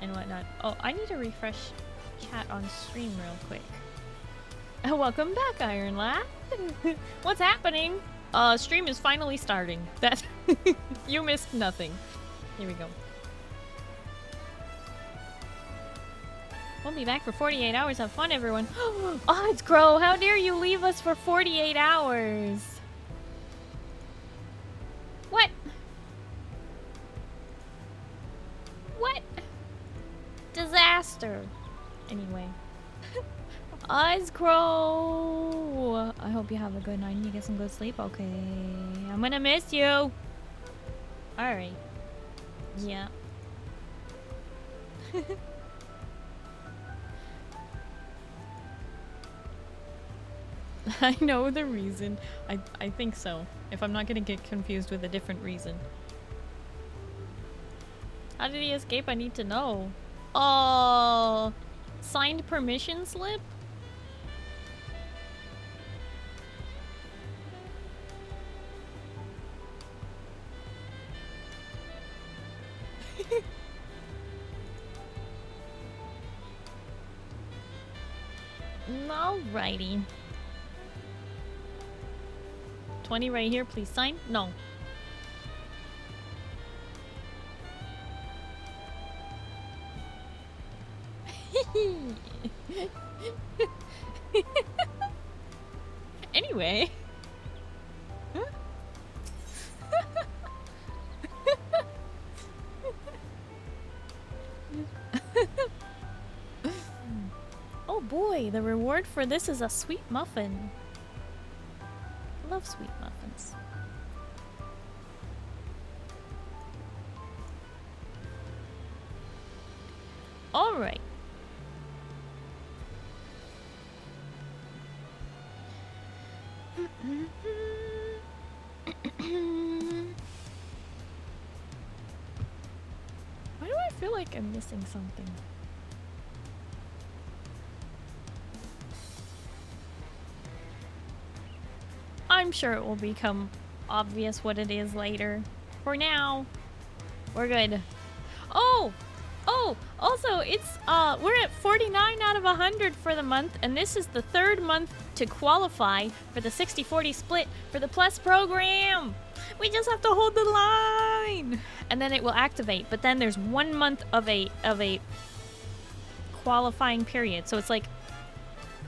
and whatnot. Oh, I need to refresh chat on stream real quick. Welcome back, Iron Lad. What's happening? Stream is finally starting. That you missed nothing. Here we go. We'll be back for 48 hours. Have fun, everyone. Oddscrow, how dare you leave us for 48 hours? What? What? Disaster. Anyway. Oddscrow, I hope you have a good night and you get some good sleep. Okay. I'm gonna miss you. Alright. Yeah. I know the reason. I think so. If I'm not gonna get confused with a different reason. How did he escape? I need to know. Oh, signed permission slip? Alrighty. 20 right here, please sign. No. Anyway. Oh boy, the reward for this is a sweet muffin. I love sweet muffins. All right. Why do I feel like I'm missing something? I'm sure it will become obvious what it is later. For now, we're good. Oh! Oh! Also, it's, we're at 49 out of 100 for the month, and this is the third month to qualify for the 60-40 split for the Plus program! We just have to hold the line! And then it will activate, but then there's 1 month of a qualifying period. So it's like,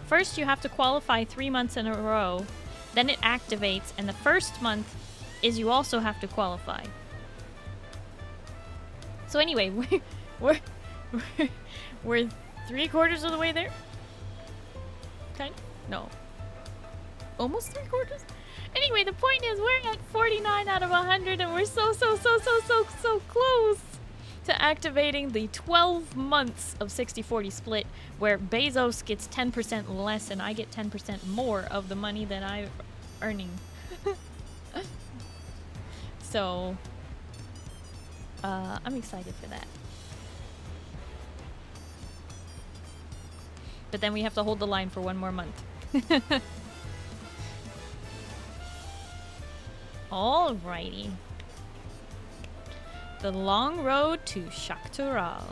first you have to qualify 3 months in a row, then it activates, and the first month is you also have to qualify. So anyway, we're 3/4 of the way there. Kind of? No. Almost 3/4? Anyway, the point is we're at 49 out of 100 and we're so close to activating the 12 months of 60-40 split where Bezos gets 10% less and I get 10% more of the money that I'm earning. So, I'm excited for that. But then we have to hold the line for 1 more month. Alrighty. The long road to Shaktural.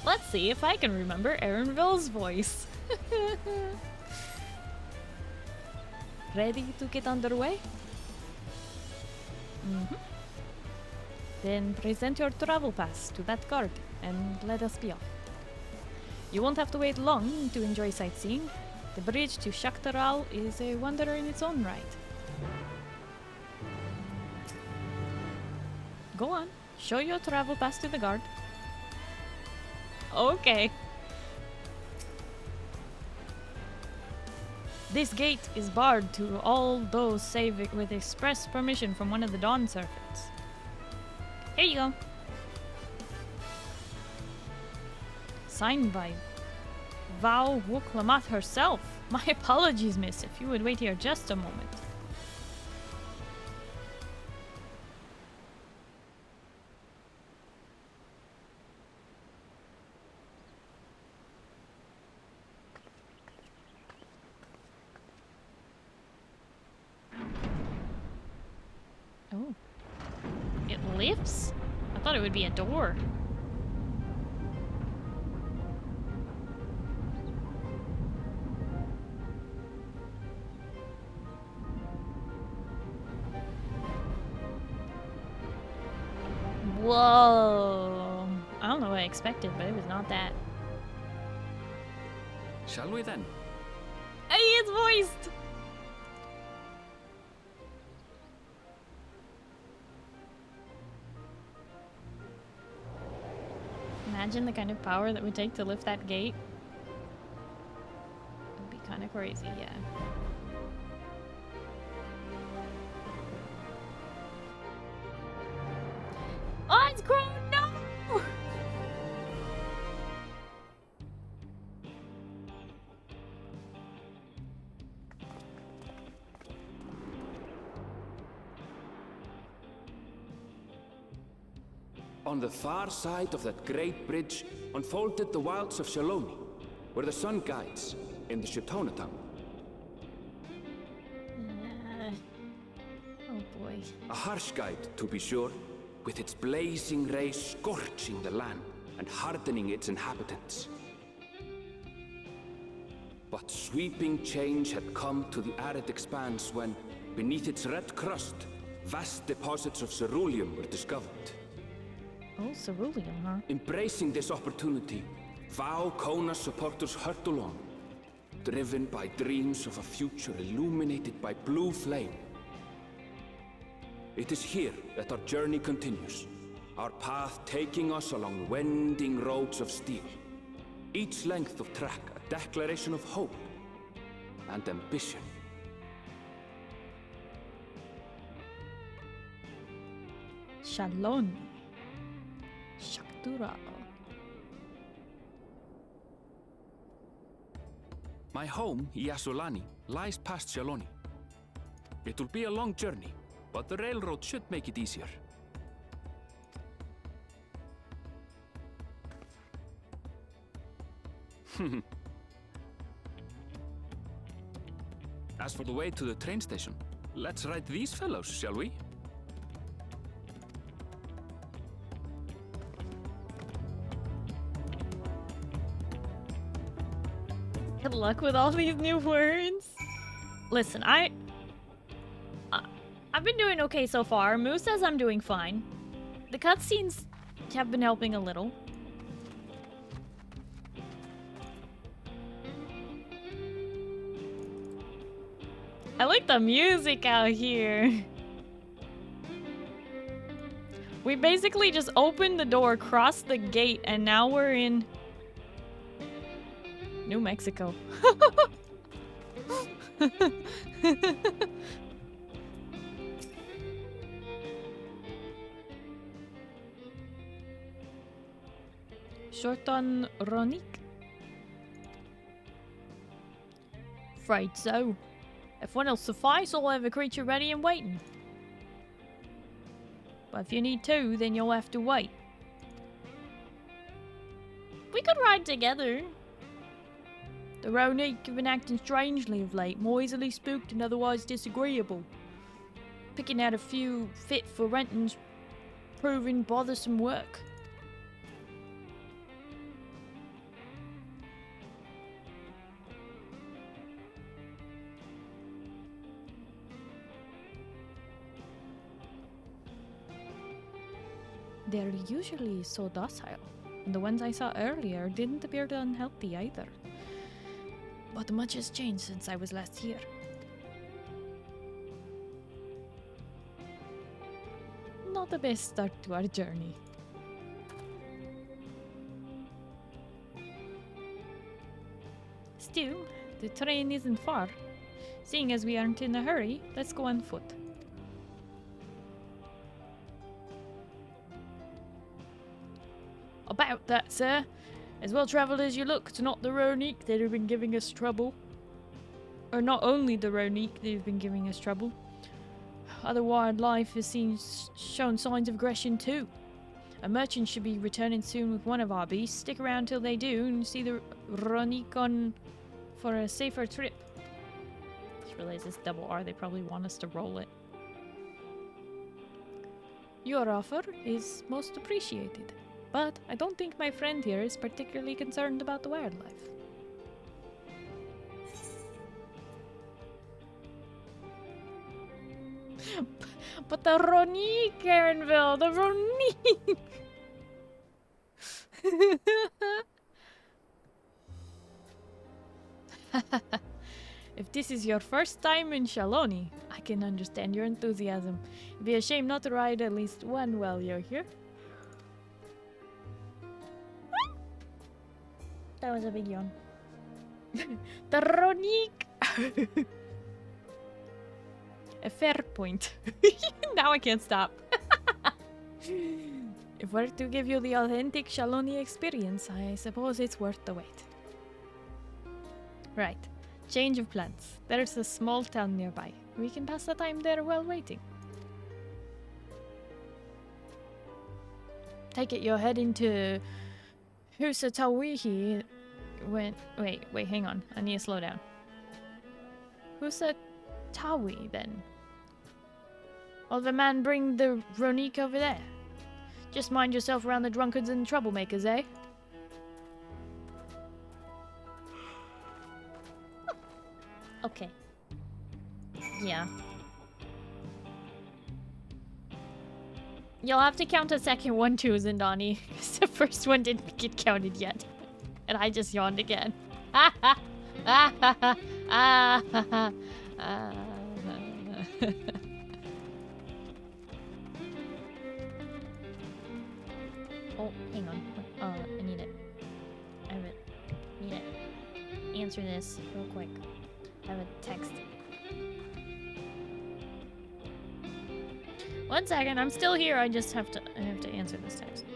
Let's see if I can remember Aaronville's voice. Ready to get underway? Mm-hmm. Then present your travel pass to that guard and let us be off. You won't have to wait long to enjoy sightseeing. The bridge to Shaktural is a wonder in its own right. Go on, show your travel pass to the guard. Okay. This gate is barred to all those save with express permission from one of the Dawn Serpents. Here you go. Signed by Vau Wuklamat herself. My apologies, miss, if you would wait here just a moment. Oh. It lifts? I thought it would be a door. Whoa. I don't know what I expected, but it was not that. Shall we then? Hey, it's voiced! Imagine the kind of power that would take to lift that gate. It would be kind of crazy, yeah. Oh, it's grown! No! On the far side of that great bridge unfolded the wilds of Shaloni, where the sun guides in the Shiptona tongue. Oh boy. A harsh guide, to be sure, with its blazing rays scorching the land and hardening its inhabitants. But sweeping change had come to the arid expanse when, beneath its red crust, vast deposits of ceruleum were discovered. Oh, ceruleum, huh? Embracing this opportunity, Vau Kona supporters hurtle on, driven by dreams of a future illuminated by blue flame. It is here that our journey continues, our path taking us along winding roads of steel. Each length of track a declaration of hope and ambition. Shalom. Shaktura. My home, Yasulani, lies past Shaloni. It will be a long journey, but the railroad should make it easier. As for the way to the train station, let's ride these fellows, shall we? Good luck with all these new words. Listen, I've been doing okay so far. Moose says I'm doing fine. The cutscenes have been helping a little. I like the music out here. We basically just opened the door, crossed the gate, and now we're in New Mexico. Short on Ronik. Afraid so. If one will suffice, I'll have a creature ready and waiting. But if you need two, then you'll have to wait. We could ride together. The Ronik have been acting strangely of late, more easily spooked and otherwise disagreeable. Picking out a few fit for renting's proving bothersome work. They're usually so docile, and the ones I saw earlier didn't appear unhealthy either. But much has changed since I was last here. Not the best start to our journey. Still, the train isn't far. Seeing as we aren't in a hurry, let's go on foot. About that, sir. As well-travelled as you look, it's not the Ronik that have been giving us trouble. Or not only the Ronik that have been giving us trouble. Other wildlife has shown signs of aggression too. A merchant should be returning soon with one of our beasts. Stick around till they do and see the Ronik on for a safer trip. Just realized this double R, they probably want us to roll it. Your offer is most appreciated. But I don't think my friend here is particularly concerned about the wildlife. But the Ronique, Karenville, the Ronique. If this is your first time in Shaloni, I can understand your enthusiasm. It'd be a shame not to ride at least one while you're here. That was a big yawn. The Ronique! A fair point. Now I can't stop. If we're to give you the authentic Shaloni experience, I suppose it's worth the wait. Right. Change of plans. There's a small town nearby. We can pass the time there while waiting. Take it you're heading to Husatawihi when... Wait, hang on. I need to slow down. Husatawi, then. Will the man bring the Ronique over there? Just mind yourself around the drunkards and troublemakers, eh? Okay. Yeah. You'll have to count a second one too, Zindani, because the first one didn't get counted yet. And I just yawned again. Oh, hang on. I need it. I have it. Need it. Answer this real quick. I have a text. One second, I'm still here. I have to answer this text.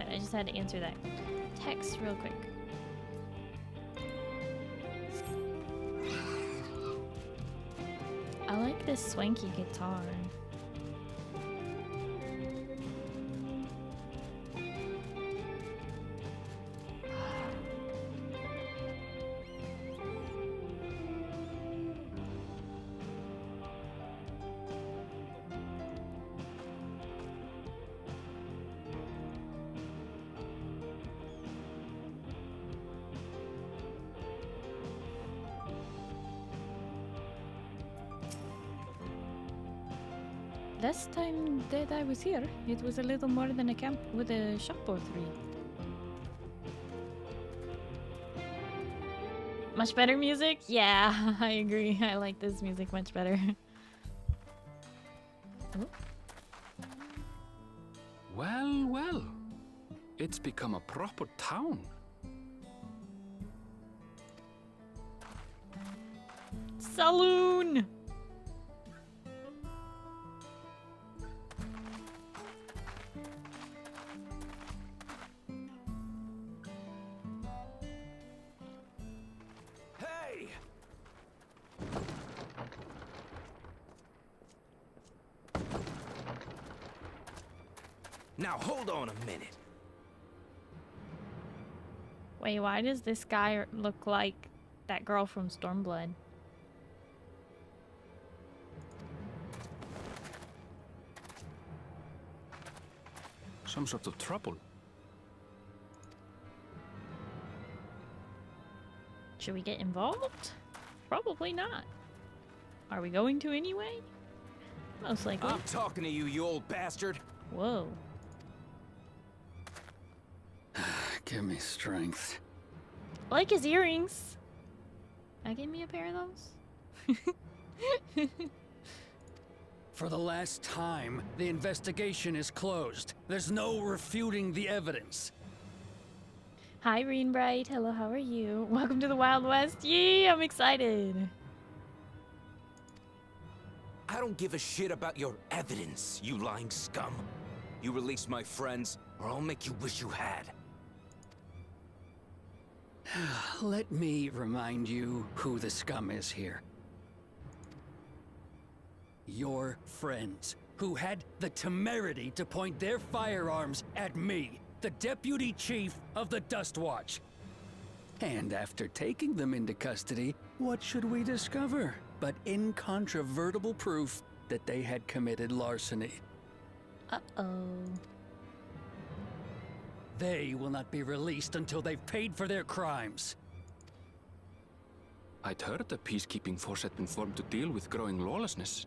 I just had to answer that text real quick. I like this swanky guitar. Last time that I was here, it was a little more than a camp with a shop or three. Much better music? Yeah, I agree. I like this music much better. Oh. Well, well. It's become a proper town. Saloon! Now hold on a minute. Wait, why does this guy look like that girl from Stormblood? Some sort of trouble. Should we get involved? Probably not. Are we going to anyway? Most likely. I'm talking to you, you old bastard. Whoa. Give me strength. I like his earrings. Can I get me a pair of those? For the last time, the investigation is closed. There's no refuting the evidence. Hi, Greenbright. Hello, how are you? Welcome to the Wild West. Yee, I'm excited. don't give a shit about your evidence, you lying scum. You release my friends, or I'll make you wish you had. Let me remind you who the scum is here. Your friends, who had the temerity to point their firearms at me, the Deputy Chief of the Dust Watch. And after taking them into custody, what should we discover but incontrovertible proof that they had committed larceny? Uh-oh. They will not be released until they've paid for their crimes. I'd heard the peacekeeping force had been formed to deal with growing lawlessness.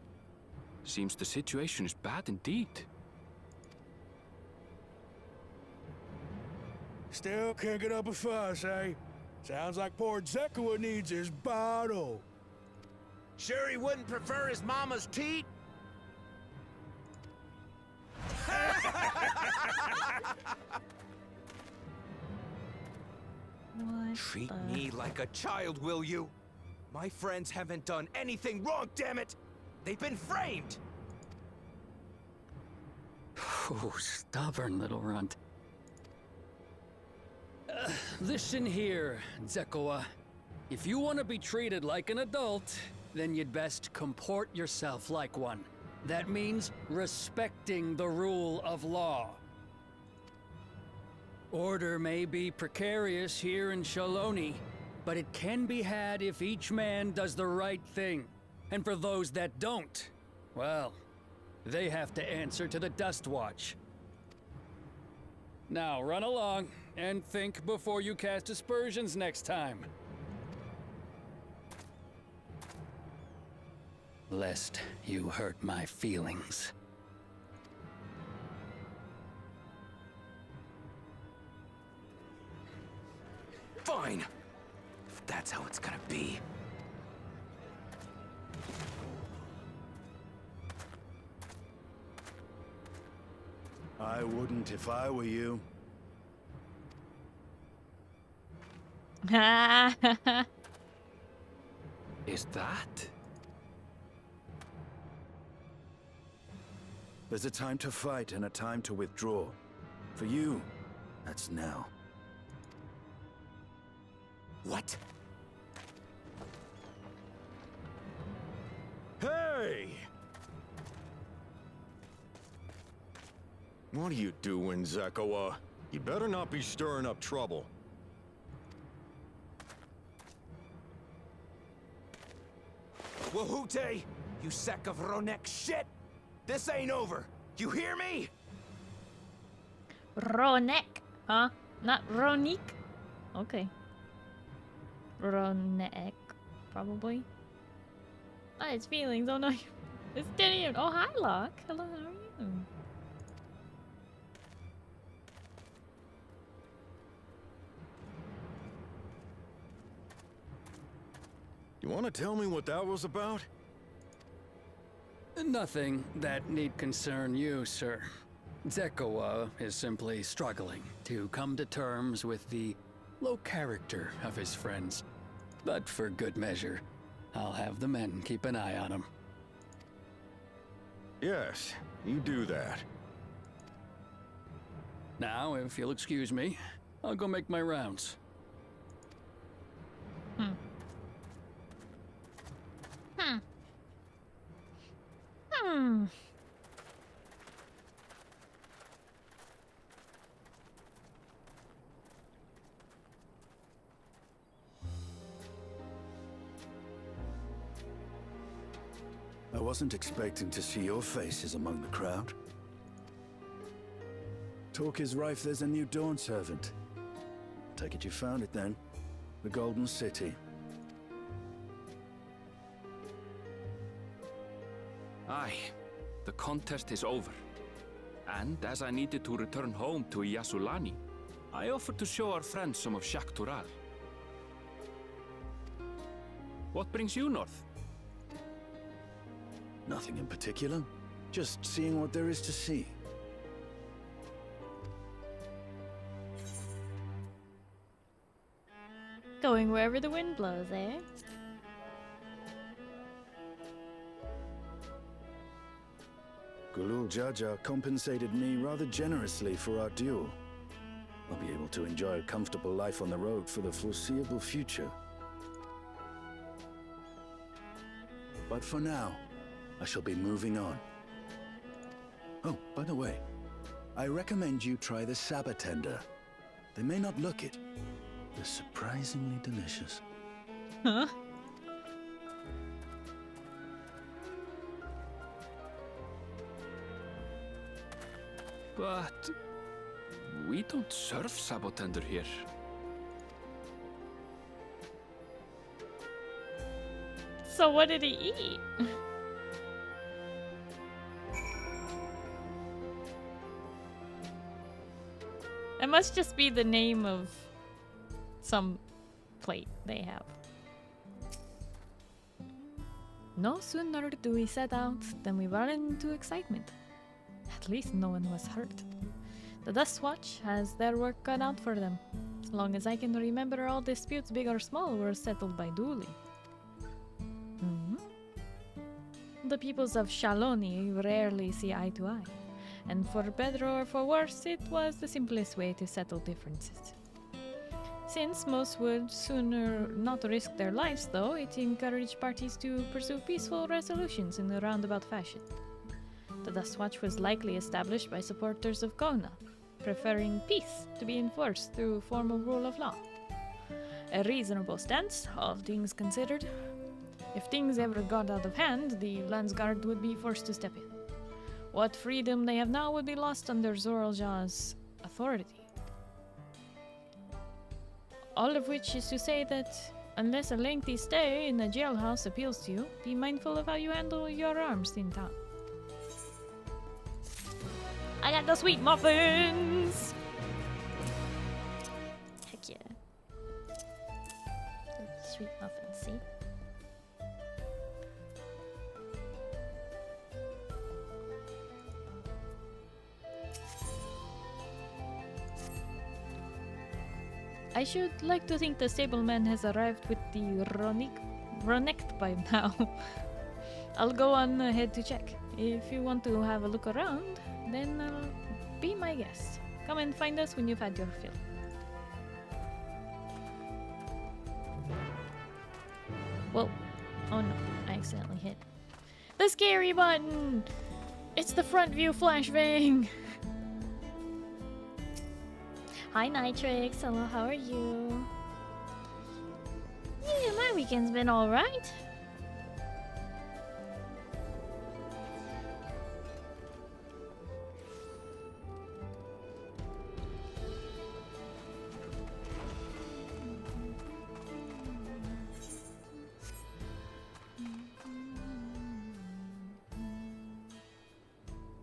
Seems the situation is bad indeed. Still can't get up a fuss, eh? Sounds like poor Zekua needs his bottle. Sure he wouldn't prefer his mama's teat? What Treat the... me like a child, will you? My friends haven't done anything wrong, damn it! They've been framed! Oh, stubborn little runt. Listen here, Zekua. If you want to be treated like an adult, then you'd best comport yourself like one. That means respecting the rule of law. Order may be precarious here in Shaloni, but it can be had if each man does the right thing. And for those that don't, well, they have to answer to the Dust Watch. Now run along and think before you cast aspersions next time. Lest you hurt my feelings. Fine! If that's how it's gonna be. I wouldn't if I were you. Is that? There's a time to fight and a time to withdraw. For you, that's now. What? Hey! What are you doing, Zekua? You better not be stirring up trouble. Wahute! You sack of Ronek shit! This ain't over! You hear me? Ronek, huh? Not Ronik? Okay. Ronek, probably. Oh, it's feelings. Oh no, it's Gideon. Oh, hi, Locke. Hello, how are you? You want to tell me what that was about? Nothing that need concern you, sir. Zekua is simply struggling to come to terms with the low character of his friends. But for good measure, I'll have the men keep an eye on him. Yes, you do that. Now, if you'll excuse me, I'll go make my rounds. I wasn't expecting to see your faces among the crowd. Talk is rife there's a new Dawn servant. Take it you found it then. The Golden City. Aye, the contest is over. And as I needed to return home to Yasulani, I offered to show our friends some of Shak Tural. What brings you north? Nothing in particular. Just seeing what there is to see. Going wherever the wind blows, eh? Gulul Jaja compensated me rather generously for our duel. I'll be able to enjoy a comfortable life on the road for the foreseeable future. But for now, I shall be moving on. Oh, by the way, I recommend you try the Sabatender. They may not look it. They're surprisingly delicious. Huh? But we don't serve Sabotender here. So what did he eat? It must just be the name of some plate they have. No sooner do we set out than we run into excitement. At least no one was hurt. The Dust Watch has their work cut out for them. As long as I can remember, all disputes, big or small, were settled by dueling. The peoples of Shaloni rarely see eye to eye, and for better or for worse, it was the simplest way to settle differences. Since most would sooner not risk their lives, though, it encouraged parties to pursue peaceful resolutions in a roundabout fashion. The Dust Watch was likely established by supporters of Kona, preferring peace to be enforced through formal rule of law. A reasonable stance, all things considered. If things ever got out of hand, the Landsguard would be forced to step in. What freedom they have now would be lost under Zoralja's authority. All of which is to say that, unless a lengthy stay in a jailhouse appeals to you, be mindful of how you handle your arms in town. I got the sweet muffins! Heck yeah. The sweet muffins, see? I should like to think the stableman has arrived with the Ronect by now. I'll go on ahead to check. If you want to have a look around, then be my guest. Come and find us when you've had your fill. Whoa. Oh no, I accidentally hit the scary button! It's the front view flashbang! Hi Nitrix, hello, how are you? Yeah, my weekend's been alright.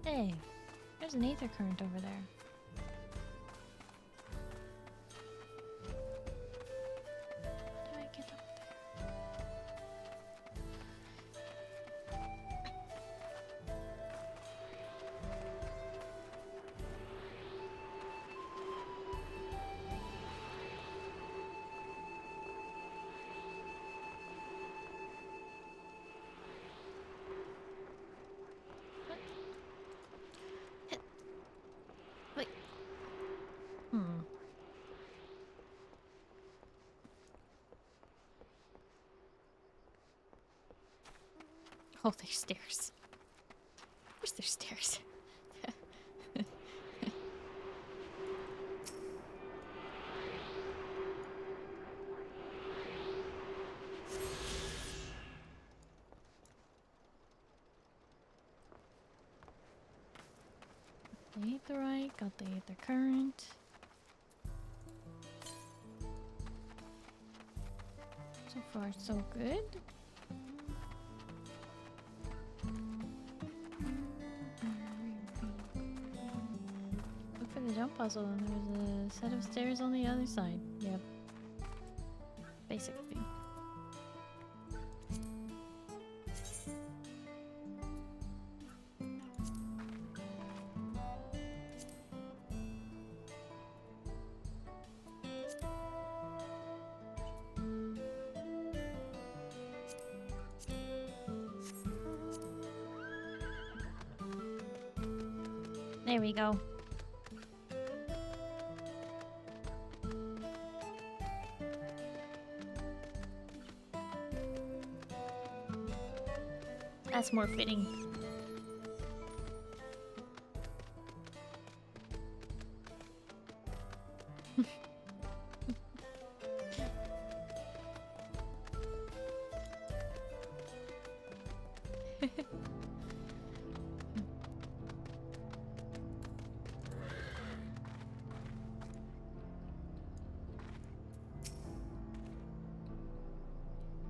Hey, there's an aether current over there. How do I get up there? Wait. Oh, there's stairs. Where's their stairs? The aetherite, got the aether current. So far, so good. Look for the jump puzzle, and there's a set of stairs on the other side. Yep. Basically. There we go. That's more fitting.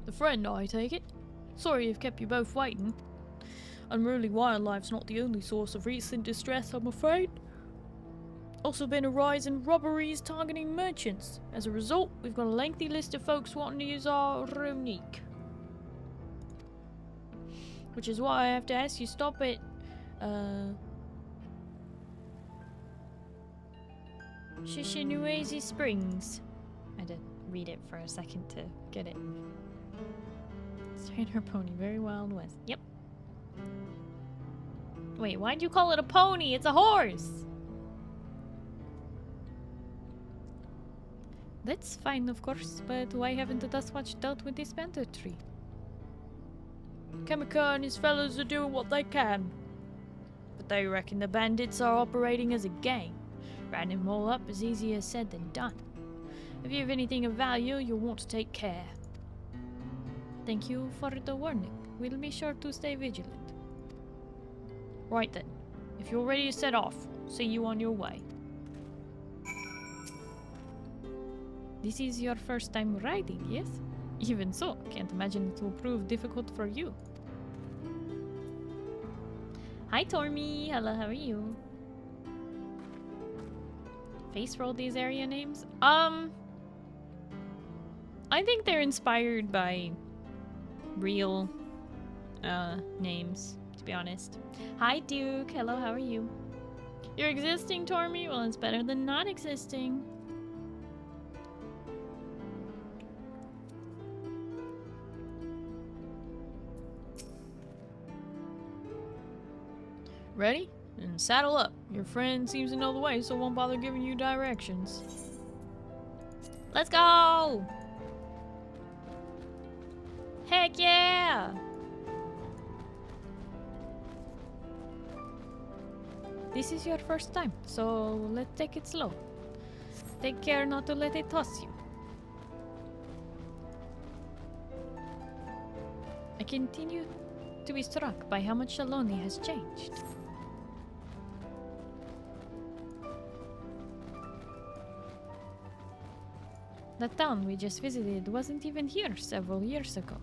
The friend, I take it? Sorry I've kept you both waiting. Unruly wildlife's not the only source of recent distress, I'm afraid. Also been a rise in robberies targeting merchants. As a result, we've got a lengthy list of folks wanting to use our unique. Which is why I have to ask you stop at, Shishinuezi Springs. I had to read it for a second to get it. Strainer pony, very Wild West. Yep. Wait, why'd you call it a pony? It's a horse! That's fine, of course, but why haven't the Dustwatch dealt with this panther tree? Kamika and his fellows are doing what they can. But they reckon the bandits are operating as a gang. Rounding them all up is easier said than done. If you have anything of value, you'll want to take care. Thank you for the warning. We'll be sure to stay vigilant. Right then. If you're ready to set off, see you on your way. This is your first time riding, yes? Even so, can't imagine it will prove difficult for you. Hi Tormy, hello, how are you? Face roll these area names? I think they're inspired by real names, to be honest. Hi Duke, hello, how are you? You're existing, Tormy? Well, it's better than not existing. Ready? And saddle up. Your friend seems to know the way, so won't bother giving you directions. Let's go! Heck yeah! This is your first time, so let's take it slow. Take care not to let it toss you. I continue to be struck by how much Shaloni has changed. The town we just visited wasn't even here several years ago.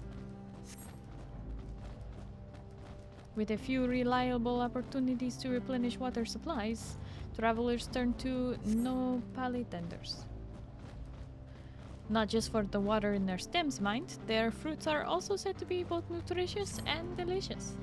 With a few reliable opportunities to replenish water supplies, travelers turn to no pally tenders. Not just for the water in their stems, mind, their fruits are also said to be both nutritious and delicious.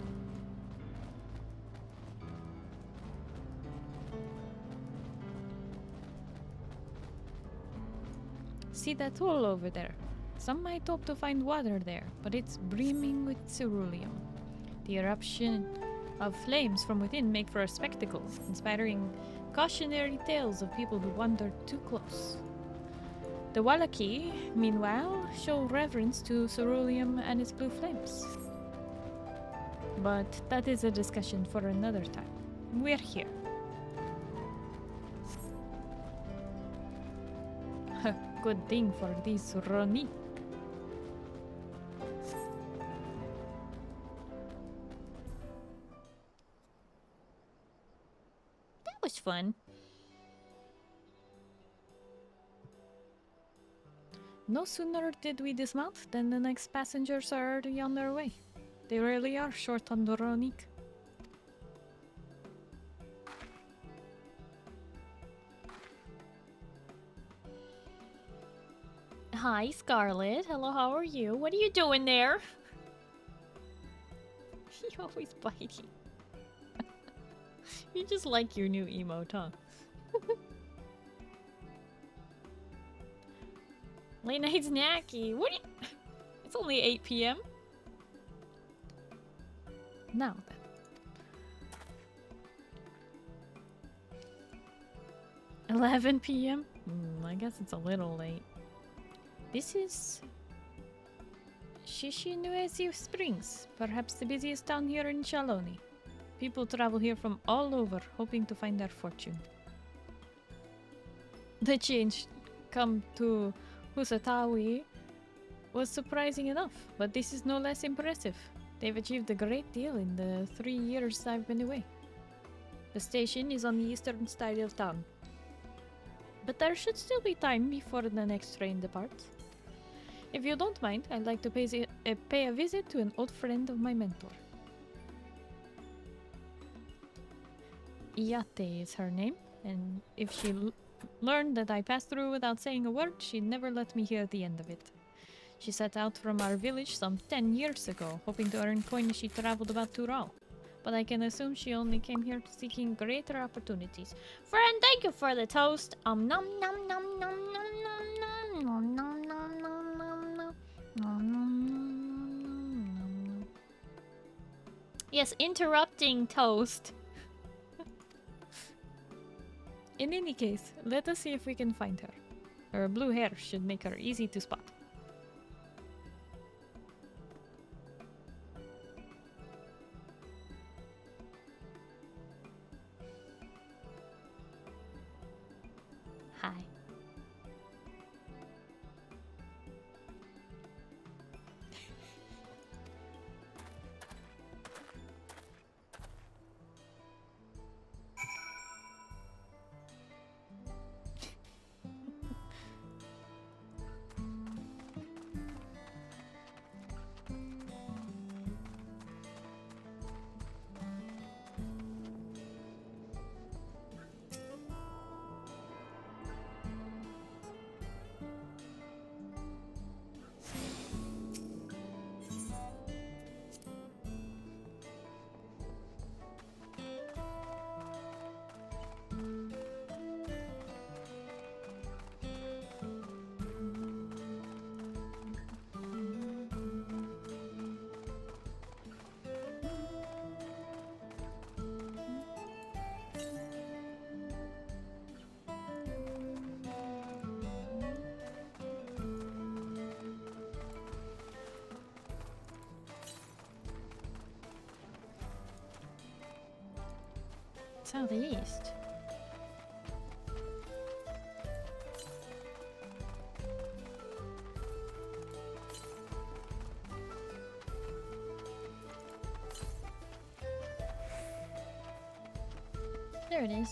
See that hole over there? Some might hope to find water there, but it's brimming with ceruleum. The eruption of flames from within make for a spectacle, inspiring cautionary tales of people who wander too close. The Wallaki, meanwhile, show reverence to ceruleum and its blue flames. But that is a discussion for another time. We're here. Good thing for this Roni. That was fun. No sooner did we dismount than the next passengers are already on their way. They really are short on the Ronik. Hi, Scarlet. Hello, how are you? What are you doing there? You're always biting. You just like your new emote, huh? Late night snacky. What? It's only 8 p.m. Now then. 11 p.m.? I guess it's a little late. This is Numiieo Springs, perhaps the busiest town here in Shaloni. People travel here from all over, hoping to find their fortune. The change come to Husatawi was surprising enough, but this is no less impressive. They've achieved a great deal in the 3 years I've been away. The station is on the eastern side of town, but there should still be time before the next train departs. If you don't mind, I'd like to pay a visit to an old friend of my mentor. Iyate is her name, and if she learned that I passed through without saying a word, she'd never let me hear the end of it. She set out from our village some 10 years ago, hoping to earn coin as she traveled about Tural. But I can assume she only came here seeking greater opportunities. Friend, thank you for the toast. Nom nom nom nom nom nom nom nom nom nom nom nom nom. Yes, interrupting toast. In any case, let us see if we can find her. Her blue hair should make her easy to spot. Hi. Southeast. There it is.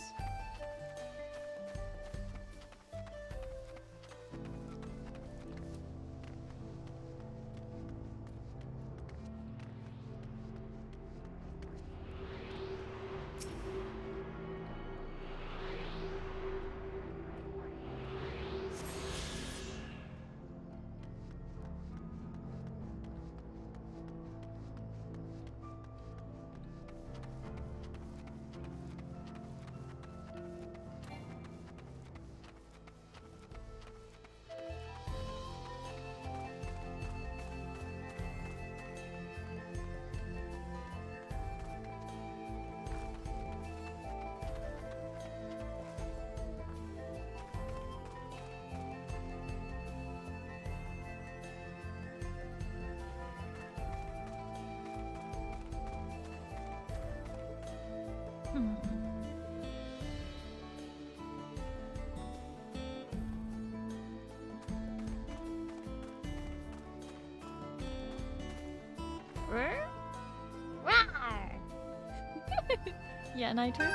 Yeah, Nitro.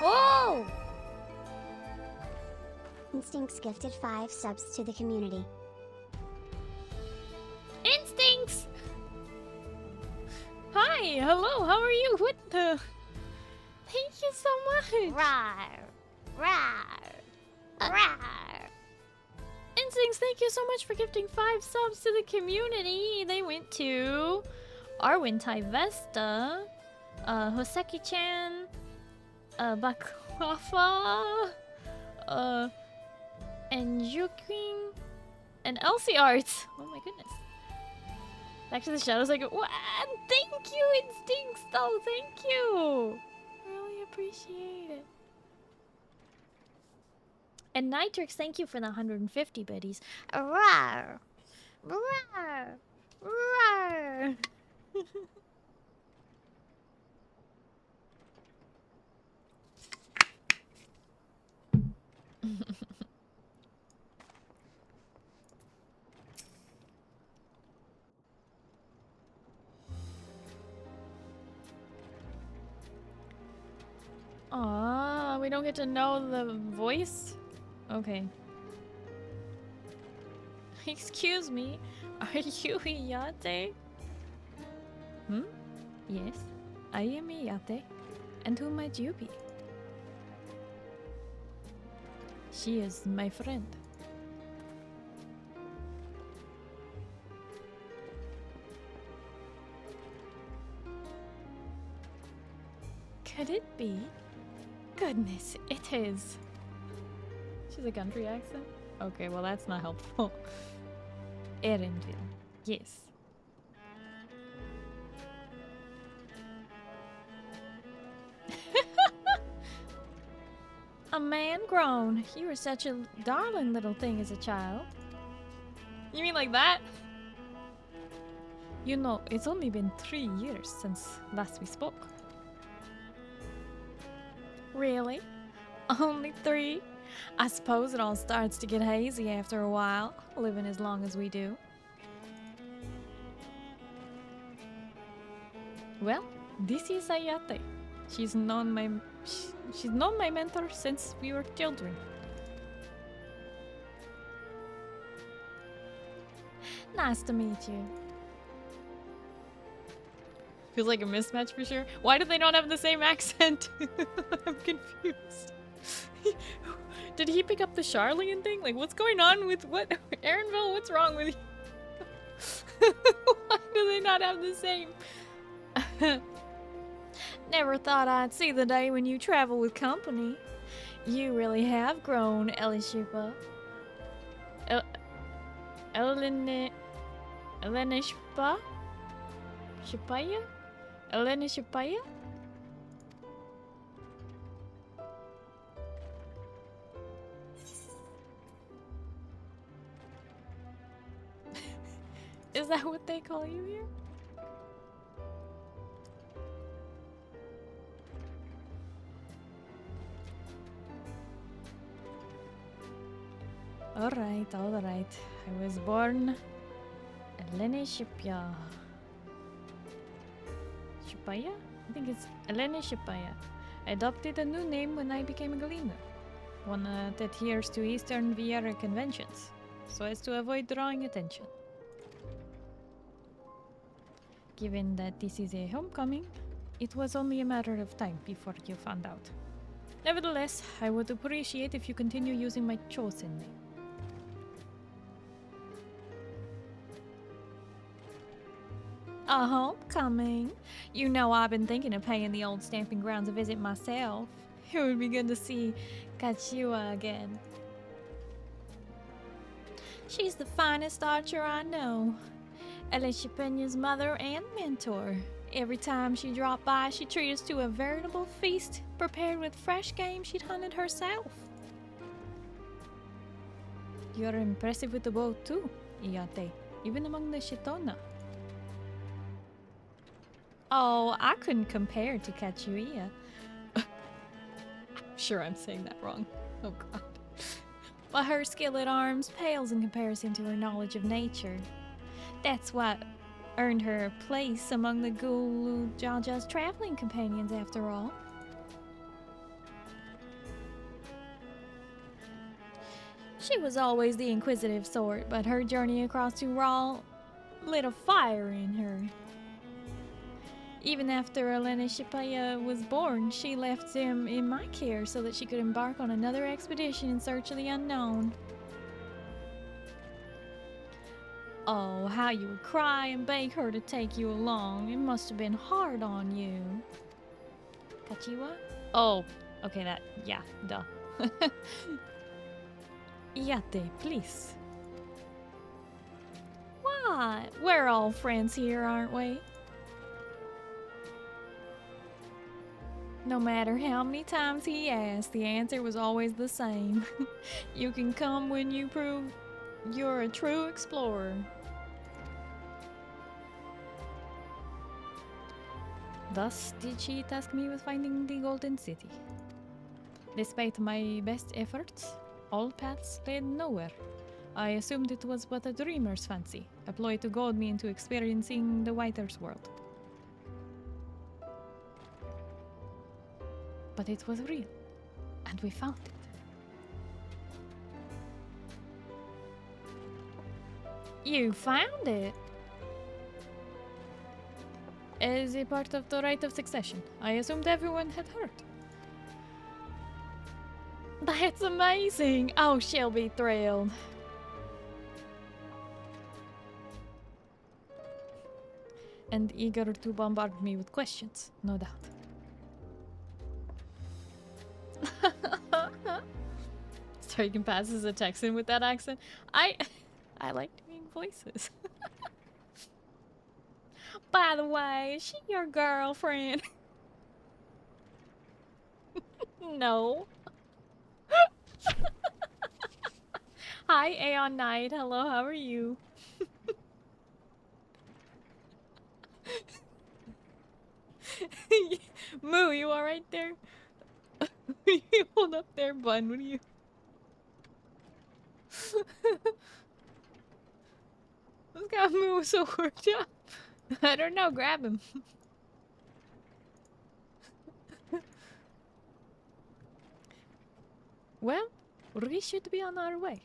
Whoa! Instincts gifted 5 subs to the community. Instincts! Hi, hello, how are you? What the? Thank you so much! Rawr! Rawr! Rawr! Instincts, thank you so much for gifting 5 subs to the community. They went to Arwin Vesta, Hoseki-chan, Baklafa, and Juiceteamusic, and Elsie Arts. Oh my goodness. Back to the shadows, like, what? Thank you, Instincts, though, thank you. Really appreciate it. And Nitrix, thank you for the 150 biddies. Rawr. Rawr. Rawr. Aw, we don't get to know the voice? Okay. Excuse me, are you Iyate? Hmm? Yes, I am Iyate. And who might you be? She is my friend. Could it be? Goodness, it is. She's a country accent? Okay, well that's not helpful. Erenville. Yes. A man grown. You were such a darling little thing as a child. You mean like that? You know, it's only been 3 years since last we spoke. Really? Only 3? I suppose it all starts to get hazy after a while, living as long as we do. Well, this is Ayate. She's known my mentor since we were children. Nice to meet you. Feels like a mismatch for sure. Why do they not have the same accent? I'm confused. Did he pick up the Charlian thing? Like, what's going on with what? Erenville, what's wrong with you? Why do they not have the same? Never thought I'd see the day when you travel with company. You really have grown, Elishipa. Elenishpa? Shipaya? Elena Shipaya? Is that what they call you here? Alright. I was born Elena Shipya. Shipaya? I think it's Elena Shipaya. I adopted a new name when I became a gleaner. One that adheres to Eastern Viera conventions, so as to avoid drawing attention. Given that this is a homecoming, it was only a matter of time before you found out. Nevertheless, I would appreciate if you continue using my chosen name. A homecoming? You know I've been thinking of paying the old stamping grounds a visit myself. It would be good to see Kachua again. She's the finest archer I know. Alicia Pena's mother and mentor. Every time she dropped by, she treated us to a veritable feast, prepared with fresh game she'd hunted herself. You're impressive with the bow too, Iyate, even among the Shitona. Oh, I couldn't compare to Kachuia. I'm sure I'm saying that wrong. Oh god. But her skill at arms pales in comparison to her knowledge of nature. That's what earned her a place among the Gulu Jaja's traveling companions, after all. She was always the inquisitive sort, but her journey across Ural lit a fire in her. Even after Elena Shipaya was born, she left him in my care so that she could embark on another expedition in search of the unknown. Oh, how you would cry and beg her to take you along. It must have been hard on you. Kachiwa? Oh, okay, that, yeah, duh. Iyate, please. What? We're all friends here, aren't we? No matter how many times he asked, the answer was always the same. You can come when you prove you're a true explorer. Thus did she task me with finding the Golden City. Despite my best efforts, all paths led nowhere. I assumed it was but a dreamer's fancy, a ploy to goad me into experiencing the Whiter's world. But it was real, and we found it. You found it? As a part of the rite of succession, I assumed everyone had heard. That's amazing! Oh, she'll be thrilled. And eager to bombard me with questions, no doubt. So you can pass as a Texan with that accent. I like doing voices. By the way, is she your girlfriend? No. Hi, Aeon Knight. Hello, how are you? Moo, you alright there? You hold up there, bun. What are you? This guy Moo was so worked up. I don't know, grab him. Well, we should be on our way.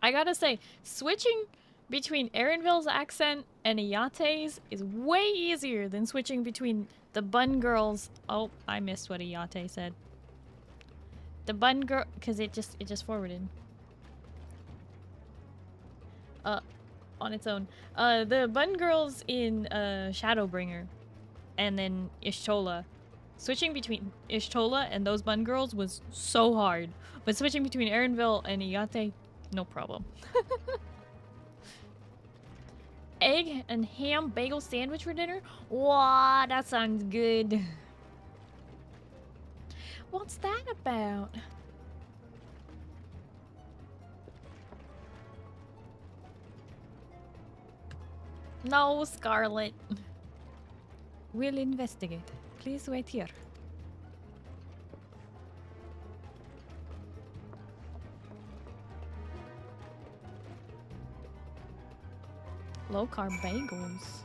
I gotta say, switching between Erinville's accent and Ayate's is way easier than switching between the Bun Girls. Oh, I missed what Ayate said. The Bun Girl, because it just forwarded. On its own. The Bun Girls in Shadowbringer, and then Ishtola. Switching between Ishtola and those Bun Girls was so hard, but switching between Erinville and Ayate, no problem. Egg and ham bagel sandwich for dinner? Wow, that sounds good. What's that about? No, Scarlet. We'll investigate. Please wait here. Low carb bagels.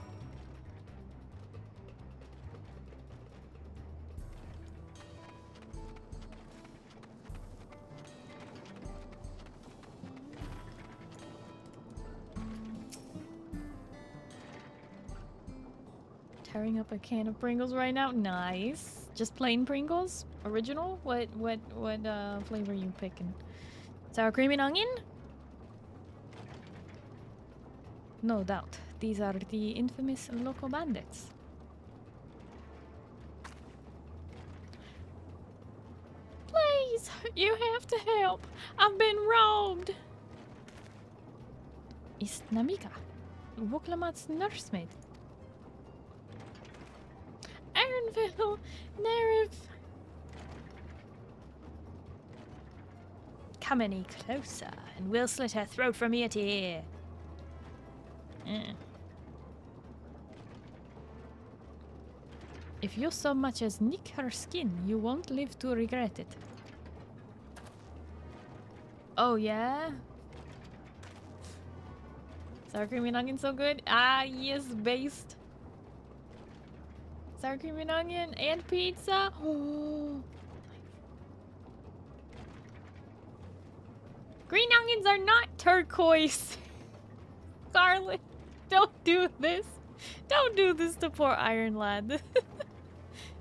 Tearing up a can of Pringles right now. Nice. Just plain Pringles? Original? What flavor are you picking? Sour cream and onion? No doubt. These are the infamous Loco Bandits. Please! You have to help! I've been robbed! Ist Namika, Woklamat's nursemaid. Ironville, Nerif. Come any closer, and we'll slit her throat from ear to ear. If you so much as nick her skin, you won't live to regret it. Oh yeah? Sour cream and onion so good? Ah yes, based. Sour cream and onion and pizza. Oh. Green onions are not turquoise. Scarlet, don't do this. Don't do this to poor Iron Lad.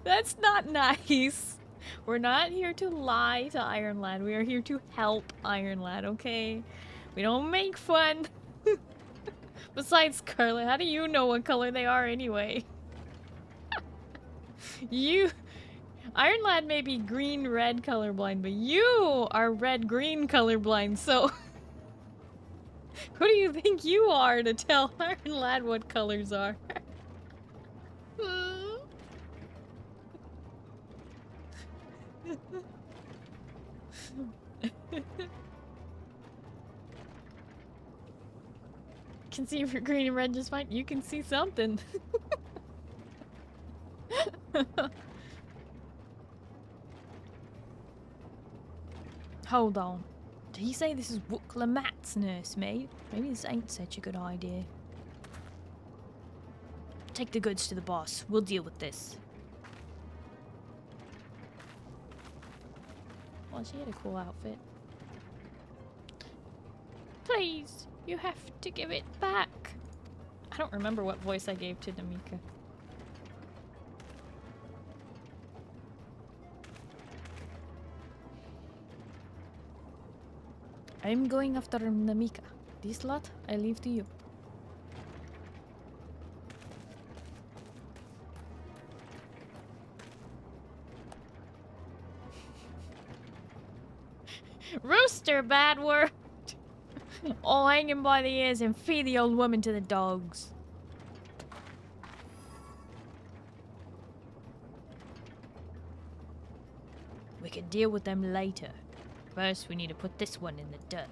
That's not nice. We're not here to lie to Iron Lad. We are here to help Iron Lad, okay? We don't make fun. Besides, Scarlet, how do you know what color they are anyway? Iron Lad may be green-red colorblind, but you are red-green colorblind, so... Who do you think you are to tell Iron Lad what colors are? Can see if you're green and red just fine. You can see something. Hold on. Did he say this is Wookla nursemaid? Maybe this ain't such a good idea. Take the goods to the boss. We'll deal with this. Oh, she had a cool outfit. Please, you have to give it back. I don't remember what voice I gave to Numiieo. I'm going after Numiieo. This lot, I leave to you. Rooster, bad word. All hanging by the ears and feed the old woman to the dogs. We can deal with them later. First, we need to put this one in the dirt.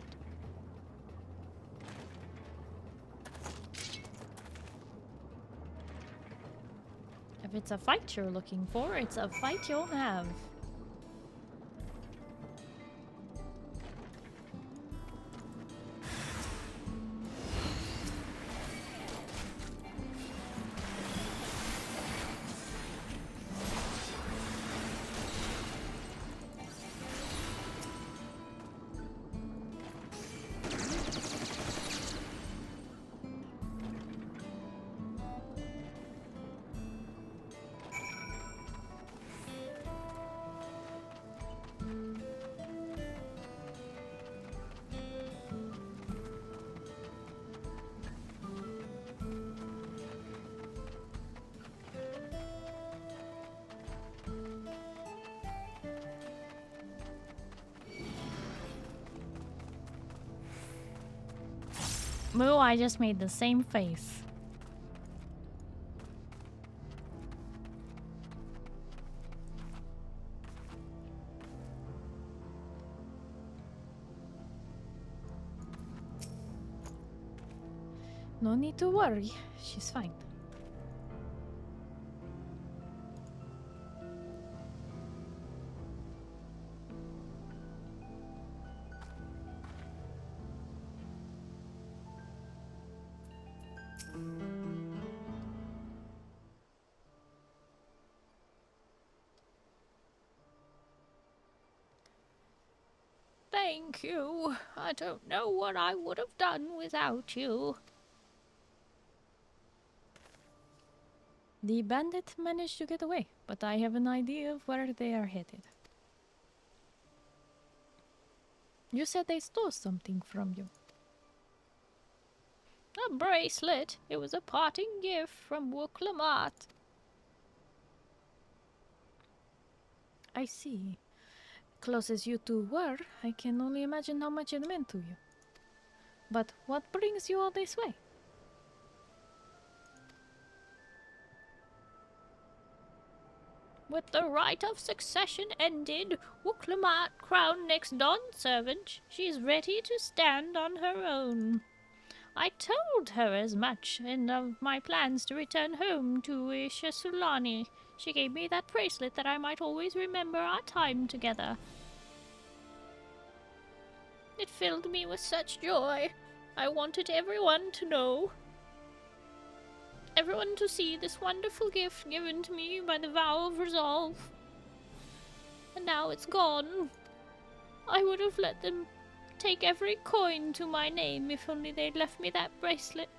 If it's a fight you're looking for, it's a fight you'll have. Moo, I just made the same face. No need to worry, she's fine. Thank you. I don't know what I would have done without you. The bandit managed to get away, but I have an idea of where they are headed. You said they stole something from you. A bracelet. It was a parting gift from Wookla. I see. Close as you two were, I can only imagine how much it meant to you. But what brings you all this way? With the right of succession ended, Wookla, crowned next dawn servant, she is ready to stand on her own. I told her as much, and of my plans to return home to Shesulani. She gave me that bracelet that I might always remember our time together. It filled me with such joy. I wanted everyone to know. Everyone to see this wonderful gift given to me by the vow of resolve. And now it's gone. I would have let them take every coin to my name if only they'd left me that bracelet.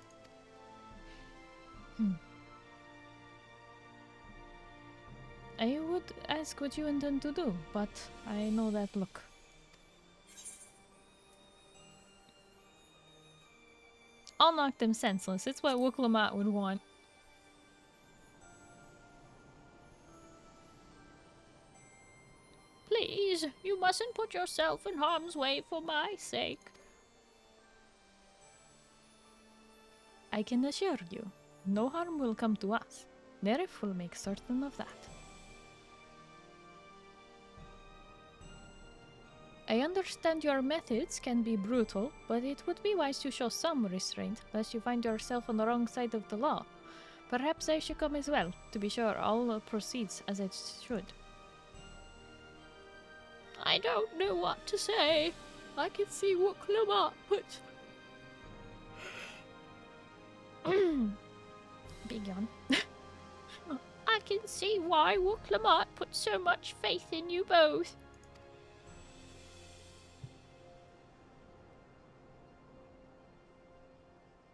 I would ask what you intend to do, but I know that look. I'll knock them senseless. It's what Wookla would want. Please, you mustn't put yourself in harm's way for my sake. I can assure you, no harm will come to us. Nerif will make certain of that. I understand your methods can be brutal, but it would be wise to show some restraint, lest you find yourself on the wrong side of the law. Perhaps I should come as well, to be sure all proceeds as it should. I don't know what to say. I can see what Clement puts. Big yawn. I can see why Clement put so much faith in you both.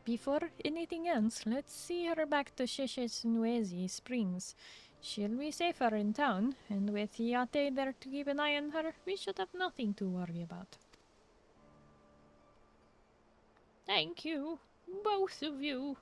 Before anything else, let's see her back to Sheshenuezi Springs. She'll be safer in town, and with Yate there to keep an eye on her, we should have nothing to worry about. Thank you, both of you.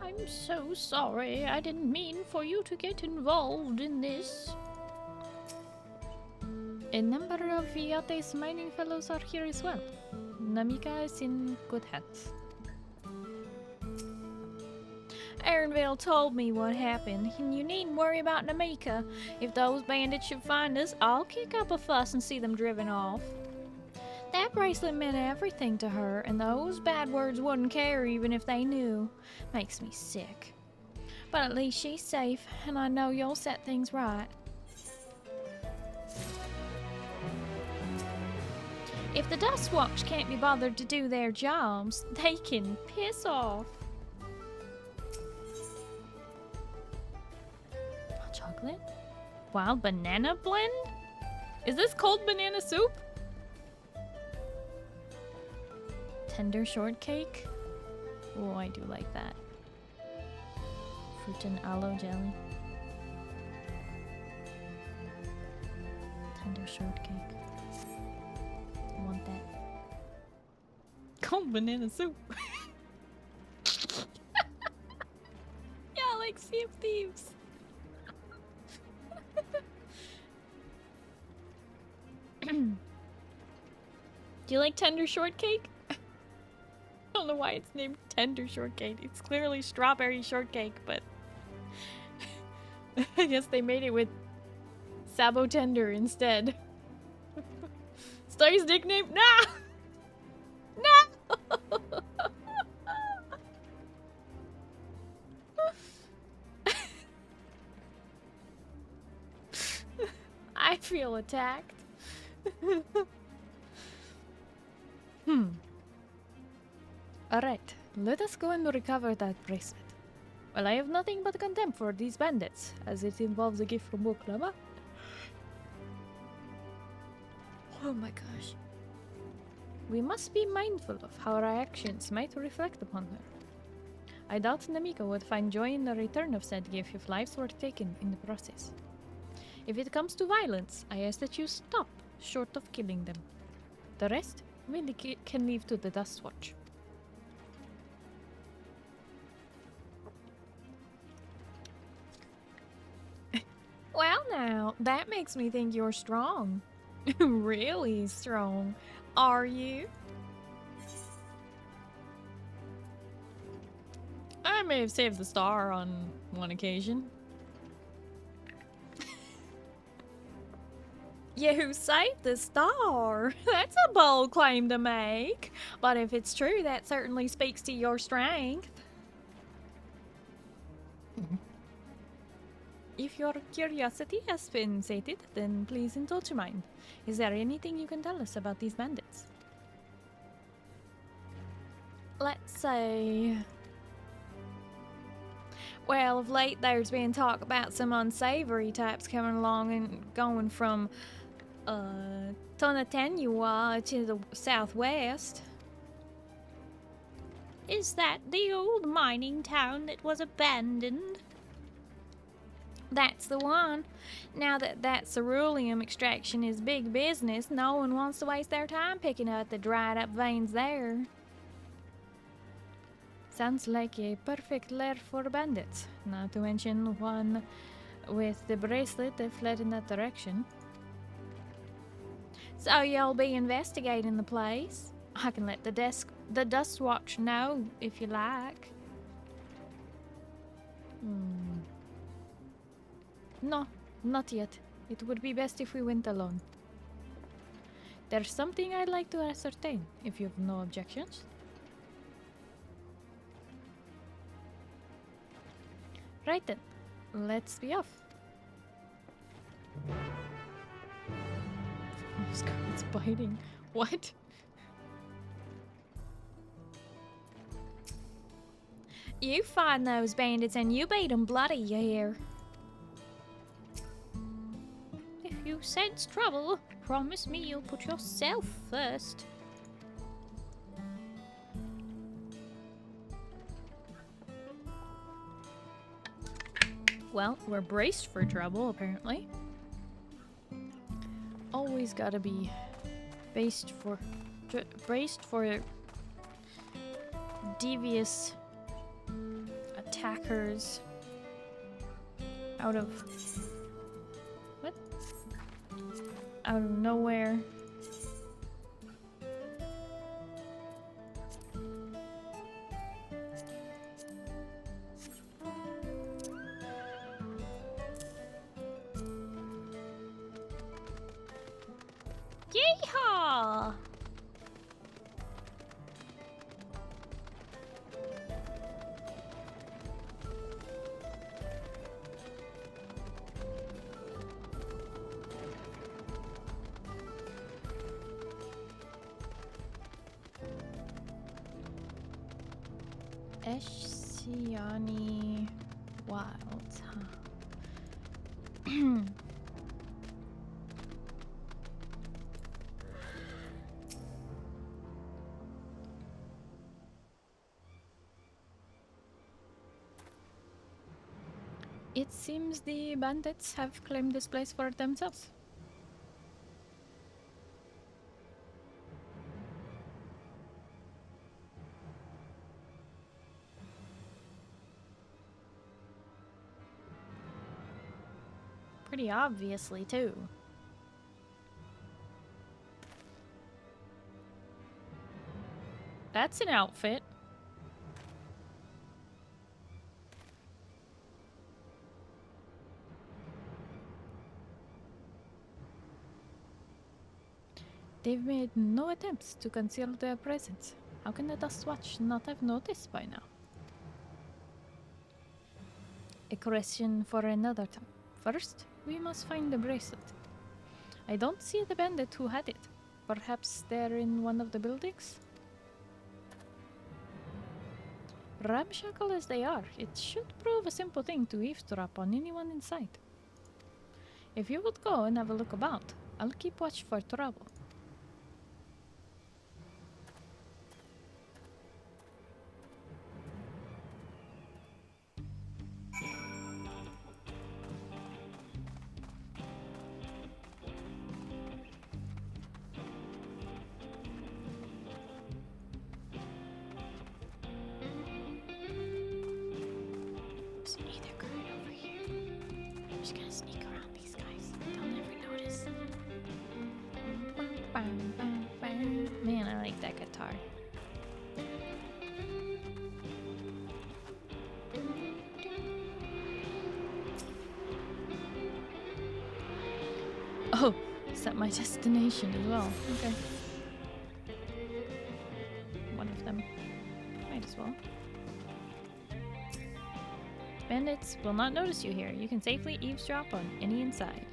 I'm so sorry. I didn't mean for you to get involved in this. A number of Yate's mining fellows are here as well. Namika is in good hands. Aaronville told me what happened, and you needn't worry about Numiieo. If those bandits should find us, I'll kick up a fuss and see them driven off. That bracelet meant everything to her, and those bad words wouldn't care even if they knew. Makes me sick. But at least she's safe, and I know you'll set things right. If the Dustwatch can't be bothered to do their jobs, they can piss off. Hot chocolate? Wild banana blend? Is this cold banana soup? Tender shortcake? Oh, I do like that. Fruit and aloe jelly. Tender shortcake. I want that. Cold banana soup. Yeah, like Sea of Thieves. Do you like tender shortcake? I don't know why it's named tender shortcake. It's clearly strawberry shortcake, but I guess they made it with Sabo Tender instead. Starry's nickname? Nah! No! I feel attacked. Alright, let us go and recover that bracelet. Well, I have nothing but contempt for these bandits, as it involves a gift from Woklama. Oh my gosh. We must be mindful of how our actions might reflect upon her. I doubt Numiieo would find joy in the return of said gift if lives were taken in the process. If it comes to violence, I ask that you stop, short of killing them. The rest, we can leave to the Dustwatch. Well now, that makes me think you're strong. Really strong. Are you? I may have saved the star on one occasion. You saved the star? That's a bold claim to make. But if it's true, that certainly speaks to your strength. If your curiosity has been sated, then please indulge mine. Is there anything you can tell us about these bandits? Let's say... Well, of late there's been talk about some unsavory types coming along and going from Tonatenua to the southwest. Is that the old mining town that was abandoned? That's the one. Now that ceruleum extraction is big business, no one wants to waste their time picking up the dried up veins there. Sounds like a perfect lair for bandits, not to mention one with the bracelet that fled in that direction. So you'll be investigating the place? I can let the Dust Watch know if you like. No, not yet. It would be best if we went alone. There's something I'd like to ascertain, if you've no objections. Right then, let's be off. It's biting. What? You find those bandits and you beat them bloody, you hear? If you sense trouble, promise me you'll put yourself first. Well, we're braced for trouble, apparently. Always gotta be braced for devious attackers out of nowhere. Yeehaw! Eshiani Wilds, huh? It seems the bandits have claimed this place for themselves. Pretty obviously, too. That's an outfit. They've made no attempts to conceal their presence. How can the Dust Watch not have noticed by now? A question for another time. First, we must find the bracelet. I don't see the bandit who had it. Perhaps they're in one of the buildings? Ramshackle as they are, it should prove a simple thing to eavesdrop on anyone in sight. If you would go and have a look about, I'll keep watch for trouble. Man, I like that guitar. Oh, is that my destination as well? Okay. One of them. Might as well. Bandits will not notice you here. You can safely eavesdrop on any inside.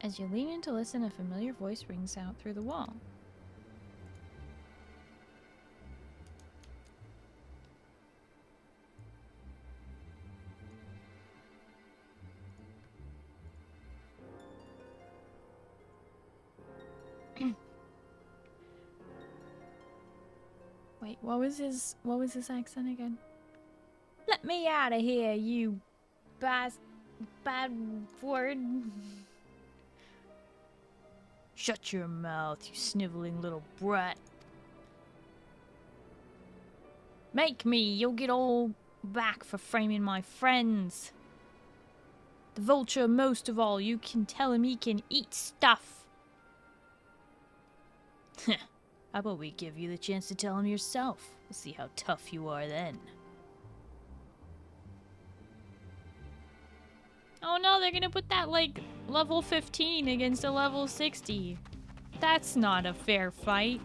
As you lean in to listen, a familiar voice rings out through the wall. Wait, what was his accent again? Let me out of here, you bad word. Shut your mouth, you sniveling little brat. Make me, you'll get all back for framing my friends. The vulture most of all, you can tell him he can eat stuff. How about we give you the chance to tell him yourself? We'll see how tough you are then. Oh no, they're gonna put that, like, level 15 against a level 60. That's not a fair fight.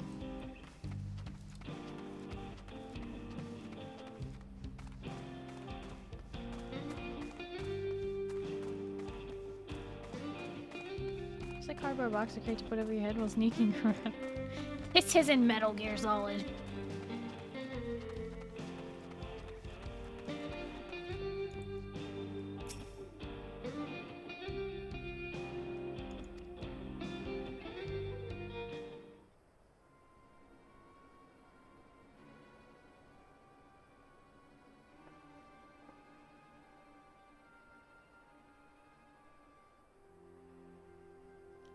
It's a cardboard box, okay, to put over your head while sneaking around. This isn't Metal Gear Solid.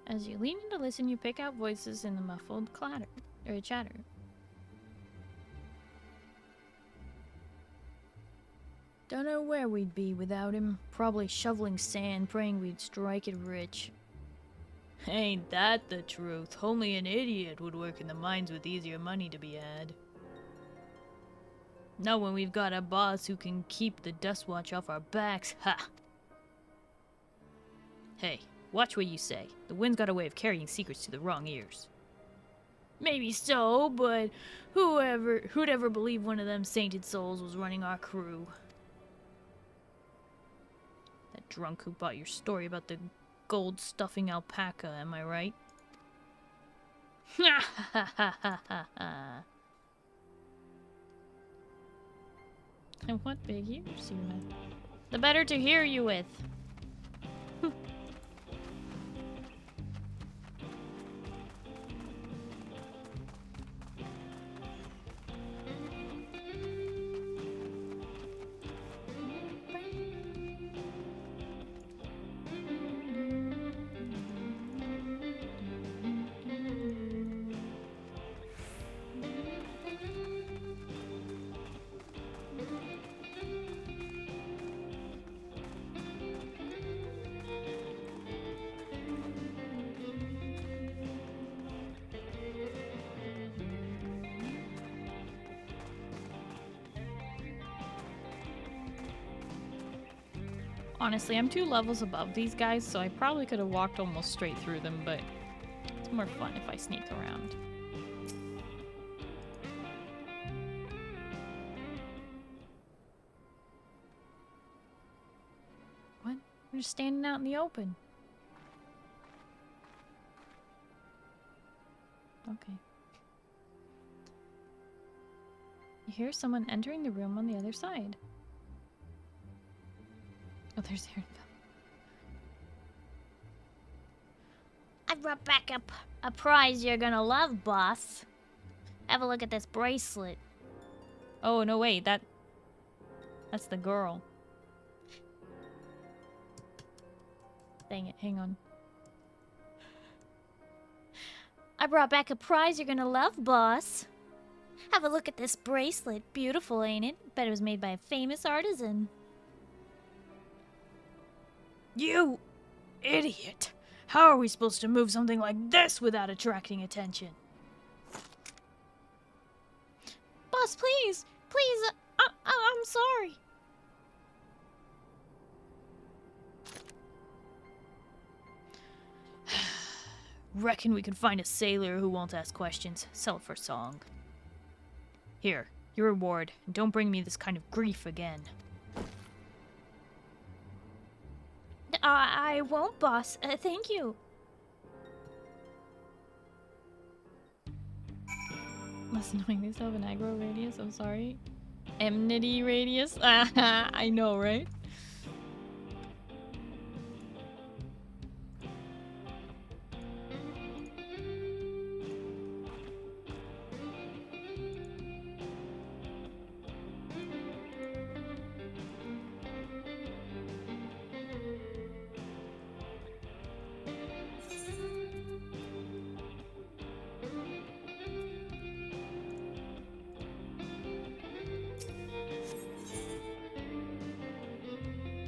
As you lean in to listen, you pick out voices in the muffled clatter, or chatter. Don't know where we'd be without him. Probably shoveling sand, praying we'd strike it rich. Ain't that the truth? Only an idiot would work in the mines with easier money to be had. Not when we've got a boss who can keep the Dustwatch off our backs, ha! Hey. Watch what you say. The wind's got a way of carrying secrets to the wrong ears. Maybe so, but who'd ever believe one of them sainted souls was running our crew? That drunk who bought your story about the gold stuffing alpaca, am I right? Ha ha ha ha ha ha. And what big ears you have. The better to hear you with. Honestly, I'm 2 levels above these guys, so I probably could have walked almost straight through them, but it's more fun if I sneak around. What? We're just standing out in the open. Okay. You hear someone entering the room on the other side. Oh, there's Aaron. I brought back a prize you're gonna love, boss. Have a look at this bracelet. Oh, no, wait, that's the girl. Dang it, hang on. I brought back a prize you're gonna love, boss. Have a look at this bracelet. Beautiful, ain't it? Bet it was made by a famous artisan. You idiot! How are we supposed to move something like this without attracting attention? Boss, please! Please! I'm sorry. Reckon we can find a sailor who won't ask questions. Sell it for song. Here, your reward. And don't bring me this kind of grief again. I won't, boss. Thank you. Less annoying. They still have an aggro radius. I'm sorry. Enmity radius. I know, right?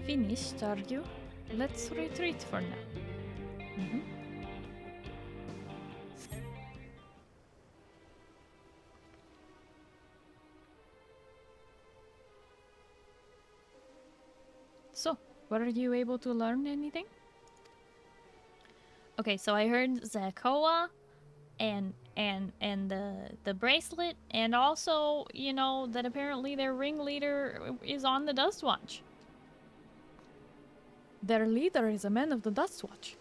Finished, are you? Let's retreat for now. So, were you able to learn anything? Okay, so I heard Zakoa and the bracelet, and also, you know, that apparently their ringleader is on the Dust Watch. Their leader is a man of the Dust Watch.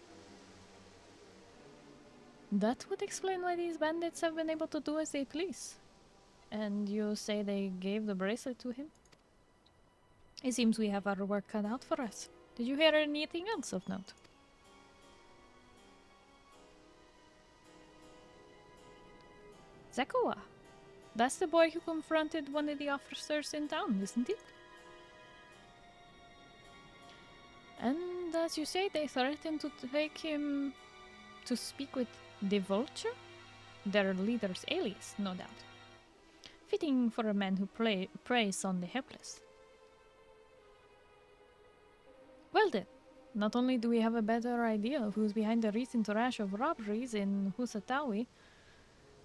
That would explain why these bandits have been able to do as they please. And you say they gave the bracelet to him? It seems we have our work cut out for us. Did you hear anything else of note? Zakoa. That's the boy who confronted one of the officers in town, isn't it? And as you say, they threatened to take him to speak with the Vulture? Their leader's alias, no doubt. Fitting for a man who preys on the helpless. Well then, not only do we have a better idea of who's behind the recent rash of robberies in Husatawi,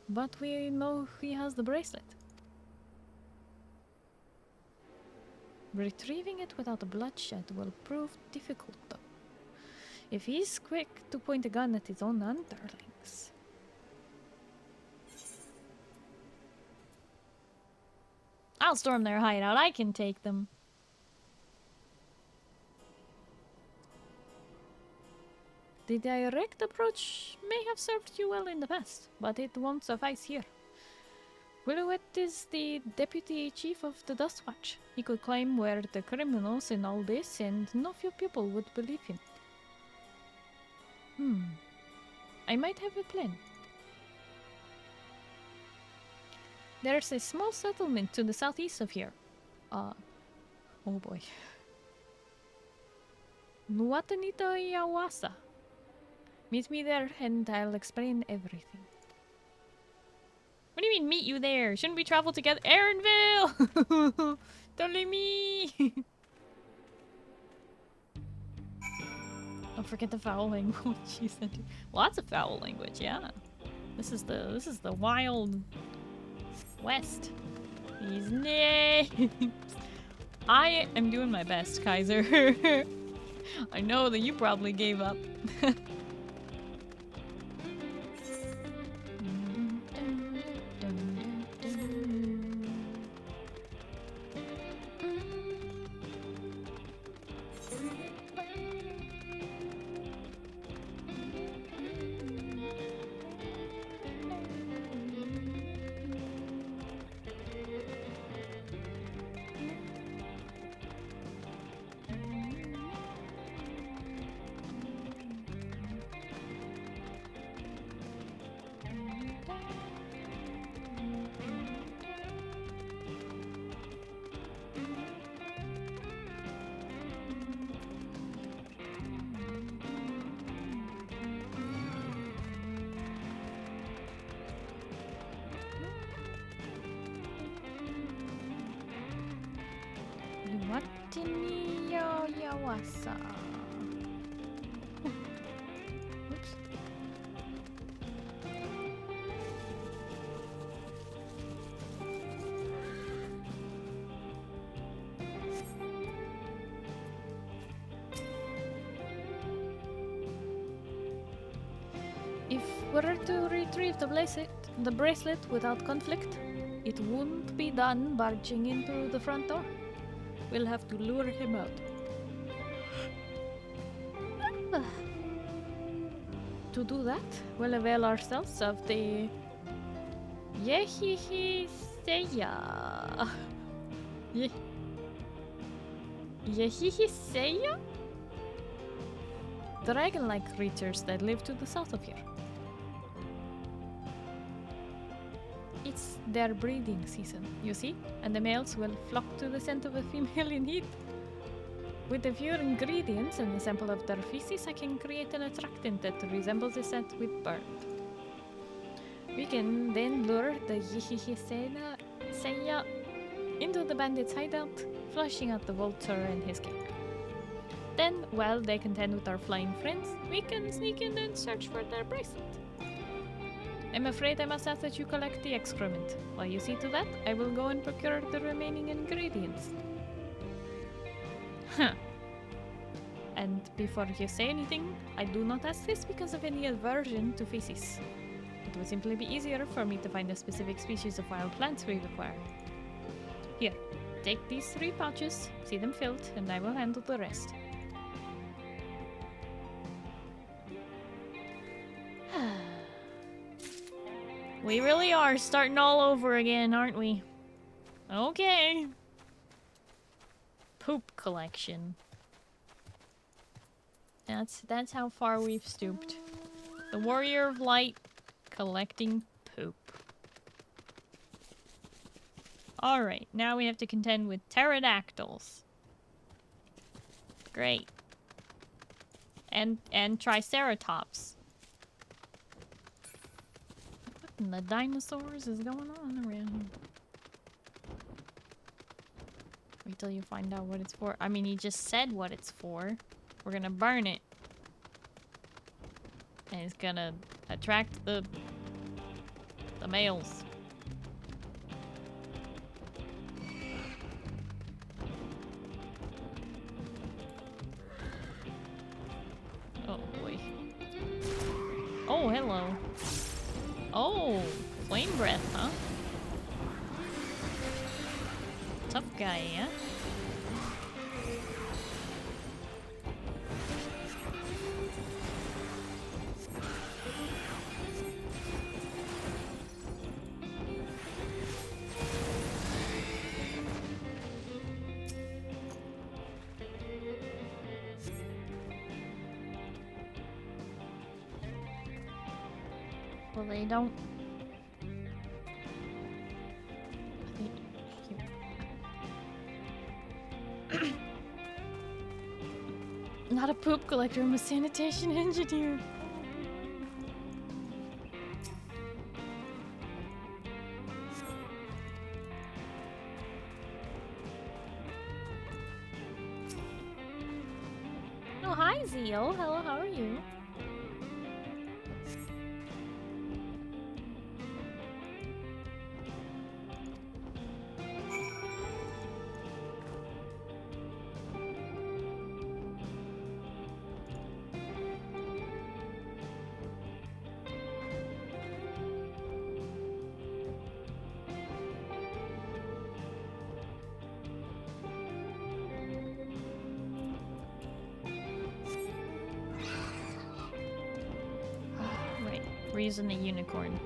but we know he has the bracelet. Retrieving it without bloodshed will prove difficult, though. If he's quick to point a gun at his own underlings. I'll storm their hideout. I can take them. The direct approach may have served you well in the past, but it won't suffice here. Willouette is the deputy chief of the Dust Watch. He could claim we're the criminals in all this, and no few people would believe him. I might have a plan. There's a small settlement to the southeast of here. Oh boy. Nuatanito Yawasa. Meet me there and I'll explain everything. What do you mean, meet you there? Shouldn't we travel together? Aaronville! Don't leave me! Don't forget the foul language you said. Lots of foul language, yeah. This is the wild west. These names. I am doing my best, Kaiser. I know that you probably gave up. Numiieo Yawasa. Oops. If we're to retrieve the bracelet without conflict, it won't be done barging into the front door. We'll have to lure him out. To do that, we'll avail ourselves of the Yehihi Seiya. Yehihi Seiya? Dragon-like creatures that live to the south of here. It's their breeding season, you see? And the males will flock to the scent of a female in heat. With a few ingredients and a sample of their feces, I can create an attractant that resembles the scent we burned. We can then lure the Yihihi Seiya into the bandits' hideout, flushing out the vulture and his gang. Then, while they contend with our flying friends, we can sneak in and search for their bracelet. I'm afraid I must ask that you collect the excrement. While you see to that, I will go and procure the remaining ingredients. Huh. And before you say anything, I do not ask this because of any aversion to feces. It would simply be easier for me to find a specific species of wild plants we require. Here, take these 3 pouches, see them filled, and I will handle the rest. We really are starting all over again, aren't we? Okay. Poop collection. That's how far we've stooped. The Warrior of Light collecting poop. Alright, now we have to contend with pterodactyls. Great. And triceratops. What in the dinosaurs is going on around here? Wait till you find out what it's for. I mean, he just said what it's for. We're gonna burn it. And it's gonna attract the males. Oh boy. Oh, hello. Oh, flame breath, huh? Tough guy, yeah? Well, they don't. Not a poop collector, I'm a sanitation engineer. Oh, hi, Zio. Hello, how are you? We're using the unicorn.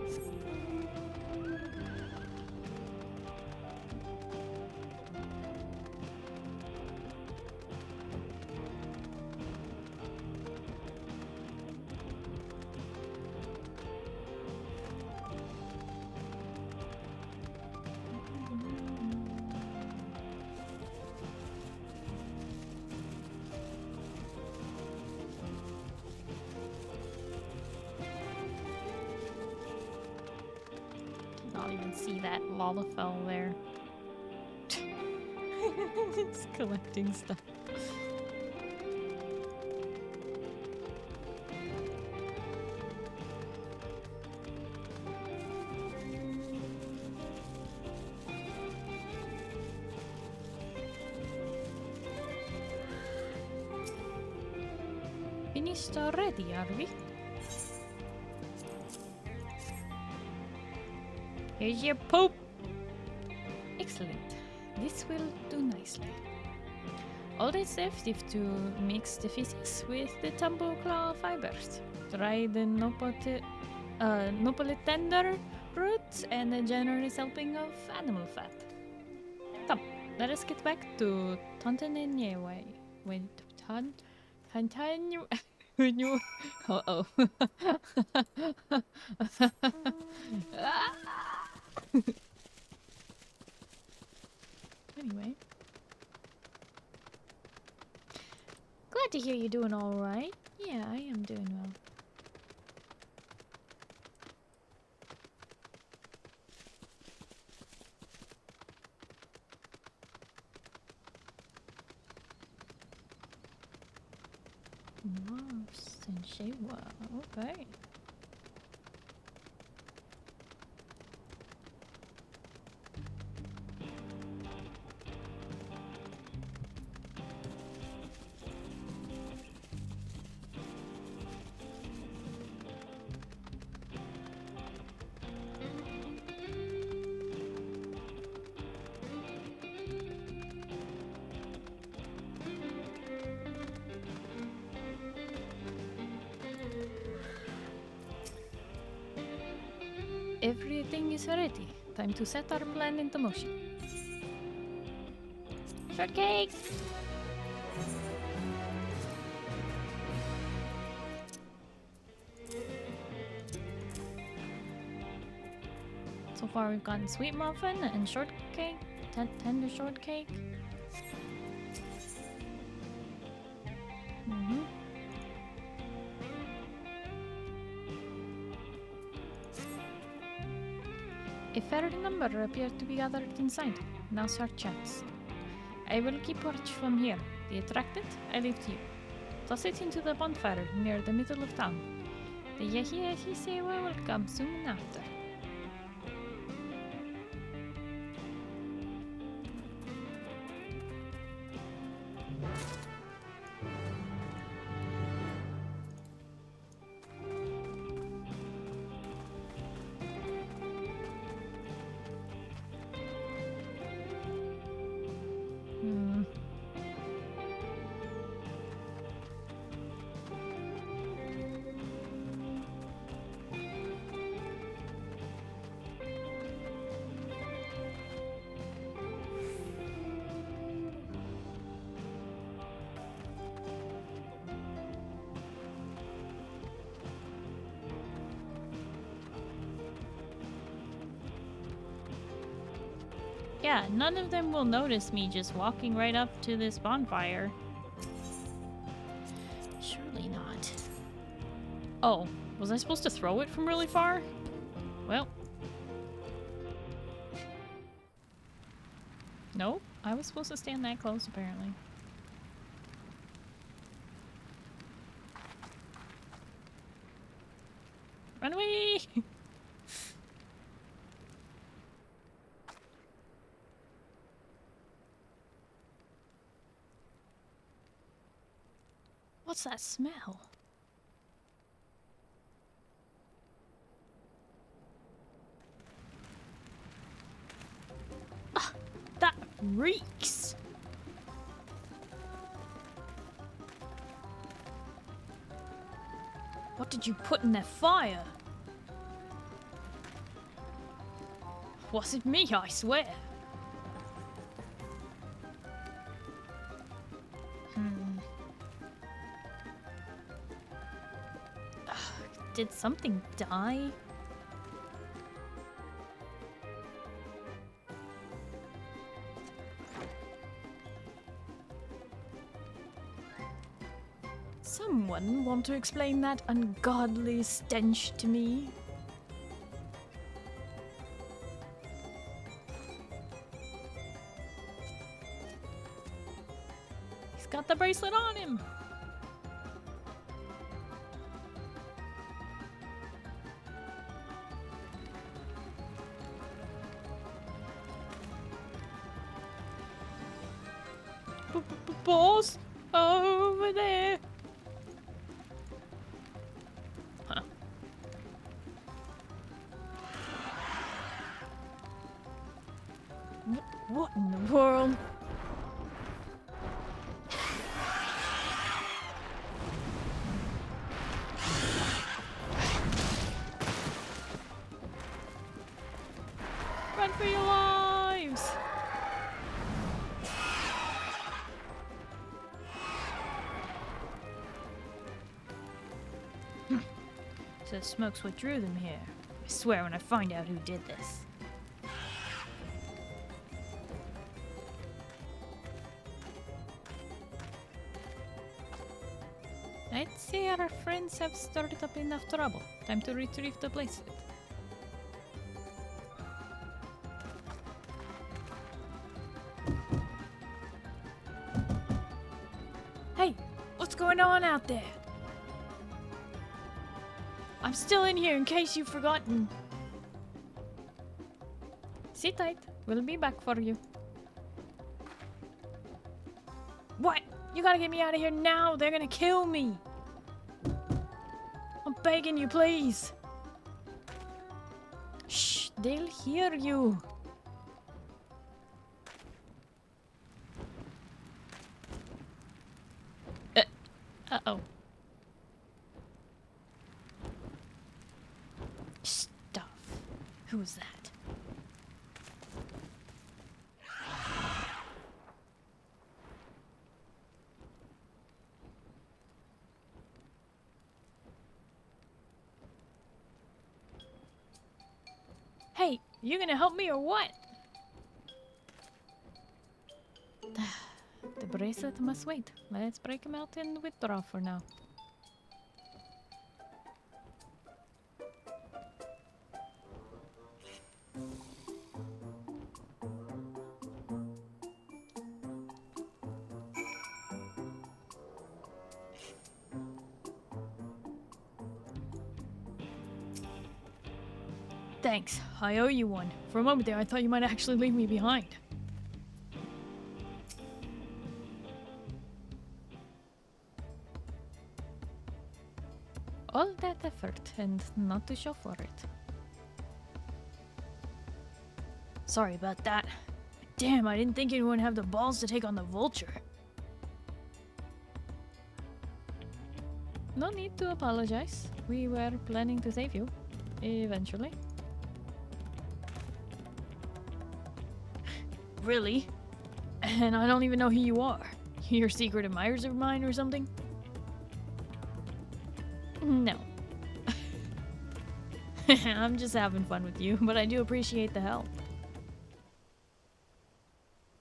See that Lalafell there. It's collecting stuff. Finished already, are we? Here's your poop! Excellent. This will do nicely. All that's left is to mix the feces with the tumble claw fibers. Try the Nopoletender roots and a generous helping of animal fat. Come, let us get back to Tontanewe. Wait, Uh-oh. Anyway. Glad to hear you're doing all right. Yeah, I am doing well. Okay. Everything is ready. Time to set our plan into motion. Shortcake! So far we've gotten sweet muffin and shortcake, tender shortcake. A fair number appear to be gathered inside. Now start chats. I will keep watch from here. The attracted, I leave to you. Toss it into the bonfire near the middle of town. The Yahi say will come soon after. Yeah, none of them will notice me just walking right up to this bonfire. Surely not. Oh, was I supposed to throw it from really far? Well. Nope, I was supposed to stand that close apparently. Run away! What's that smell? Ah, that reeks! What did you put in that fire? Wasn't me, I swear. Did something die? Someone want to explain that ungodly stench to me? He's got the bracelet on him. Boss, over there. Huh. What in the world? Run for your lives! So the smoke's what drew them here. I swear when I find out who did this. I'd say our friends have stirred up enough trouble. Time to retrieve the bracelet. Hey, what's going on out there? I'm still in here in case you've forgotten. Sit tight. We'll be back for you. What? You gotta get me out of here now. They're gonna kill me. I'm begging you, please. Shh, they'll hear you. Uh-oh. Stuff. Who was that? Hey, you gonna help me or what? The bracelet must wait. Let's break him out and withdraw for now. Thanks. I owe you one. For a moment there, I thought you might actually leave me behind. All that effort and not to show for it. Sorry about that. Damn, I didn't think anyone would have the balls to take on the vulture. No need to apologize. We were planning to save you. Eventually. Really? And I don't even know who you are. You're secret admirers of mine or something? No. I'm just having fun with you, but I do appreciate the help.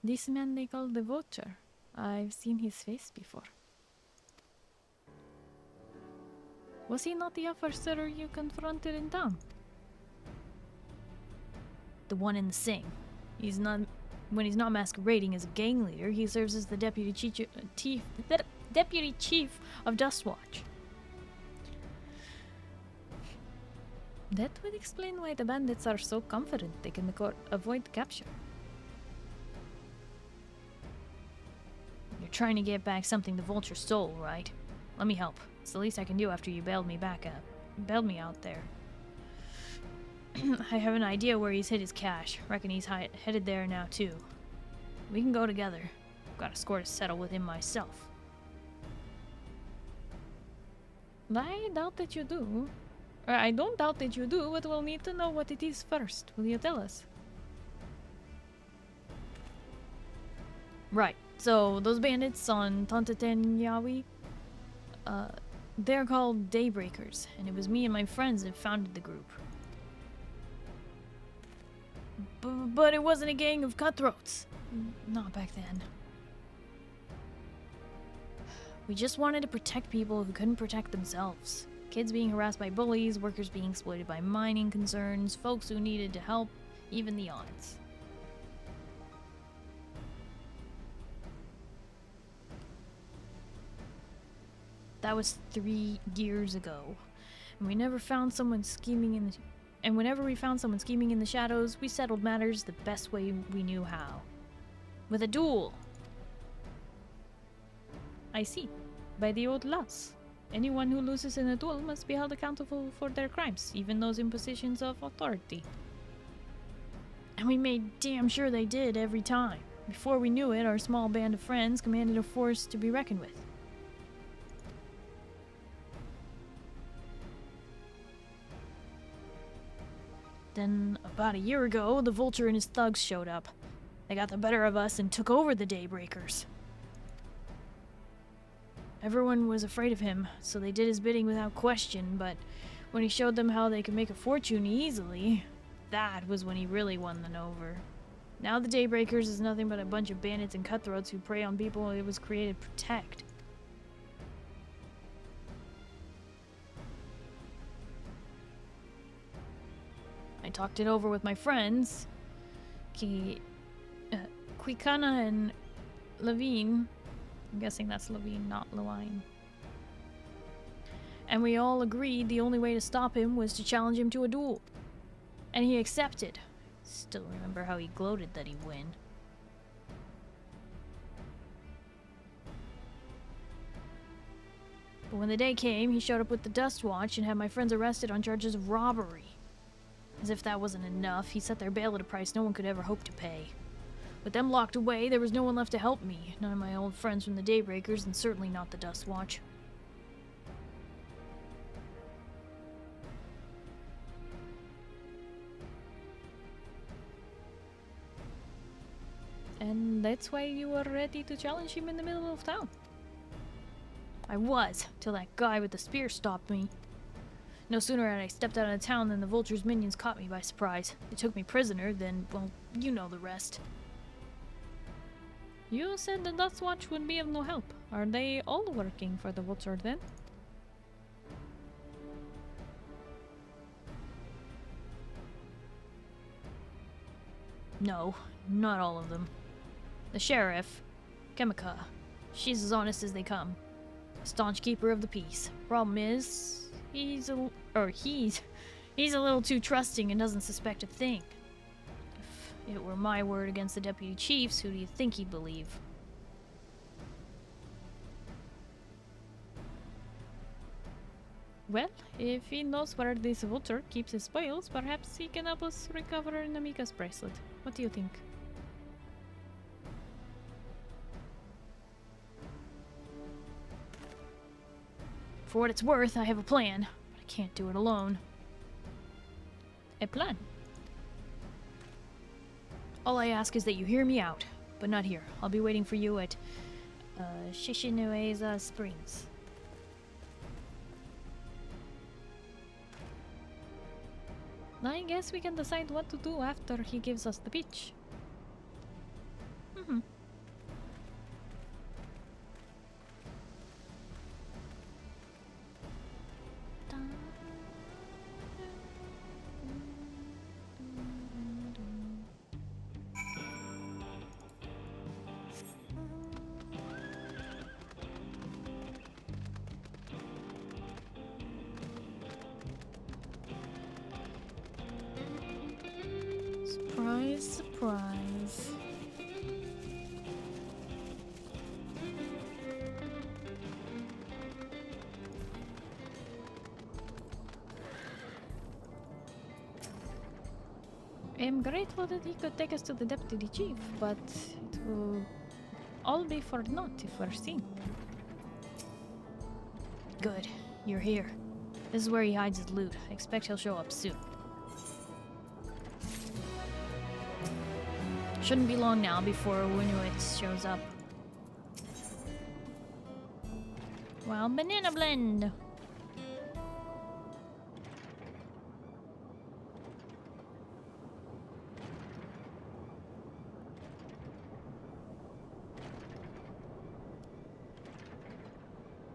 This man they call the Vulture. I've seen his face before. Was he not the officer you confronted in town? The one in the sing. When he's not masquerading as a gang leader, he serves as the deputy chief of Dustwatch. That would explain why the bandits are so confident they can avoid capture. You're trying to get back something the Vulture stole, right? Let me help. It's the least I can do after you bailed me out there. I have an idea where he's hid his cash. Reckon he's headed there now too. We can go together. Got a score to settle with him myself. I doubt that you do. I don't doubt that you do, but we'll need to know what it is first. Will you tell us? Right. So those bandits on Tantatenyawi, they're called Daybreakers, and it was me and my friends that founded the group. But it wasn't a gang of cutthroats. Not back then. We just wanted to protect people who couldn't protect themselves. Kids being harassed by bullies, workers being exploited by mining concerns, folks who needed to help, even the odds. That was 3 years ago. And we never found someone scheming in the... And whenever we found someone scheming in the shadows, we settled matters the best way we knew how. With a duel. I see. By the old laws. Anyone who loses in a duel must be held accountable for their crimes, even those in positions of authority. And we made damn sure they did every time. Before we knew it, our small band of friends commanded a force to be reckoned with. Then, about a year ago, the Vulture and his thugs showed up. They got the better of us and took over the Daybreakers. Everyone was afraid of him, so they did his bidding without question, but when he showed them how they could make a fortune easily, that was when he really won them over. Now the Daybreakers is nothing but a bunch of bandits and cutthroats who prey on people it was created to protect. I talked it over with my friends, Quicana and Levine. I'm guessing that's Levine, not Lewine. And we all agreed the only way to stop him was to challenge him to a duel. And he accepted. Still remember how he gloated that he'd win. But when the day came, he showed up with the Dust Watch and had my friends arrested on charges of robbery. As if that wasn't enough, he set their bail at a price no one could ever hope to pay. With them locked away, there was no one left to help me. None of my old friends from the Daybreakers, and certainly not the Dust Watch. And that's why you were ready to challenge him in the middle of town. I was, till that guy with the spear stopped me. No sooner had I stepped out of town than the Vulture's minions caught me by surprise. They took me prisoner, then, well, you know the rest. You said the Dust Watch would be of no help. Are they all working for the Vulture then? No, not all of them. The sheriff, Kemika, she's as honest as they come. A staunch keeper of the peace. Problem is, he's a little too trusting and doesn't suspect a thing. If it were my word against the deputy chiefs, who do you think he'd believe? Well, if he knows where this Vulture keeps his spoils, perhaps he can help us recover Numiigeo's bracelet. What do you think? For what it's worth, I have a plan, but I can't do it alone. A plan? All I ask is that you hear me out, but not here. I'll be waiting for you at Shishinueza Springs. I guess we can decide what to do after he gives us the pitch. Surprise, surprise. I'm grateful that he could take us to the deputy chief, but it will all be for naught if we're seen. Good, you're here. This is where he hides his loot. I expect he'll show up soon. Shouldn't be long now before Winuit shows up. Well, banana blend!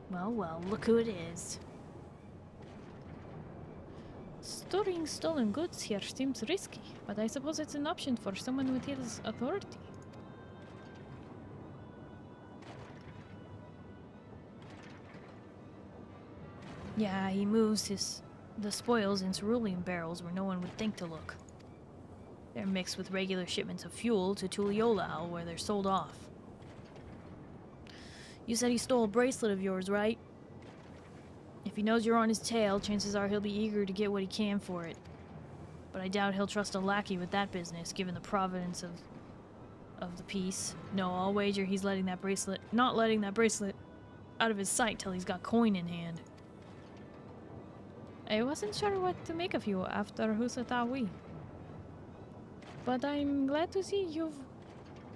Well, well, look who it is. Storing stolen goods here seems risky, but I suppose it's an option for someone with his authority. Yeah, he moves the spoils in cerulean barrels where no one would think to look. They're mixed with regular shipments of fuel to Tuliolao, where they're sold off. You said he stole a bracelet of yours, right? If he knows you're on his tail, chances are he'll be eager to get what he can for it. But I doubt he'll trust a lackey with that business, given the providence of the piece. No, I'll wager he's not letting that bracelet out of his sight till he's got coin in hand. I wasn't sure what to make of you after Husatawi. But I'm glad to see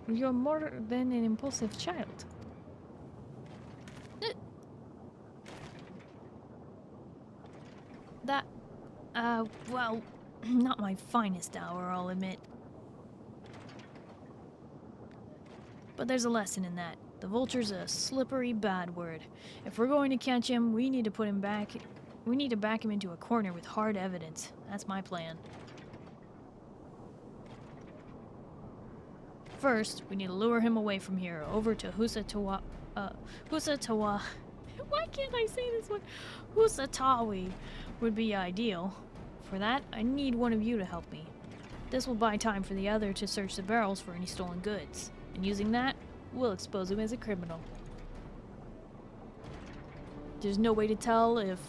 you're more than an impulsive child. That, well, not my finest hour, I'll admit. But there's a lesson in that. The vulture's a slippery bad word. If we're going to catch him, we need to put him back. We need to back him into a corner with hard evidence. That's my plan. First, we need to lure him away from here, over to Husatawa. Why can't I say this one? Husatawi would be ideal. For that, I need one of you to help me. This will buy time for the other to search the barrels for any stolen goods. And using that, we'll expose him as a criminal. There's no way to tell if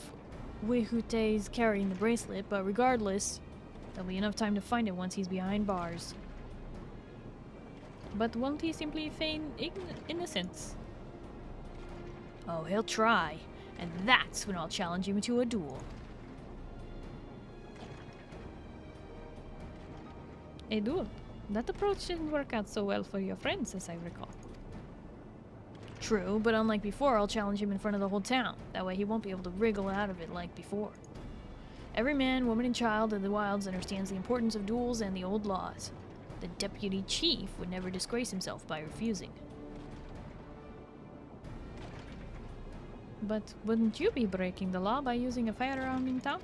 Wehute is carrying the bracelet, but regardless, there'll be enough time to find it once he's behind bars. But won't he simply feign innocence? Oh, he'll try. And that's when I'll challenge him to a duel. A duel? That approach didn't work out so well for your friends, as I recall. True, but unlike before, I'll challenge him in front of the whole town. That way he won't be able to wriggle out of it like before. Every man, woman, and child in the wilds understands the importance of duels and the old laws. The deputy chief would never disgrace himself by refusing. But wouldn't you be breaking the law by using a firearm in town?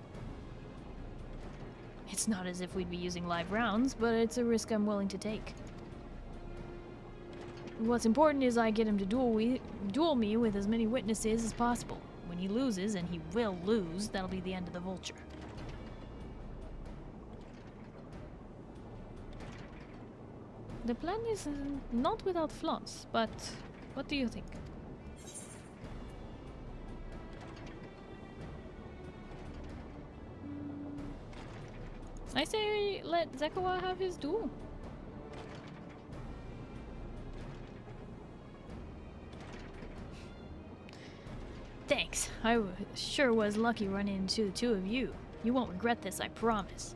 It's not as if we'd be using live rounds, but it's a risk I'm willing to take. What's important is I get him to duel me with as many witnesses as possible. When he loses, and he will lose, that'll be the end of the vulture. The plan is not without flaws, but what do you think? I say let Zekawa have his duel. Thanks. I sure was lucky running into the two of you. You won't regret this, I promise.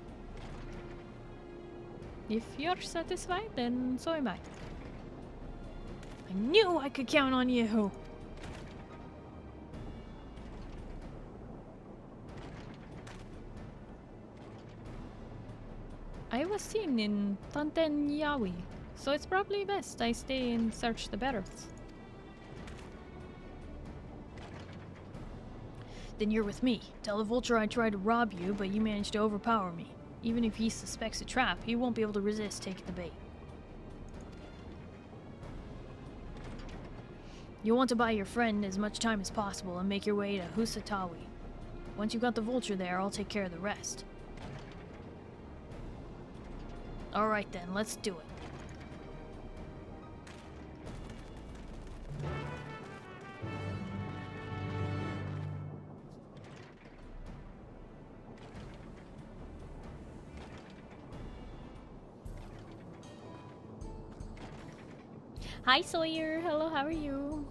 If you're satisfied, then so am I. I knew I could count on you! I was seen in Tantenyawi, so it's probably best I stay and search the barrels. Then you're with me. Tell the vulture I tried to rob you, but you managed to overpower me. Even if he suspects a trap, he won't be able to resist taking the bait. You'll want to buy your friend as much time as possible and make your way to Husatawi. Once you've got the vulture there, I'll take care of the rest. Alright then, let's do it. Hi Sawyer, hello, how are you?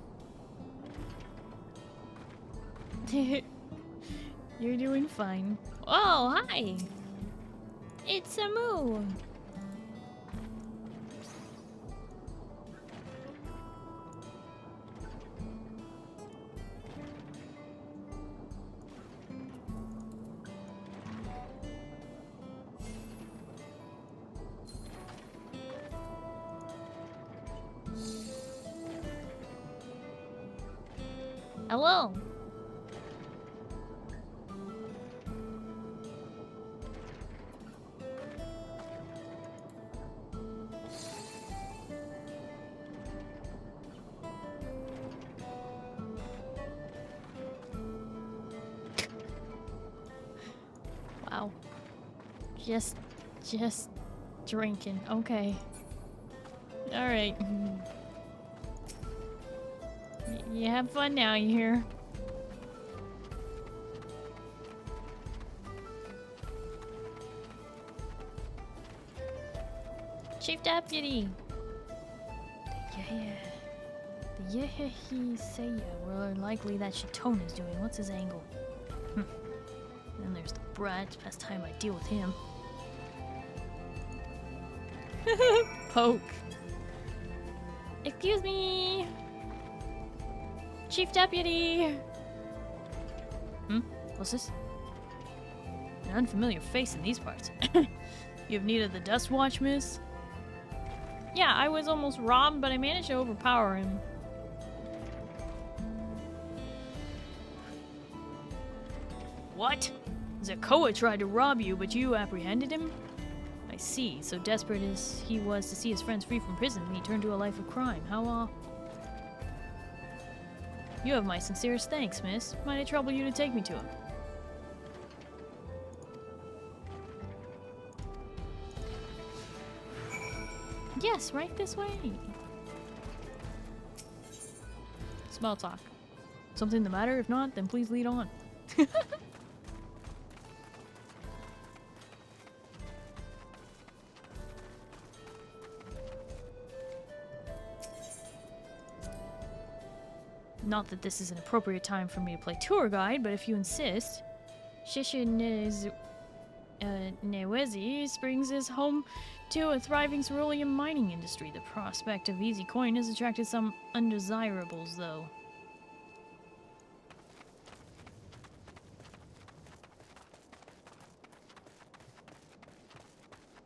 You're doing fine. Oh, hi! It's Samu! Hello. Wow. Just drinking. Okay. All right. You have fun now, you hear? Chief Deputy! The Yehehi Seiya. Well, likely that Shitona's doing. What's his angle? Then there's the brat. Best time I deal with him. Poke. Excuse me. Chief Deputy. What's this? An unfamiliar face in these parts. You've needed the Dust Watch, miss? Yeah, I was almost robbed, but I managed to overpower him. What? Zakoa tried to rob you, but you apprehended him? I see. So desperate as he was to see his friends free from prison, he turned to a life of crime. How, You have my sincerest thanks, miss. Might I trouble you to take me to him? Yes, right this way. Small talk. Something the matter? If not, then please lead on. Not that this is an appropriate time for me to play tour guide, but if you insist. Shishinewezi Springs is home to a thriving cerulean mining industry. The prospect of easy coin has attracted some undesirables, though.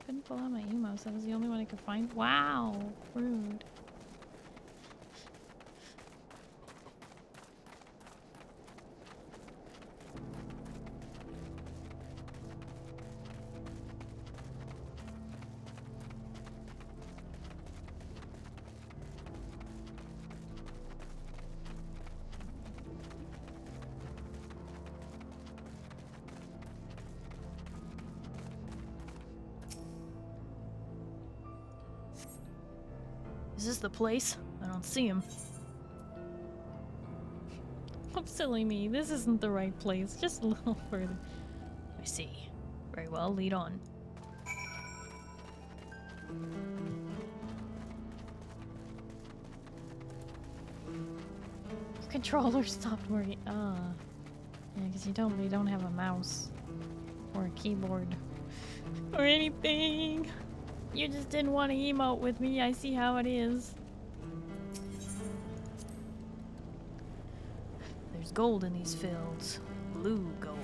Couldn't pull out my emos. That was the only one I could find. Wow, rude. Is this the place? I don't see him. I'm silly me. This isn't the right place. Just a little further. I see. Very well, lead on. Controller stopped working. Yeah, because you don't have a mouse or a keyboard or anything. You just didn't want to emote with me. I see how it is. There's gold in these fields. Blue gold.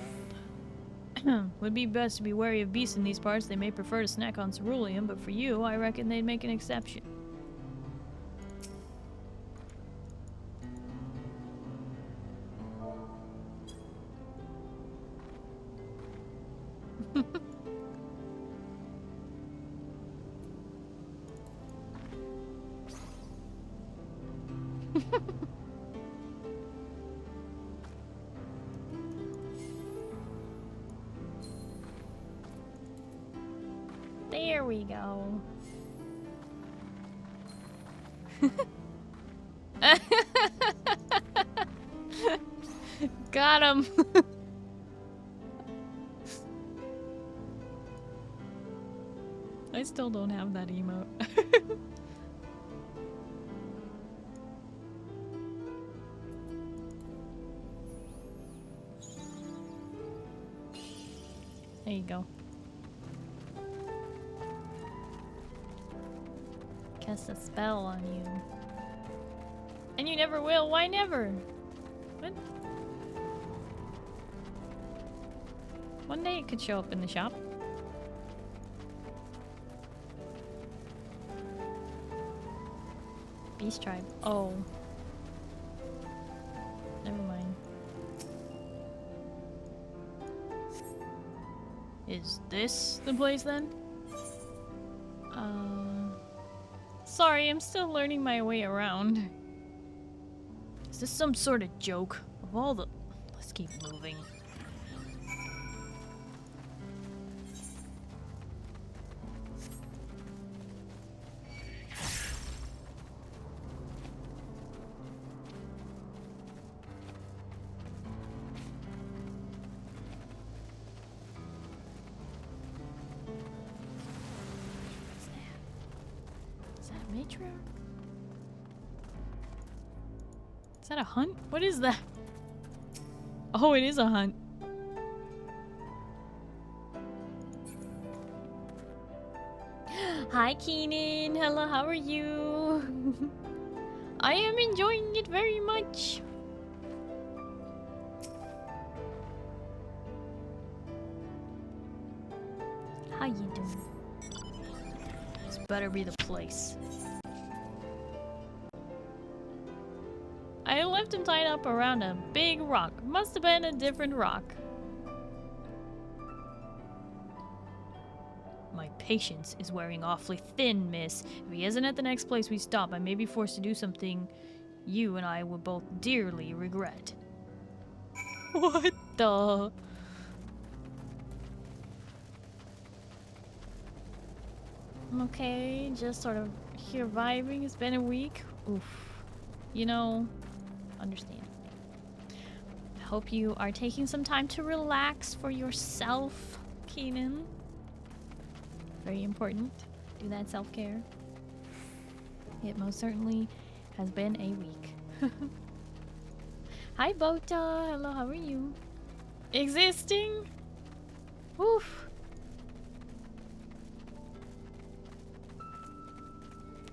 Would be best to be wary of beasts in these parts. They may prefer to snack on cerulean, but for you, I reckon they'd make an exception. There we go. Got him. I still don't have that emote. There you go. Cast a spell on you. And you never will. Why never? What? One day it could show up in the shop. Beast tribe. Oh. Never mind. Is this the place then? Sorry, I'm still learning my way around. Is this some sort of joke? Of all the... Let's keep moving. Is that a hunt? What is that? Oh, it is a hunt. Hi, Keenan. Hello, how are you? I am enjoying it very much. How you doing? This better be the place. I left him tied up around a big rock. Must have been a different rock. My patience is wearing awfully thin, miss. If he isn't at the next place we stop, I may be forced to do something you and I will both dearly regret. What the? I'm okay, just sort of surviving. It's been a week. Oof. You know, understand. I hope you are taking some time to relax for yourself, Keenan. Very important. Do that self-care. It most certainly has been a week. Hi, Bota. Hello, how are you? Existing? Oof.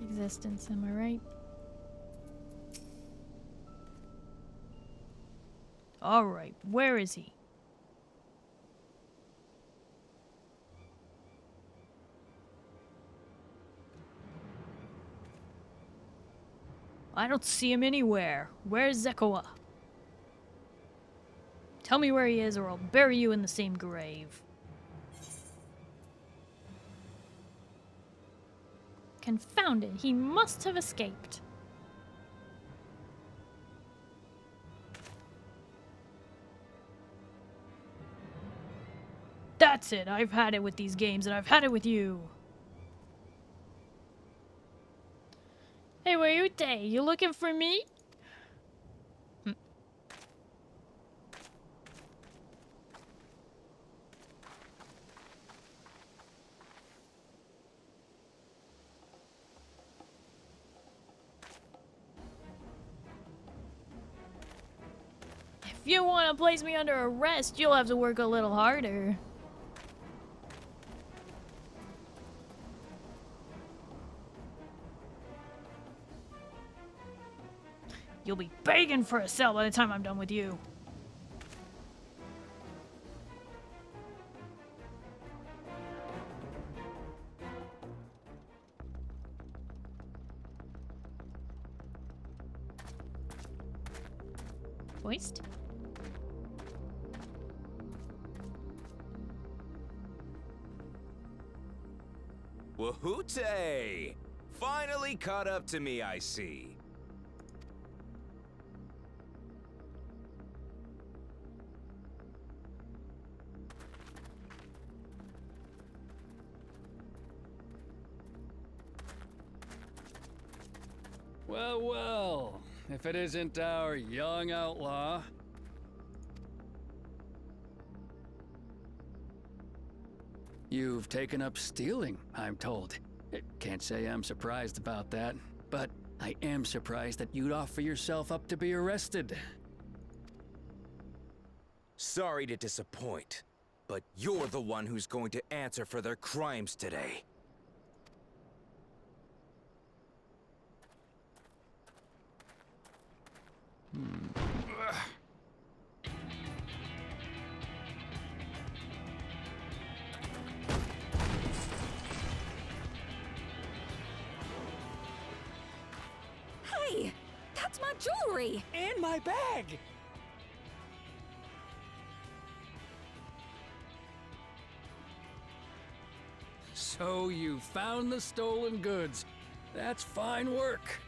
Existence, am I right? Alright, where is he? I don't see him anywhere. Where's Zekoa? Tell me where he is or I'll bury you in the same grave. Confound it, he must have escaped. That's it, I've had it with these games and I've had it with you. Hey, Wayute, you looking for me? If you want to place me under arrest, you'll have to work a little harder. You'll be begging for a cell by the time I'm done with you. Voiced? Wahoote! Finally caught up to me, I see. Well, well, if it isn't our young outlaw. You've taken up stealing, I'm told. Can't say I'm surprised about that, but I am surprised that you'd offer yourself up to be arrested. Sorry to disappoint, but you're the one who's going to answer for their crimes today. Hey, that's my jewelry! And my bag! So you found the stolen goods. That's fine work.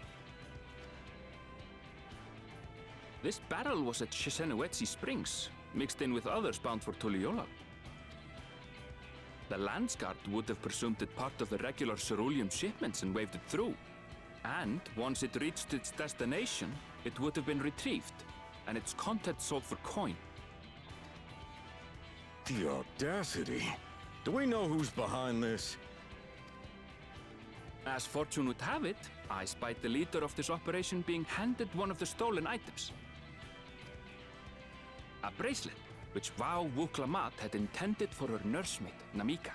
This barrel was at Shisenuetsi Springs, mixed in with others bound for Tuliyola. The Landsguard would have presumed it part of the regular ceruleum shipments and waved it through. And once it reached its destination, it would have been retrieved, and its contents sold for coin. The audacity. Do we know who's behind this? As fortune would have it, I spied the leader of this operation being handed one of the stolen items. A bracelet, which Vau Wuklamat had intended for her nursemaid, Namika.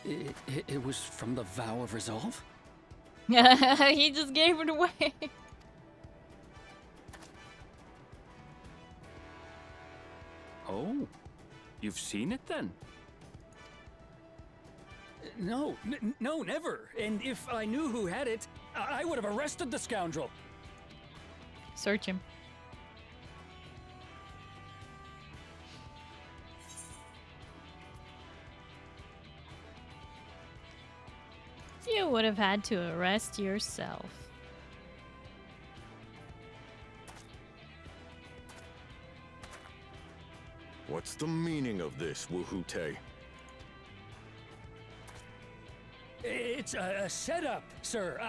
It was from the Vow of Resolve? He just gave it away. Oh, you've seen it then? No, no, never. And if I knew who had it, I would have arrested the scoundrel. Search him. You would have had to arrest yourself. What's the meaning of this, Woohoote? It's a setup, sir.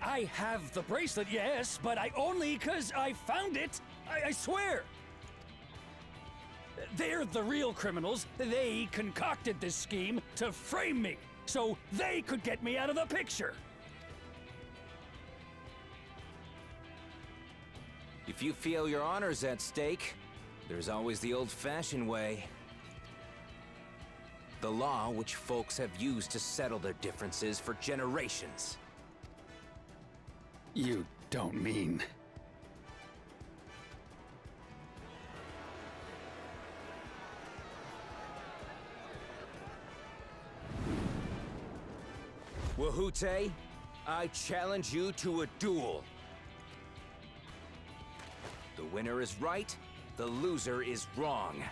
I have the bracelet, yes, but I only 'cause I found it. I swear. They're the real criminals. They concocted this scheme to frame me, so they could get me out of the picture. If you feel your honor's at stake, there's always the old-fashioned way. The law which folks have used to settle their differences for generations. You don't mean... Woohoote, I challenge you to a duel. The winner is right, the loser is wrong.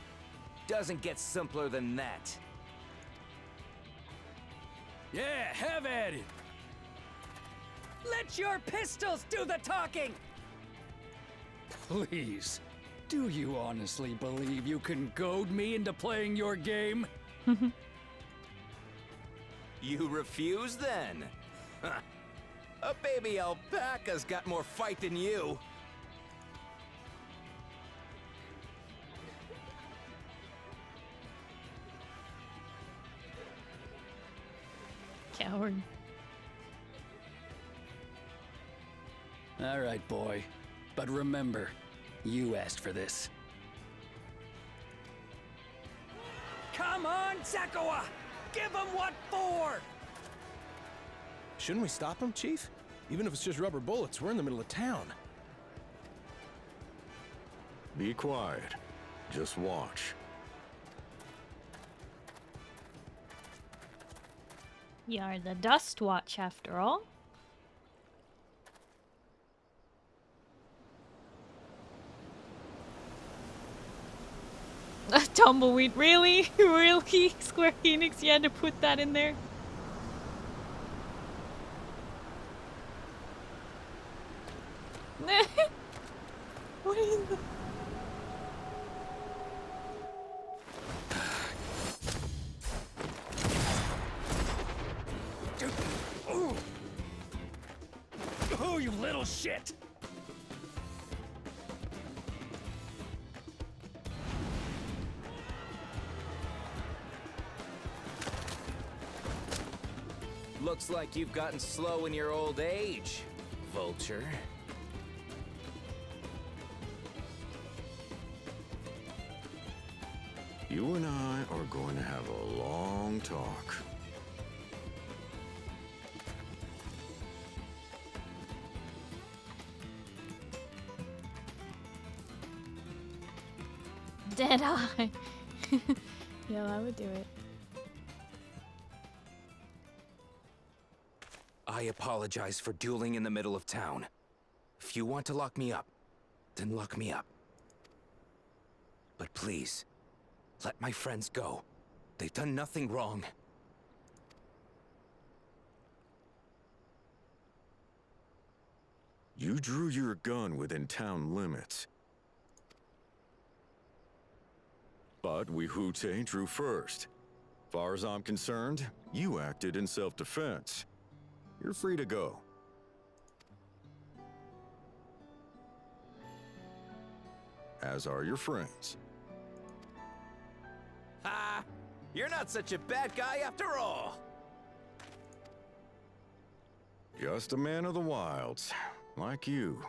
Doesn't get simpler than that. Yeah, have at it. Let your pistols do the talking! Please, do you honestly believe you can goad me into playing your game? You refuse then? A baby alpaca's got more fight than you. Coward. All right, boy. But remember, you asked for this. Come on, Zakawa! Give him what for! Shouldn't we stop him, Chief? Even if it's just rubber bullets, we're in the middle of town. Be quiet. Just watch. You're the Dust Watch after all. Tumbleweed, really? Really? Square Enix, you had to put that in there? What is the... Oh, you little shit! Looks like you've gotten slow in your old age, Vulture. You and I are going to have a long talk. Dead eye. Yeah, I would do it. I apologize for dueling in the middle of town. If you want to lock me up, then lock me up. But please, let my friends go. They've done nothing wrong. You drew your gun within town limits. But Woohoote drew first. Far as I'm concerned, you acted in self-defense. You're free to go. As are your friends. Ha! You're not such a bad guy after all! Just a man of the wilds, like you.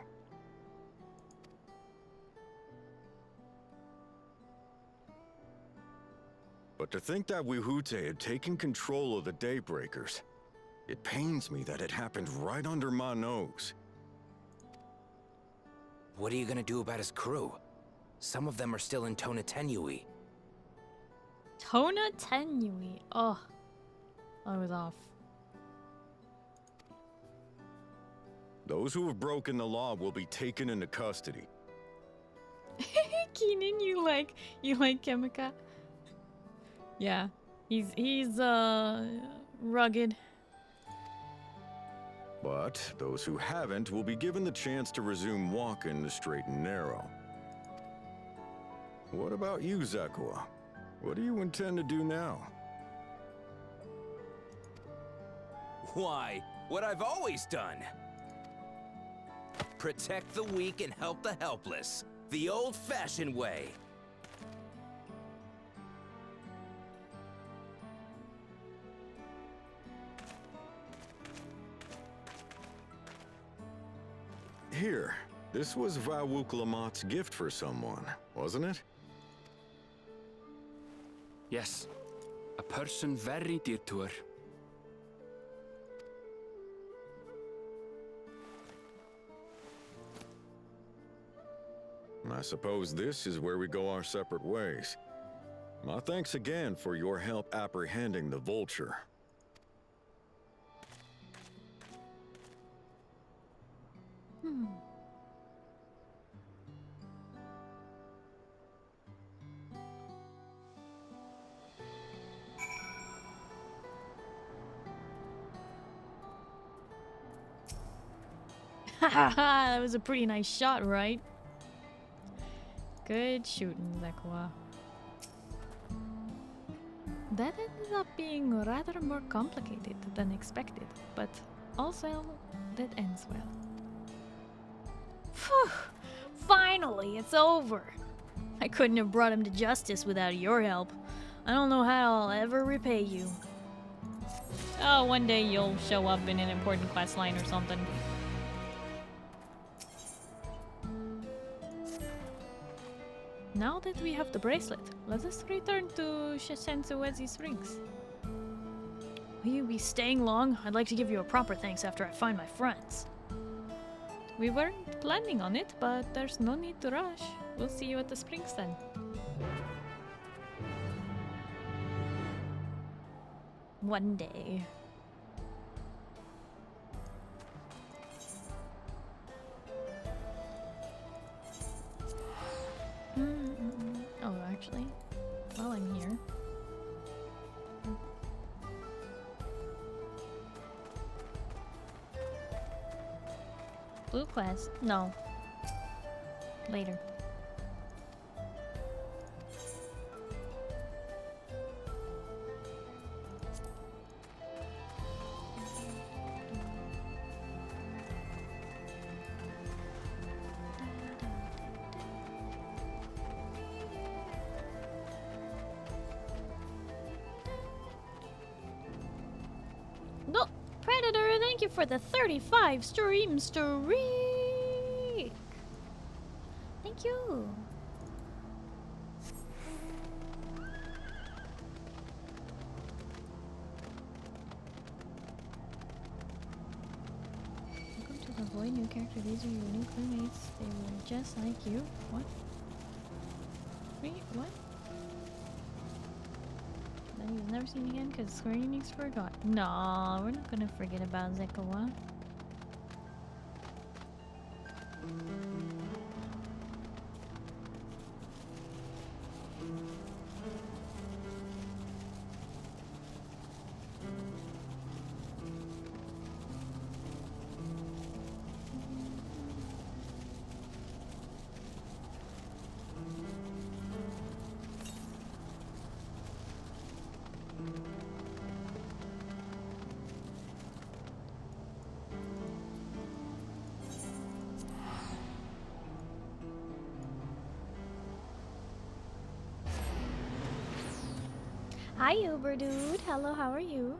But to think that Wihute had taken control of the Daybreakers, it pains me that it happened right under my nose. What are you gonna do about his crew? Some of them are still in Tenyooki. Tenyooki. Oh, I was off. Those who have broken the law will be taken into custody. Keenan, you like Chemica? Yeah, he's rugged. But those who haven't will be given the chance to resume walking the straight and narrow. What about you, Zekua? What do you intend to do now? Why, what I've always done. Protect the weak and help the helpless. The old-fashioned way. Here, this was Vawuklamat's gift for someone, wasn't it? Yes, a person very dear to her. I suppose this is where we go our separate ways. My thanks again for your help apprehending the vulture. That was a pretty nice shot, right? Good shooting, Zekua. That ended up being rather more complicated than expected, but also that ends well. Phew! Finally, it's over! I couldn't have brought him to justice without your help. I don't know how I'll ever repay you. Oh, one day you'll show up in an important quest line or something. Now that we have the bracelet, let us return to Sensuezi Springs. Will you be staying long? I'd like to give you a proper thanks after I find my friends. We weren't planning on it, but there's no need to rush. We'll see you at the springs then. One day. Oh, actually, while I'm here. Blue quest? No. Later. No, Predator, thank you for the 35 stream streak. Thank you. Welcome to the Void new character. These are your new crewmates. They were just like you. What? Wait, what? That he's never seen again because Square Enix forgot. No, we're not gonna forget about Zekua. Hi, Uber dude. Hello, how are you?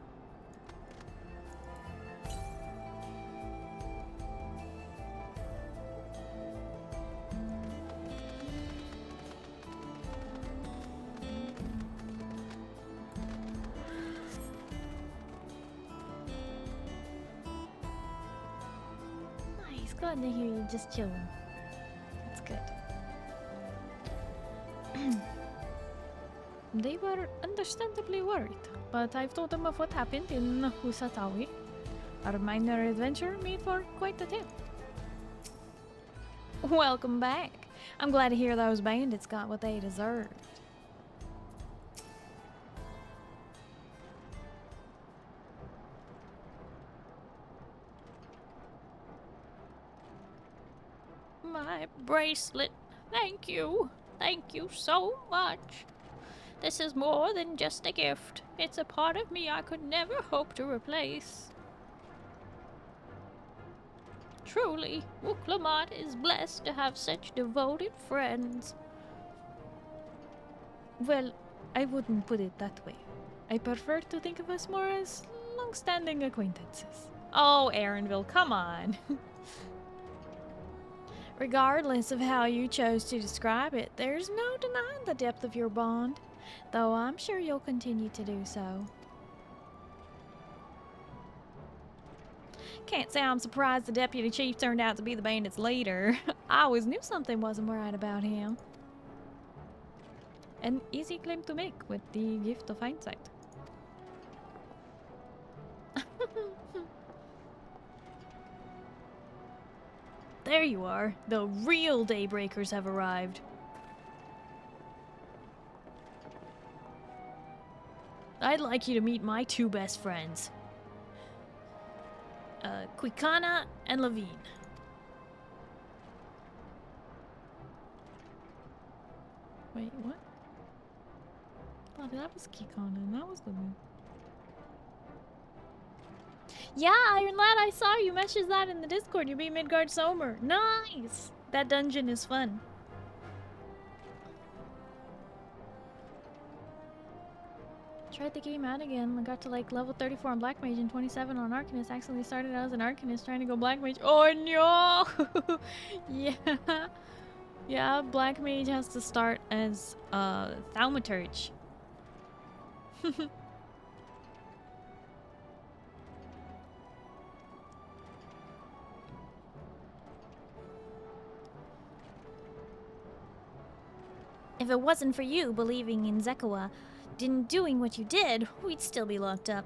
glad to hear you just chilling. That's good. They were understandably worried, but I've told them of what happened in Husatawi. Our minor adventure made for quite the tale. Welcome back. I'm glad to hear those bandits got what they deserved. My bracelet. Thank you. Thank you so much. This is more than just a gift. It's a part of me I could never hope to replace. Truly, Wuklamat is blessed to have such devoted friends. Well, I wouldn't put it that way. I prefer to think of us more as long-standing acquaintances. Oh, Aaronville, come on. Regardless of how you chose to describe it, there's no denying the depth of your bond, though I'm sure you'll continue to do so. Can't say I'm surprised the deputy chief turned out to be the bandit's leader. I always knew something wasn't right about him. An easy claim to make with the gift of hindsight. There you are. The real Daybreakers have arrived. I'd like you to meet my two best friends. Quicana and Levine. Wait, what? Oh, that was Quicana and that was Levine. Yeah, Iron Lad, I saw you message that in the Discord. You beat Midgard Somer. Nice! That dungeon is fun. Tried the game out again. I got to like level 34 on Black Mage and 27 on Arcanist. Accidentally started out as an Arcanist trying to go Black Mage. Oh no! Yeah. Yeah, Black Mage has to start as Thaumaturge. If it wasn't for you believing in Zekawa, doing what you did, we'd still be locked up.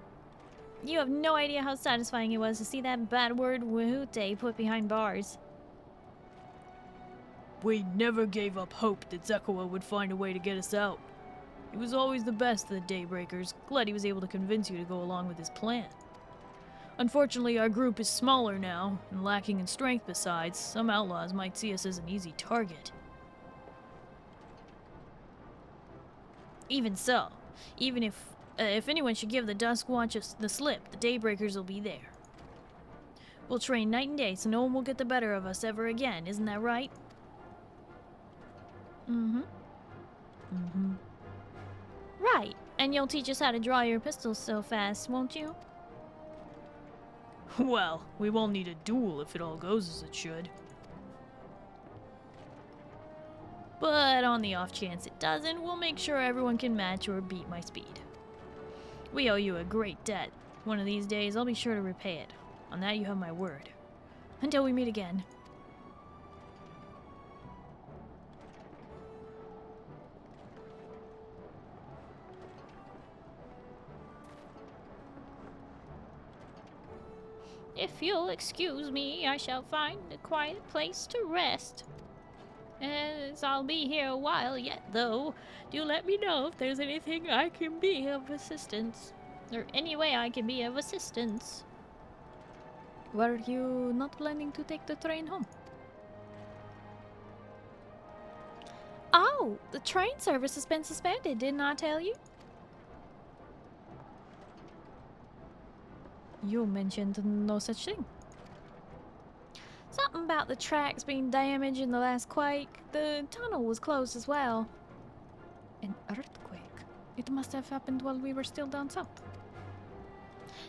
You have no idea how satisfying it was to see that bad word Wahute put behind bars. We never gave up hope that Zekawa would find a way to get us out. He was always the best of the Daybreakers. Glad he was able to convince you to go along with his plan. Unfortunately, our group is smaller now, and lacking in strength besides, some outlaws might see us as an easy target. Even so, even if anyone should give the Duskwatch the slip, the Daybreakers will be there. We'll train night and day so no one will get the better of us ever again, isn't that right? Mm-hmm. Mm-hmm. Right, and you'll teach us how to draw your pistols so fast, won't you? Well, we won't need a duel if it all goes as it should. But on the off chance it doesn't, we'll make sure everyone can match or beat my speed. We owe you a great debt. One of these days, I'll be sure to repay it. On that, you have my word. Until we meet again. If you'll excuse me, I shall find a quiet place to rest. As I'll be here a while yet, though. Do let me know if there's anything I can be of assistance. Or any way I can be of assistance. Were you not planning to take the train home? Oh, the train service has been suspended, didn't I tell you? You mentioned no such thing. Something about the tracks being damaged in the last quake. The tunnel was closed as well. An earthquake? It must have happened while we were still down south.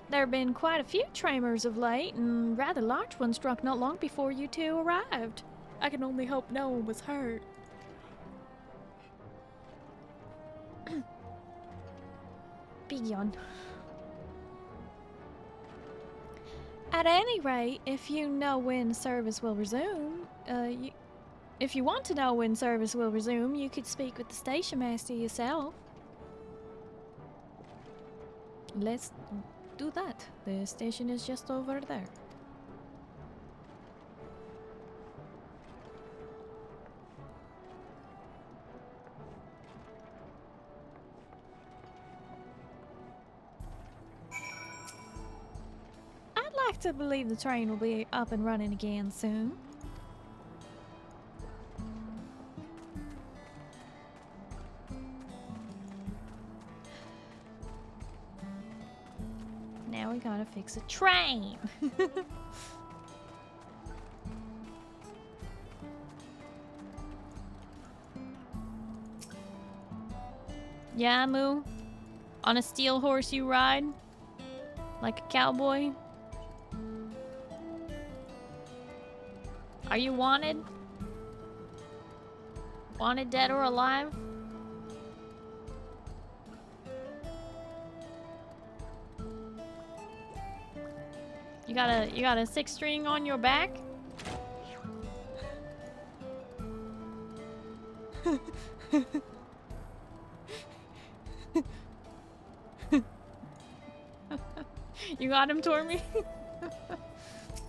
There have been quite a few tremors of late, and rather large ones struck not long before you two arrived. I can only hope no one was hurt. Big yawn. At any rate, if you know when service will resume, if you want to know when service will resume, you could speak with the station master yourself. Let's do that. The station is just over there. I'd like to believe the train will be up and running again soon. Now we gotta fix a train. Yeah, Moo? On a steel horse you ride? Like a cowboy? Are you wanted? Wanted dead or alive? You got a 6 string on your back? You got him, Tormy?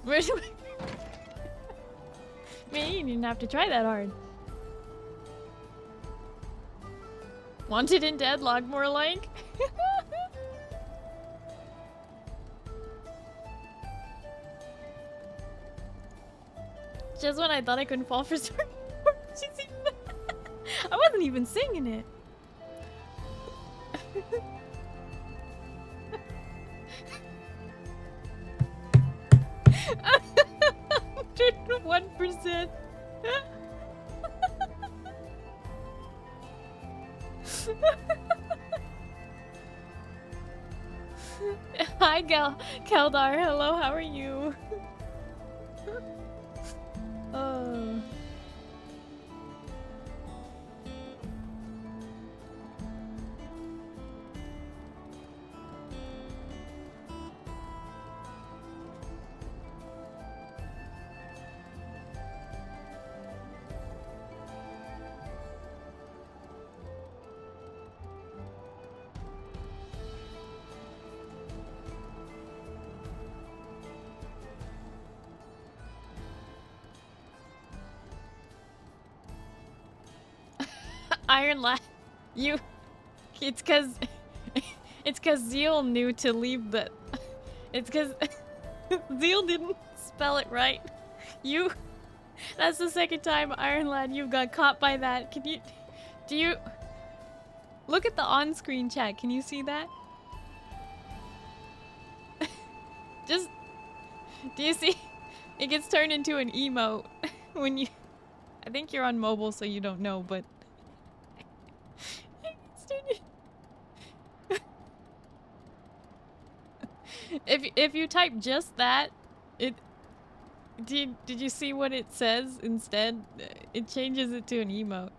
Where do we... Man, you didn't have to try that hard. Wanted in deadlock, more like. Just when I thought I couldn't fall for certain words, I wasn't even singing it. 101%. Hi, Keldar. Hello, how are you? Oh. Iron Lad, you. It's cause Zeal knew to leave the. It's cause Zeal didn't spell it right. You. That's the second time, Iron Lad, you've got caught by that. Do you look at the on-screen chat? Can you see that? Just. Do you see? It gets turned into an emote when you. I think you're on mobile, so you don't know, but. If you type just that, did you see what it says instead? It changes it to an emote.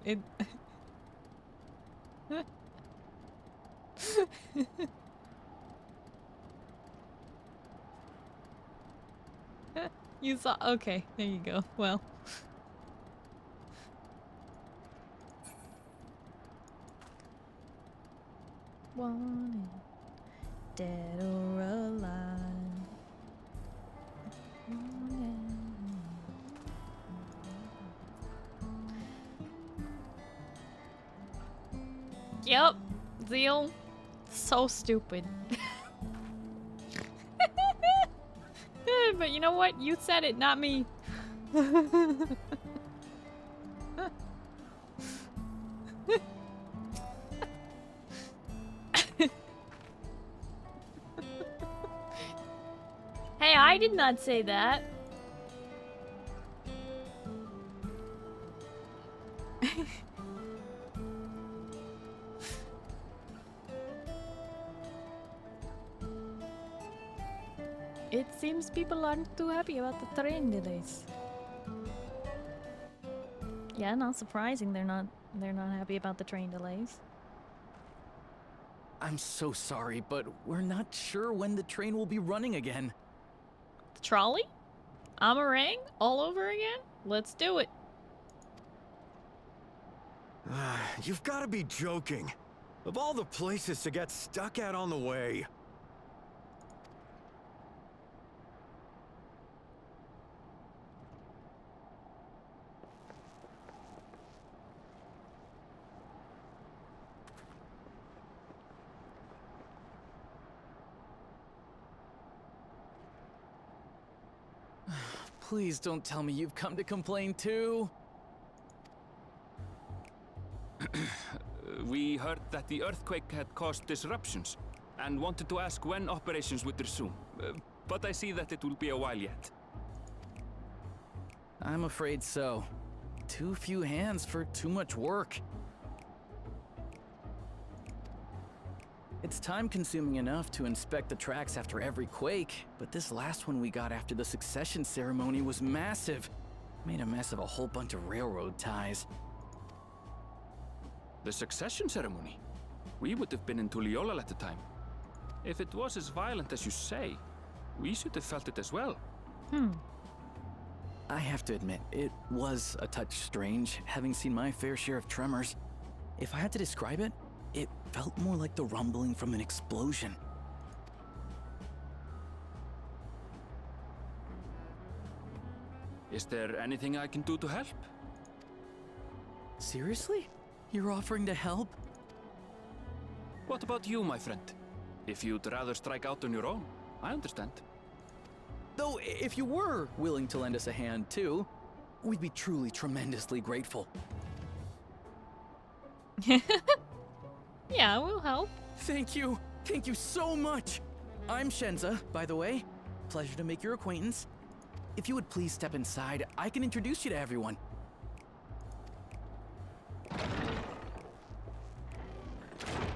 You saw, okay, there you go. Well. Wanted, dead or alive. Yep, Zeal, so stupid. But you know what? You said it, not me. Hey, I did not say that. It seems people aren't too happy about the train delays. Yeah, not surprising they're not happy about the train delays. I'm so sorry, but we're not sure when the train will be running again. The trolley? Amarang? All over again? Let's do it. You've got to be joking. Of all the places to get stuck at on the way. Please don't tell me you've come to complain too. We heard that the earthquake had caused disruptions and wanted to ask when operations would resume. But I see that it will be a while yet. I'm afraid so. Too few hands for too much work. It's time-consuming enough to inspect the tracks after every quake, but this last one we got after the succession ceremony was massive. Made a mess of a whole bunch of railroad ties. The succession ceremony? We would have been in Tuliolal at the time. If it was as violent as you say, we should have felt it as well. I have to admit, it was a touch strange, having seen my fair share of tremors. If I had to describe it, it felt more like the rumbling from an explosion. Is there anything I can do to help? Seriously? You're offering to help? What about you, my friend? If you'd rather strike out on your own, I understand. Though, if you were willing to lend us a hand too, we'd be truly tremendously grateful. Yeah, we'll help. Thank you. Thank you so much. I'm Shenza, by the way. Pleasure to make your acquaintance. If you would please step inside, I can introduce you to everyone.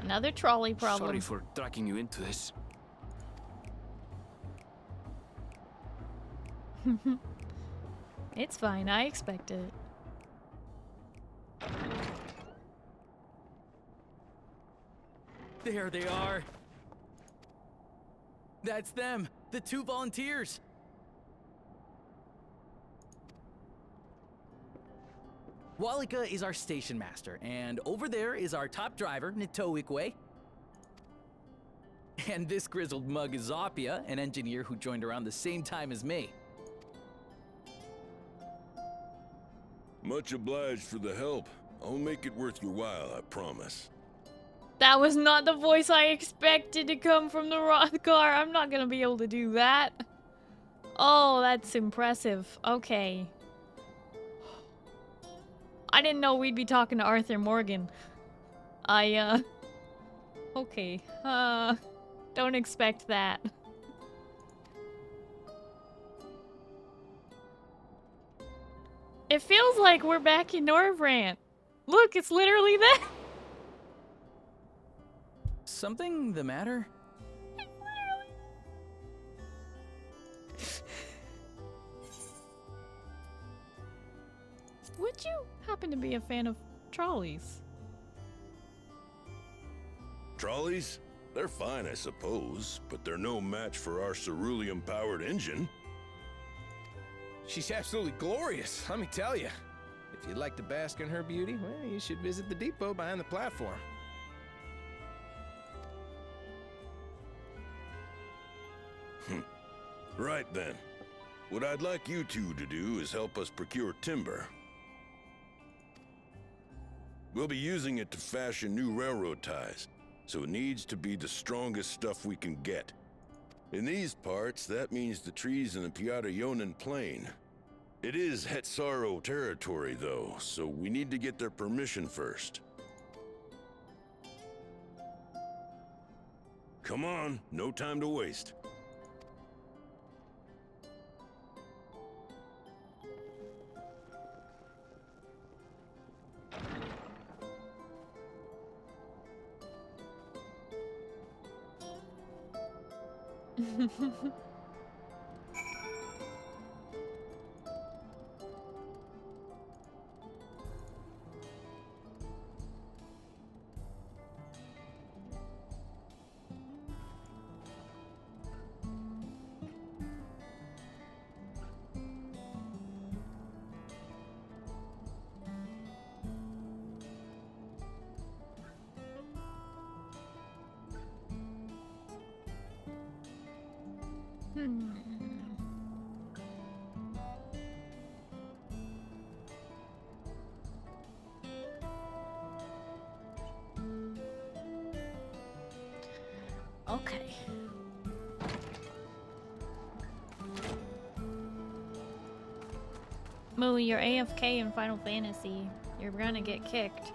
Another trolley problem. Sorry for dragging you into this. It's fine, I expected it. There they are. That's them, the 2 volunteers. Walika is our station master, and over there is our top driver, Nitoikwe. And this grizzled mug is Zopia, an engineer who joined around the same time as me. Much obliged for the help. I'll make it worth your while, I promise. That was not the voice I expected to come from the Rothgar. I'm not gonna be able to do that. Oh, that's impressive. Okay. I didn't know we'd be talking to Arthur Morgan. Okay. Don't expect that. It feels like we're back in Norvrant. Look, it's literally that. Something the matter? Would you happen to be a fan of trolleys? Trolleys? They're fine, I suppose, but they're no match for our cerulean-powered engine. She's absolutely glorious, let me tell you. If you'd like to bask in her beauty, well, you should visit the depot behind the platform. Right then. What I'd like you two to do is help us procure timber. We'll be using it to fashion new railroad ties, so it needs to be the strongest stuff we can get. In these parts, that means the trees in the Piata-Yonan Plain. It is Hetsaro territory, though, so we need to get their permission first. Come on, no time to waste. Okay. Moo, you're AFK in Final Fantasy. You're gonna get kicked.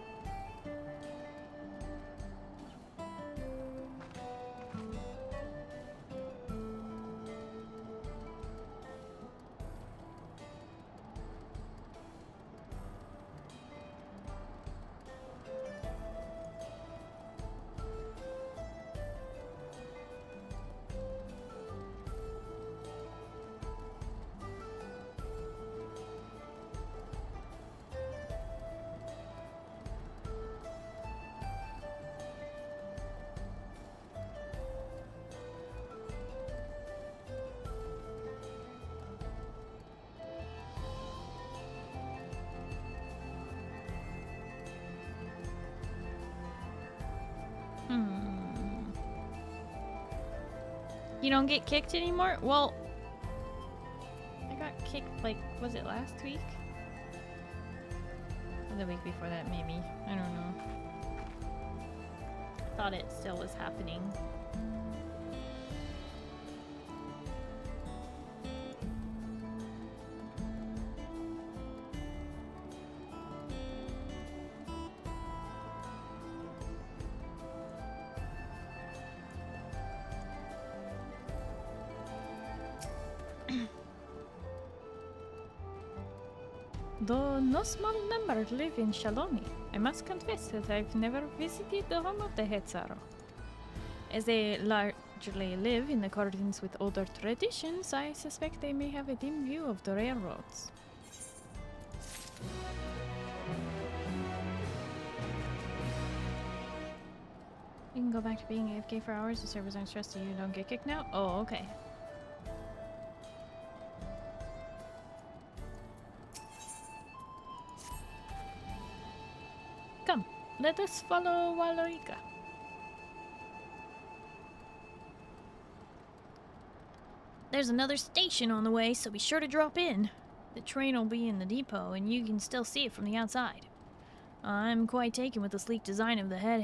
You don't get kicked anymore? Well, I got kicked, like, was it last week? Or the week before that, maybe. I don't know. I thought it still was happening. Though no small number live in Shaloni, I must confess that I've never visited the home of the Hetzaro. As they largely live in accordance with older traditions, I suspect they may have a dim view of the railroads. You can go back to being AFK for hours. The servers aren't stressed so you don't get kicked now? Oh, okay. Come, let us follow Waloika. There's another station on the way, so be sure to drop in. The train will be in the depot, and you can still see it from the outside. I'm quite taken with the sleek design of the head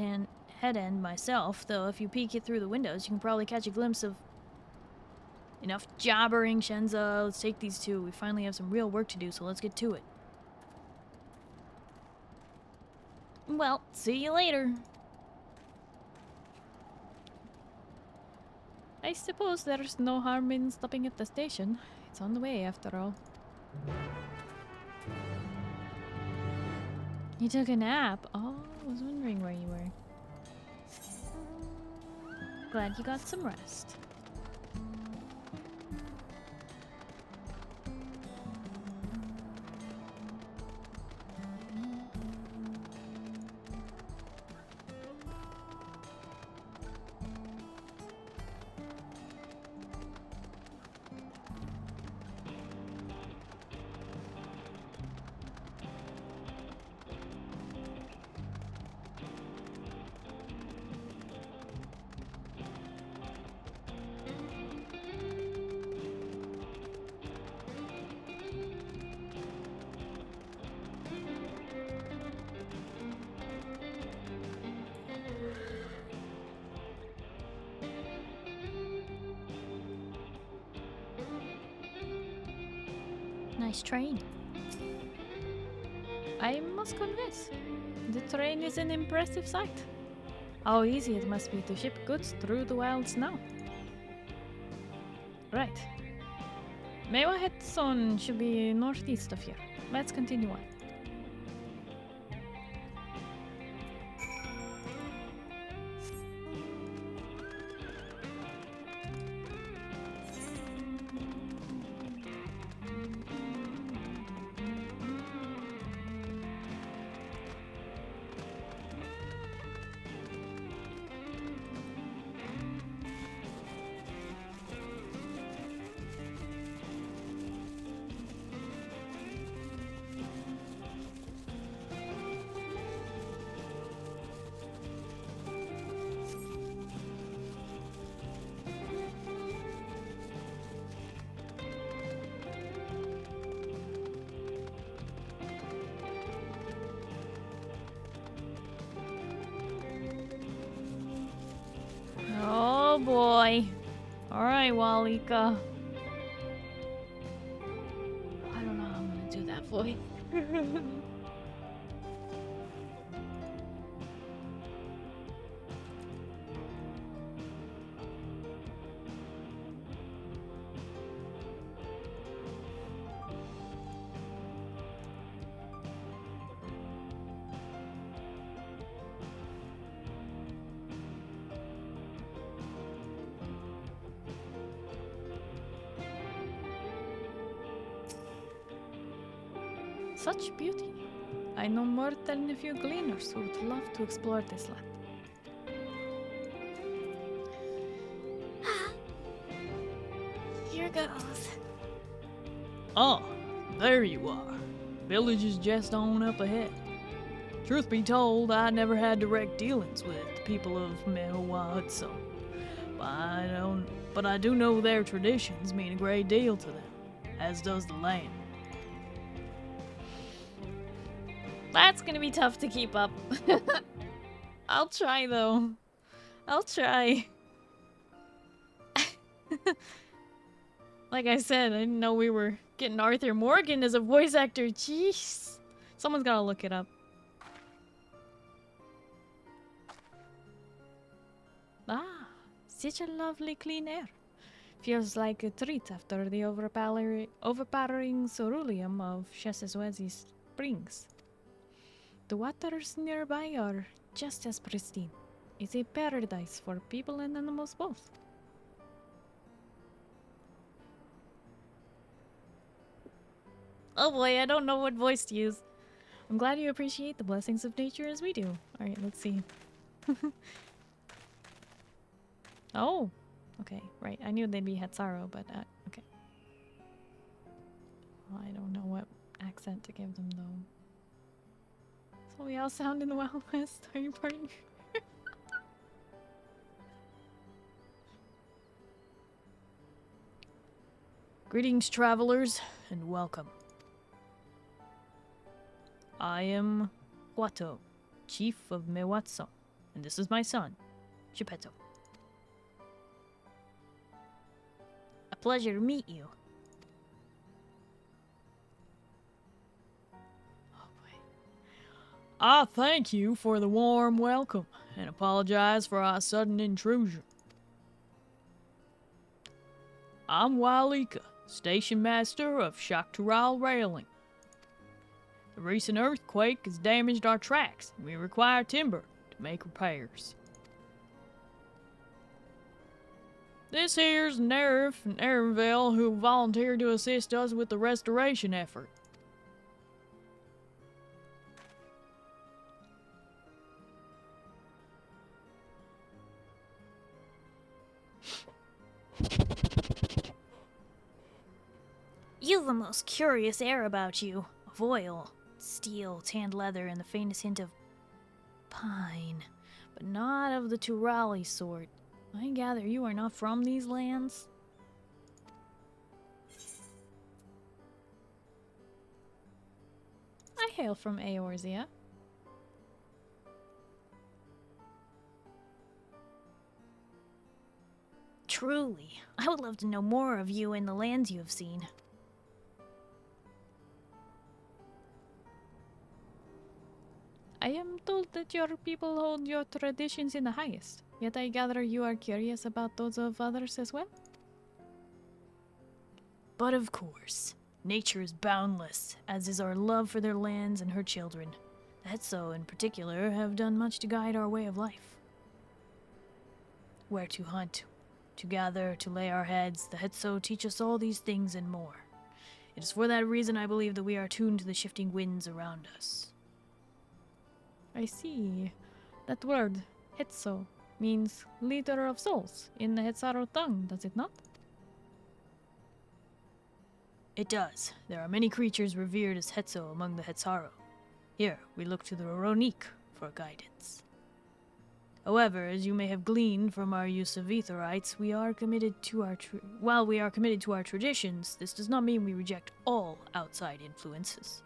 end myself, though if you peek it through the windows, you can probably catch a glimpse of... Enough jabbering, Shenza. Let's take these two. We finally have some real work to do, so let's get to it. Well, see you later. I suppose there's no harm in stopping at the station. It's on the way, after all. You took a nap? Oh, I was wondering where you were. Glad you got some rest. Nice train. I must confess, the train is an impressive sight. How easy it must be to ship goods through the wild snow. Right. Mewahetson should be northeast of here. Let's continue on. boy. Alright, Walika. I don't know how I'm gonna do that voice. Such beauty. I know more than a few gleaners who would love to explore this land. Here goes. Oh, there you are. Village is just on up ahead. Truth be told, I never had direct dealings with the people of Mehawatso. But I do know their traditions mean a great deal to them, as does the land. That's gonna be tough to keep up. I'll try though. I'll try. Like I said, I didn't know we were getting Arthur Morgan as a voice actor. Jeez. Someone's gotta look it up. Ah, such a lovely clean air. Feels like a treat after the overpowering ceruleum of Sheseswezi Springs. The waters nearby are just as pristine. It's a paradise for people and animals both. Oh boy, I don't know what voice to use. I'm glad you appreciate the blessings of nature as we do. Alright, let's see. Oh, okay, right. I knew they'd be Hatsaro, but okay. Well, I don't know what accent to give them though. So we all sound in the Wild West. Are you partying? Greetings, travelers, and welcome. I am Wato, chief of Mewatso, and this is my son, Geppetto. A pleasure to meet you. I thank you for the warm welcome, and apologize for our sudden intrusion. I'm Walika, station master of Shaktural Railing. The recent earthquake has damaged our tracks, and we require timber to make repairs. This here's Nerf and Aaronville who volunteered to assist us with the restoration effort. You've the most curious air about you. Of oil, steel, tanned leather, and the faintest hint of pine. But not of the Turali sort. I gather you are not from these lands? I hail from Eorzea. Truly, I would love to know more of you and the lands you have seen. I am told that your people hold your traditions in the highest, yet I gather you are curious about those of others as well? But of course, nature is boundless, as is our love for their lands and her children. The Hetso, in particular, have done much to guide our way of life. Where to hunt, to gather, to lay our heads, the Hetso teach us all these things and more. It is for that reason I believe that we are tuned to the shifting winds around us. I see. That word, Hetso, means leader of souls in the Hetsaro tongue, does it not? It does. There are many creatures revered as Hetso among the Hetsaro. Here, we look to the Ronique for guidance. However, as you may have gleaned from our use of Etherites, we are committed to our while we are committed to our traditions, this does not mean we reject all outside influences.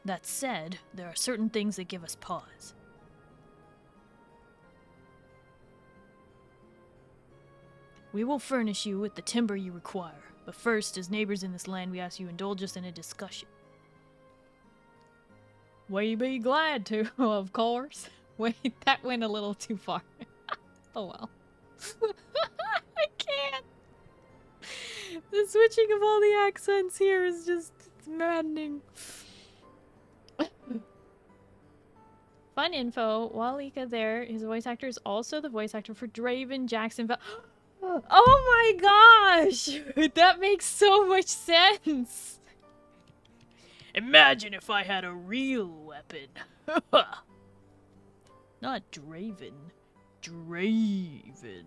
That said, there are certain things that give us pause. We will furnish you with the timber you require, but first, as neighbors in this land, we ask you indulge us in a discussion. We be glad to, of course. Wait, that went a little too far. Oh well. I can't. The switching of all the accents here is just maddening. Fun info, while Ika there, his voice actor is also the voice actor for Draven Jackson. Oh my gosh! That makes so much sense! Imagine if I had a real weapon. Not Draven. Draven.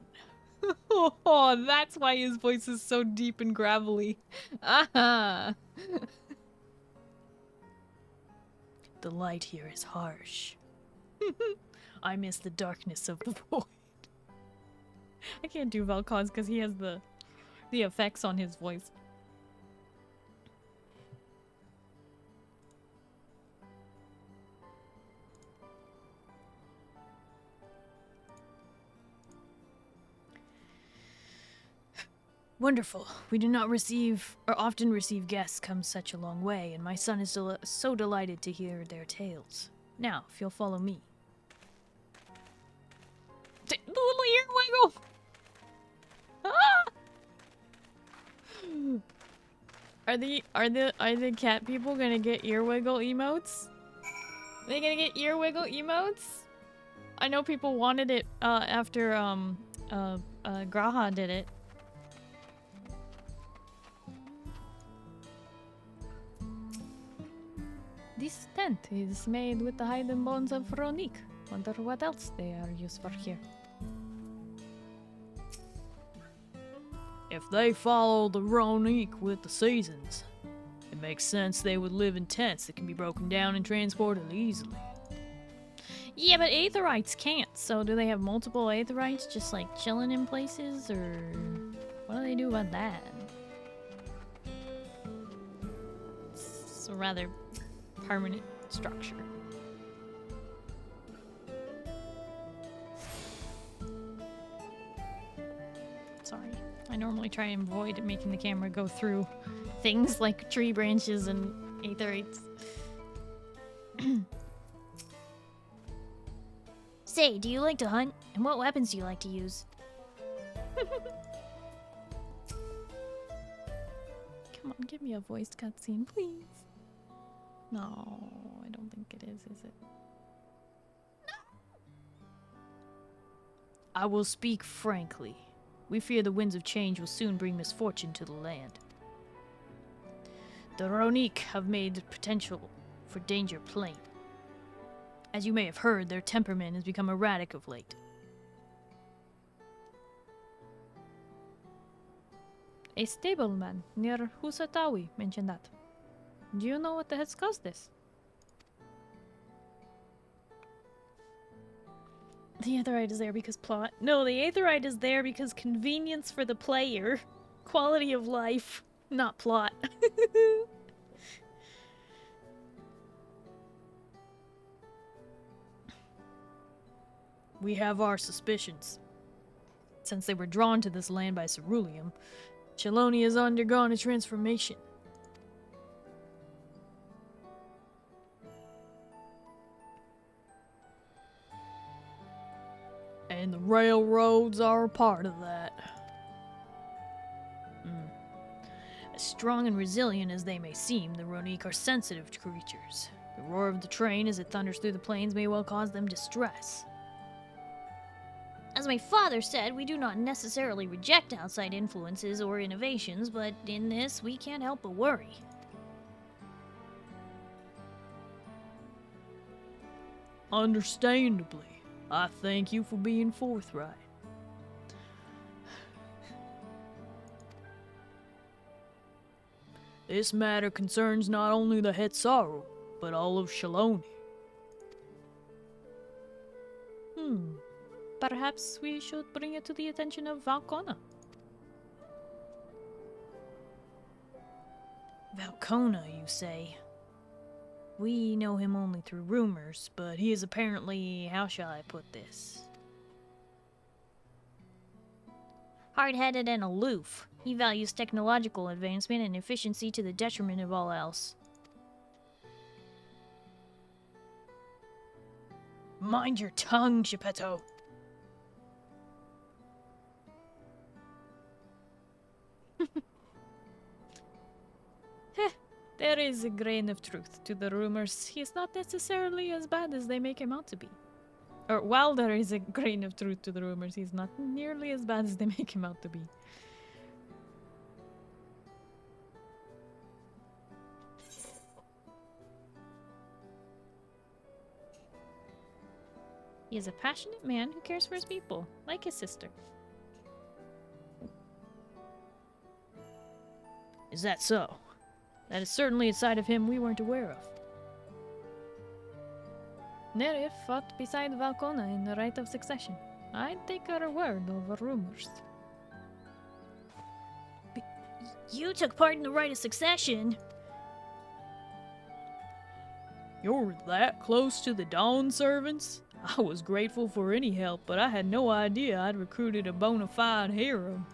Oh, that's why his voice is so deep and gravelly. Aha! The light here is harsh. I miss the darkness of the void. I can't do Vel'Koz because he has the effects on his voice. Wonderful. We do not receive, or often receive guests come such a long way, and my son is so delighted to hear their tales. Now, if you'll follow me. The little ear wiggle! Ah! Are the cat people gonna get ear wiggle emotes? Are they gonna get ear wiggle emotes? I know people wanted it after Graha did it. This tent is made with the hide and bones of Ronique. Wonder what else they are used for here. If they follow the Ronique with the seasons, it makes sense they would live in tents that can be broken down and transported easily. Yeah, but Aetherites can't, so do they have multiple Aetherites just like chilling in places, or what do they do about that? It's a rather permanent structure. Sorry. I normally try and avoid making the camera go through things like tree branches and Aetherites. Say, do you like to hunt? And what weapons do you like to use? Come on, give me a voiced cutscene, please. No, I don't think it is it? I will speak frankly. We fear the winds of change will soon bring misfortune to the land. The Ronique have made the potential for danger plain. As you may have heard, their temperament has become erratic of late. A stableman near Husatawi mentioned that. Do you know what has caused this? The Aetherite is there because plot. No, the Aetherite is there because convenience for the player. Quality of life, not plot. We have our suspicions. Since they were drawn to this land by Ceruleum, Chelonia has undergone a transformation. And the railroads are a part of that. As strong and resilient as they may seem, the Ronique are sensitive creatures. The roar of the train as it thunders through the plains may well cause them distress. As my father said, we do not necessarily reject outside influences or innovations, but in this, we can't help but worry. Understandably. I thank you for being forthright. This matter concerns not only the Hetsaru, but all of Chelonia. Perhaps we should bring it to the attention of Valcona. Valcona, you say? We know him only through rumors, but he is apparently, how shall I put this? Hard-headed and aloof. He values technological advancement and efficiency to the detriment of all else. Mind your tongue, Geppetto. There is a grain of truth to the rumors. He is not necessarily as bad as they make him out to be. Or while there is a grain of truth to the rumors, he's not nearly as bad as they make him out to be. He is a passionate man who cares for his people, like his sister. Is that so? That is certainly a side of him we weren't aware of. Nerif fought beside Valcona in the right of succession. I'd take her word over rumors. You took part in the right of succession? You're that close to the Dawn servants? I was grateful for any help, but I had no idea I'd recruited a bona fide hero.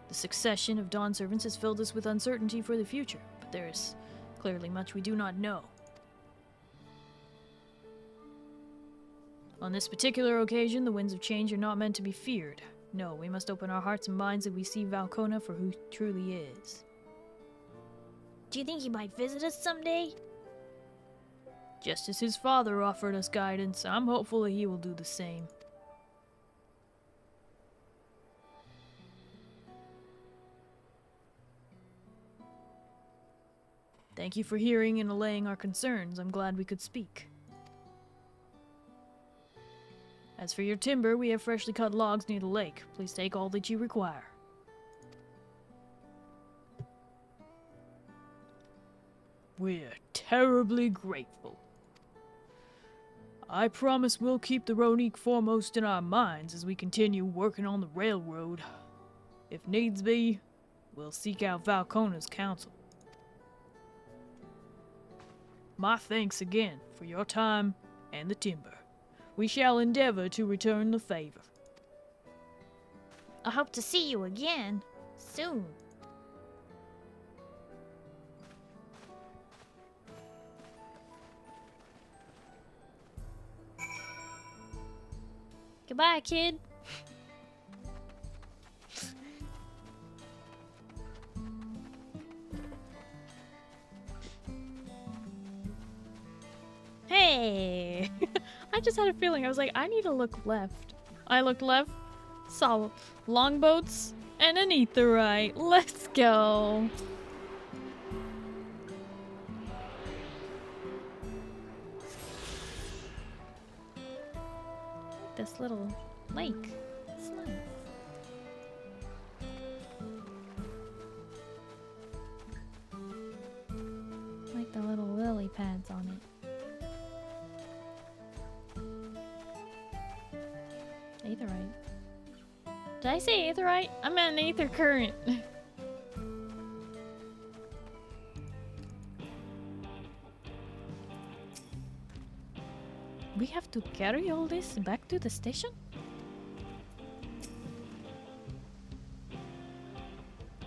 The succession of Dawn servants has filled us with uncertainty for the future, but there is clearly much we do not know. On this particular occasion, the winds of change are not meant to be feared. No, we must open our hearts and minds that we see Valcona for who he truly is. Do you think he might visit us someday? Just as his father offered us guidance, I'm hopeful that he will do the same. Thank you for hearing and allaying our concerns. I'm glad we could speak. As for your timber, we have freshly cut logs near the lake. Please take all that you require. We're terribly grateful. I promise we'll keep the Ronique foremost in our minds as we continue working on the railroad. If needs be, we'll seek out Valcona's counsel. My thanks again for your time and the timber. We shall endeavor to return the favor. I hope to see you again soon. Goodbye, kid. Hey! I just had a feeling. I was like, I need to look left. I looked left, saw longboats and an aetheryte. Let's go. This little lake. It's nice. Like the little lily pads on it. Aetheryte. Did I say aetheryte? I meant an aether current. We have to carry all this back to the station?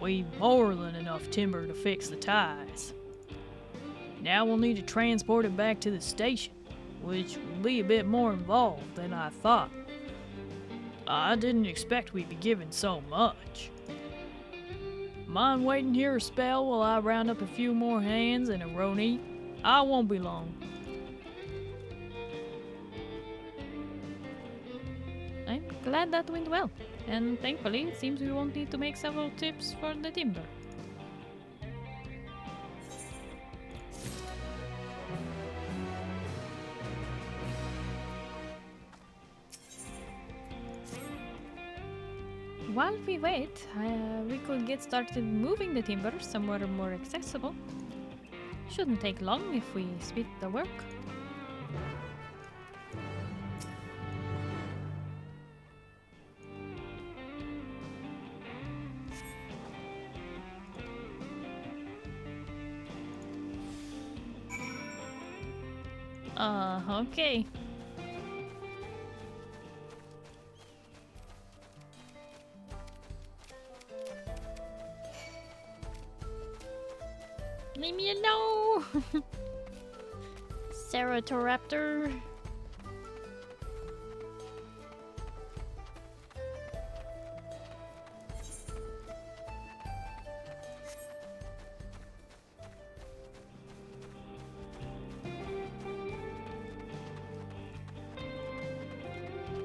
We've more than enough timber to fix the ties. Now we'll need to transport it back to the station, which will be a bit more involved than I thought. I didn't expect we'd be given so much. Mind waiting here a spell while I round up a few more hands and a Ronique? I won't be long. I'm glad that went well. And thankfully, it seems we won't need to make several trips for the timber. While we wait, we could get started moving the timber somewhere more accessible. Shouldn't take long if we split the work. Okay. Leave me alone! Ceratopraptor.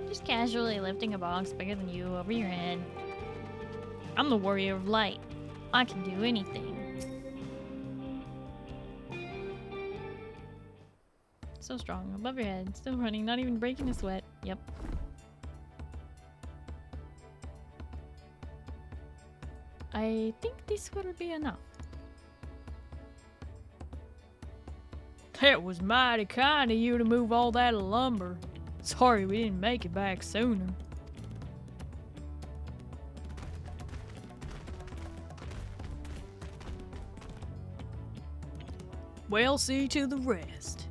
Just casually lifting a box bigger than you over your head. I'm the warrior of light. I can do anything. So strong, above your head, still running, not even breaking a sweat. Yep. I think this will be enough. That was mighty kind of you to move all that lumber. Sorry we didn't make it back sooner. Well, see to the rest.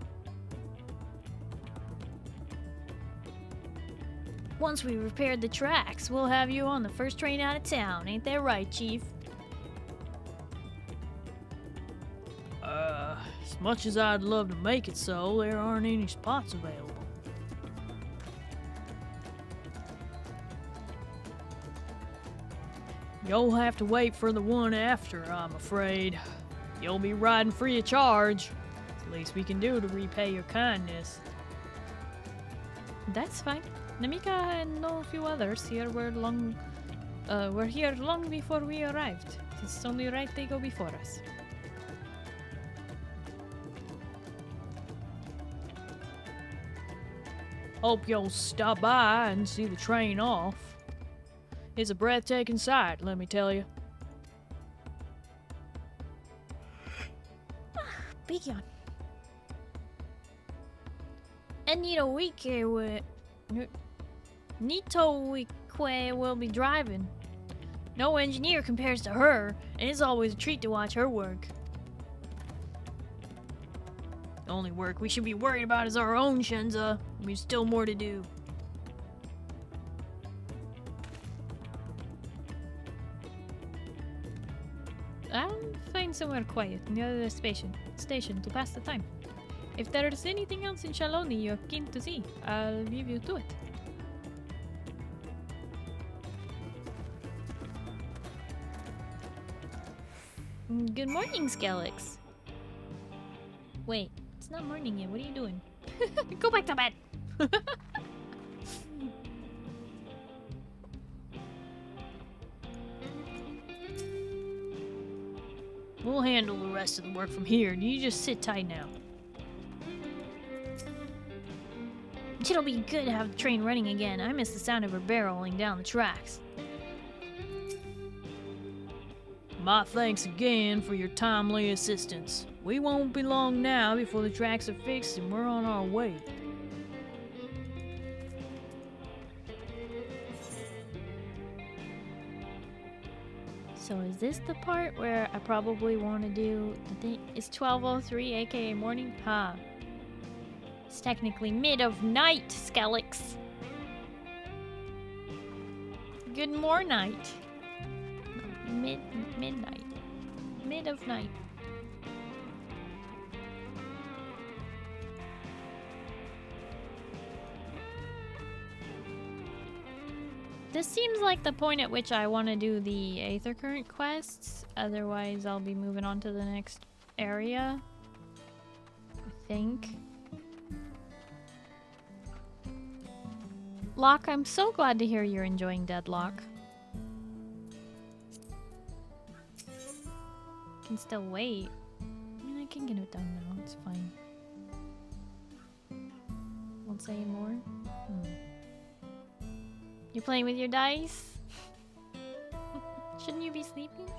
Once we repaired the tracks, we'll have you on the first train out of town. Ain't that right, Chief? As much as I'd love to make it so, there aren't any spots available. You'll have to wait for the one after, I'm afraid. You'll be riding free of charge. It's the least we can do to repay your kindness. That's fine. Namika and a few others here were here long before we arrived. It's only right they go before us. Hope you'll stop by and see the train off. It's a breathtaking sight, let me tell you. Big yawn. And Nitoikwe will be driving. No engineer compares to her, and it's always a treat to watch her work. The only work we should be worried about is our own, Shenza. We've still more to do. I'll find somewhere quiet near the station to pass the time. If there's anything else in Shaloni you're keen to see, I'll leave you to it. Good morning, Skelix. Wait, it's not morning yet. What are you doing? Go back to bed! We'll handle the rest of the work from here. You just sit tight now. It'll be good to have the train running again. I miss the sound of her barreling down the tracks. My thanks again for your timely assistance. We won't be long now before the tracks are fixed and we're on our way. So is this the part where I probably want to do the thing? It's 12:03, aka morning? Huh. It's technically mid of night, Skelix. Good night. Midnight. Mid of night. This seems like the point at which I want to do the Aether Current quests. Otherwise, I'll be moving on to the next area. I think. Locke, I'm so glad to hear you're enjoying Deadlock. Can still wait. I mean, I can get it done now. It's fine. Won't say more. You playing with your dice? Shouldn't you be sleeping?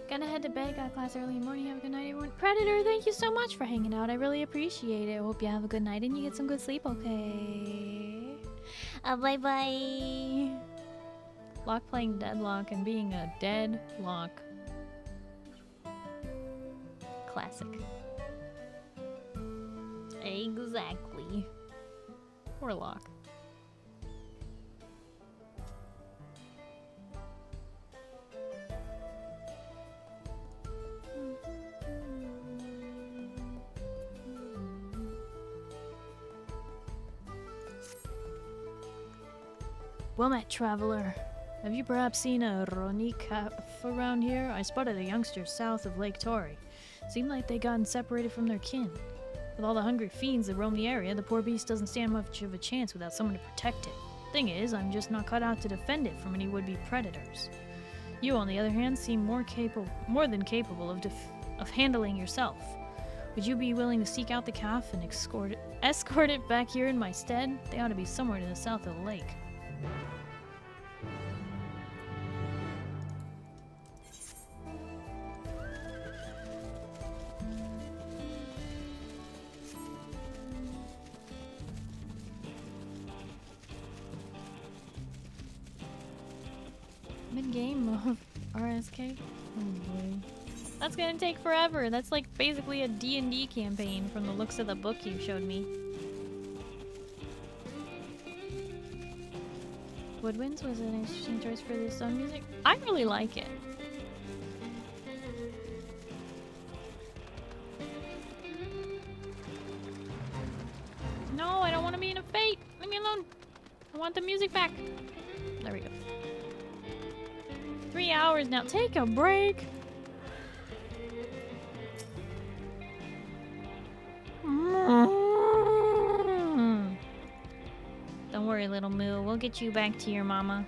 Gonna head to bed. Got class early in the morning. Have a good night, everyone. Predator, thank you so much for hanging out. I really appreciate it. I hope you have a good night and you get some good sleep, okay? Bye-bye. Locke playing Deadlock and being a deadlock. Classic. Exactly. Poor Locke. Well met, traveler. Have you perhaps seen a Roni calf around here? I spotted a youngster south of Lake Tori. Seemed like they gotten separated from their kin. With all the hungry fiends that roam the area, the poor beast doesn't stand much of a chance without someone to protect it. Thing is, I'm just not cut out to defend it from any would-be predators. You, on the other hand, seem more than capable of handling yourself. Would you be willing to seek out the calf and escort it back here in my stead? They ought to be somewhere to the south of the lake. Mid-game of RSK? Oh boy. That's gonna take forever. That's like basically a D&D campaign from the looks of the book you showed me. Woodwinds was an interesting choice for this song music. I really like it. No, I don't want to be in a fate. Leave me alone. I want the music back. There we go. 3 hours now. Take a break. Don't worry, little Moo. We'll get you back to your mama.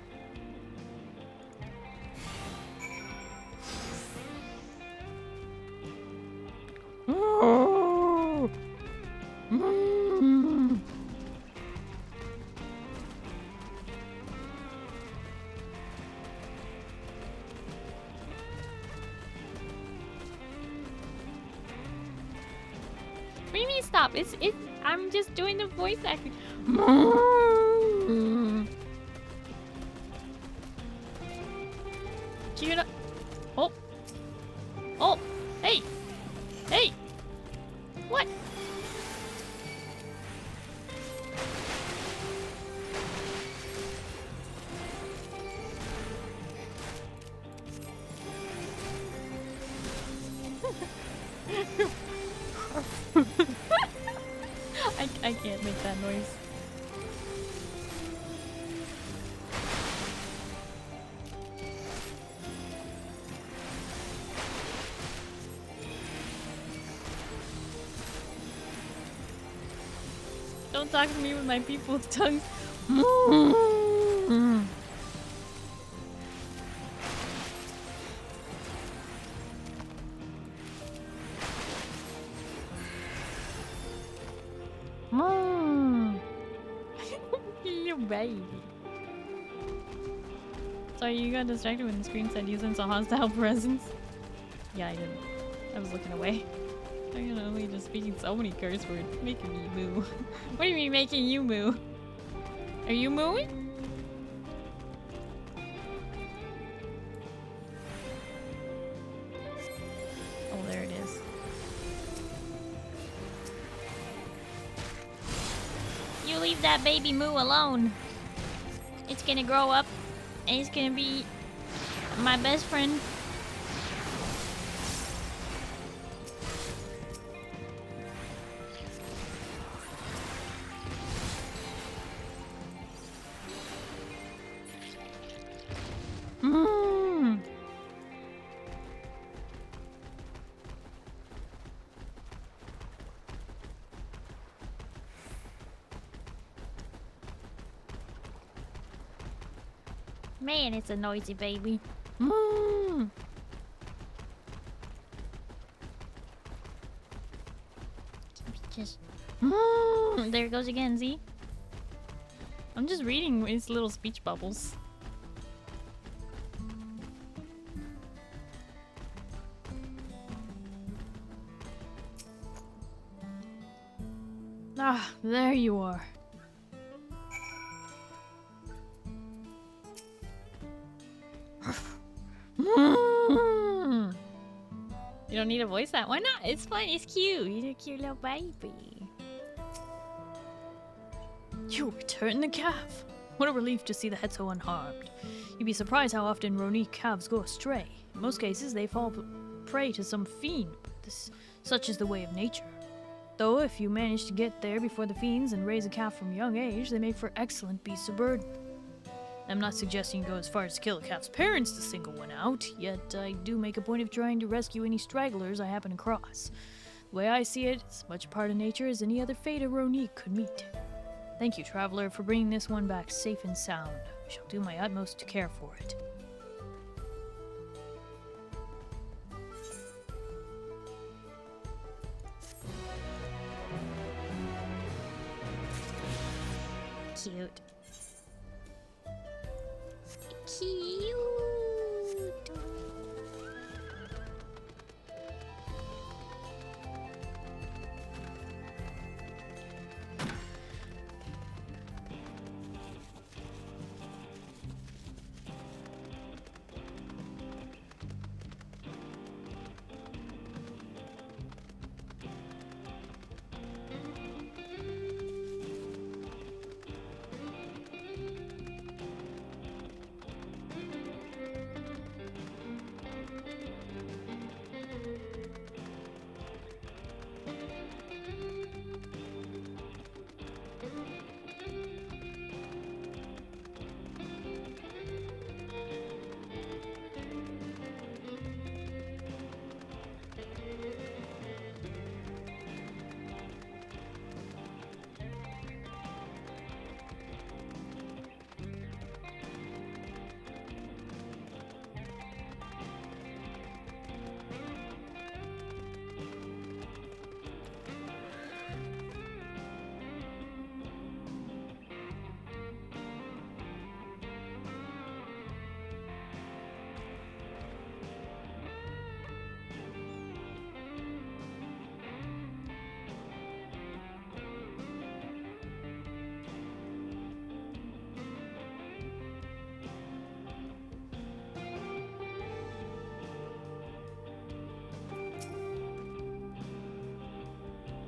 What do you mean stop? I'm just doing the voice acting. Cute up. Oh. Oh. Hey. Hey. What? I can't make that noise. Don't talk to me with my people's tongues. You baby. Sorry, you got distracted when the screen said using a hostile presence. Yeah, I didn't. I was looking away. I can only just speaking so many curse words, making me moo. What do you mean making you moo? Are you mooing? Oh, there it is. You leave that baby moo alone. It's gonna grow up and it's gonna be my best friend. Man, it's a noisy baby. Just there it goes again, Z. I'm just reading his little speech bubbles. Ah, there you are. You don't need to voice that. Why not? It's fun. It's cute. You're a cute little baby. You returned the calf. What a relief to see the head so unharmed. You'd be surprised how often Ronique calves go astray. In most cases, they fall prey to some fiend, but such is the way of nature. Though, if you manage to get there before the fiends and raise a calf from a young age, they make for excellent beasts of burden. I'm not suggesting you go as far as to kill a calf's parents to single one out, yet I do make a point of trying to rescue any stragglers I happen across. The way I see it, it's as much a part of nature as any other fate a Ronique could meet. Thank you, Traveler, for bringing this one back safe and sound. I shall do my utmost to care for it. Cute. Cute.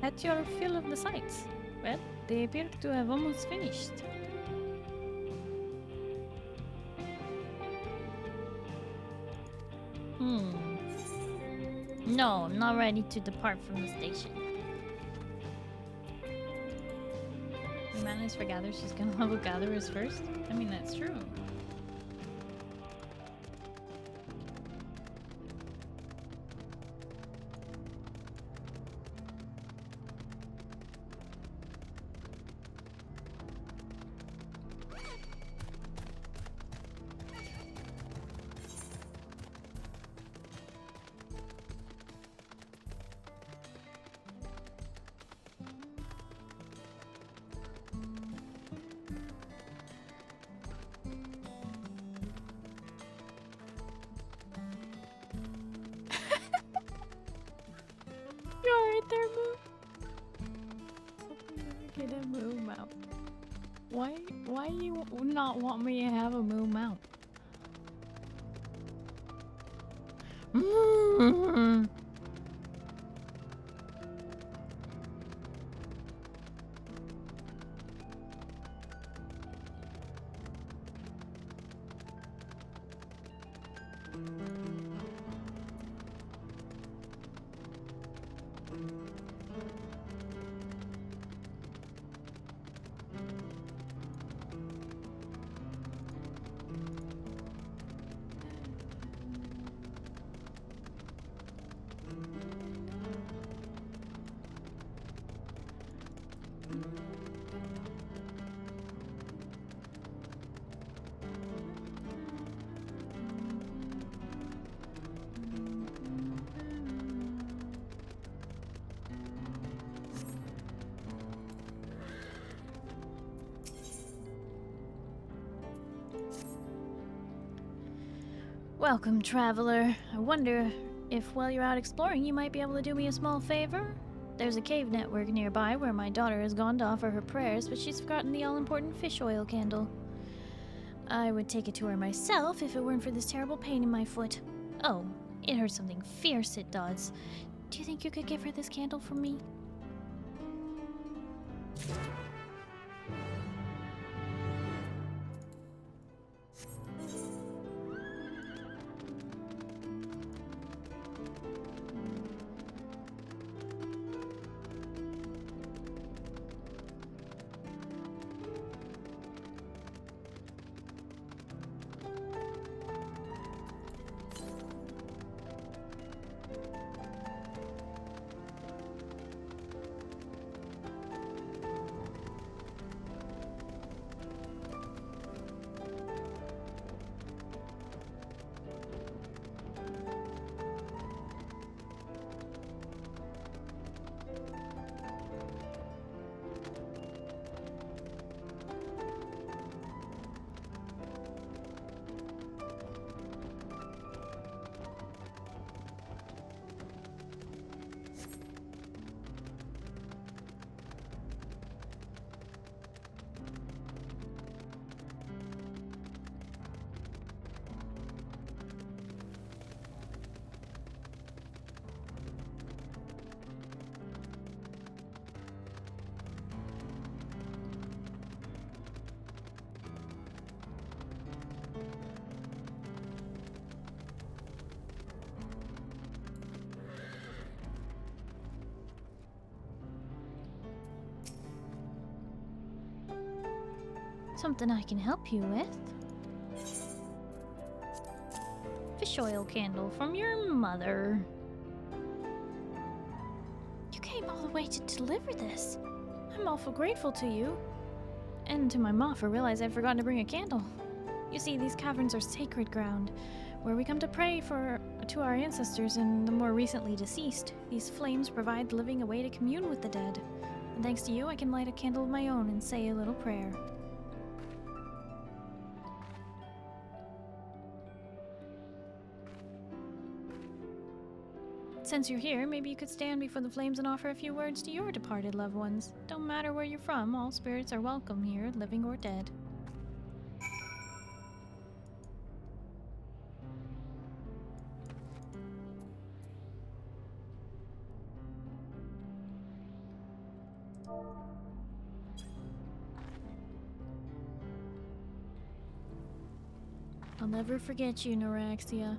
At your fill of the sights. Well, they appear to have almost finished. No, I'm not ready to depart from the station. The manners for gatherers, she's gonna level gatherers first? I mean, that's true. Why you not want me to have a moo mount? Welcome, traveler. I wonder if while you're out exploring, you might be able to do me a small favor? There's a cave network nearby where my daughter has gone to offer her prayers, but she's forgotten the all-important fish oil candle. I would take it to her myself if it weren't for this terrible pain in my foot. Oh, it hurts something fierce, it does. Do you think you could give her this candle for me? Something I can help you with? Fish oil candle from your mother. You came all the way to deliver this. I'm awful grateful to you. And to my ma for realizing I'd forgotten to bring a candle. You see, these caverns are sacred ground, where we come to pray to our ancestors and the more recently deceased. These flames provide the living a way to commune with the dead. And thanks to you, I can light a candle of my own and say a little prayer. Since you're here, maybe you could stand before the flames and offer a few words to your departed loved ones. Don't matter where you're from, all spirits are welcome here, living or dead. I'll never forget you, Neuraxia.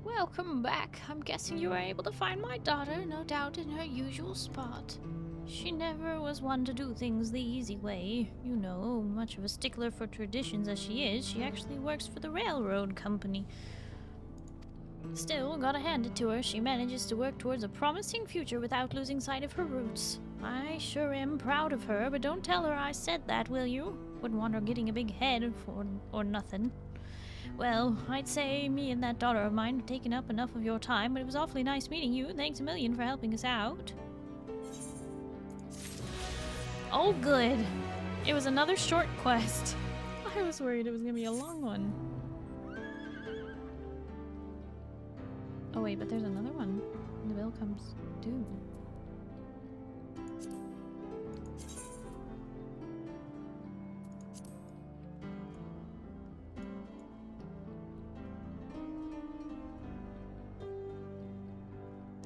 Welcome back. I'm guessing you were able to find my daughter, no doubt in her usual spot. She never was one to do things the easy way. You know, much of a stickler for traditions as she is, she actually works for the railroad company. Still, gotta hand it to her, she manages to work towards a promising future without losing sight of her roots. I sure am proud of her, but don't tell her I said that, will you? Wouldn't want her getting a big head or nothing. Well, I'd say me and that daughter of mine have taken up enough of your time, but it was awfully nice meeting you. Thanks a million for helping us out. Oh, good. It was another short quest. I was worried it was gonna be a long one. Oh wait, but there's another one. The bill comes due.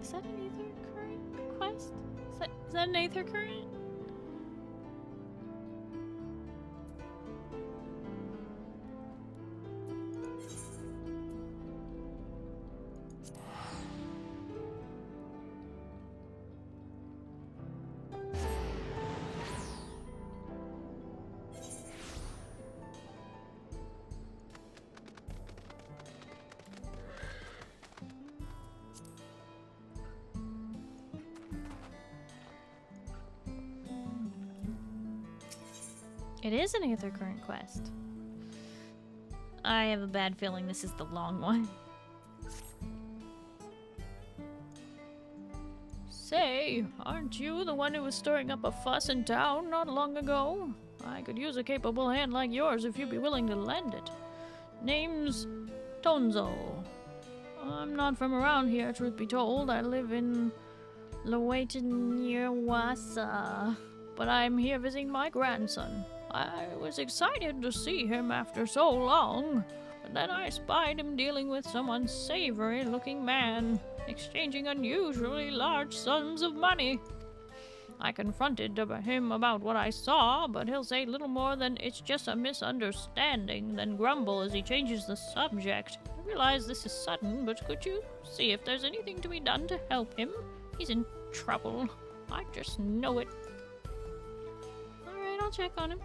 Is that an Aether Current quest? Is that an Aether Current? It is an Aether Current quest. I have a bad feeling this is the long one. Say, aren't you the one who was stirring up a fuss in town not long ago? I could use a capable hand like yours if you'd be willing to lend it. Name's Tonzo. I'm not from around here, truth be told. I live in Lawaitanirwasa, but I'm here visiting my grandson. I was excited to see him after so long, and then I spied him dealing with some unsavory-looking man, exchanging unusually large sums of money. I confronted him about what I saw, but he'll say little more than it's just a misunderstanding, then grumble as he changes the subject. I realize this is sudden, but could you see if there's anything to be done to help him? He's in trouble. I just know it. Alright, I'll check on him.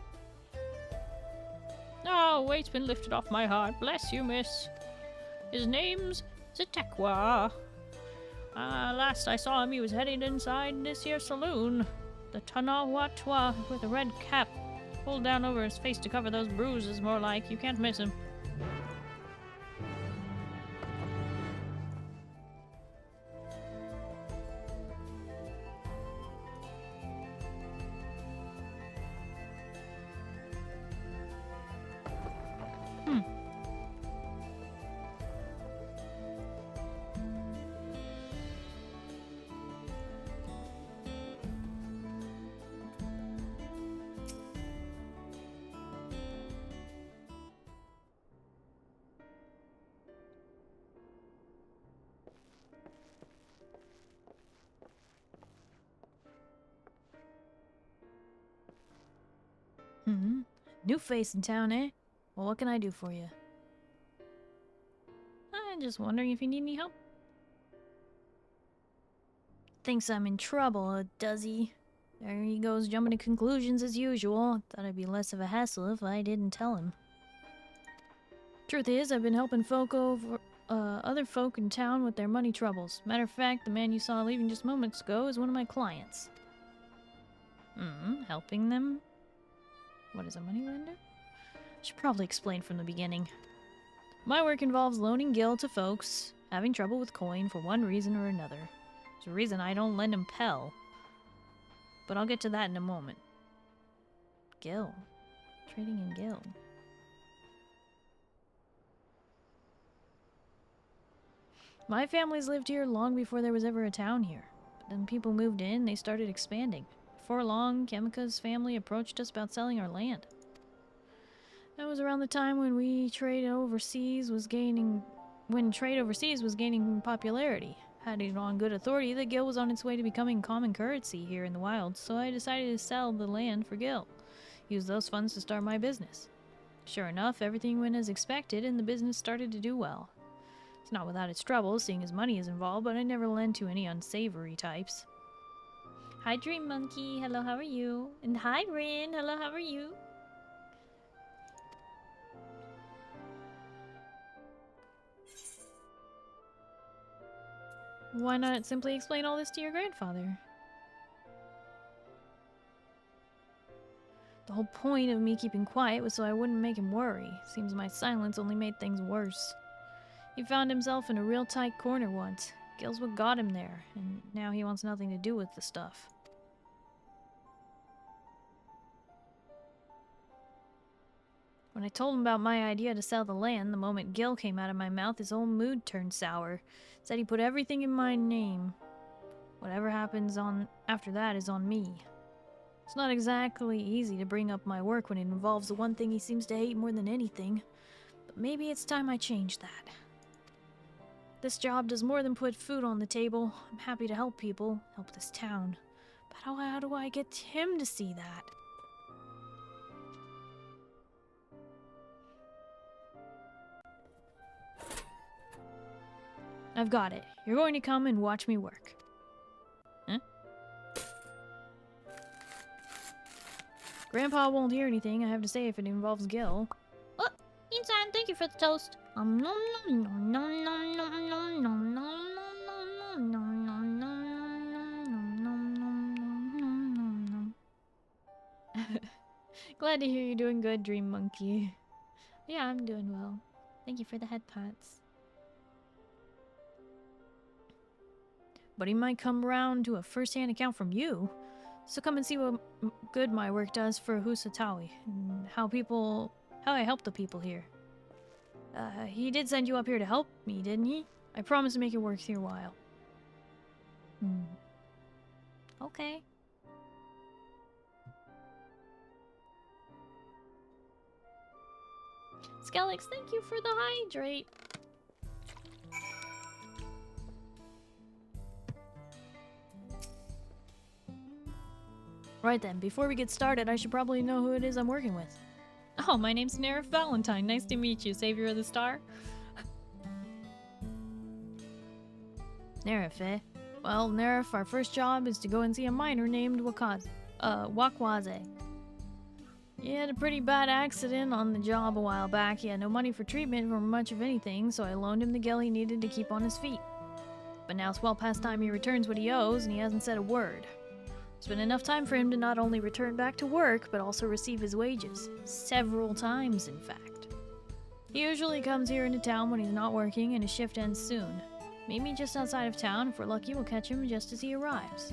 Oh, weight's been lifted off my heart. Bless you, miss. His name's Zetekwa. Last I saw him, he was heading inside this here saloon. The Tanawatwa with a red cap pulled down over his face to cover those bruises, more like. You can't miss him. New face in town, eh? Well, what can I do for you? I'm just wondering if you need any help. Thinks I'm in trouble, does he? There he goes, jumping to conclusions as usual. Thought it'd be less of a hassle if I didn't tell him. Truth is, I've been helping other folk in town with their money troubles. Matter of fact, the man you saw leaving just moments ago is one of my clients. Helping them? What is a moneylender? Should probably explain from the beginning. My work involves loaning gil to folks having trouble with coin for one reason or another. There's a reason I don't lend them Pell. But I'll get to that in a moment. Gil. Trading in gil. My family's lived here long before there was ever a town here. But then people moved in, they started expanding. Before long, Kemika's family approached us about selling our land. That was around the time when trade overseas was gaining popularity. Had it on good authority that gil was on its way to becoming common currency here in the wilds, so I decided to sell the land for gil. Use those funds to start my business. Sure enough, everything went as expected and the business started to do well. It's not without its troubles, seeing as money is involved, but I never lend to any unsavory types. Hi, Dream Monkey. Hello, how are you? And hi, Rin. Hello, how are you? Why not simply explain all this to your grandfather? The whole point of me keeping quiet was so I wouldn't make him worry. Seems my silence only made things worse. He found himself in a real tight corner once. Gil's what got him there, and now he wants nothing to do with the stuff. When I told him about my idea to sell the land, the moment Gil came out of my mouth, his whole mood turned sour. Said he put everything in my name. Whatever happens after that is on me. It's not exactly easy to bring up my work when it involves the one thing he seems to hate more than anything. But maybe it's time I change that. This job does more than put food on the table. I'm happy to help people, help this town. But how do I get him to see that? I've got it. You're going to come and watch me work. Huh? Grandpa won't hear anything I have to say if it involves Gil. Oh, Insan, thank you for the toast. Nom nom nom nom nom nom nom nom nom nom nom nom. Glad to hear you're doing good, Dream Monkey. Yeah, I'm doing well. Thank you for the head pats. But he might come round to a first-hand account from you. So come and see what good my work does for Husatawi, and how I help the people here. He did send you up here to help me, didn't he? I promise to make it worth your while. Okay. Skelix, thank you for the hydrate. Right then, before we get started, I should probably know who it is I'm working with. Oh, my name's Nerif Valentine. Nice to meet you, Savior of the Star. Nerif, eh? Well, Nerif, our first job is to go and see a miner named Wakwaze. He had a pretty bad accident on the job a while back. He had no money for treatment or much of anything, so I loaned him the gil he needed to keep on his feet. But now it's well past time he returns what he owes, and he hasn't said a word. It's been enough time for him to not only return back to work, but also receive his wages. Several times, in fact. He usually comes here into town when he's not working, and his shift ends soon. Meet me just outside of town. If we're lucky, we'll catch him just as he arrives.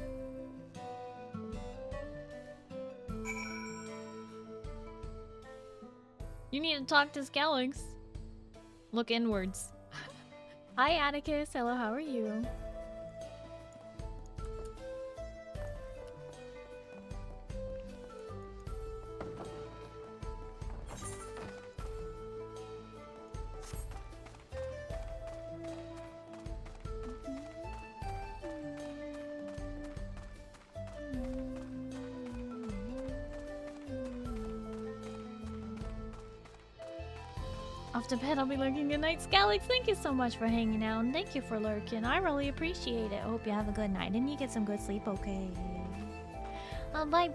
You need to talk to Skelix. Look inwards. Hi, Atticus. Hello, how are you? Off to bed, I'll be lurking. Good night, Skelix. Thank you so much for hanging out, and thank you for lurking. I really appreciate it. I hope you have a good night and you get some good sleep, okay? Bye-bye.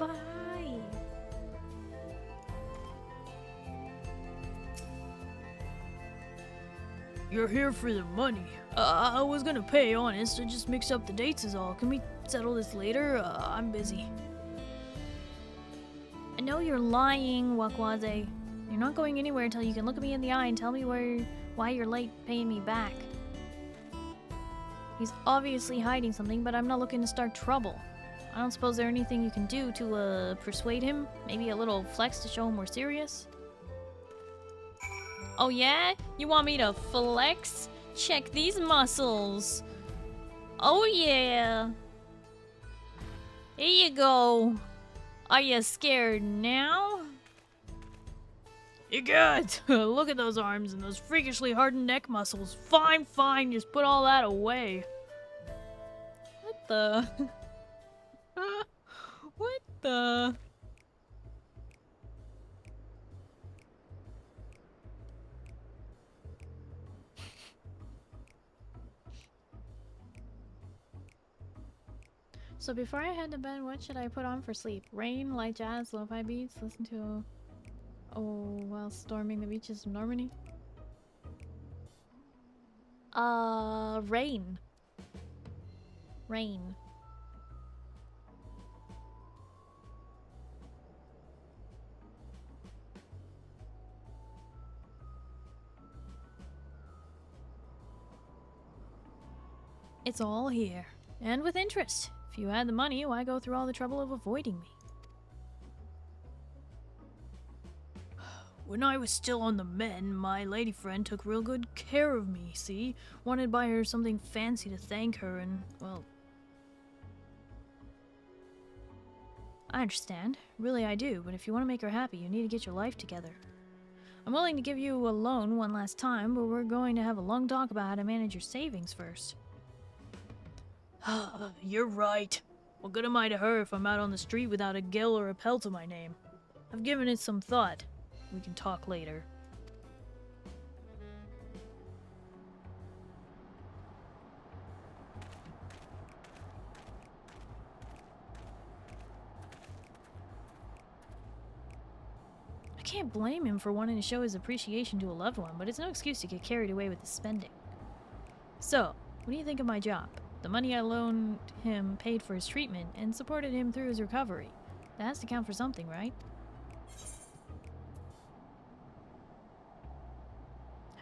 You're here for the money. I was gonna pay, honest. I just mixed up the dates is all. Can we settle this later? I'm busy. I know you're lying, Wakwaze. You're not going anywhere until you can look at me in the eye and tell me why you're late paying me back. He's obviously hiding something, but I'm not looking to start trouble. I don't suppose there's anything you can do to, persuade him? Maybe a little flex to show him we're serious? Oh yeah? You want me to flex? Check these muscles. Oh yeah. Here you go. Are you scared now? You good? Look at those arms and those freakishly hardened neck muscles. Fine, fine, just put all that away. What the? What the? So before I head to bed, what should I put on for sleep? Rain, light jazz, lo-fi beats, listen to... Oh, while storming the beaches of Normandy? Rain. Rain. It's all here. And with interest. If you had the money, why go through all the trouble of avoiding me? When I was still on the men, my lady friend took real good care of me, see? Wanted to buy her something fancy to thank her and, well... I understand. Really, I do. But if you want to make her happy, you need to get your life together. I'm willing to give you a loan one last time, but we're going to have a long talk about how to manage your savings first. You're right. What good am I to her if I'm out on the street without a gil or a pelt to my name? I've given it some thought. We can talk later. I can't blame him for wanting to show his appreciation to a loved one, but it's no excuse to get carried away with his spending. So, what do you think of my job? The money I loaned him paid for his treatment and supported him through his recovery. That has to count for something, right?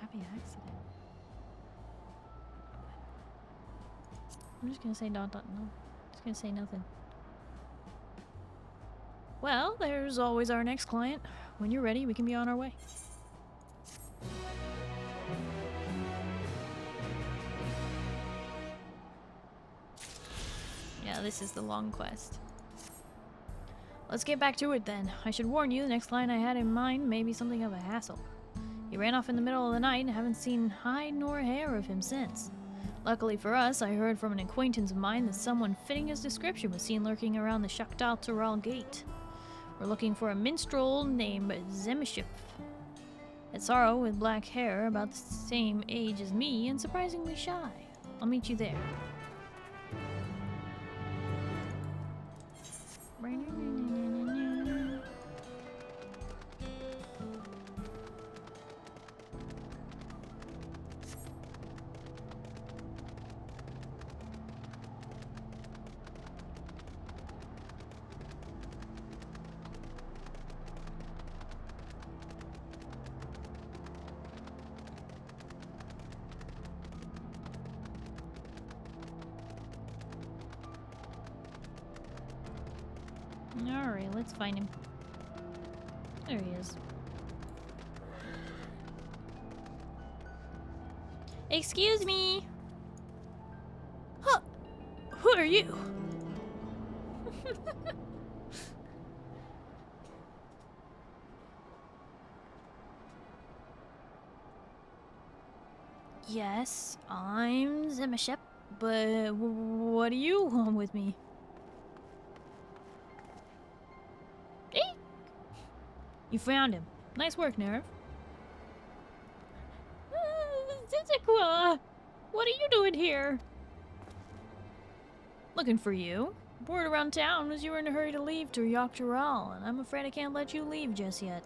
Happy accident. I'm just gonna say no. Just gonna say nothing. Well, there's always our next client. When you're ready, we can be on our way. Yeah, this is the long quest. Let's get back to it then. I should warn you, the next client I had in mind may be something of a hassle. He ran off in the middle of the night and haven't seen hide nor hair of him since. Luckily for us, I heard from an acquaintance of mine that someone fitting his description was seen lurking around the CrystqlQueen gate. We're looking for a minstrel named Zemship. A sorrow with black hair, about the same age as me, and surprisingly shy. I'll meet you there. Alright, let's find him. There he is. Excuse me! Huh! Who are you? Yes, I'm Zemship, but what do you want with me? You found him. Nice work, Nerve. Zizekwa! What are you doing here? Looking for you. Word around town was you were in a hurry to leave to Yogg-Saron, and I'm afraid I can't let you leave just yet.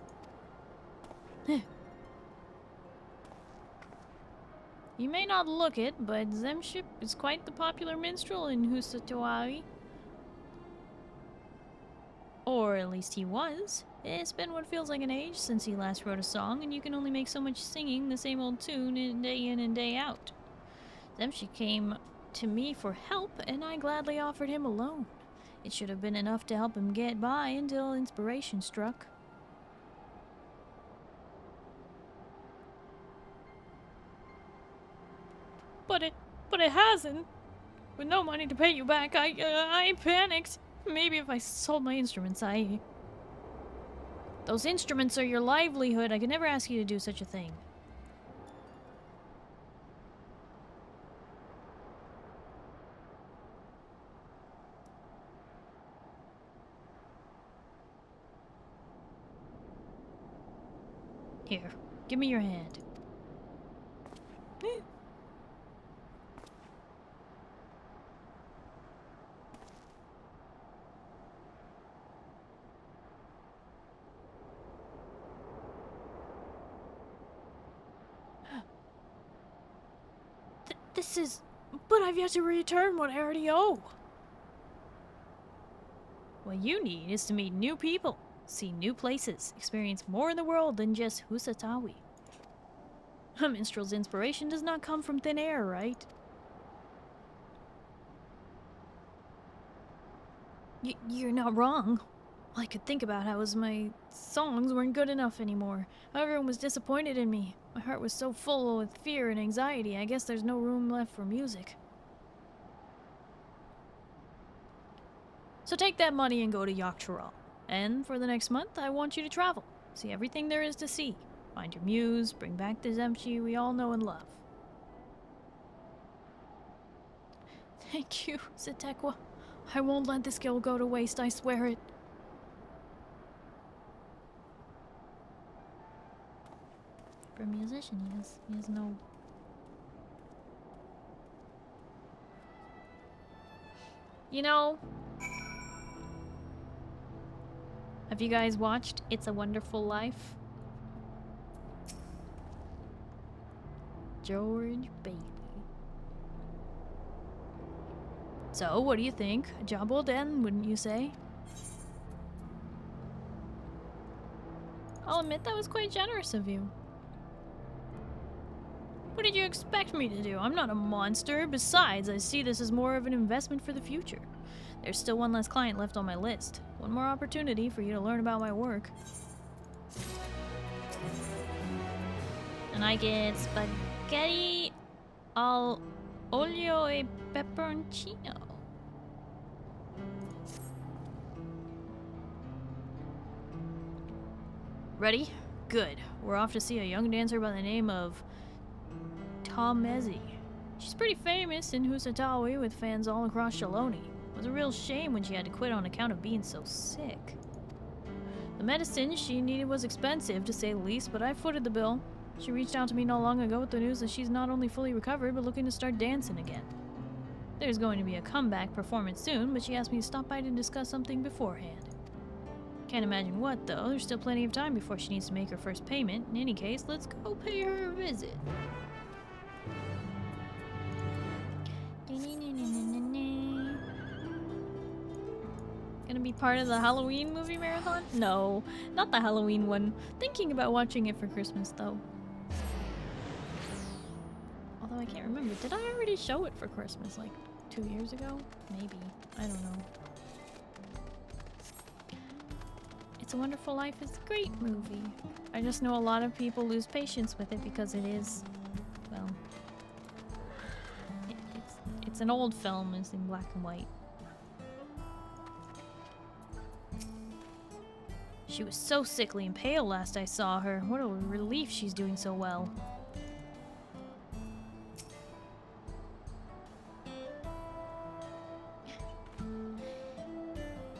You may not look it, but Zemship is quite the popular minstrel in Husatoawi. Or at least he was. It's been what feels like an age since he last wrote a song, and you can only make so much singing the same old tune day in and day out. Zemship came to me for help, and I gladly offered him a loan. It should have been enough to help him get by until inspiration struck. But it hasn't. With no money to pay you back, I panicked. Maybe if I sold my instruments, Those instruments are your livelihood. I could never ask you to do such a thing. Here, give me your hand. This is... But I've yet to return what I already owe. What you need is to meet new people, see new places, experience more in the world than just Husatoawi. A minstrel's inspiration does not come from thin air, right? You're not wrong. All I could think about how was my songs weren't good enough anymore. Everyone was disappointed in me. My heart was so full with fear and anxiety, I guess there's no room left for music. So take that money and go to Yogg-Saron. And for the next month, I want you to travel. See everything there is to see. Find your muse, bring back the Zemship we all know and love. Thank you, Zitekwa. I won't let this skill go to waste, I swear it. For a musician, he has no... You know... Have you guys watched It's a Wonderful Life? George Bailey. So, what do you think? A job well done, wouldn't you say? I'll admit that was quite generous of you. What did you expect me to do? I'm not a monster. Besides, I see this as more of an investment for the future. There's still one less client left on my list. One more opportunity for you to learn about my work. And I get spaghetti al olio e peperoncino. Ready? Good. We're off to see a young dancer by the name of Tamezi. She's pretty famous in Husatawi with fans all across Shaloni. It was a real shame when she had to quit on account of being so sick. The medicine she needed was expensive, to say the least, but I footed the bill. She reached out to me not long ago with the news that she's not only fully recovered, but looking to start dancing again. There's going to be a comeback performance soon, but she asked me to stop by to discuss something beforehand. Can't imagine what, though. There's still plenty of time before she needs to make her first payment. In any case, let's go pay her a visit. Gonna be part of the Halloween movie marathon? No, not the Halloween one. Thinking about watching it for Christmas, though. Although I can't remember. Did I already show it for Christmas, like 2 years ago? Maybe. I don't know. It's a Wonderful Life is a great movie. I just know a lot of people lose patience with it because it is, well, it's an old film. It's in black and white. She was so sickly and pale last I saw her. What a relief she's doing so well.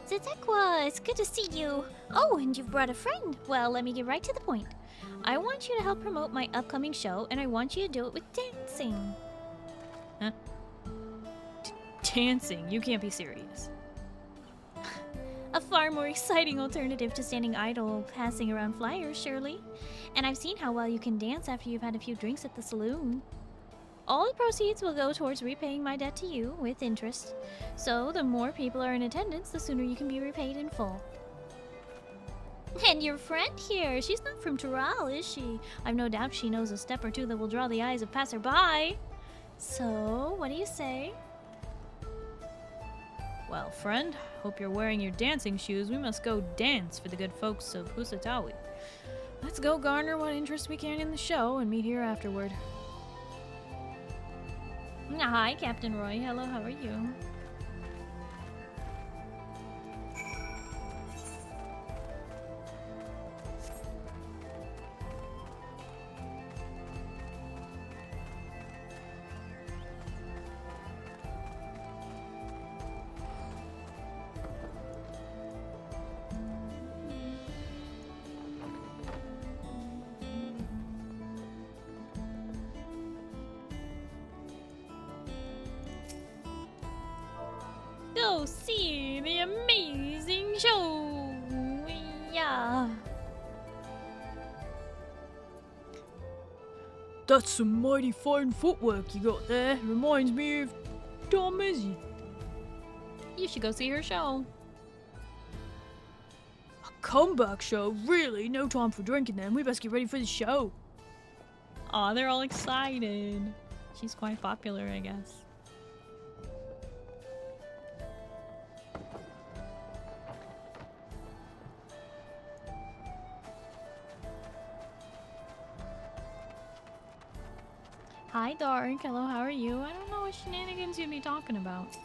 Zetekwa, it's good to see you. Oh, and you've brought a friend. Well, let me get right to the point. I want you to help promote my upcoming show, and I want you to do it with dancing. Huh? Dancing? You can't be serious. A far more exciting alternative to standing idle passing around flyers, surely. And I've seen how well you can dance after you've had a few drinks at the saloon. All the proceeds will go towards repaying my debt to you, with interest. So the more people are in attendance, the sooner you can be repaid in full. And your friend here, she's not from Tural, is she? I've no doubt she knows a step or two that will draw the eyes of passerby. So, what do you say? Well, friend, hope you're wearing your dancing shoes. We must go dance for the good folks of Husatawi. Let's go garner what interest we can in the show and meet here afterward. Hi, Captain Roy. Hello, how are you? Go see the amazing show! Yeah! That's some mighty fine footwork you got there. Reminds me of Tamezi. You should go see her show. A comeback show? Really? No time for drinking then. We best get ready for the show. Aw, they're all excited. She's quite popular, I guess. Hi, Dark. Hello, how are you? I don't know what shenanigans you'd be talking about.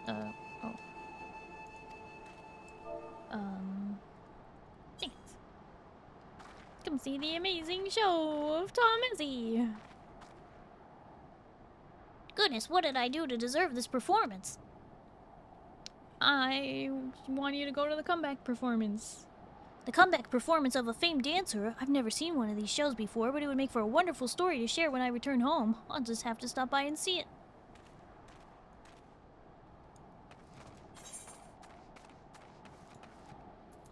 Oh. Thanks. Come see the amazing show of Tamezi. Goodness, what did I do to deserve this performance? I want you to go to the comeback performance. The comeback performance of a famed dancer? I've never seen one of these shows before, but it would make for a wonderful story to share when I return home. I'll just have to stop by and see it.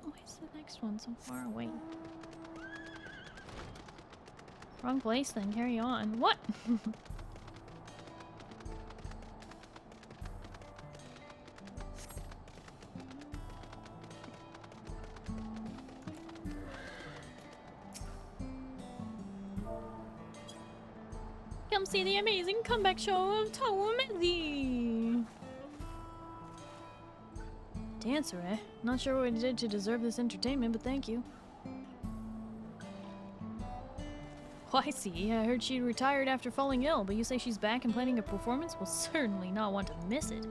Why is the next one so far away? Wrong place then, carry on. What? Come see the amazing comeback show of Tamezi. Dancer, eh? Not sure what I did to deserve this entertainment, but thank you. Oh, I see. I heard she retired after falling ill, but you say she's back and planning a performance? We'll certainly not want to miss it.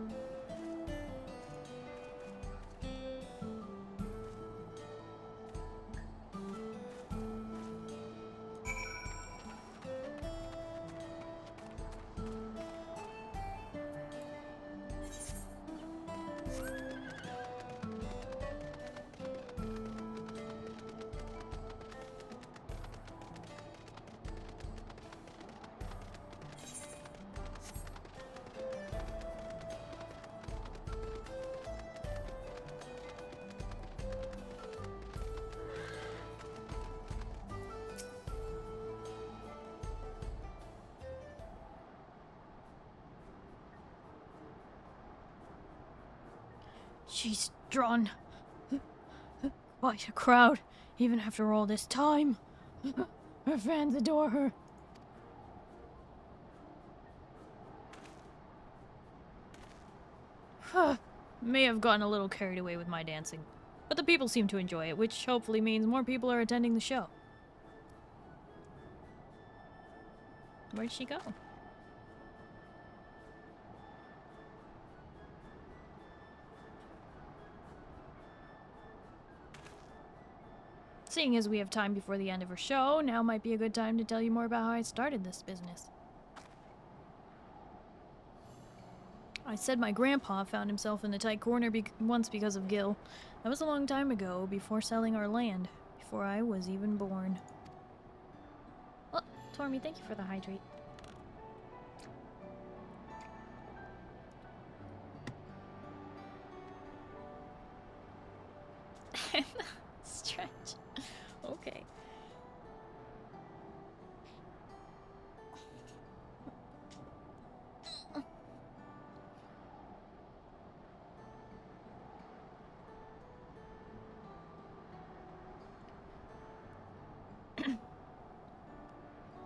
She's drawn quite a crowd, even after all this time. Her fans adore her. May have gotten a little carried away with my dancing, but the people seem to enjoy it, which hopefully means more people are attending the show. Where'd she go? Seeing as we have time before the end of her show, now might be a good time to tell you more about how I started this business. I said my grandpa found himself in a tight corner once because of Gil. That was a long time ago, before selling our land, before I was even born. Well, Tormy, thank you for the hydrate. Stretch. Okay.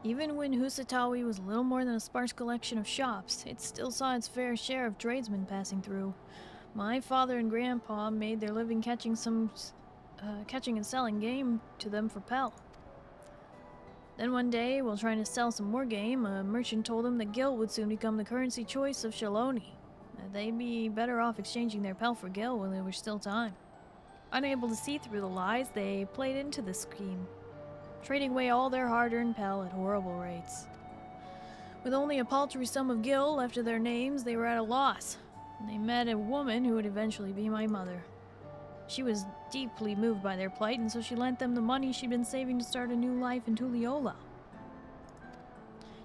Even when Husatawi was little more than a sparse collection of shops, it still saw its fair share of tradesmen passing through. My father and grandpa made their living catching and selling game to them for Pell. Then one day, while trying to sell some more game, a merchant told them that Gil would soon become the currency choice of Shaloni. That they'd be better off exchanging their Pell for Gil while there was still time. Unable to see through the lies, they played into the scheme, trading away all their hard-earned Pell at horrible rates. With only a paltry sum of Gil left to their names, they were at a loss. And they met a woman who would eventually be my mother. She was deeply moved by their plight, and so she lent them the money she'd been saving to start a new life in Tuliyola.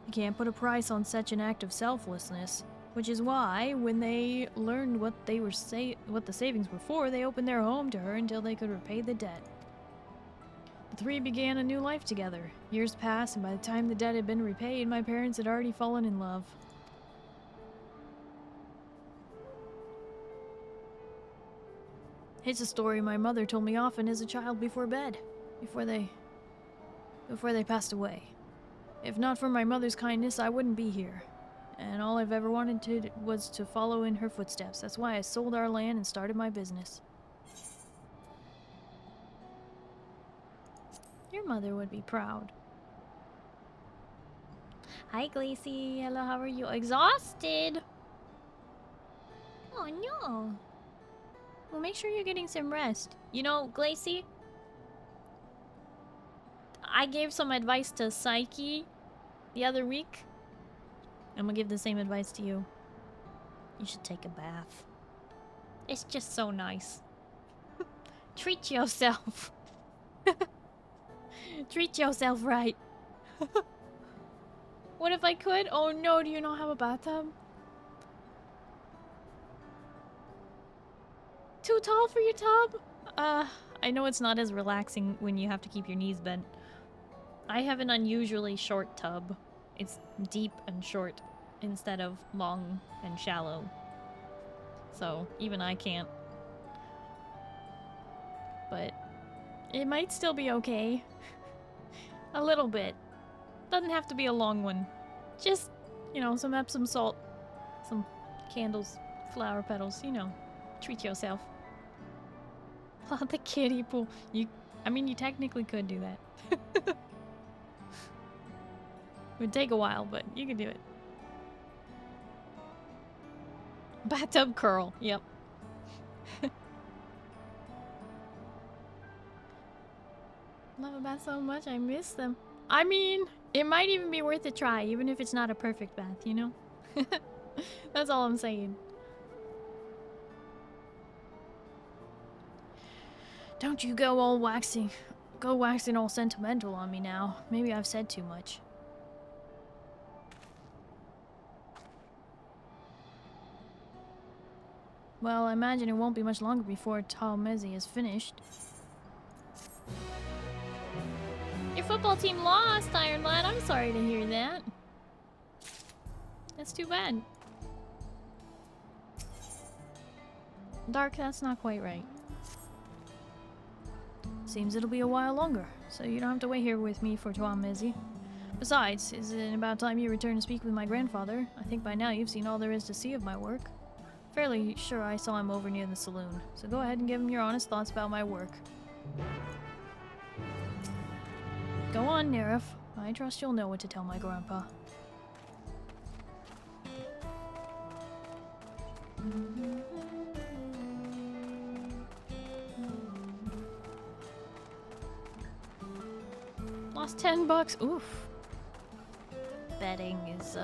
You can't put a price on such an act of selflessness, which is why, when they learned what the savings were for, they opened their home to her until they could repay the debt. The three began a new life together. Years passed, and by the time the debt had been repaid, my parents had already fallen in love. It's a story my mother told me often as a child before bed, before they passed away. If not for my mother's kindness, I wouldn't be here. And all I've ever wanted was to follow in her footsteps. That's why I sold our land and started my business. Your mother would be proud. Hi, Glacy. Hello, how are you? Exhausted? Oh, no. Well, make sure you're getting some rest. You know, Glacy, I gave some advice to Psyche the other week. I'm gonna give the same advice to you. You should take a bath. It's just so nice. Treat yourself. Treat yourself right. What if I could? Oh no, do you not have a bathtub? Too tall for your tub? I know it's not as relaxing when you have to keep your knees bent. I have an unusually short tub. It's deep and short instead of long and shallow. So, even I can't. But it might still be okay. A little bit. Doesn't have to be a long one. Just, you know, some Epsom salt, some candles, flower petals, you know. Treat yourself. The kiddie pool. I mean, you technically could do that. It would take a while, but you could do it. Bathtub curl. Yep. Love a bath so much, I miss them. I mean, it might even be worth a try, even if it's not a perfect bath, you know? That's all I'm saying. Don't you go waxing all sentimental on me now. Maybe I've said too much. Well, I imagine it won't be much longer before Talmezi is finished. Your football team lost, Iron Lad. I'm sorry to hear that. That's too bad. Dark, that's not quite right. Seems it'll be a while longer, so you don't have to wait here with me for Tuam, Izzy. Besides, isn't it about time you return to speak with my grandfather? I think by now you've seen all there is to see of my work. Fairly sure I saw him over near the saloon, so go ahead and give him your honest thoughts about my work. Go on, Nerif. I trust you'll know what to tell my grandpa. Lost $10. Oof. Betting is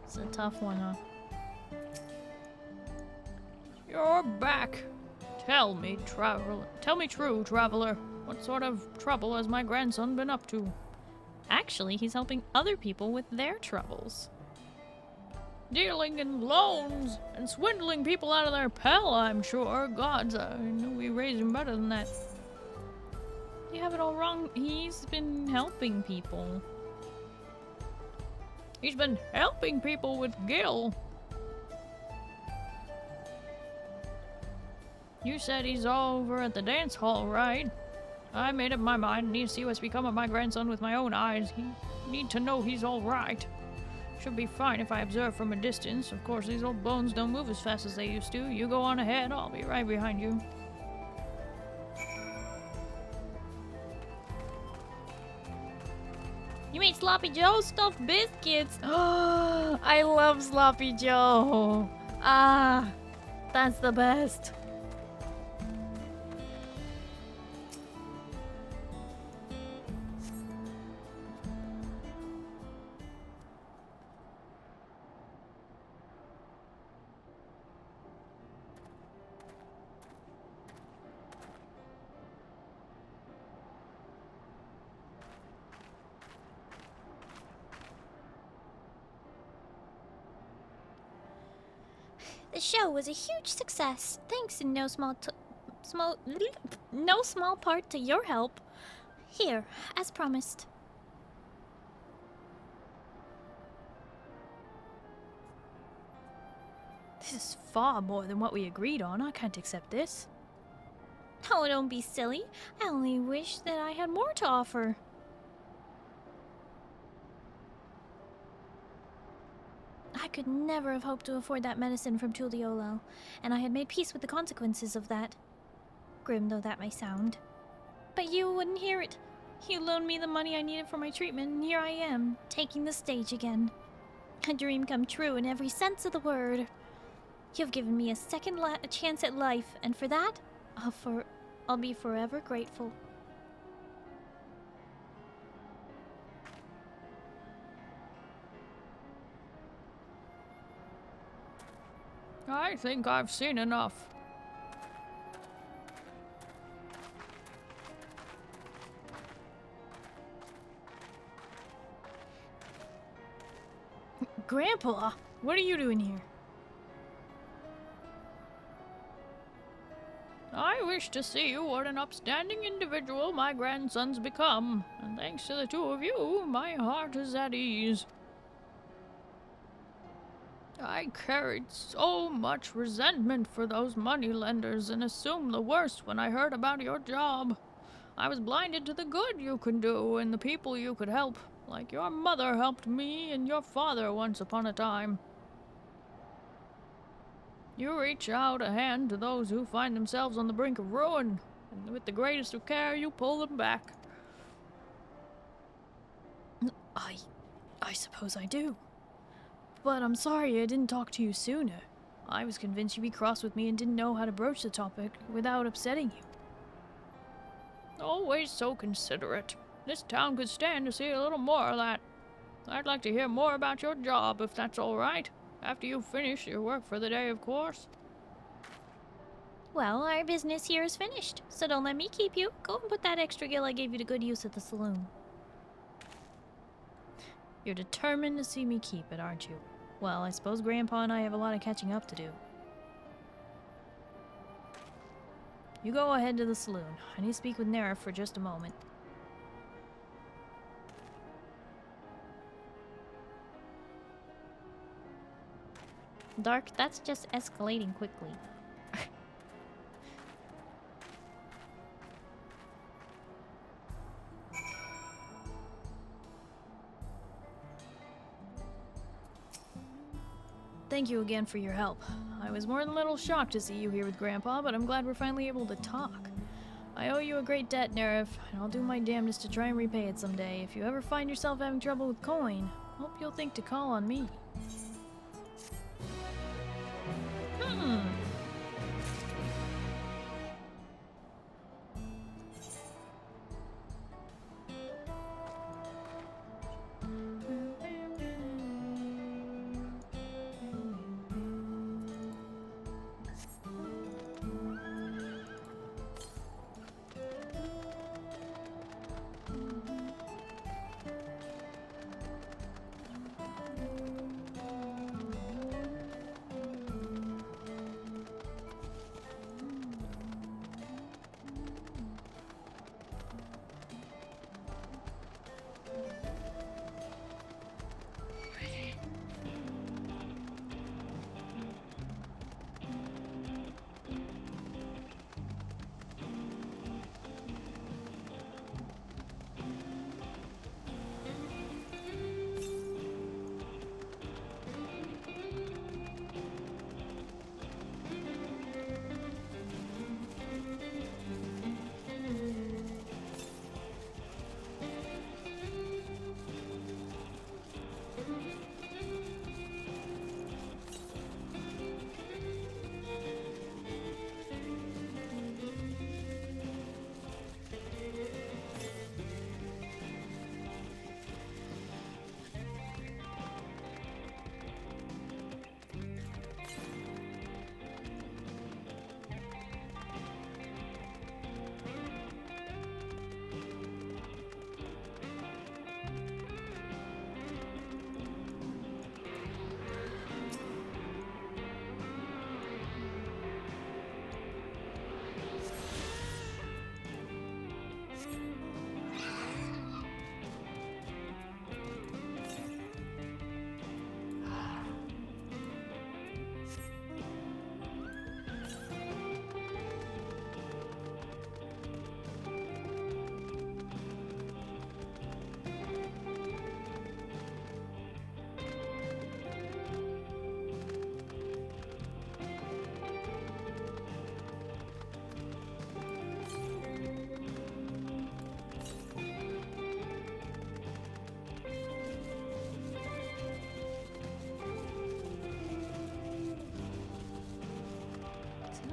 it's a tough one, huh? You're back. Tell me, true traveler, what sort of trouble has my grandson been up to? Actually, he's helping other people with their troubles. Dealing in loans and swindling people out of their pell, I'm sure. Gods, I knew we raised him better than that. You have it all wrong. He's been helping people. He's been helping people with Gil. You said he's over at the dance hall, right? I made up my mind. I need to see what's become of my grandson with my own eyes. I need to know he's all right. Should be fine if I observe from a distance. Of course, these old bones don't move as fast as they used to. You go on ahead. I'll be right behind you. You made Sloppy Joe stuffed biscuits. Oh, I love Sloppy Joe. Ah, that's the best. The show was a huge success, thanks in no small part to your help. Here, as promised. This is far more than what we agreed on. I can't accept this. Oh, don't be silly. I only wish that I had more to offer. I could never have hoped to afford that medicine from Tuliolo, and I had made peace with the consequences of that. Grim though that may sound. But you wouldn't hear it. You loaned me the money I needed for my treatment, and here I am, taking the stage again. A dream come true in every sense of the word. You've given me a second chance at life, and for that, I'll be forever grateful. I think I've seen enough. Grandpa, what are you doing here? I wish to see what an upstanding individual my grandson's become, and thanks to the two of you, my heart is at ease. I carried so much resentment for those moneylenders and assumed the worst when I heard about your job. I was blinded to the good you could do and the people you could help, like your mother helped me and your father once upon a time. You reach out a hand to those who find themselves on the brink of ruin, and with the greatest of care you pull them back. I suppose I do. But I'm sorry I didn't talk to you sooner. I was convinced you'd be cross with me and didn't know how to broach the topic without upsetting you. Always so considerate. This town could stand to see a little more of that. I'd like to hear more about your job, if that's all right. After you finish your work for the day, of course. Well, our business here is finished, so don't let me keep you. Go and put that extra gill I gave you to good use at the saloon. You're determined to see me keep it, aren't you? Well, I suppose Grandpa and I have a lot of catching up to do. You go ahead to the saloon. I need to speak with Nera for just a moment. Dark, that's just escalating quickly. Thank you again for your help. I was more than a little shocked to see you here with Grandpa, but I'm glad we're finally able to talk. I owe you a great debt, Nerif, and I'll do my damnedest to try and repay it someday. If you ever find yourself having trouble with coin, hope you'll think to call on me.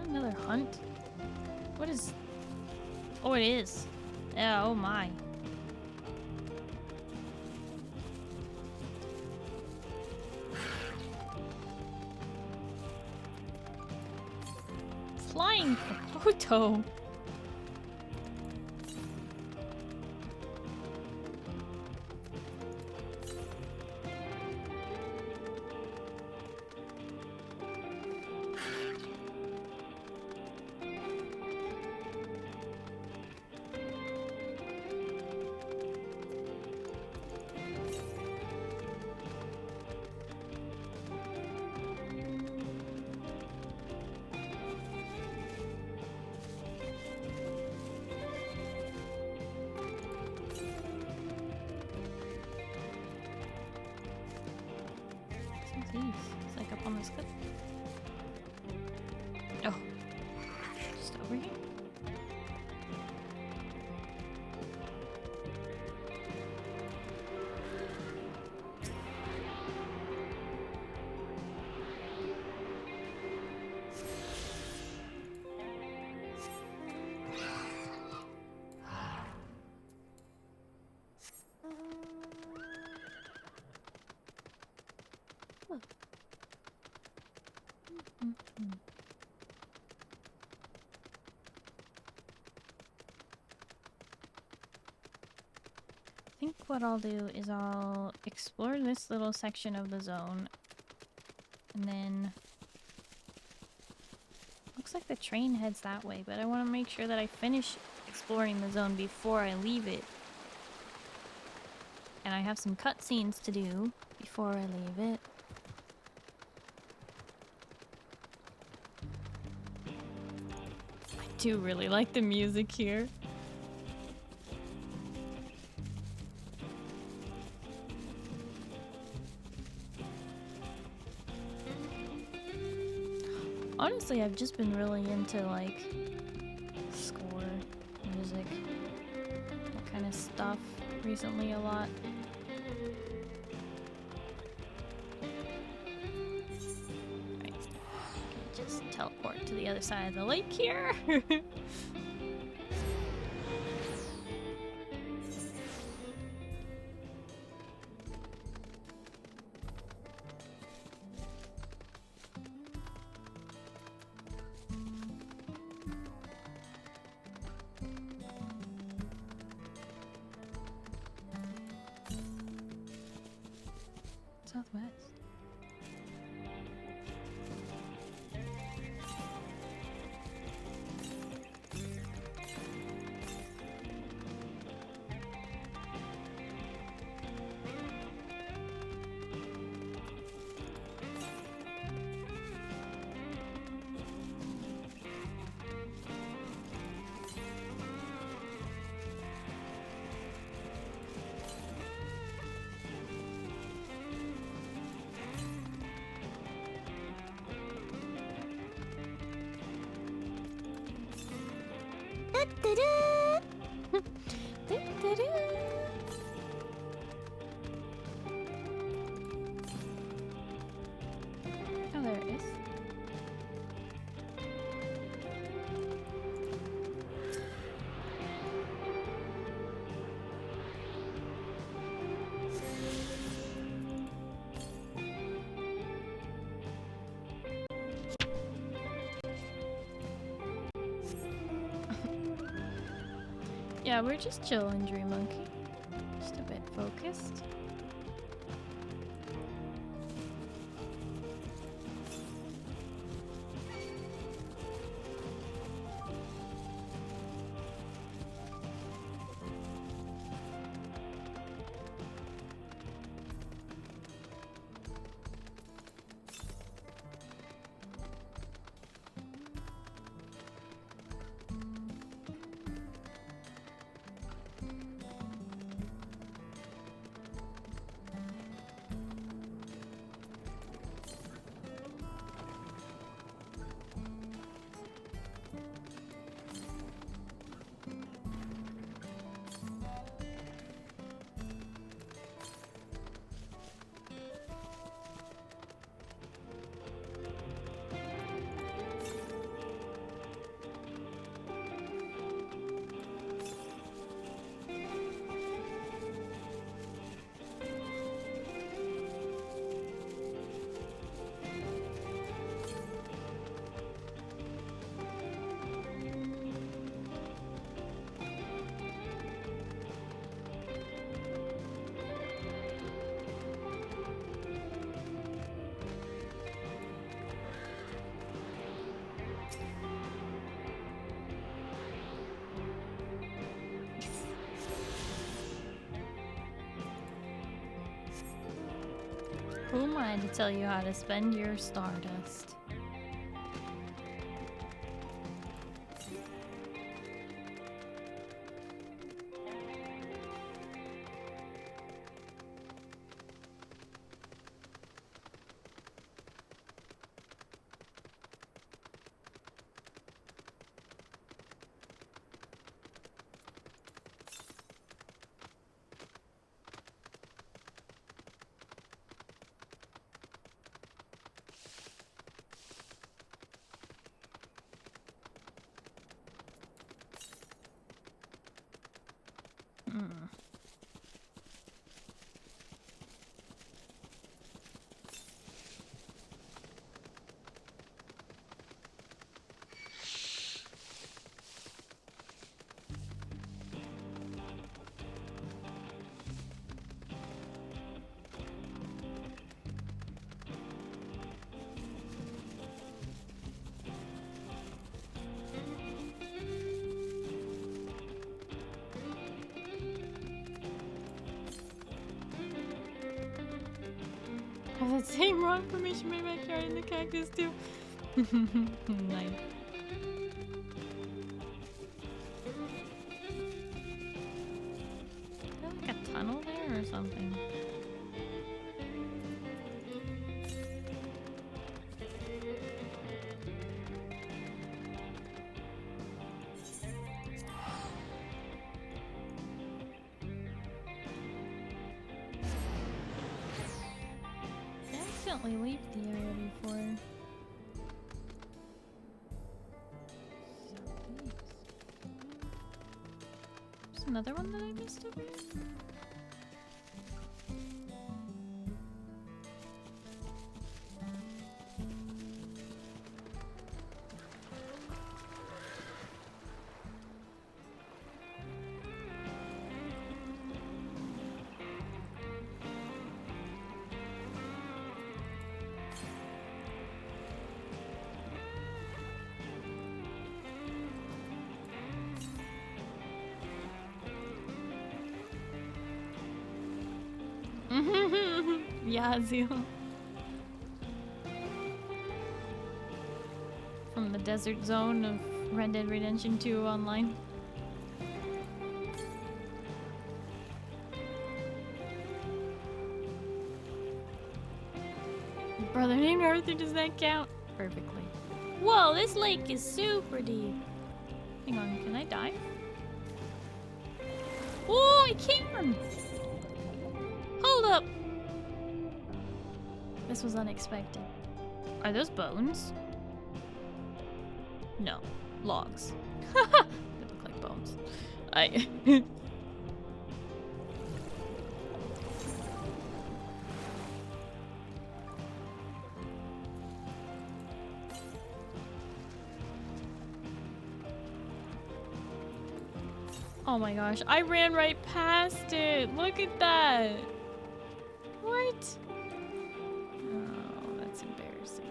Another hunt? What is... Oh, it is. Yeah, oh my. Flying photo. It's like up on this cliff. Oh. Just over here. I think what I'll do is I'll explore this little section of the zone, and then looks like the train heads that way, but I want to make sure that I finish exploring the zone before I leave it. And I have some cutscenes to do before I leave it. I do really like the music here. Honestly, I've just been really into like score music, that kind of stuff recently a lot. Right. Just teleport to the other side of the lake here. Southwest. Oh, there it is. Yeah, we're just chilling, Dream Monkey. Just a bit focused. Who am I to tell you how to spend your Stardust? Have that same rock formation in my backyard in the cactus too. Nice. Is there like a tunnel there or something? definitely leave the area before. There's another one that I missed over here. Yazoo. From the desert zone of Red Dead Redemption 2 online. Brother named Arthur, does that count? Perfectly. Whoa, this lake is super deep. Hang on, can I dive? Oh, I can! Hold up! This was unexpected. Are those bones? No. Logs. They look like bones. Oh my gosh, I ran right past it! Look at that! What? Oh, that's embarrassing.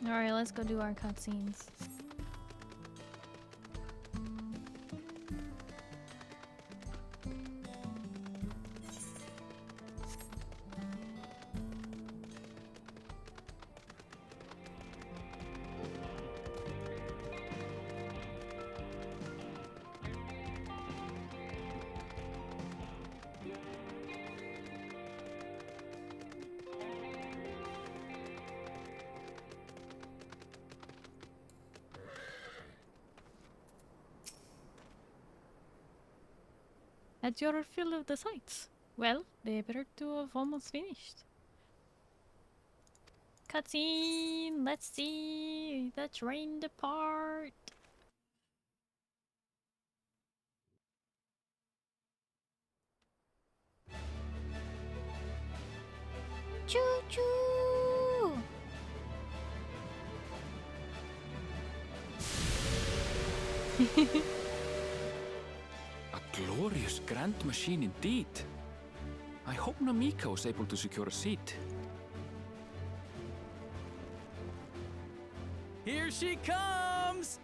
Alright, let's go do our cutscenes. Had your fill of the sights. Well, they appear to have almost finished. Cutscene! Let's see the train depart. Choo-choo! A glorious grand machine indeed. I hope Numiieo is able to secure a seat. Here she comes!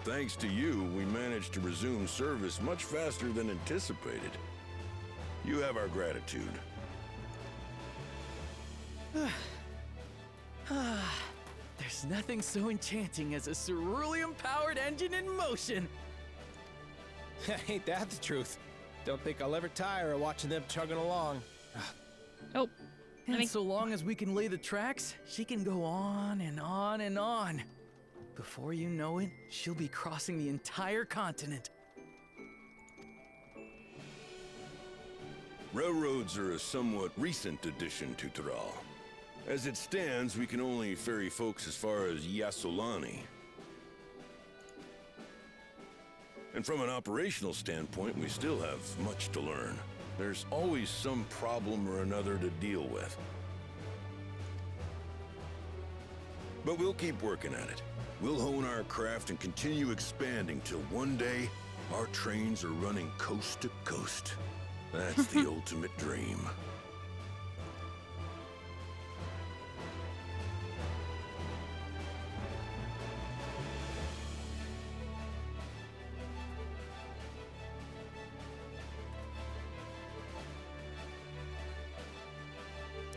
Thanks to you, we managed to resume service much faster than anticipated. You have our gratitude. There's nothing so enchanting as a cerulean-powered engine in motion. Ain't that the truth? Don't think I'll ever tire of watching them chugging along. Oh. And so long as we can lay the tracks, she can go on and on and on. Before you know it, she'll be crossing the entire continent. Railroads are a somewhat recent addition to Thrall. As it stands, we can only ferry folks as far as Yasolani. And from an operational standpoint, we still have much to learn. There's always some problem or another to deal with. But we'll keep working at it. We'll hone our craft and continue expanding till one day, our trains are running coast to coast. That's the ultimate dream.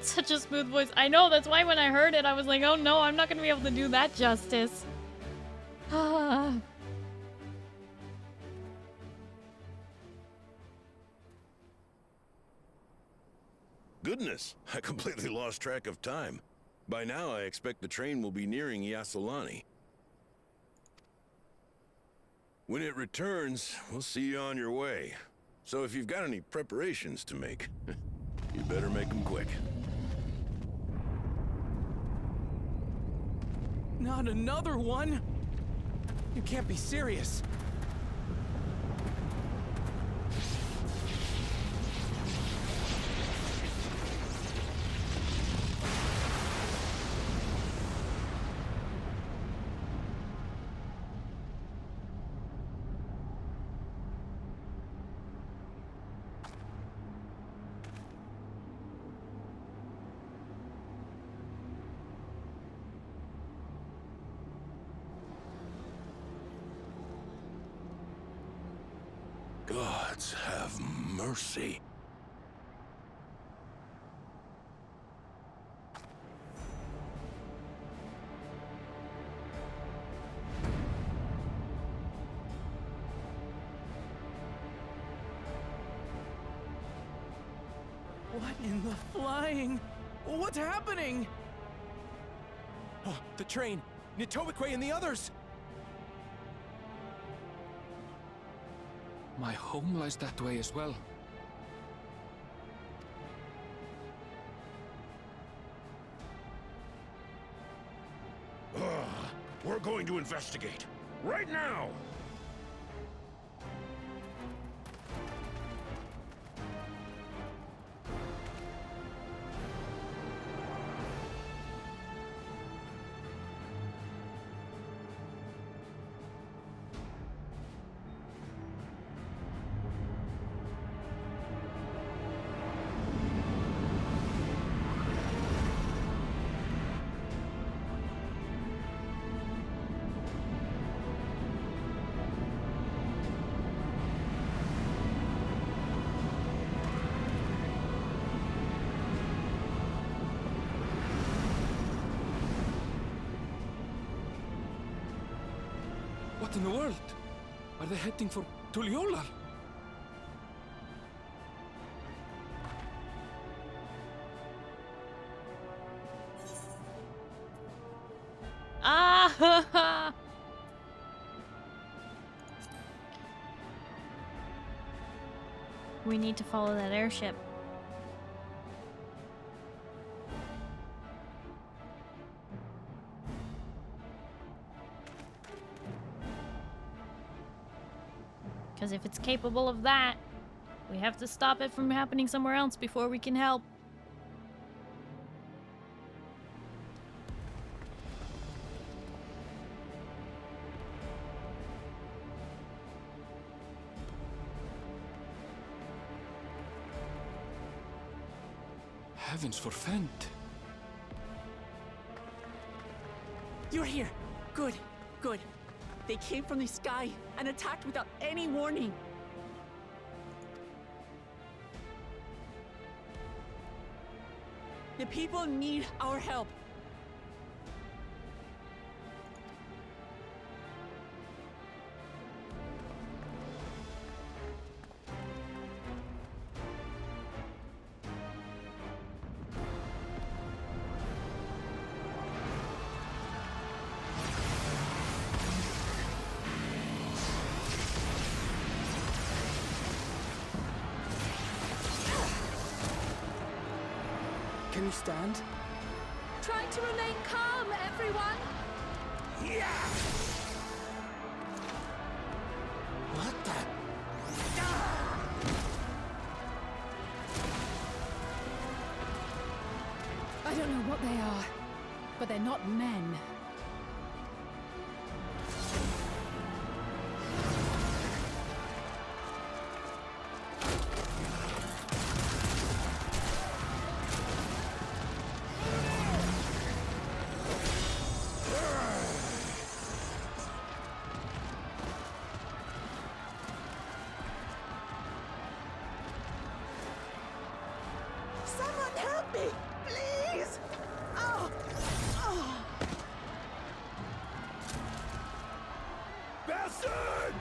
Such a smooth voice. I know, that's why when I heard it, I was like, oh no, I'm not gonna be able to do that justice. Goodness, I completely lost track of time. By now, I expect the train will be nearing Yasolani. When it returns, we'll see you on your way. So if you've got any preparations to make, you better make them quick. Not another one! You can't be serious. Gods have mercy. What in the flying? What's happening? Oh, the train! Nitobique and the others! My home lies that way as well. We're going to investigate. Right now! What in the world? Are they heading for Tuliolal? Ah! We need to follow that airship. Because if it's capable of that, we have to stop it from happening somewhere else before we can help. Heavens forfend. You're here. Good, good. They came from the sky and attacked without any warning. The people need our help. Can you stand? Try to remain calm, everyone! What? what they are, but they're not men. Someone help me, please! Oh! Oh! Bastard!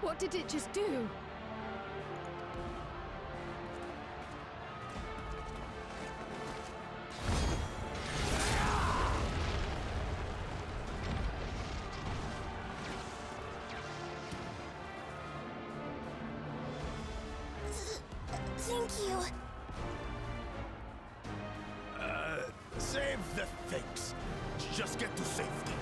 What did it just do? Thank you. Save the things. Just get to safety.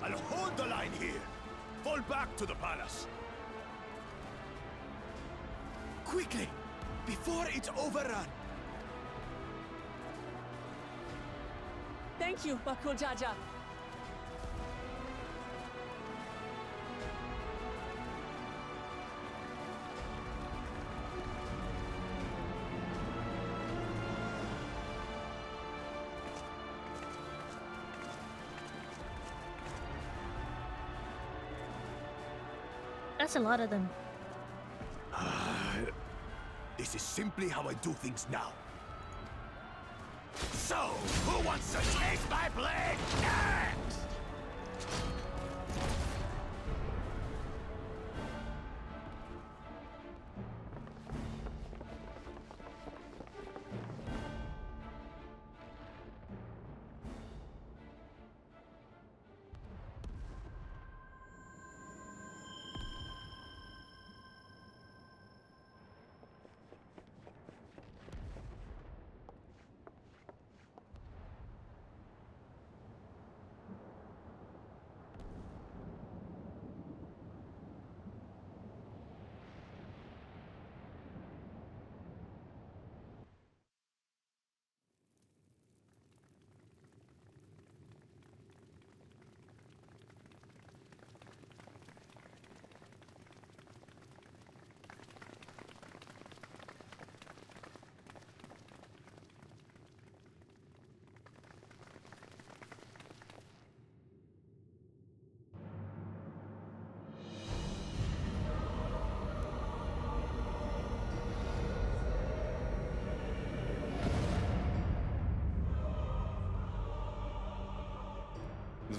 I'll hold the line here. Fall back to the palace. Quickly, before it's overrun. Thank you, Bakul Jaja. That's a lot of them. This is simply how I do things now. So, who wants to taste my blade next?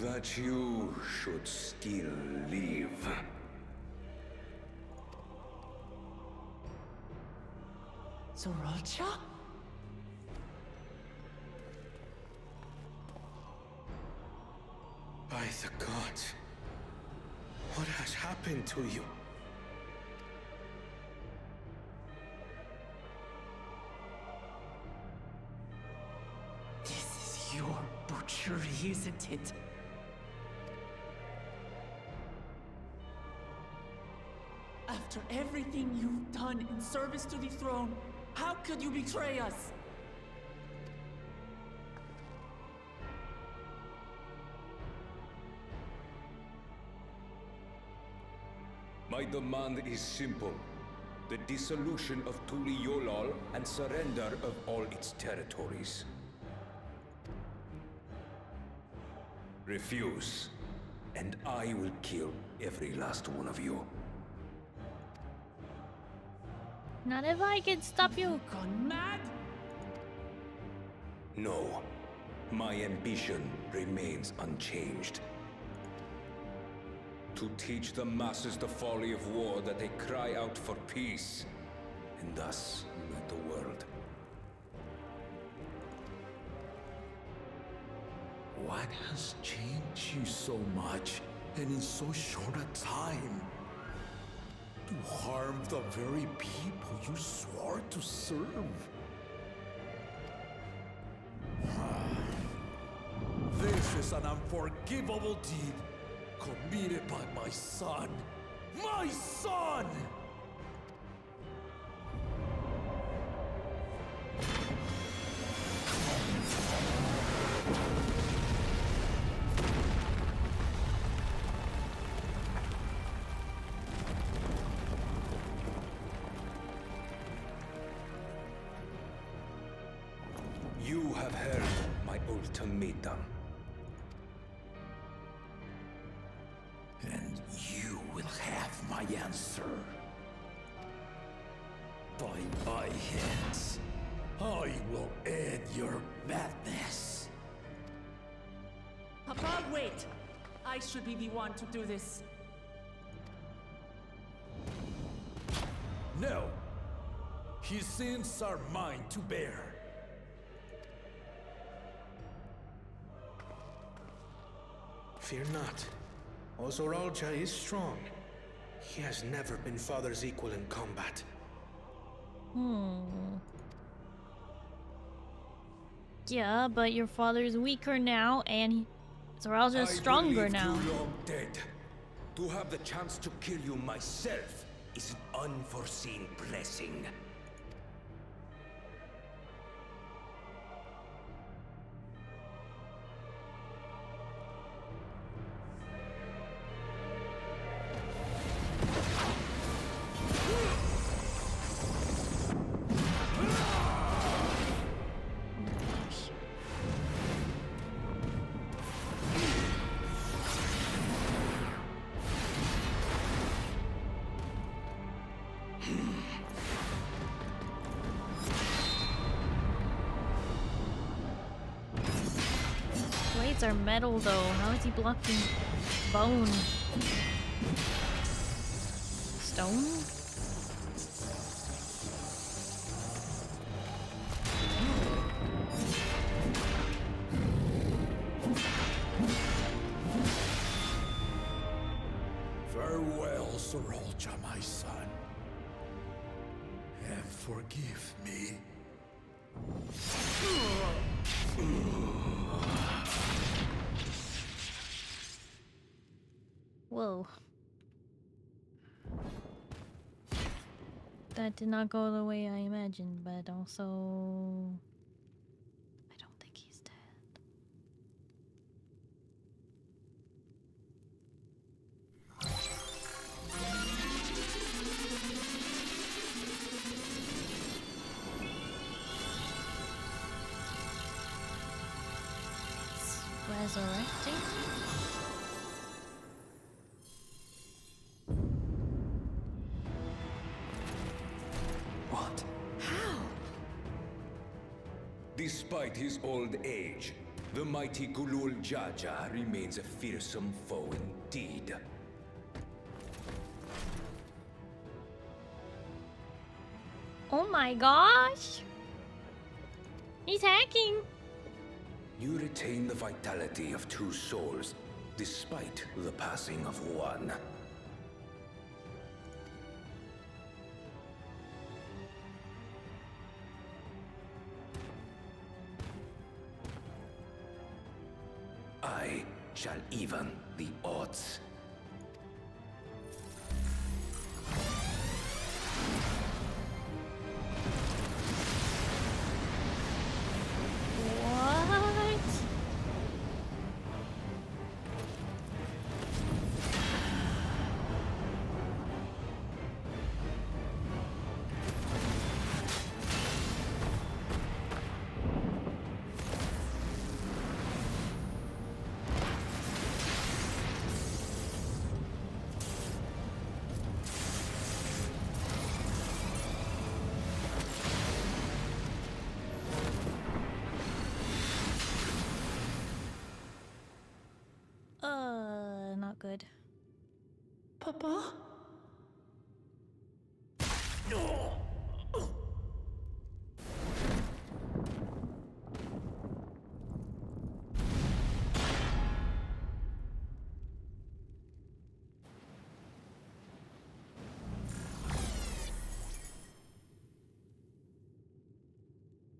That you should still live. Zorolcha? By the gods, what has happened to you? This is your butchery, isn't it? After everything you've done in service to the throne, how could you betray us? My demand is simple. The dissolution of Tuliyollal and surrender of all its territories. Refuse, and I will kill every last one of you. Not if I can stop you. Gone mad? No. My ambition remains unchanged. To teach the masses the folly of war, that they cry out for peace, and thus unite the world. What has changed you so much, and in so short a time? To harm the very people you swore to serve? This is an unforgivable deed committed by my son. My son! You have heard my ultimatum. And you will have my answer. By my hands, I will end your madness. Papa, wait! I should be the one to do this. No. His sins are mine to bear. Fear not. Ozoralja is strong. He has never been Father's equal in combat. Yeah, but your father's weaker now, and Zoralja's stronger now. I believed you long dead. To have the chance to kill you myself is an unforeseen blessing. Blades are metal though. How is he blocking bone? Stone? Farewell, Zoralja, my son. And forgive me. Whoa. That did not go the way I imagined, but also I don't think he's dead. It's resurrecting? Despite his old age, the mighty Gulul Jaja remains a fearsome foe indeed. Oh my gosh! He's hacking! You retain the vitality of two souls, despite the passing of one. I shall even the odds. What? Papa?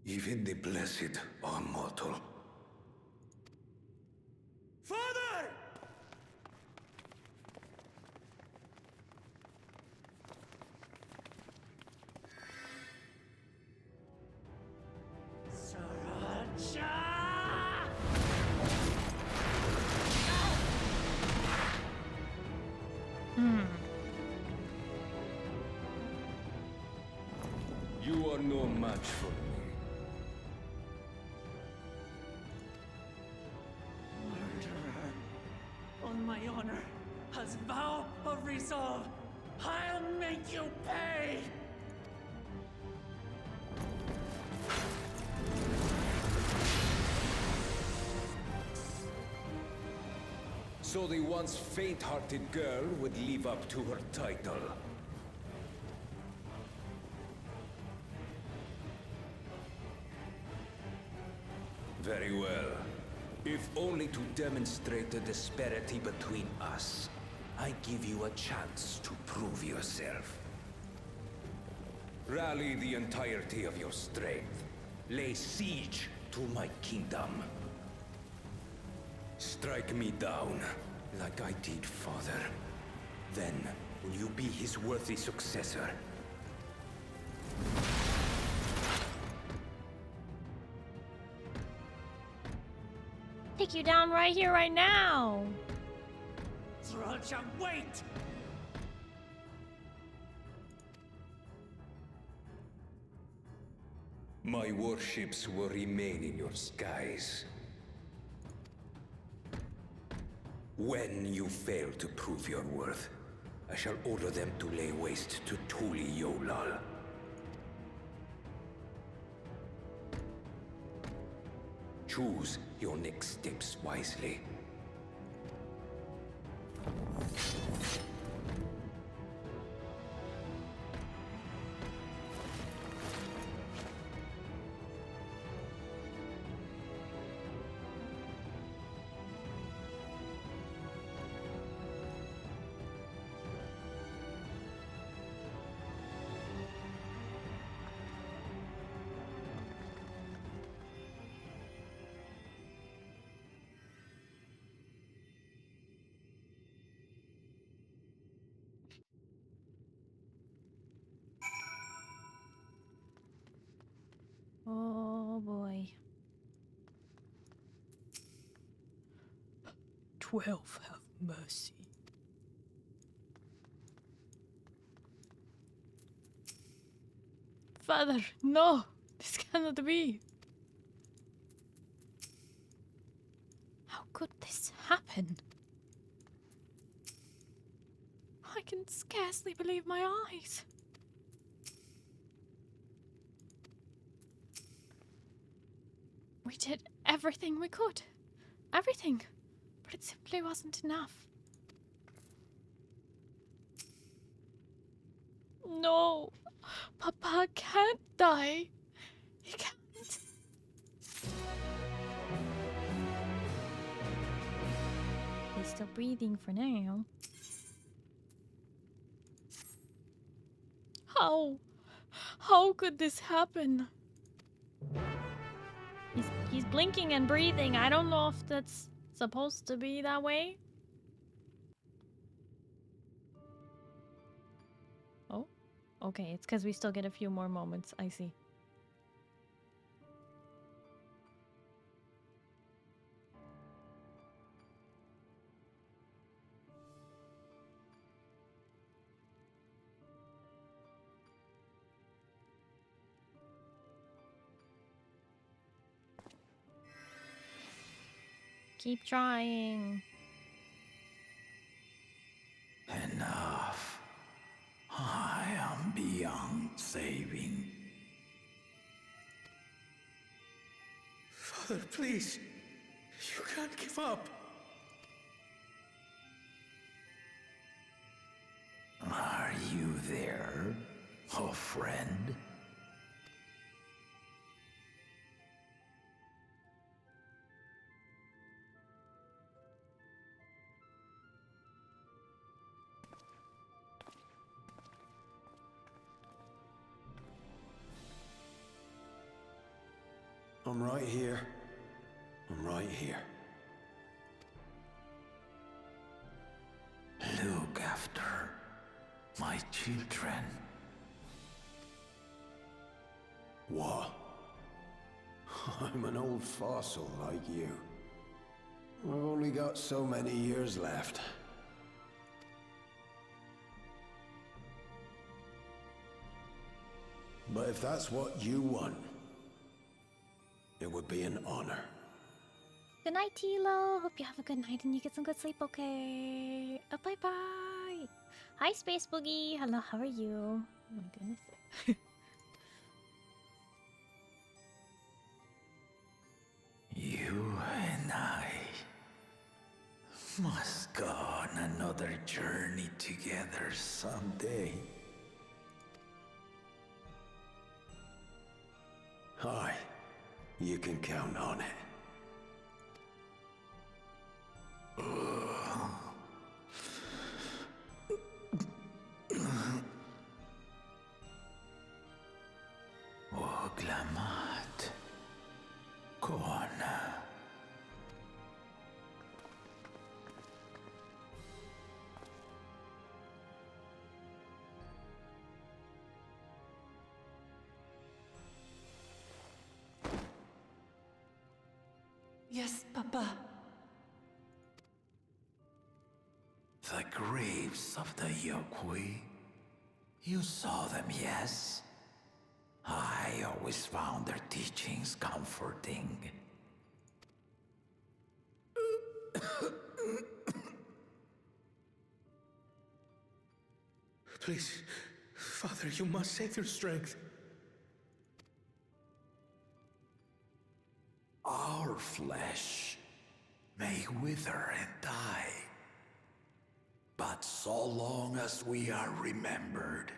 Even the blessed are mortal. Father! You are no match for me. Murderer. On my honor, as vow of resolve, I'll make you pay! So the once faint-hearted girl would live up to her title. Very well. If only to demonstrate the disparity between us, I give you a chance to prove yourself. Rally the entirety of your strength. Lay siege to my kingdom. Strike me down, like I did father. Then, will you be his worthy successor? Take you down right here, right now. Sriracha, wait! My warships will remain in your skies. When you fail to prove your worth, I shall order them to lay waste to Tuli Yolal. Choose your next steps wisely. Oh boy. 12, have mercy. Father, no! This cannot be! How could this happen? I can scarcely believe my eyes. We did everything we could. Everything. But it simply wasn't enough. No. Papa can't die. He can't. He's still breathing for now. How? How could this happen? He's blinking and breathing. I don't know if that's supposed to be that way. Oh, okay. It's because we still get a few more moments. I see. Keep trying. Enough. I am beyond saving. Father, please. You can't give up. there, oh friend? I'm right here. I'm right here. Look after my children. What? I'm an old fossil like you. I've only got so many years left. But if that's what you want, it would be an honor. Good night, Tilo. Hope you have a good night and you get some good sleep, okay? Bye-bye. Hi, Space Boogie. Hello, how are you? Oh my goodness. You and I must go on another journey together someday. Aye, you can count on it. Oglamat. Kona. Yes, Papa. The graves of the Yokui. You saw them, yes? I always found their teachings comforting. Please, Father, you must save their strength. Our flesh may wither and die, but so long as we are remembered,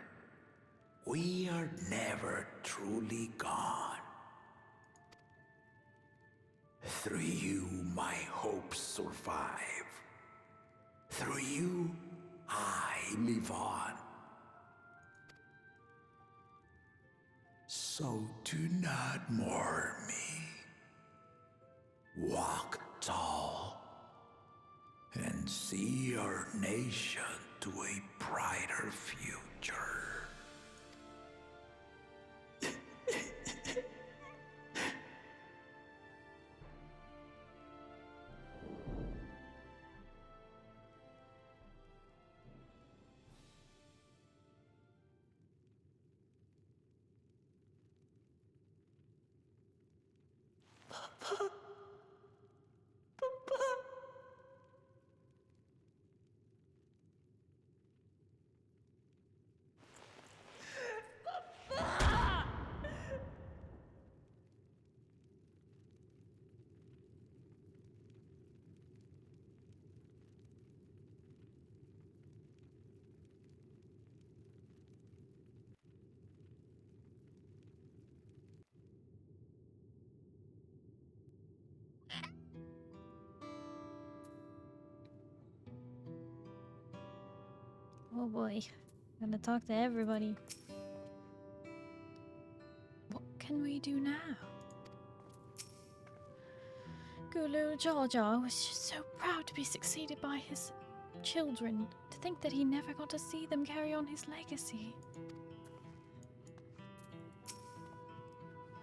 we are never truly gone. Through you, my hopes survive. Through you, I live on. So do not mourn me. Walk tall and see our nation to a brighter future. Oh boy. Gotta talk to everybody. What can we do now? Gulu Jaja was just so proud to be succeeded by his children. To think that he never got to see them carry on his legacy.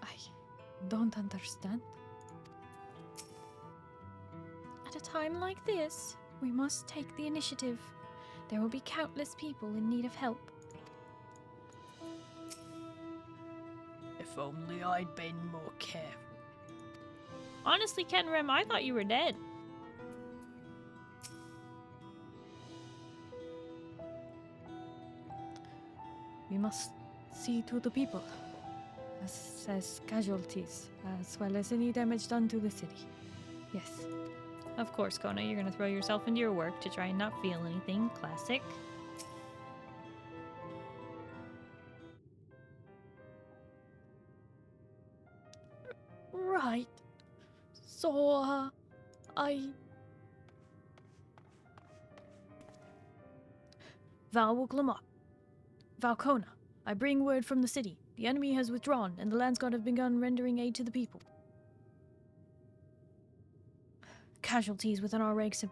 I don't understand. At a time like this, we must take the initiative. There will be countless people in need of help. If only I'd been more careful. Honestly, Kenrim, I thought you were dead. We must see to the people, as casualties, as well as any damage done to the city. Yes. Of course, Kona, you're gonna throw yourself into your work to try and not feel anything. Classic. So, Valwuklama. Valkona. I bring word from the city. The enemy has withdrawn, and the Landsguard have begun rendering aid to the people. Casualties within our ranks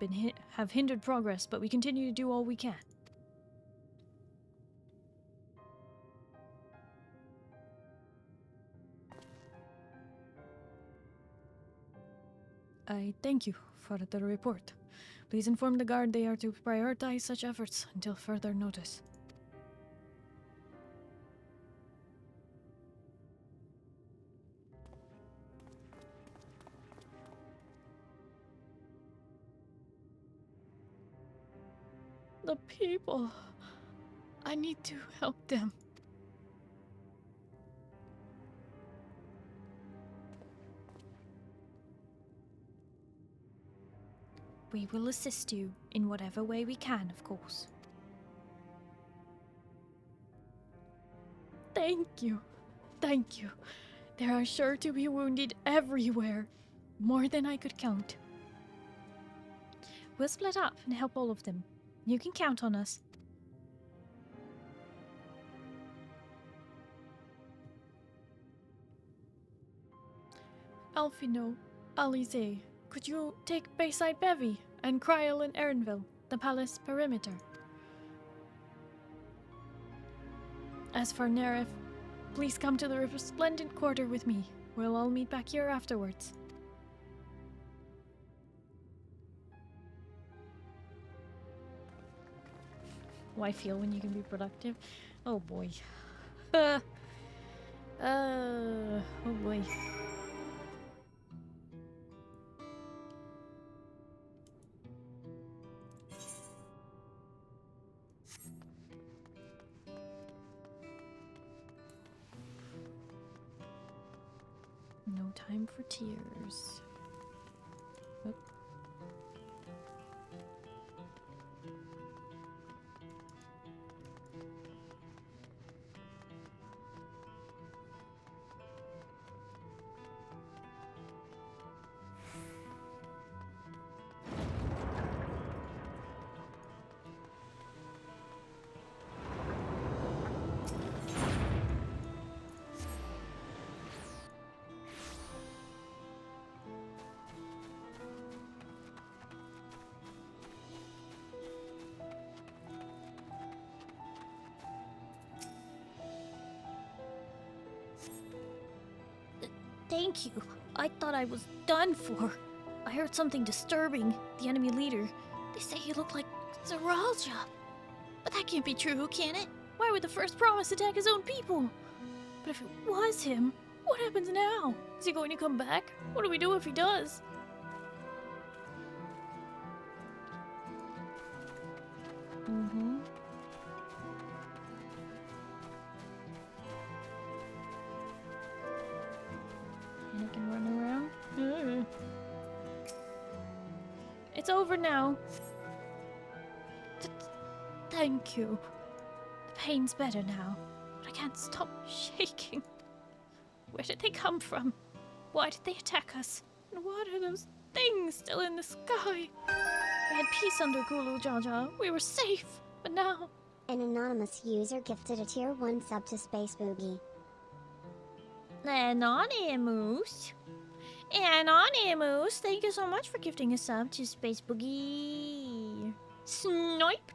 have hindered progress, but we continue to do all we can. I thank you for the report. Please inform the guard they are to prioritize such efforts until further notice. The people. I need to help them. We will assist you in whatever way we can, of course. Thank you. Thank you. There are sure to be wounded everywhere. More than I could count. We'll split up and help all of them. You can count on us. Alfino, Alize, could you take Bayside Bevy and Kryl and Erinville, the palace perimeter? As for Nerif, please come to the resplendent quarter with me. We'll all meet back here afterwards. How I feel when you can be productive. Oh boy. Oh boy. No time for tears. Oop. Thank you. I thought I was done for. I heard something disturbing. The enemy leader. They say he looked like Zeralja. But that can't be true, can it? Why would the first promise attack his own people? But if it was him, what happens now? Is he going to come back? What do we do if he does? Mm-hmm. And I can run around. It's over now. Thank you. The pain's better now, but I can't stop shaking. Where did they come from? Why did they attack us? And what are those things still in the sky? We had peace under Gulu Jaja. We were safe. But now... An anonymous user gifted a tier 1 sub to Space Boogie. Anonymous? Anonymous, thank you so much for gifting a sub to Space Boogie. Sniped.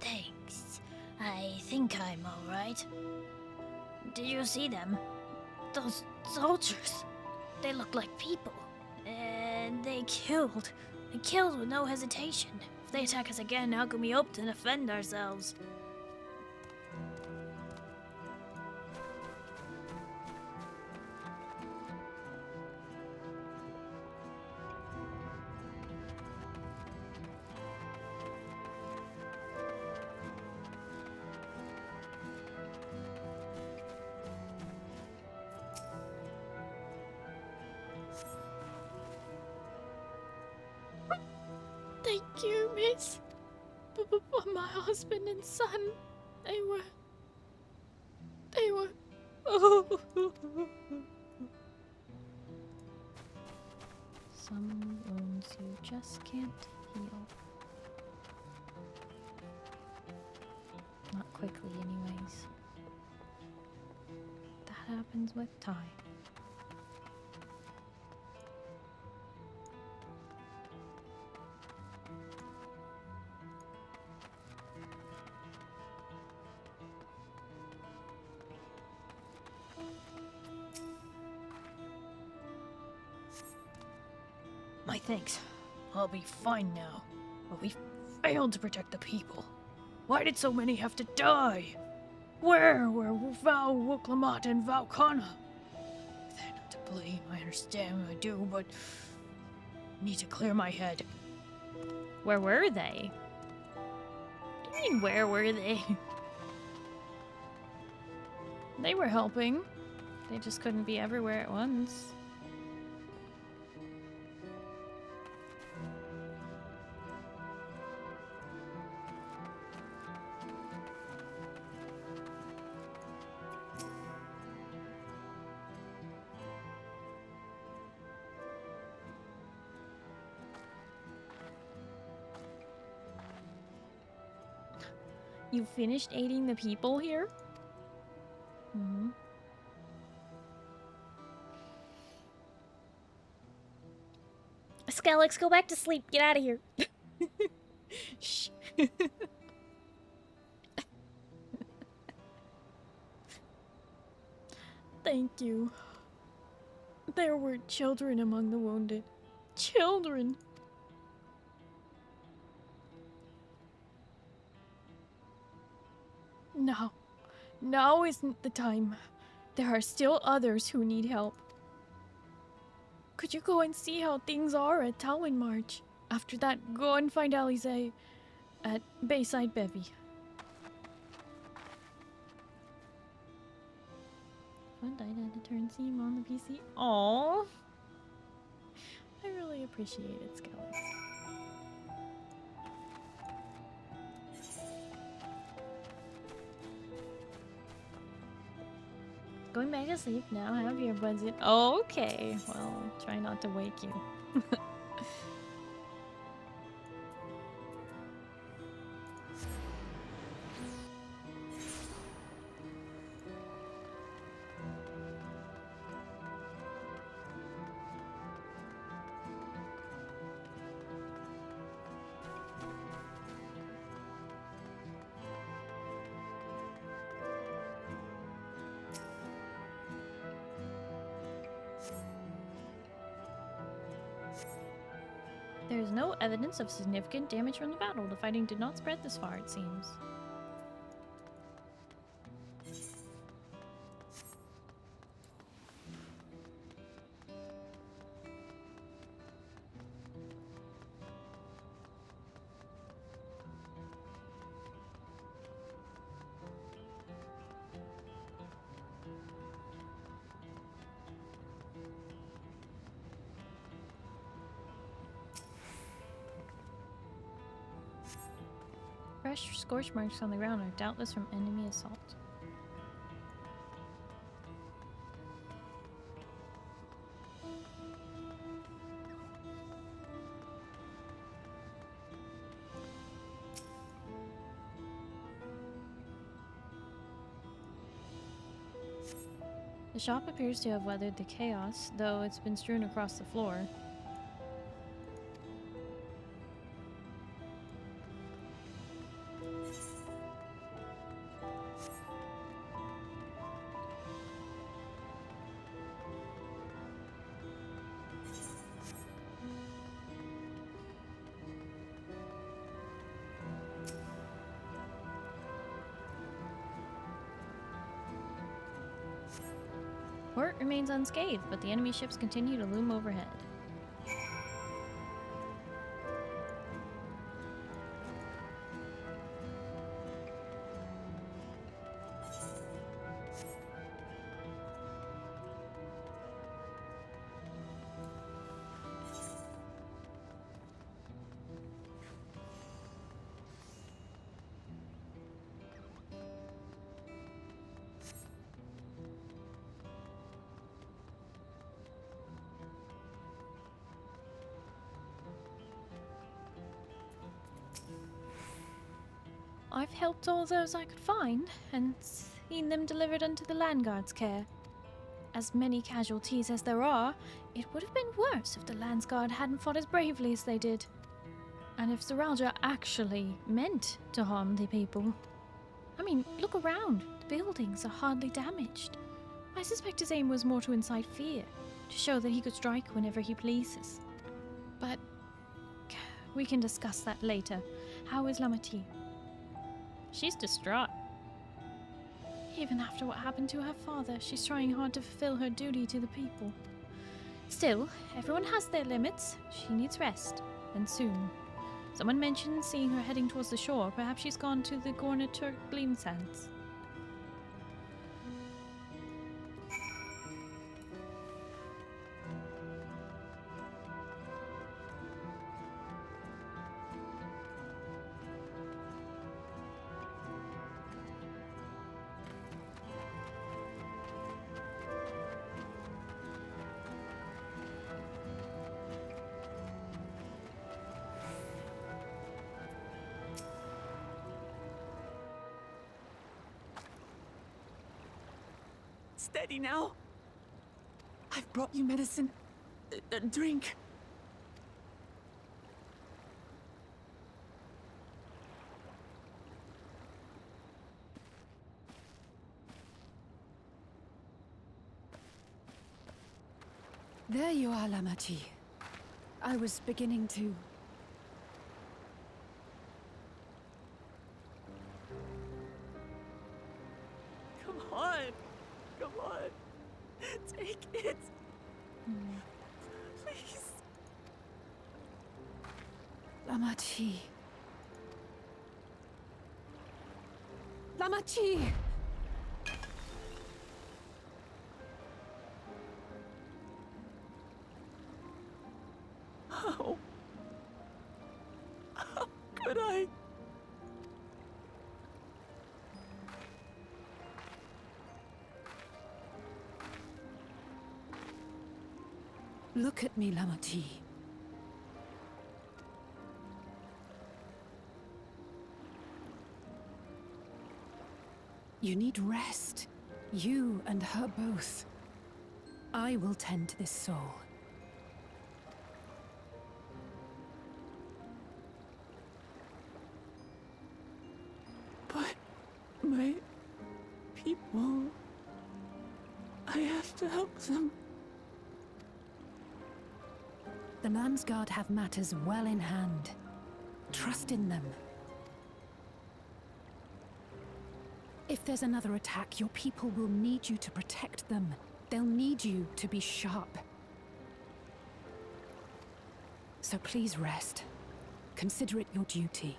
Thanks. I think I'm alright. Did you see them? Those soldiers. They look like people. And they killed. They killed with no hesitation. If they attack us again, how can we hope to defend ourselves? you, miss. My husband and son, they were... Oh. Some wounds you just can't heal. Not quickly, anyways. That happens with time. My thanks. I'll be fine now. But we failed to protect the people. Why did so many have to die? Where were Val Wuklamat and Valkana? They're not to blame, I understand, I do, but... need to clear my head. Where were they? What do you mean, where were they? They were helping. They just couldn't be everywhere at once. You finished aiding the people here? Mm-hmm. Skelex, go back to sleep. Get out of here. Shh. Thank you. There were children among the wounded. Children! Now isn't the time. There are still others who need help. Could you go and see how things are at Talwyn March? After that, go and find Alize at Bayside Bevy. Fun died had to turn seam on the PC. Aww. I really appreciate it, Skelly. Going back to sleep now. Have your buds in. Oh, okay. Well, try not to wake you. There is no evidence of significant damage from the battle. The fighting did not spread this far, it seems. Fresh scorch marks on the ground are doubtless from enemy assault. The shop appears to have weathered the chaos, though it's been strewn across the floor. Port remains unscathed, but the enemy ships continue to loom overhead. I've helped all those I could find, and seen them delivered unto the Landguard's care. As many casualties as there are, it would have been worse if the Landsguard hadn't fought as bravely as they did. And if Zeralja actually meant to harm the people. I mean, look around. The buildings are hardly damaged. I suspect his aim was more to incite fear, to show that he could strike whenever he pleases. But we can discuss that later. How is Lamati? She's distraught. Even after what happened to her father, she's trying hard to fulfill her duty to the people. Still, everyone has their limits. She needs rest, and soon. Someone mentioned seeing her heading towards the shore. Perhaps she's gone to the Gorna Turk Gleam Sands. Steady now. I've brought you medicine. A drink. There you are, Lamati. I was beginning to... Come on. Come on. Take it. Please. Lamati. Lamati! How could I? Look at me, Lamati. You need rest. You and her both. I will tend to this soul. But my people... I have to help them. The Landsguard have matters well in hand. Trust in them. If there's another attack, your people will need you to protect them. They'll need you to be sharp. So please rest. Consider it your duty.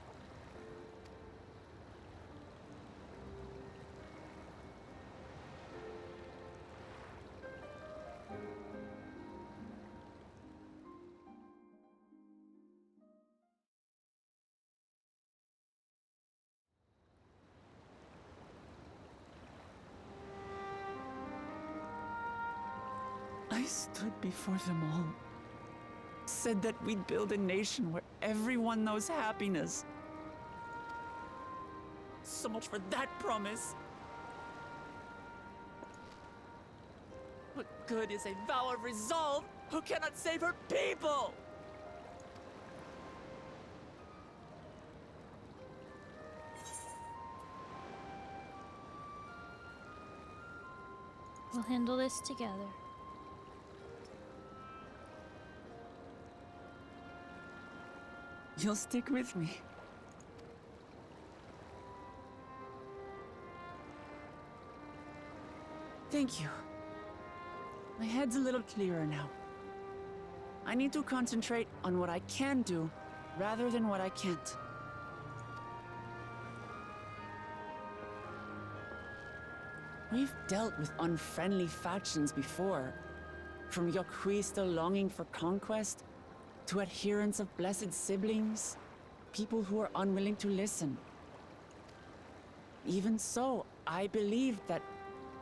I stood before them all. Said that we'd build a nation where everyone knows happiness. So much for that promise. What good is a vow of resolve who cannot save her people? We'll handle this together. You'll stick with me. Thank you. My head's a little clearer now. I need to concentrate on what I can do, rather than what I can't. We've dealt with unfriendly factions before. From Yokui still longing for conquest, to adherents of blessed siblings, people who are unwilling to listen. Even so, I believed that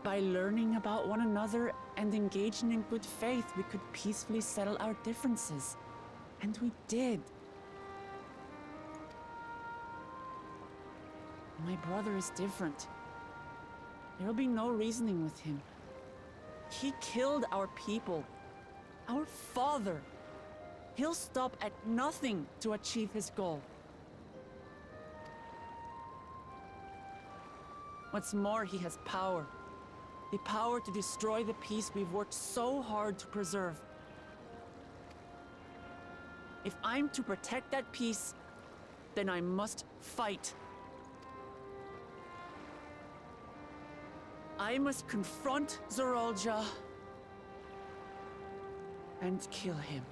by learning about one another and engaging in good faith, we could peacefully settle our differences. And we did. My brother is different. There'll be no reasoning with him. He killed our people. Our father. He'll stop at nothing to achieve his goal. What's more, he has power. The power to destroy the peace we've worked so hard to preserve. If I'm to protect that peace, then I must fight. I must confront Zorolja and kill him.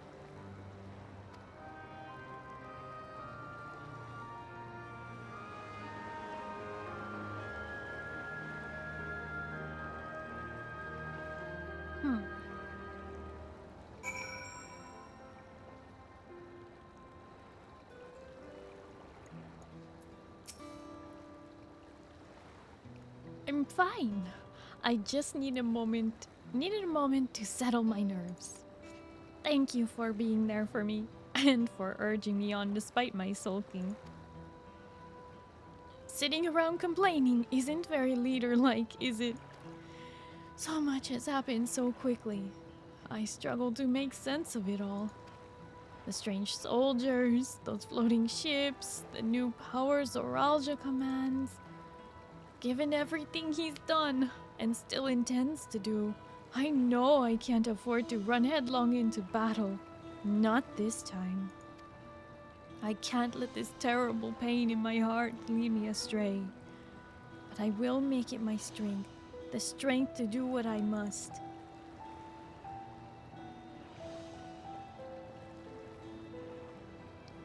I'm fine. I just needed a moment to settle my nerves. Thank you for being there for me and for urging me on despite my sulking. Sitting around complaining isn't very leader-like, is it? So much has happened so quickly. I struggle to make sense of it all. The strange soldiers, those floating ships, the new powers Zoralja commands. Given everything he's done, and still intends to do, I know I can't afford to run headlong into battle. Not this time. I can't let this terrible pain in my heart lead me astray. But I will make it my strength, the strength to do what I must.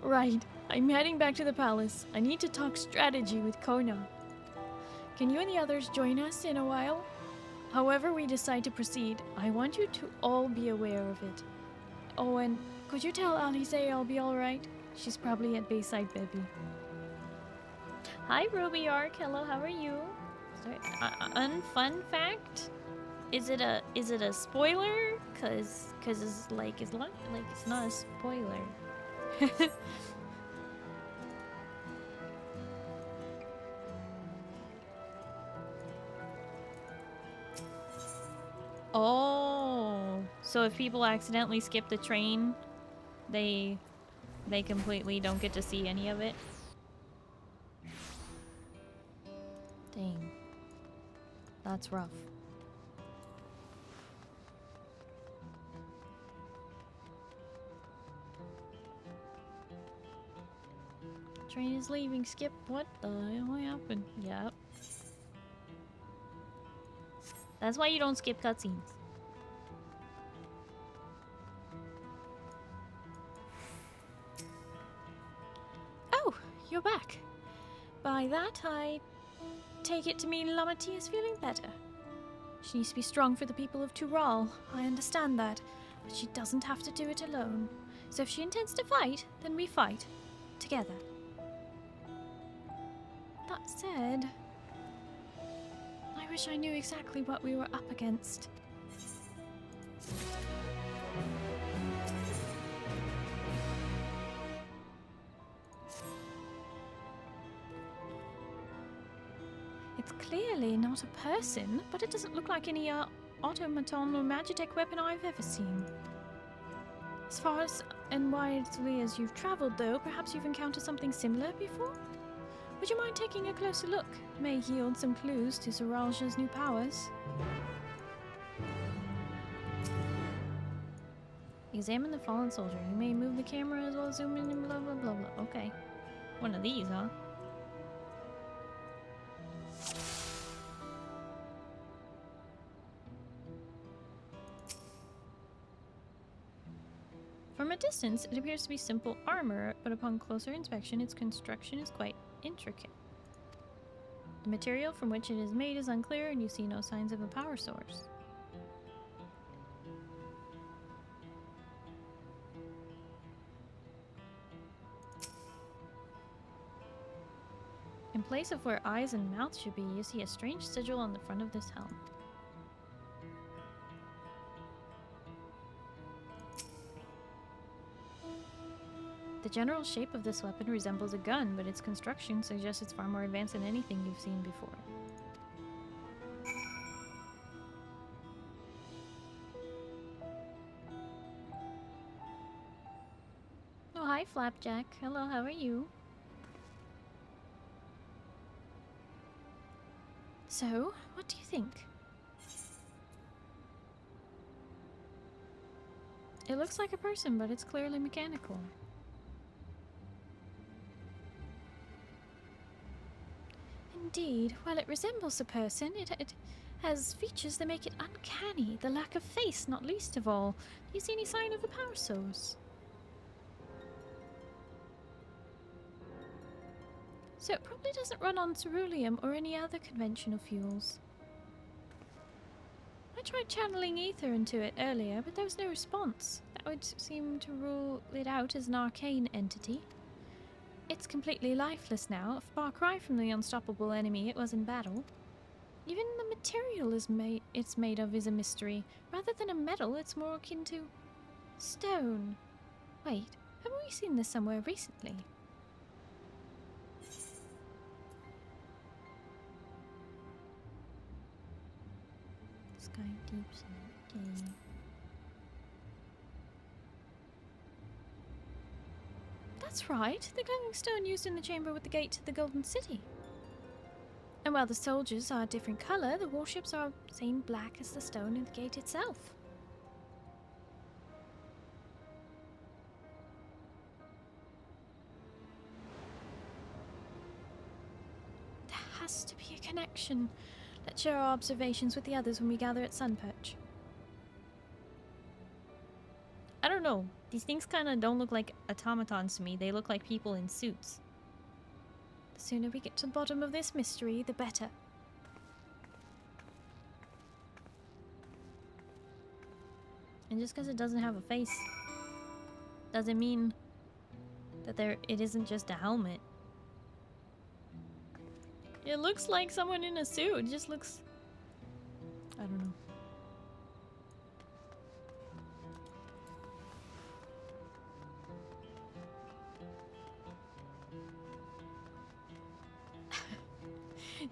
Right, I'm heading back to the palace. I need to talk strategy with Kona. Can you and the others join us in a while? However we decide to proceed, I want you to all be aware of it. Oh, and could you tell Alice I'll be alright? She's probably at Bayside Baby. Hi, Ruby Ark. Hello, how are you? Sorry, unfun fact? Is it a spoiler? Cause it's like it's not a spoiler. Oh, so if people accidentally skip the train, they completely don't get to see any of it? Dang. That's rough. Train is leaving, Skip. What the hell happened? Yep. That's why you don't skip cutscenes. Oh, you're back. By that, I take it to mean Lamati is feeling better. She needs to be strong for the people of Tural. I understand that, but she doesn't have to do it alone. So if she intends to fight, then we fight. Together. That said, I wish I knew exactly what we were up against. It's clearly not a person, but it doesn't look like any automaton or magitech weapon I've ever seen. As far as and widely as you've traveled, though, perhaps you've encountered something similar before? Would you mind taking a closer look? May yield some clues to Zoralja's new powers. Examine the fallen soldier. You may move the camera as well as zoom in and blah blah blah blah. Okay. One of these, huh? From a distance, it appears to be simple armor, but upon closer inspection, its construction is quite intricate. The material from which it is made is unclear, and you see no signs of a power source. In place of where eyes and mouth should be, you see a strange sigil on the front of this helm. The general shape of this weapon resembles a gun, but its construction suggests it's far more advanced than anything you've seen before. Oh, hi, Flapjack. Hello, how are you? So, what do you think? It looks like a person, but it's clearly mechanical. Indeed, while it resembles a person, it has features that make it uncanny. The lack of face, not least of all. Do you see any sign of a power source? So it probably doesn't run on ceruleum or any other conventional fuels. I tried channeling ether into it earlier, but there was no response. That would seem to rule it out as an arcane entity. It's completely lifeless now, a far cry from the unstoppable enemy it was in battle. Even the material it's made of is a mystery. Rather than a metal, it's more akin to stone. Wait, haven't we seen this somewhere recently? Sky deep sea. That's right, the glowing stone used in the chamber with the gate to the Golden City. And while the soldiers are a different color, the warships are the same black as the stone and the gate itself. There has to be a connection. Let's share our observations with the others when we gather at Sunperch. I don't know. These things kind of don't look like automatons to me. They look like people in suits. The sooner we get to the bottom of this mystery, the better. And just because it doesn't have a face doesn't mean that it isn't just a helmet. It looks like someone in a suit. It just looks... I don't know.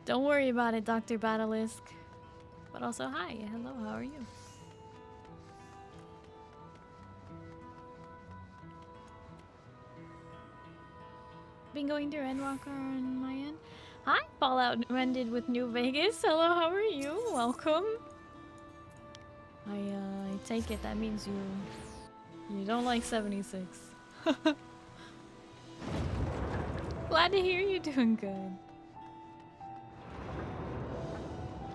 Don't worry about it, Dr. Batalisk. But also, hi. Hello, how are you? Been going through Endwalker on my end. Hi, Fallout Rended with New Vegas. Hello, how are you? Welcome. I take it that means you don't like 76. Glad to hear you're doing good.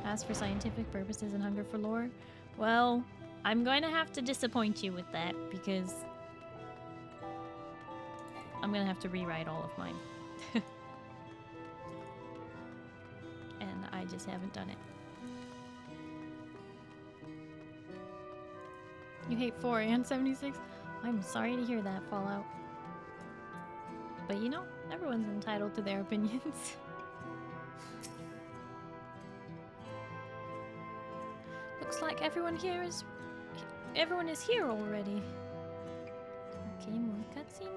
As for scientific purposes and hunger for lore, well, I'm going to have to disappoint you with that because I'm going to have to rewrite all of mine. And I just haven't done it. You hate 4 and 76? I'm sorry to hear that, Fallout. But you know, everyone's entitled to their opinions. Looks like everyone is here already. Okay, more cutscene.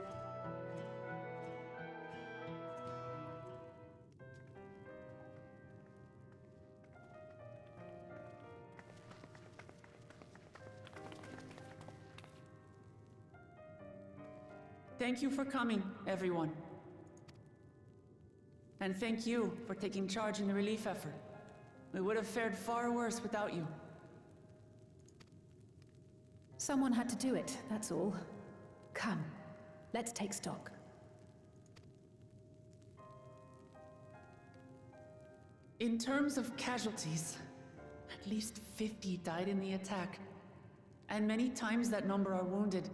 Thank you for coming, everyone. And thank you for taking charge in the relief effort. We would have fared far worse without you. Someone had to do it, that's all. Come, let's take stock. In terms of casualties, at least 50 died in the attack. And many times that number are wounded.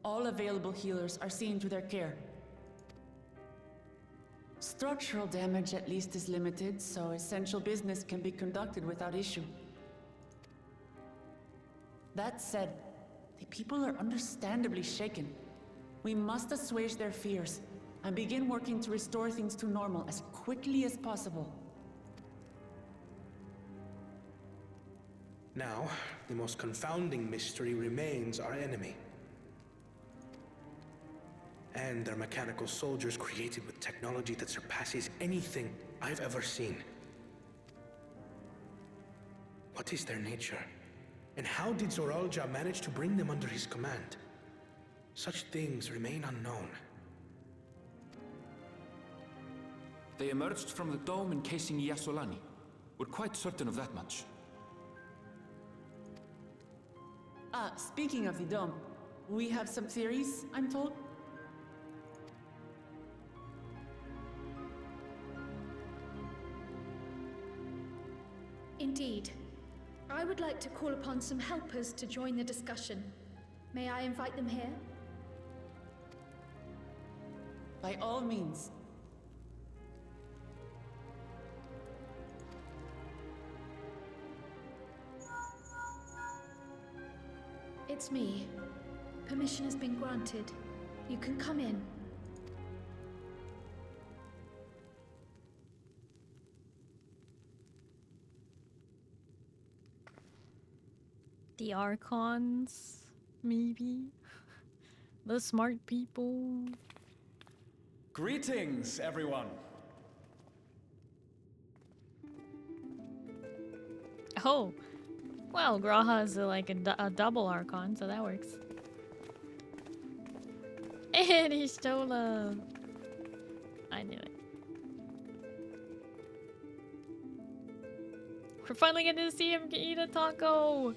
All available healers are seen to their care. Structural damage at least is limited, so essential business can be conducted without issue. That said, the people are understandably shaken. We must assuage their fears and begin working to restore things to normal as quickly as possible. Now, the most confounding mystery remains our enemy. and they're mechanical soldiers created with technology that surpasses anything I've ever seen. What is their nature? And how did Zoralja manage to bring them under his command? Such things remain unknown. They emerged from the dome encasing Yasolani. We're quite certain of that much. Speaking of the dome, we have some theories, I'm told. Indeed. I would like to call upon some helpers to join the discussion. May I invite them here? By all means. It's me. Permission has been granted. You can come in. The Archons, maybe? The smart people? Greetings, everyone! Oh, well, Graha is like a double Archon, so that works. And he stole a... I knew it. We're finally getting to see him eat a taco!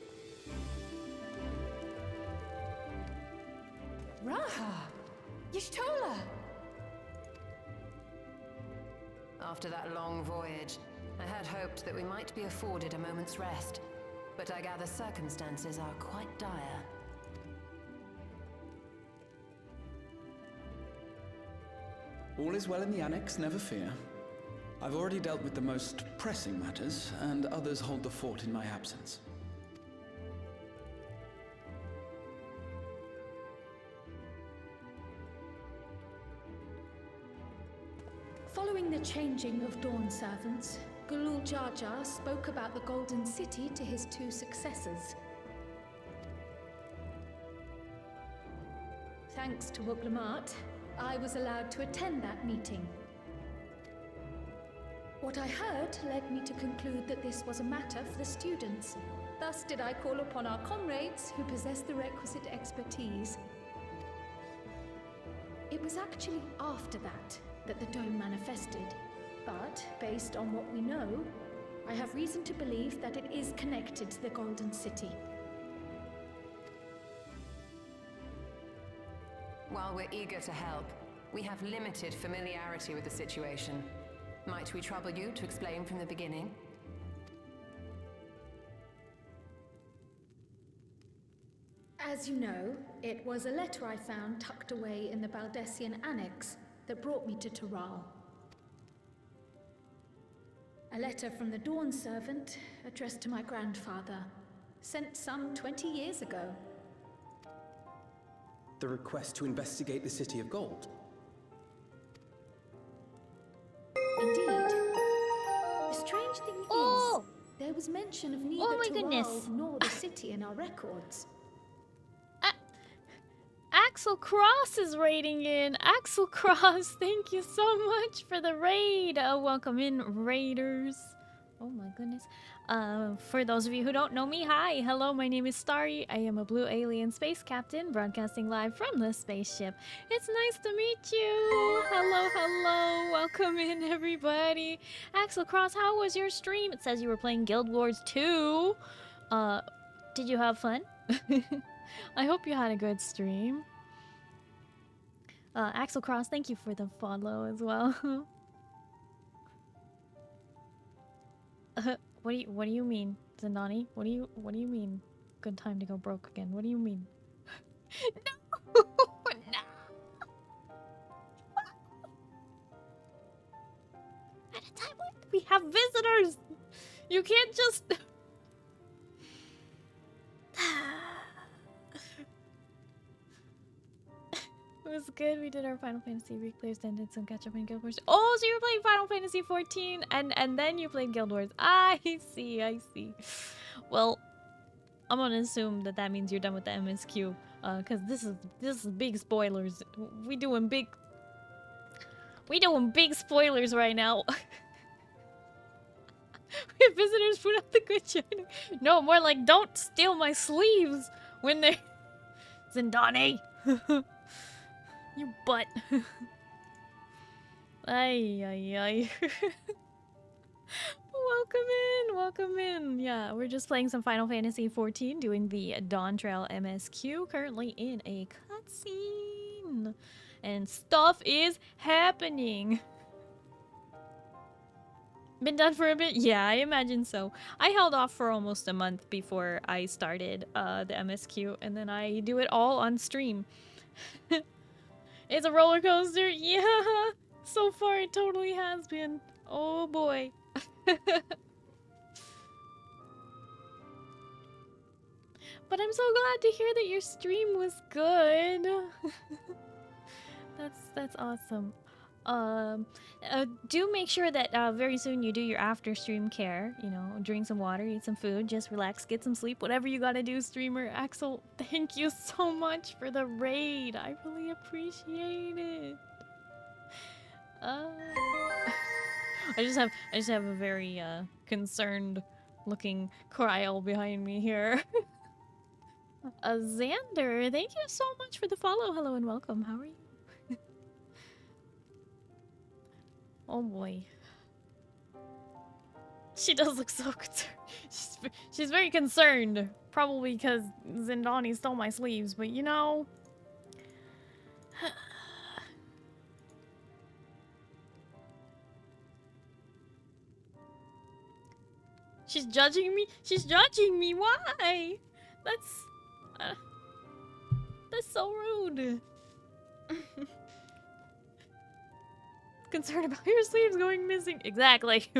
Raha! Y'shtola! After that long voyage, I had hoped that we might be afforded a moment's rest, but I gather circumstances are quite dire. All is well in the Annex, never fear. I've already dealt with the most pressing matters, and others hold the fort in my absence. Following the changing of Dawn servants, Gulul Jar Jar spoke about the Golden City to his two successors. Thanks to Wuglamat, I was allowed to attend that meeting. What I heard led me to conclude that this was a matter for the students. Thus did I call upon our comrades who possess the requisite expertise. It was actually after that the dome manifested. But, based on what we know, I have reason to believe that it is connected to the Golden City. While we're eager to help, we have limited familiarity with the situation. Might we trouble you to explain from the beginning? As you know, it was a letter I found tucked away in the Baldessian Annex that brought me to Taral. A letter from the Dawn servant addressed to my grandfather, sent some 20 years ago. The request to investigate the City of Gold. Indeed. The strange thing is, there was mention of neither Taral nor the city in our records. Axel Cross is raiding in. Axel Cross, thank you so much for the raid. Welcome in, raiders. Oh my goodness. For those of you who don't know me, hi, hello, my name is Starry. I am a blue alien space captain broadcasting live from the spaceship. It's nice to meet you. Hello, hello. Welcome in, everybody. Axel Cross, how was your stream? It says you were playing Guild Wars 2. Did you have fun? I hope you had a good stream. Axel Cross, thank you for the follow as well. What do you mean, Zandani? What do you mean? Good time to go broke again. What do you mean? No! No! At a time when we have visitors! You can't just... It was good. We did our Final Fantasy replays, then did some catch up in Guild Wars. Oh, so you were playing Final Fantasy XIV and then you played Guild Wars. I see, I see. Well, I'm gonna assume that means you're done with the MSQ. Cause this is big spoilers. We doing big spoilers right now. We have visitors put out the good china. No, more like don't steal my sleeves when they Zindani. You butt. Ay ay ay. Welcome in. Yeah, we're just playing some Final Fantasy XIV, doing the Dawn Trail MSQ, currently in a cutscene. And stuff is happening. Been done for a bit? Yeah, I imagine so. I held off for almost a month before I started the MSQ, and then I do it all on stream. It's a roller coaster? Yeah! So far it totally has been. Oh boy. But I'm so glad to hear that your stream was good. That's awesome. Do make sure that very soon you do your after stream care. You know, drink some water, eat some food, just relax, get some sleep, whatever you gotta do, streamer. Axel, thank you so much for the raid. I really appreciate it. I just have a very concerned looking Cryle behind me here. Xander, thank you so much for the follow. Hello and welcome. How are you? Oh boy. She does look so concerned. She's very concerned. Probably because Zindani stole my sleeves, but you know. She's judging me? She's judging me? Why? That's so rude. Concerned about your sleeves going missing. Exactly.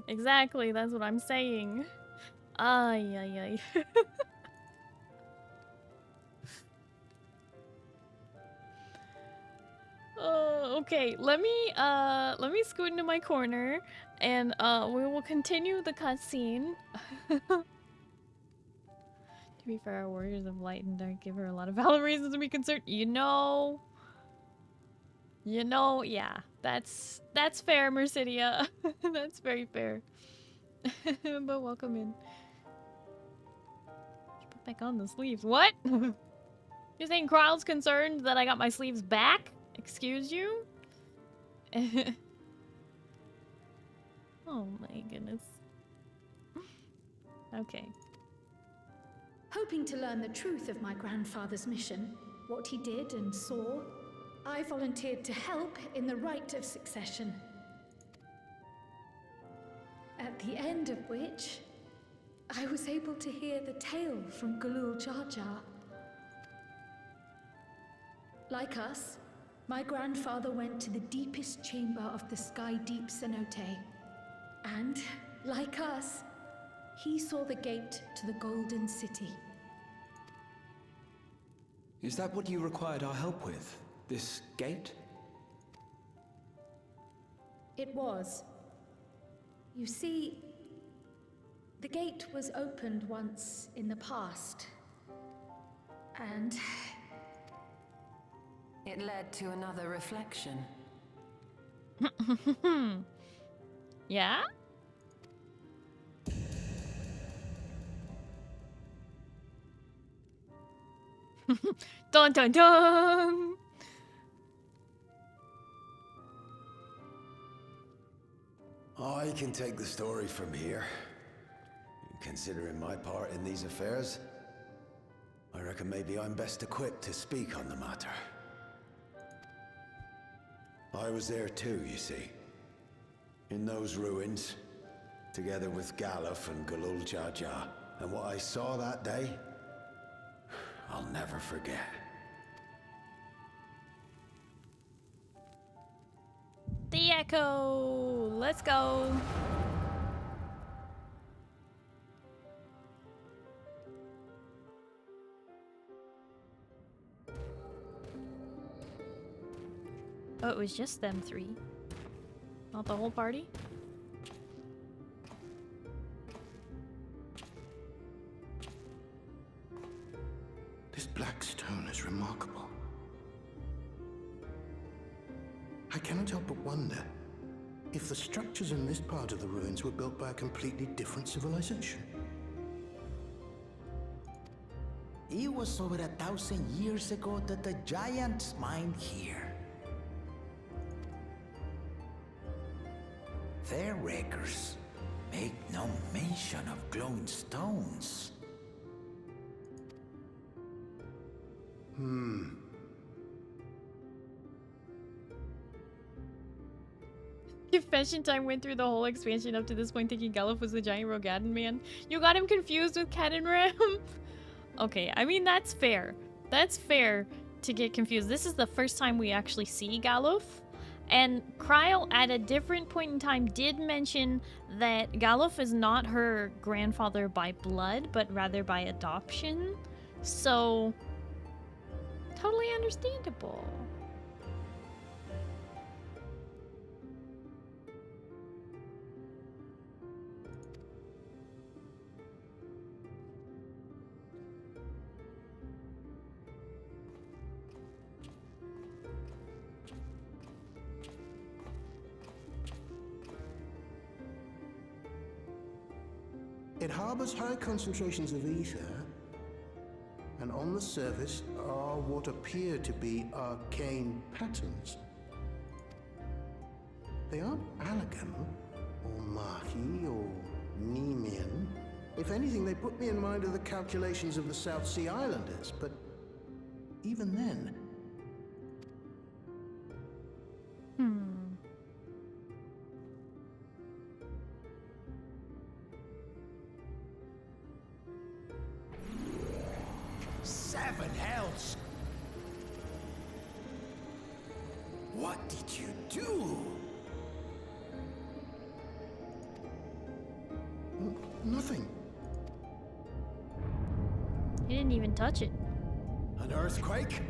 Exactly, that's what I'm saying. Ay, ay, ay. Okay, let me scoot into my corner and we will continue the cutscene. To be fair, our warriors of light and dark give her a lot of valid reasons to be concerned. You know, yeah, that's fair, Mercidia. That's very fair. But welcome in. Put back on the sleeves. What? You're saying Kryle's concerned that I got my sleeves back? Excuse you? Oh my goodness. Okay. Hoping to learn the truth of my grandfather's mission, what he did and saw, I volunteered to help in the rite of succession. At the end of which, I was able to hear the tale from Galul Jar Jar. Like us, my grandfather went to the deepest chamber of the Sky Deep Cenote. And, like us, he saw the gate to the Golden City. Is that what you required our help with? This gate? It was. You see, the gate was opened once in the past. And it led to another reflection. Yeah? Dun dun dun! I can take the story from here. Considering my part in these affairs, I reckon maybe I'm best equipped to speak on the matter. I was there too, you see. In those ruins, together with Galuf and Galul Jar Jar. And what I saw that day, I'll never forget. The Echo! Let's go! Oh, it was just them three. Not the whole party? This black stone is remarkable. I cannot help but wonder if the structures in this part of the ruins were built by a completely different civilization. It was over 1,000 years ago that the giants mined here. Their records make no mention of glowing stones. Confession time went through the whole expansion up to this point thinking Galuf was the giant Rogadan man. You got him confused with Cadenram? Okay, I mean, that's fair. That's fair to get confused. This is the first time we actually see Galuf. And Kryle, at a different point in time, did mention that Galuf is not her grandfather by blood, but rather by adoption. So, totally understandable. It harbors high concentrations of ether, and on the surface are what appear to be arcane patterns. They aren't Allegan, or Mahi, or Numiieo. If anything, they put me in mind of the calculations of the South Sea Islanders, but even then... Seven hells! What did you do? Nothing. He didn't even touch it. An earthquake?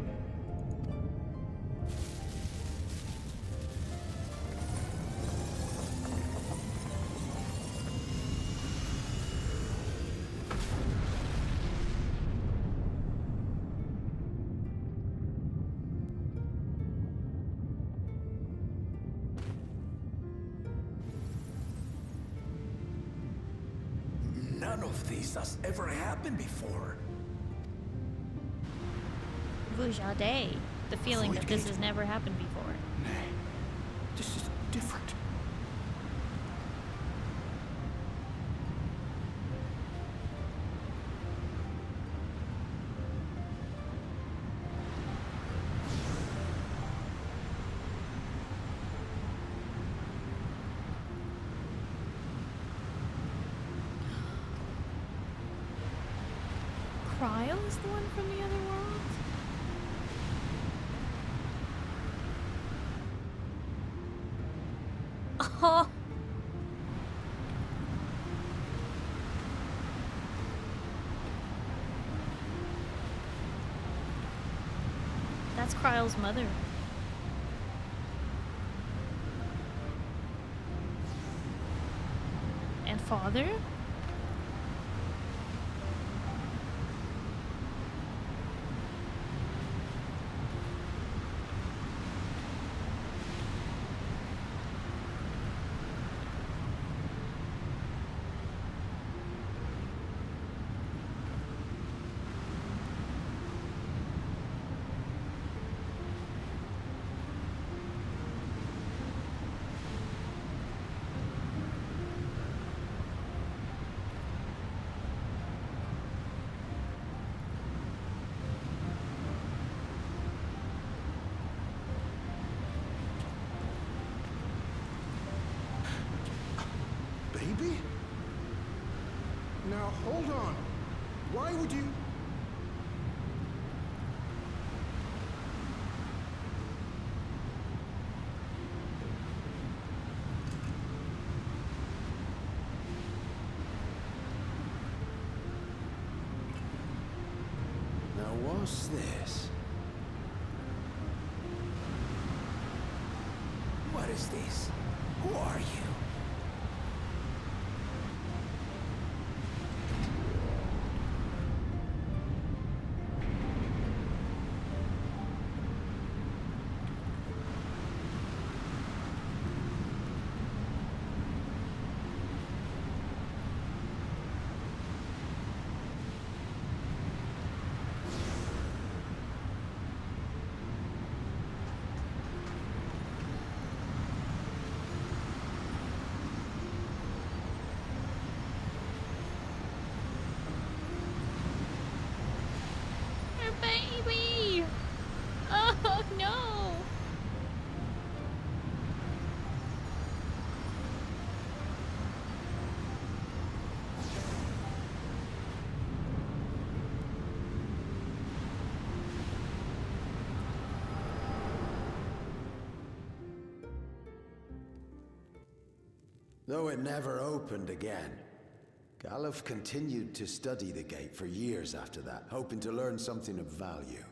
None of this has ever happened before. Vujade. The feeling that this has never happened before. Nay, this is different. Kryle is the one from the other world? Oh. That's Kryle's mother. And father? Baby? Now hold on. Why would you... Now what's this? What is this? Who are you? Though it never opened again, Galuf continued to study the gate for years after that, hoping to learn something of value.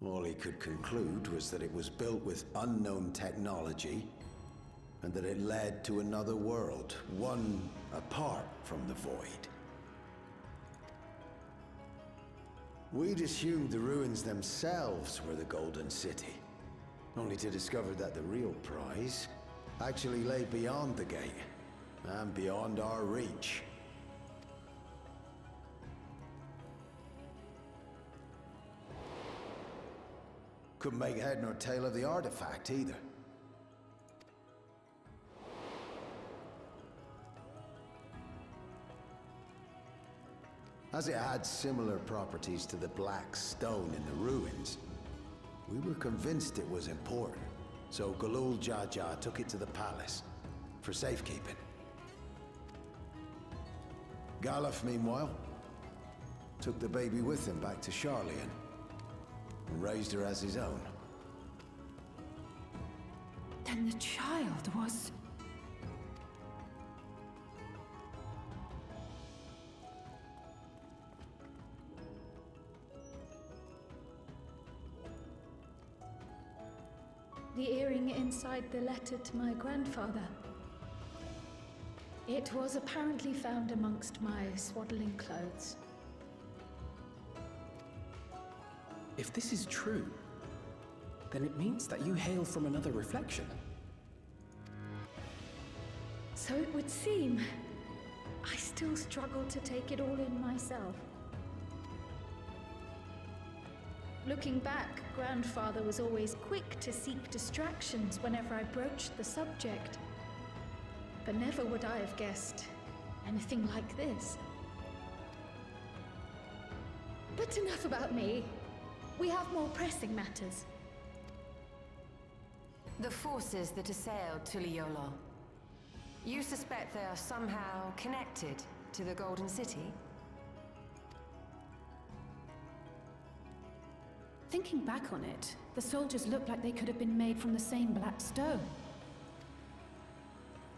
All he could conclude was that it was built with unknown technology, and that it led to another world, one apart from the Void. We'd assumed the ruins themselves were the Golden City, only to discover that the real prize actually lay beyond the gate, and beyond our reach. Couldn't make head nor tail of the artifact either. As it had similar properties to the black stone in the ruins, we were convinced it was important, so Galul Jaja took it to the palace for safekeeping. Galuf, meanwhile, took the baby with him back to Sharlayan and raised her as his own. Then the child was... The earring inside the letter to my grandfather. It was apparently found amongst my swaddling clothes. If this is true, then it means that you hail from another reflection. So it would seem. I still struggle to take it all in myself. Looking back, Grandfather was always quick to seek distractions whenever I broached the subject. But never would I have guessed anything like this. But enough about me. We have more pressing matters. The forces that assailed Tuliyola. You suspect they are somehow connected to the Golden City? Thinking back on it, the soldiers looked like they could have been made from the same black stone.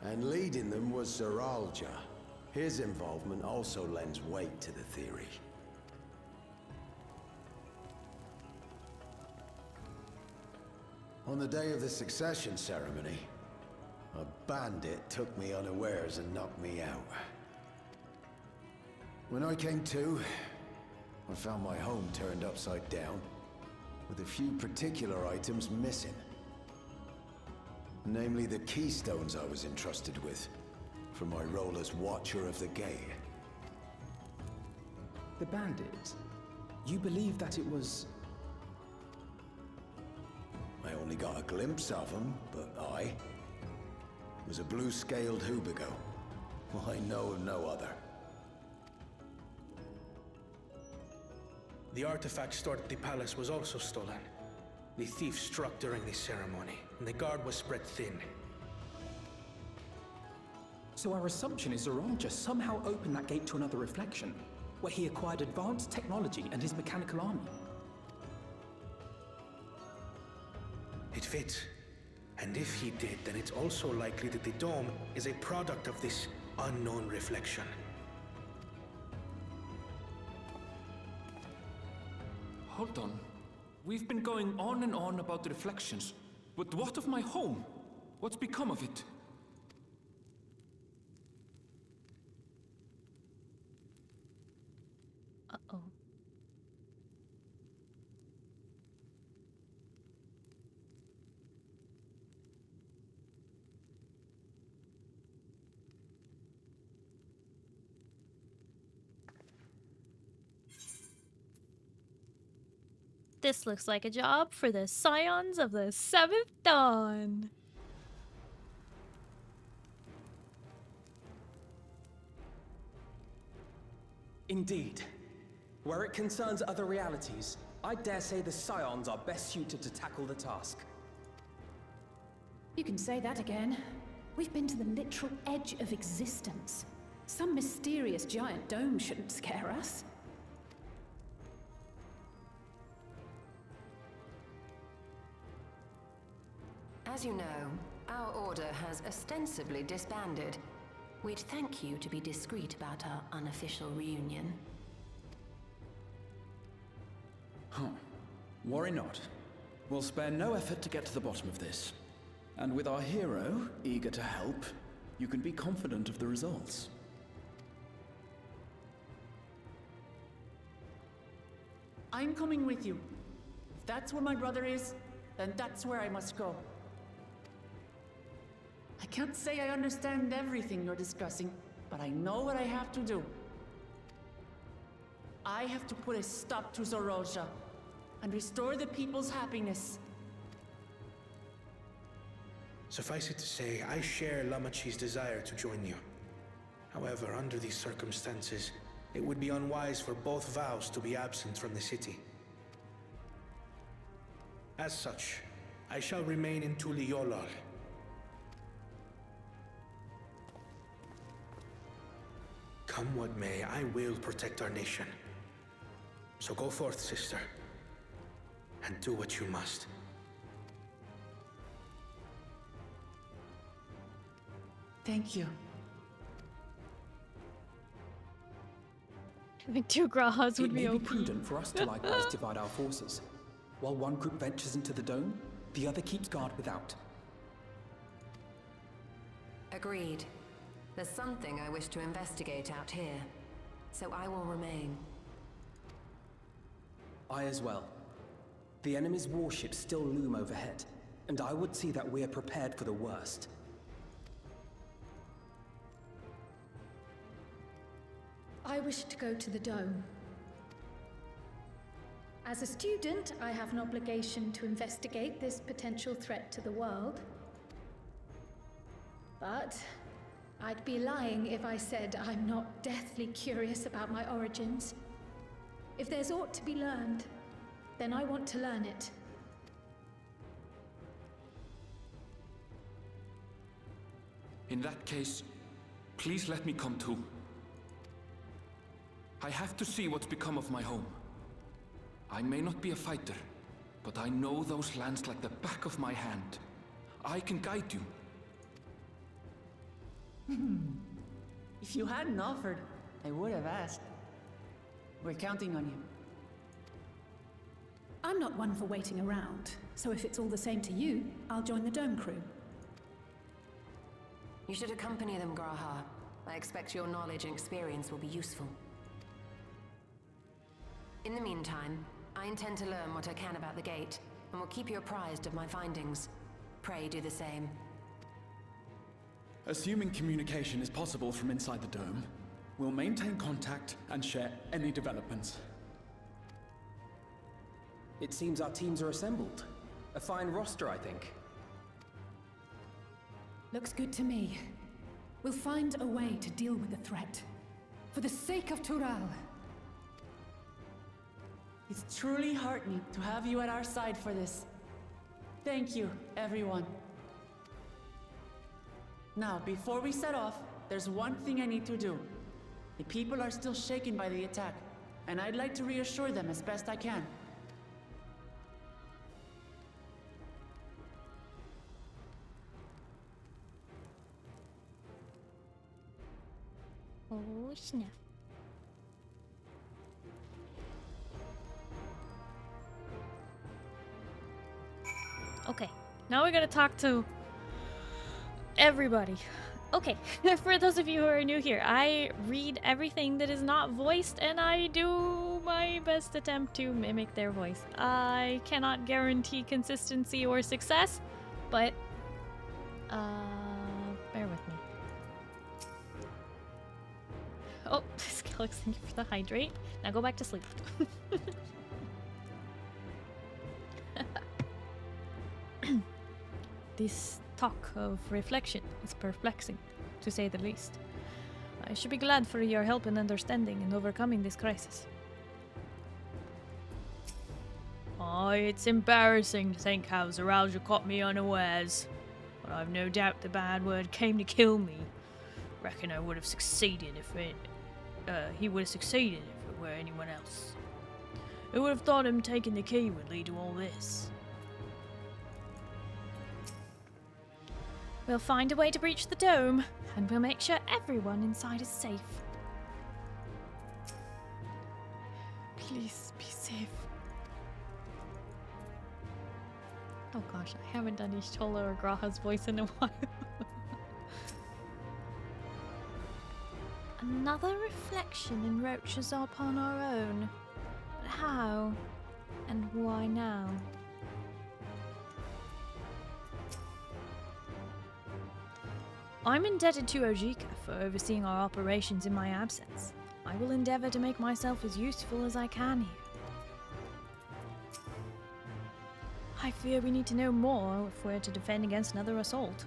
And leading them was Zeralja. His involvement also lends weight to the theory. On the day of the succession ceremony, a bandit took me unawares and knocked me out. When I came to, I found my home turned upside down, with a few particular items missing. Namely the keystones I was entrusted with, for my role as Watcher of the Gate. The bandit, you believe that it was... I only got a glimpse of him, but I was a blue-scaled Hubigo. I know of no other. The artifact stored at the palace was also stolen. The thief struck during the ceremony, and the guard was spread thin. So our assumption is Zeralja somehow opened that gate to another reflection, where he acquired advanced technology and his mechanical army. It fits. And if he did, then it's also likely that the dome is a product of this unknown reflection. Hold on. We've been going on and on about the reflections, but what of my home? What's become of it? Uh-oh. This looks like a job for the Scions of the Seventh Dawn. Indeed. Where it concerns other realities, I dare say the Scions are best suited to tackle the task. You can say that again. We've been to the literal edge of existence. Some mysterious giant dome shouldn't scare us. As you know, our order has ostensibly disbanded. We'd thank you to be discreet about our unofficial reunion. Huh. Worry not. We'll spare no effort to get to the bottom of this. And with our hero eager to help, you can be confident of the results. I'm coming with you. If that's where my brother is, then that's where I must go. I can't say I understand everything you're discussing, but I know what I have to do. I have to put a stop to Zorozha and restore the people's happiness. Suffice it to say, I share Lamachi's desire to join you. However, under these circumstances, it would be unwise for both vows to be absent from the city. As such, I shall remain in Tuliolol. Come what may, I will protect our nation. So go forth, sister, and do what you must. Thank you. I think 2 Grahas would It be may be OP. prudent for us to likewise divide our forces. While one group ventures into the dome, the other keeps guard without. Agreed. There's something I wish to investigate out here, so I will remain. I as well. The enemy's warships still loom overhead, and I would see that we are prepared for the worst. I wish to go to the dome. As a student, I have an obligation to investigate this potential threat to the world. But I'd be lying if I said I'm not deathly curious about my origins. If there's aught to be learned, then I want to learn it. In that case, please let me come too. I have to see what's become of my home. I may not be a fighter, but I know those lands like the back of my hand. I can guide you. If you hadn't offered, I would have asked. We're counting on you. I'm not one for waiting around, so if it's all the same to you, I'll join the dome crew. You should accompany them, Graha. I expect your knowledge and experience will be useful. In the meantime, I intend to learn what I can about the gate, and will keep you apprised of my findings. Pray do the same. Assuming communication is possible from inside the dome, we'll maintain contact and share any developments. It seems our teams are assembled. A fine roster, I think. Looks good to me. We'll find a way to deal with the threat. For the sake of Tural. It's truly heartening to have you at our side for this. Thank you, everyone. Now, before we set off, there's one thing I need to do. The people are still shaken by the attack, and I'd like to reassure them as best I can. Oh, snap. Okay, now we're gonna talk to everybody. Okay, for those of you who are new here, I read everything that is not voiced and I do my best attempt to mimic their voice. I cannot guarantee consistency or success, but bear with me. Oh, Skelix, thank you for the hydrate. Now go back to sleep. This talk of reflection is perplexing, to say the least. I should be glad for your help and understanding in overcoming this crisis. Oh, it's embarrassing to think how Zoralja caught me unawares, but I've no doubt the bad word came to kill me. Reckon I would have succeeded if he would have succeeded if it were anyone else. Who would have thought him taking the key would lead to all this? We'll find a way to breach the dome, and we'll make sure everyone inside is safe. Please be safe. Oh gosh, I haven't done Ishtola or Graha's voice in a while. Another reflection encroaches upon our own. But how? And why now? I'm indebted to Ojika for overseeing our operations in my absence. I will endeavor to make myself as useful as I can here. I fear we need to know more if we're to defend against another assault.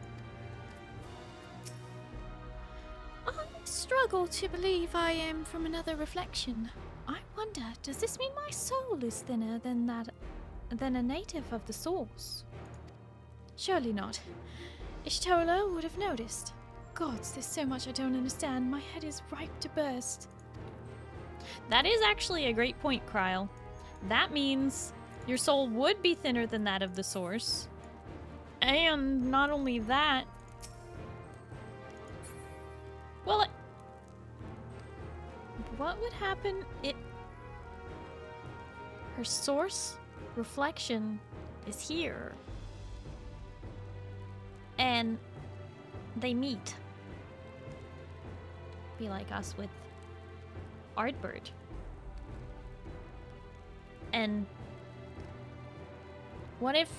I struggle to believe I am from another reflection. I wonder, does this mean my soul is thinner than a native of the source? Surely not. Ishtola would have noticed. Gods, there's so much I don't understand. My head is ripe to burst. That is actually a great point, Kryle. That means your soul would be thinner than that of the source. And not only that... Well, what would happen if... Her source reflection is here. And they meet. Be like us with Ardbird. And what if...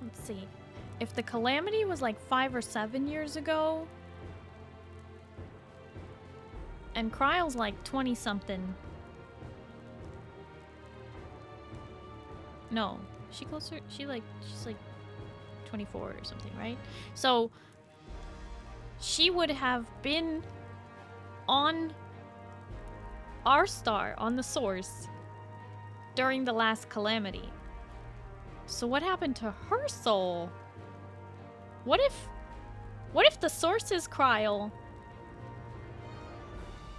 Let's see. If the calamity was like 5 or 7 years ago, and Kryle's like 20-something. No, she's like 24 or something, right? So she would have been on our star, on the source, during the last calamity. So what happened to her soul? What if the source's Kryle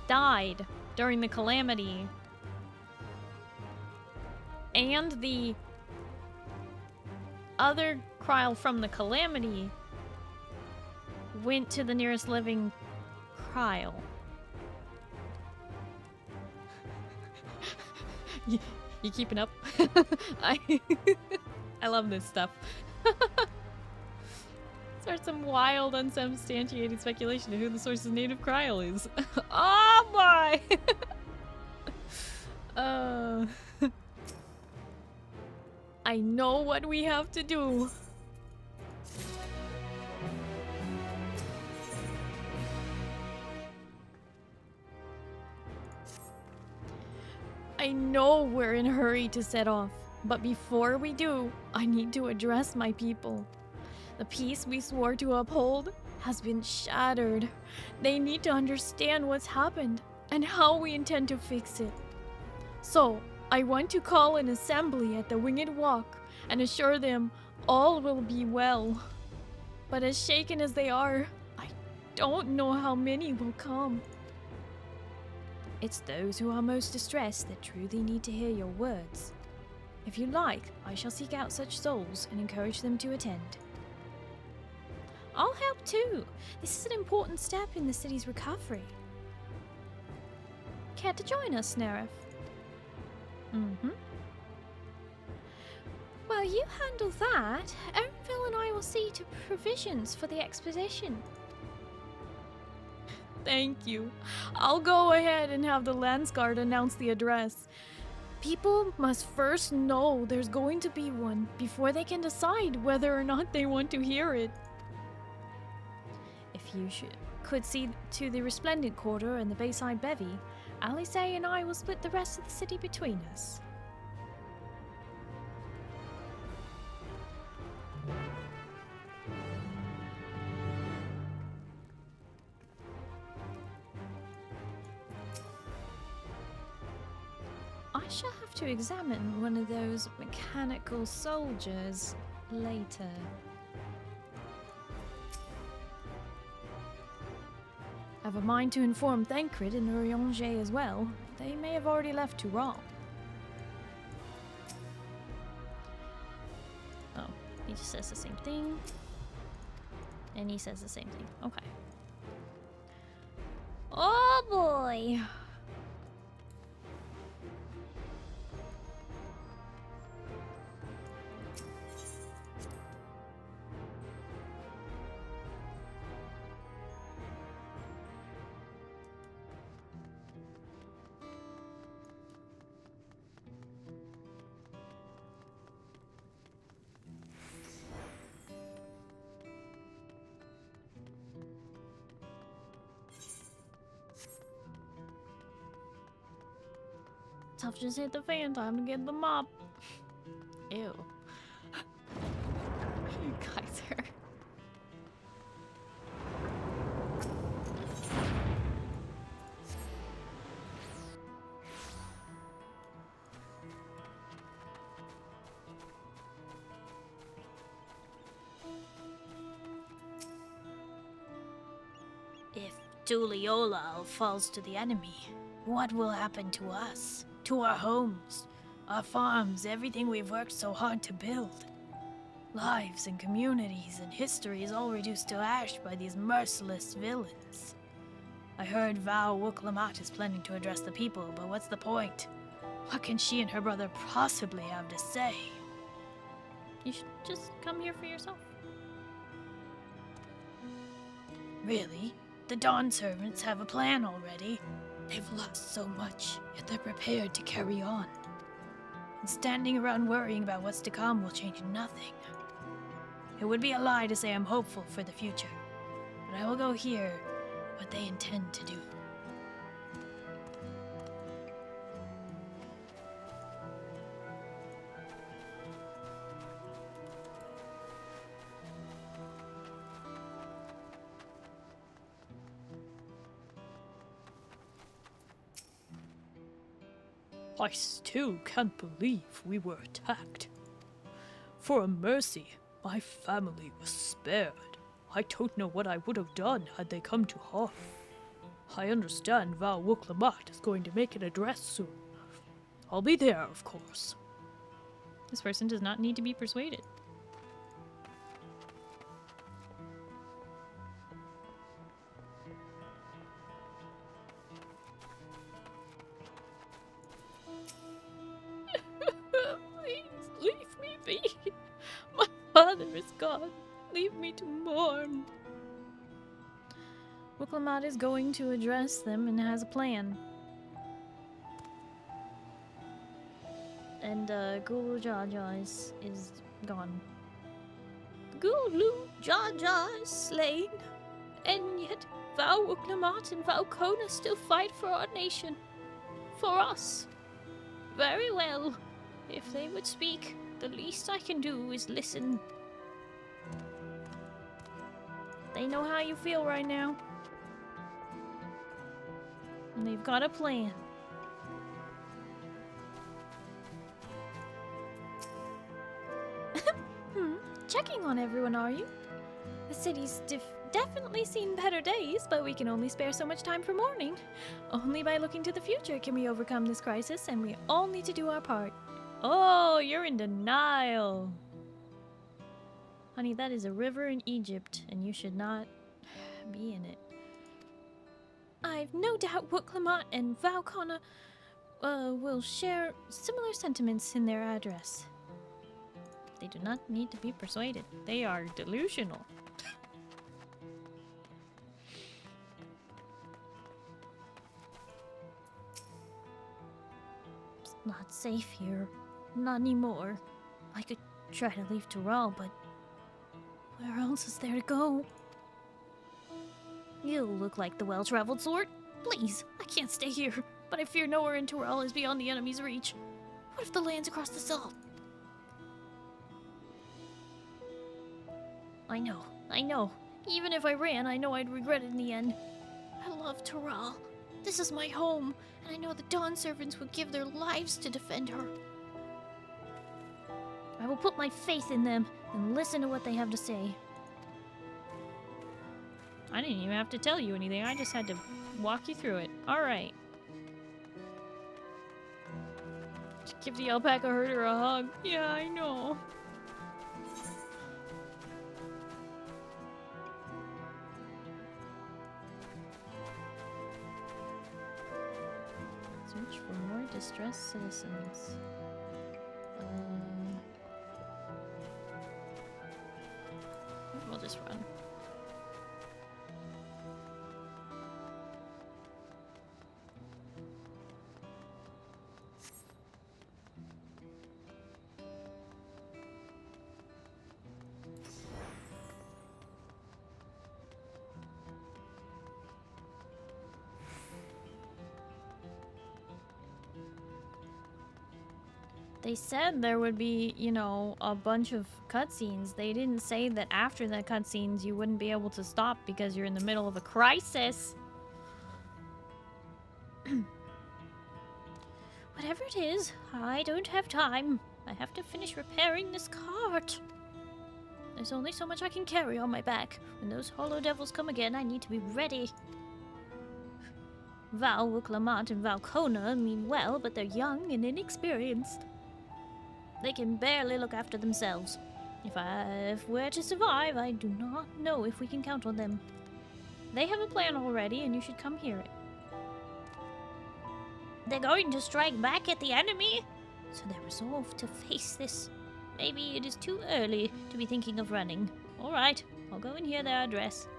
died during the calamity, and the other Kryle from the calamity went to the nearest living Kryle? You keeping up? I love this stuff. Start some wild, unsubstantiated speculation of who the source's native Kryle is. Oh my! I know what we have to do. I know we're in a hurry to set off, but before we do, I need to address my people. The peace we swore to uphold has been shattered. They need to understand what's happened and how we intend to fix it. So, I want to call an assembly at the Winged Walk and assure them all will be well. But as shaken as they are, I don't know how many will come. It's those who are most distressed that truly need to hear your words. If you like, I shall seek out such souls and encourage them to attend. I'll help too. This is an important step in the city's recovery. Care to join us, Neref? Mm-hmm. Well, you handle that. Erenville and I will see to provisions for the expedition. Thank you. I'll go ahead and have the Landsguard announce the address. People must first know there's going to be one before they can decide whether or not they want to hear it. If you could see to the Resplendent Quarter and the Bayside Bevy, Alice and I will split the rest of the city between us. I shall have to examine one of those mechanical soldiers later. I have a mind to inform Thancred and Urianger as well. They may have already left Turan. He just says the same thing. And he says the same thing. Okay. Oh boy. Tough just hit the fan. Time to get the mop. Ew. Kaiser. If Duliola falls to the enemy, what will happen to us? To our homes, our farms, everything we've worked so hard to build. Lives and communities and histories all reduced to ash by these merciless villains. I heard Val Wooklamat is planning to address the people, but what's the point? What can she and her brother possibly have to say? You should just come here for yourself. Really? The Dawn Servants have a plan already? They've lost so much, yet they're prepared to carry on. And standing around worrying about what's to come will change nothing. It would be a lie to say I'm hopeful for the future, but I will go hear what they intend to do. I still can't believe we were attacked. For a mercy, my family was spared. I don't know what I would have done had they come to harm. I understand Val Wooklamat is going to make an address soon. I'll be there, of course. This person does not need to be persuaded. Please, leave me be. My father is gone. Leave me to mourn. Wooklamat is going to address them and has a plan. And Gulu Jaja is gone. Gulu Jaja is slain, and yet Val Wooklamat and Valkona still fight for our nation. For us. Very well. If they would speak, the least I can do is listen. They know how you feel right now. And they've got a plan. Checking on everyone, are you? The city's definitely seen better days, but we can only spare so much time for mourning. Only by looking to the future can we overcome this crisis, and we all need to do our part. Oh, you're in denial. Honey, that is a river in Egypt, and you should not be in it. I've no doubt Wooklamat and Valkona will share similar sentiments in their address. They do not need to be persuaded. They are delusional. It's not safe here. Not anymore. I could try to leave Tural, but where else is there to go? You look like the well-traveled sort. Please, I can't stay here, but I fear nowhere in Tural is beyond the enemy's reach. What if the land's across the salt? I know. Even if I ran, I know I'd regret it in the end. I love Tural. This is my home, and I know the Dawn Servants would give their lives to defend her. I will put my faith in them and listen to what they have to say. I didn't even have to tell you anything. I just had to walk you through it. All right. Give the alpaca herder a hug. Yeah, I know. Search for more distressed citizens. We'll just run. They said there would be, you know, a bunch of cutscenes. They didn't say that after the cutscenes you wouldn't be able to stop because you're in the middle of a crisis. Whatever it is, I don't have time. I have to finish repairing this cart. There's only so much I can carry on my back. When those hollow devils come again, I need to be ready. Val, Wuklamant, and Valkona mean well, but they're young and inexperienced. They can barely look after themselves. If we're to survive, I do not know if we can count on them. They have a plan already, and you should come hear it. They're going to strike back at the enemy, so they're resolved to face this. Maybe it is too early to be thinking of running. All right, I'll go and hear their address.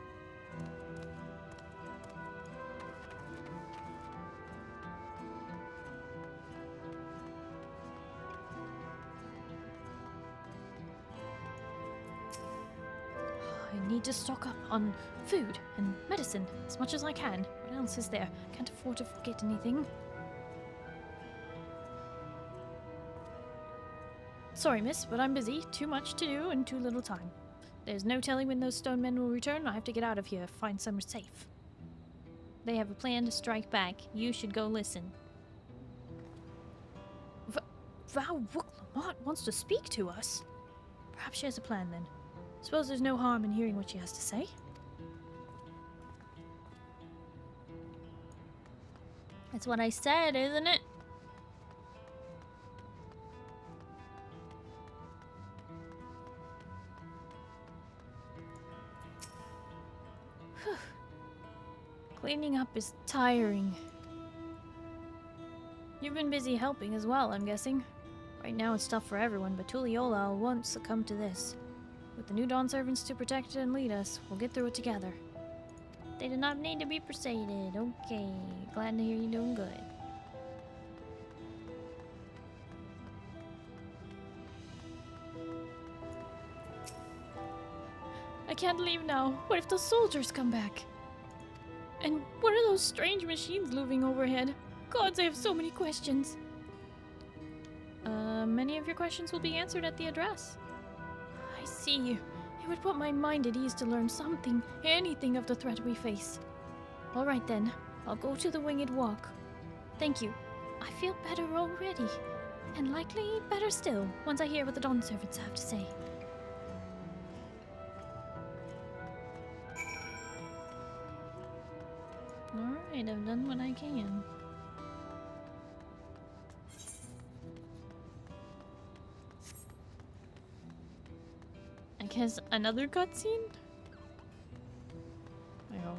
I need to stock up on food and medicine as much as I can. What else is there? Can't afford to forget anything. Sorry, miss, but I'm busy. Too much to do and too little time. There's no telling when those stone men will return. I have to get out of here, find somewhere safe. They have a plan to strike back. You should go listen. Val Wuklamant wants to speak to us. Perhaps she has a plan then. Suppose there's no harm in hearing what she has to say. That's what I said, isn't it? Cleaning up is tiring. You've been busy helping as well, I'm guessing. Right now it's tough for everyone, but Tuliyola won't succumb to this. With the new Dawn servants to protect and lead us, we'll get through it together. They do not need to be persuaded. Okay, glad to hear you're doing good. I can't leave now. What if those soldiers come back? And what are those strange machines looming overhead? Gods, I have so many questions. Many of your questions will be answered at the address. I see. It would put my mind at ease to learn something, anything of the threat we face. All right then, I'll go to the Winged Walk. Thank you. I feel better already. And likely better still, once I hear what the Dawn servants have to say. Alright, I've done what I can. I guess another cutscene? I hope.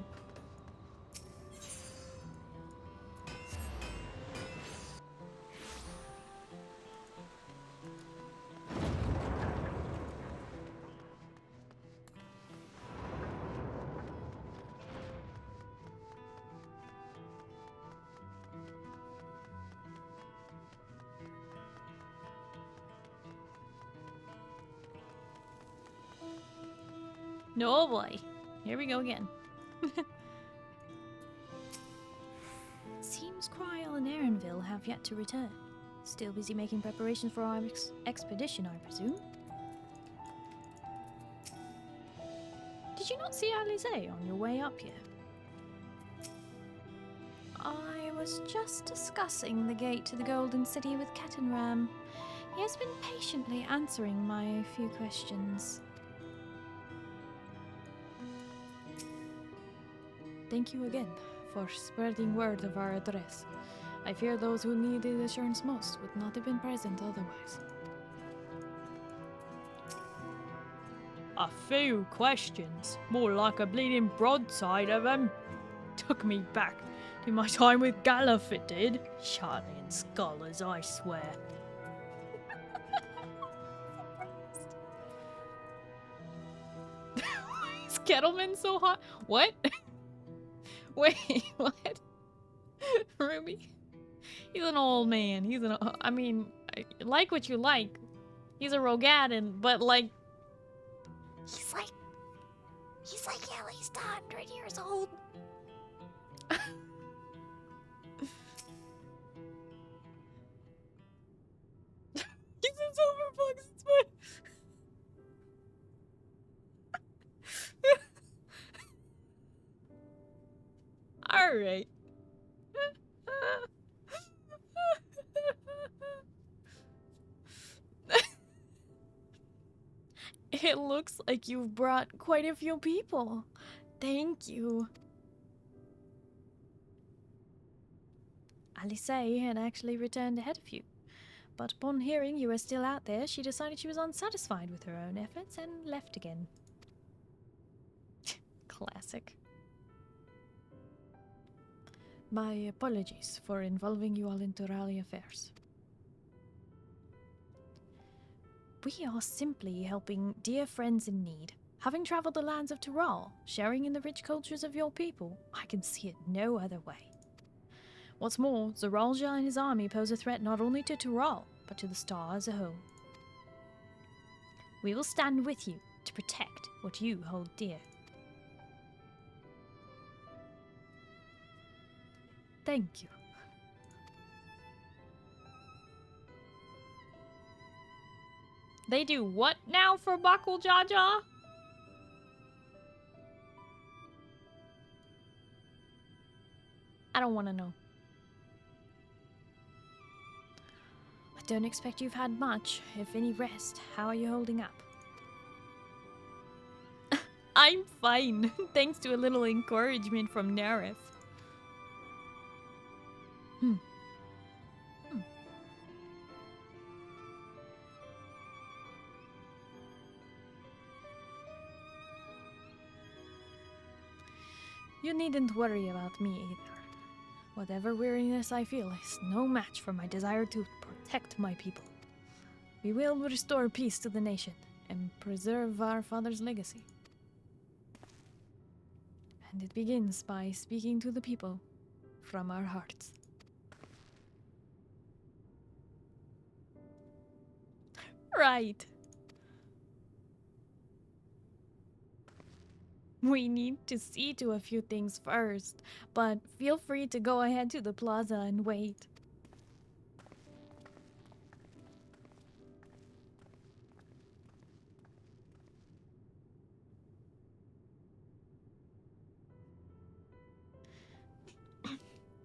No boy. Here we go again. Seems Kryl and Aaronville have yet to return. Still busy making preparations for our expedition, I presume. Did you not see Alize on your way up here? I was just discussing the gate to the Golden City with Ketenram. He has been patiently answering my few questions. Thank you again for spreading word of our address. I fear those who needed assurance most would not have been present otherwise. A few questions, more like a bleeding broadside of them. Took me back. To my time with Galuf it did. Charlie and scholars, I swear. Is Kettleman so hot? What? Wait, what? Ruby? He's an old man. He's an. I mean, like what you like. He's a Rogadan, but like. He's like at least 100 years old. He's a silver fox. It's fine. All right. It looks like you've brought quite a few people. Thank you. Alice had actually returned ahead of you, but upon hearing you were still out there, she decided she was unsatisfied with her own efforts and left again. Classic. My apologies for involving you all into rally affairs. We are simply helping dear friends in need. Having traveled the lands of Tyrol, sharing in the rich cultures of your people, I can see it no other way. What's more, Zeralja and his army pose a threat not only to Tyrol, but to the star as a whole. We will stand with you to protect what you hold dear. Thank you. They do what now for Bakul Jaja? I don't want to know. I don't expect you've had much, if any rest. How are you holding up? I'm fine, thanks to a little encouragement from Nerif. You needn't worry about me either. Whatever weariness I feel is no match for my desire to protect my people. We will restore peace to the nation and preserve our father's legacy. And it begins by speaking to the people from our hearts. Right. We need to see to a few things first, but feel free to go ahead to the plaza and wait.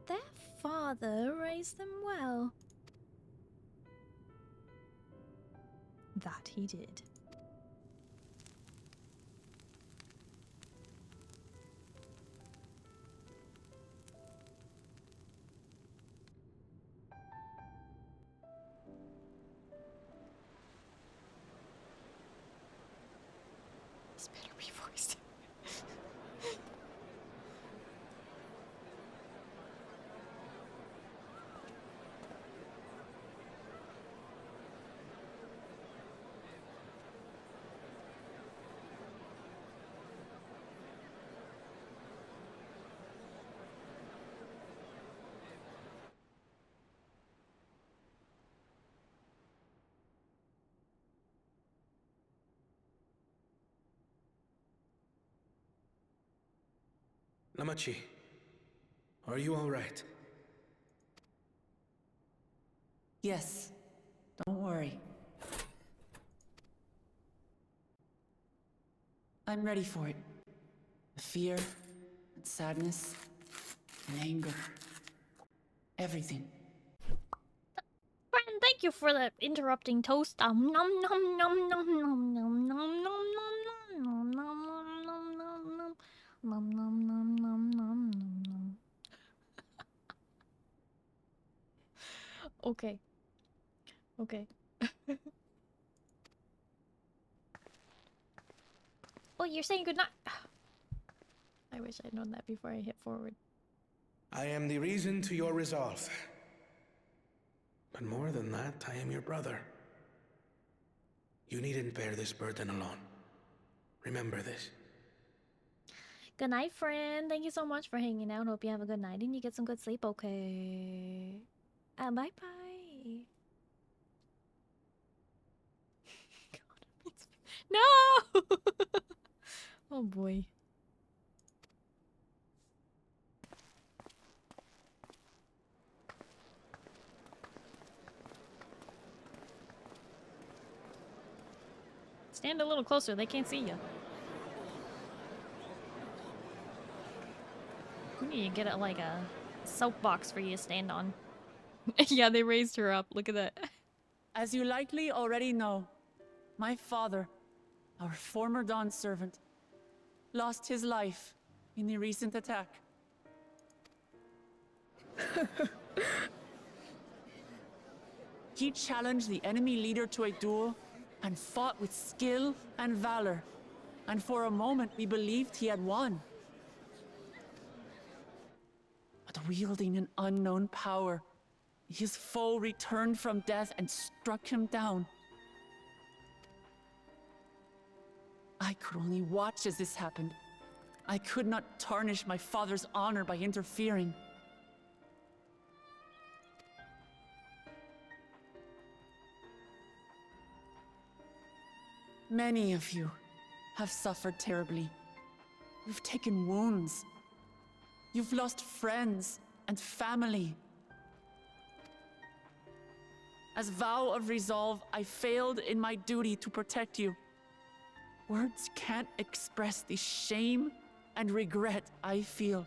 Their father raised them well. That he did. This better be voiced. Namachi, are you all right? Yes. Don't worry. I'm ready for it. The fear, and sadness, and anger. Everything. Friend, thank you for the interrupting toast. Nom nom nom nom nom nom nom nom nom nom nom nom nom nom nom. Nom nom nom nom nom nom. Okay. Okay. Oh, you're saying goodnight. I wish I'd known that before I hit forward. I am the reason to your resolve. But more than that, I am your brother. You needn't bear this burden alone. Remember this. Good night, friend. Thank you so much for hanging out. Hope you have a good night and you get some good sleep, okay? Bye-bye. No! Oh boy. Stand a little closer, they can't see you. We need to get it like a soapbox for you to stand on. Yeah, they raised her up. Look at that. As you likely already know, my father, our former Dawn servant, lost his life in the recent attack. He challenged the enemy leader to a duel and fought with skill and valor, and for a moment we believed he had won. But wielding an unknown power, his foe returned from death and struck him down. I could only watch as this happened. I could not tarnish my father's honor by interfering. Many of you have suffered terribly. You've taken wounds. You've lost friends and family. As vow of resolve, I failed in my duty to protect you. Words can't express the shame and regret I feel.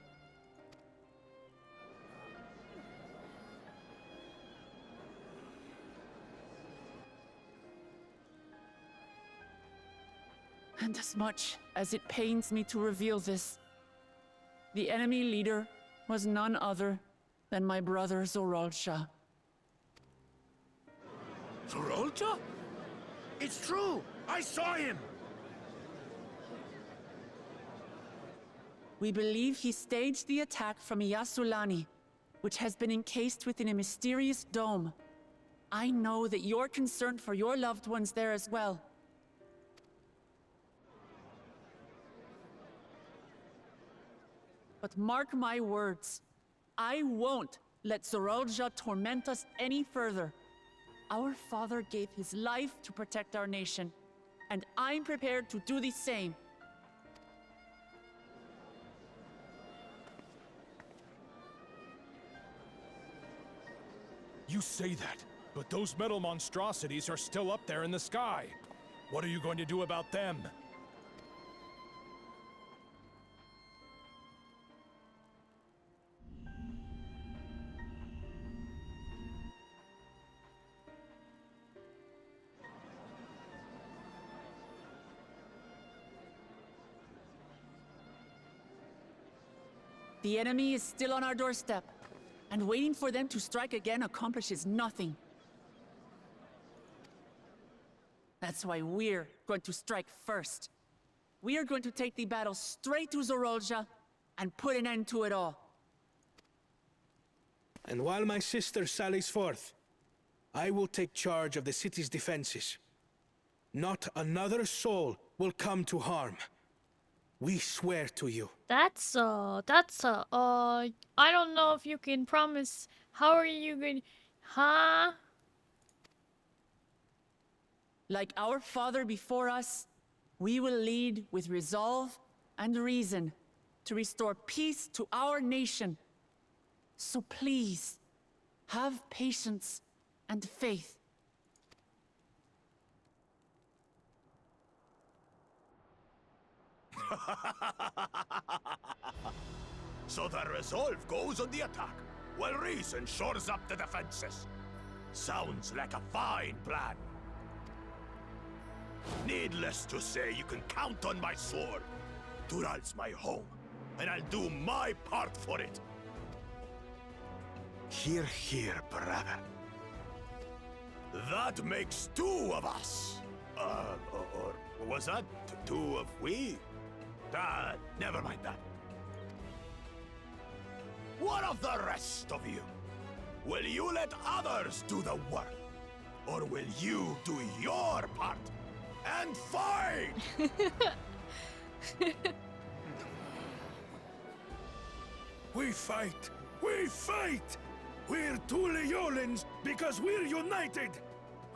And as much as it pains me to reveal this, the enemy leader was none other than my brother Zoralsha. Zoralsha? It's true! I saw him! We believe he staged the attack from Yasulani, which has been encased within a mysterious dome. I know that you're concerned for your loved ones there as well. But mark my words, I won't let Zoralsha torment us any further. Our father gave his life to protect our nation, and I'm prepared to do the same. You say that, but those metal monstrosities are still up there in the sky. What are you going to do about them? The enemy is still on our doorstep, and waiting for them to strike again accomplishes nothing. That's why we're going to strike first. We are going to take the battle straight to Zoralsha and put an end to it all. And while my sister sallies forth, I will take charge of the city's defenses. Not another soul will come to harm. We swear to you. I don't know if you can promise. How are you going, huh? Like our father before us, we will lead with resolve and reason to restore peace to our nation. So please, have patience and faith. So the resolve goes on the attack, while reason shores up the defenses. Sounds like a fine plan. Needless to say, you can count on my sword. Dural's my home, and I'll do my part for it. Hear, hear, brother. That makes two of us. Or was that two of we? Never mind that. What of the rest of you? Will you let others do the work? Or will you do your part and fight? We fight! We fight! We're Tuliolans because we're united!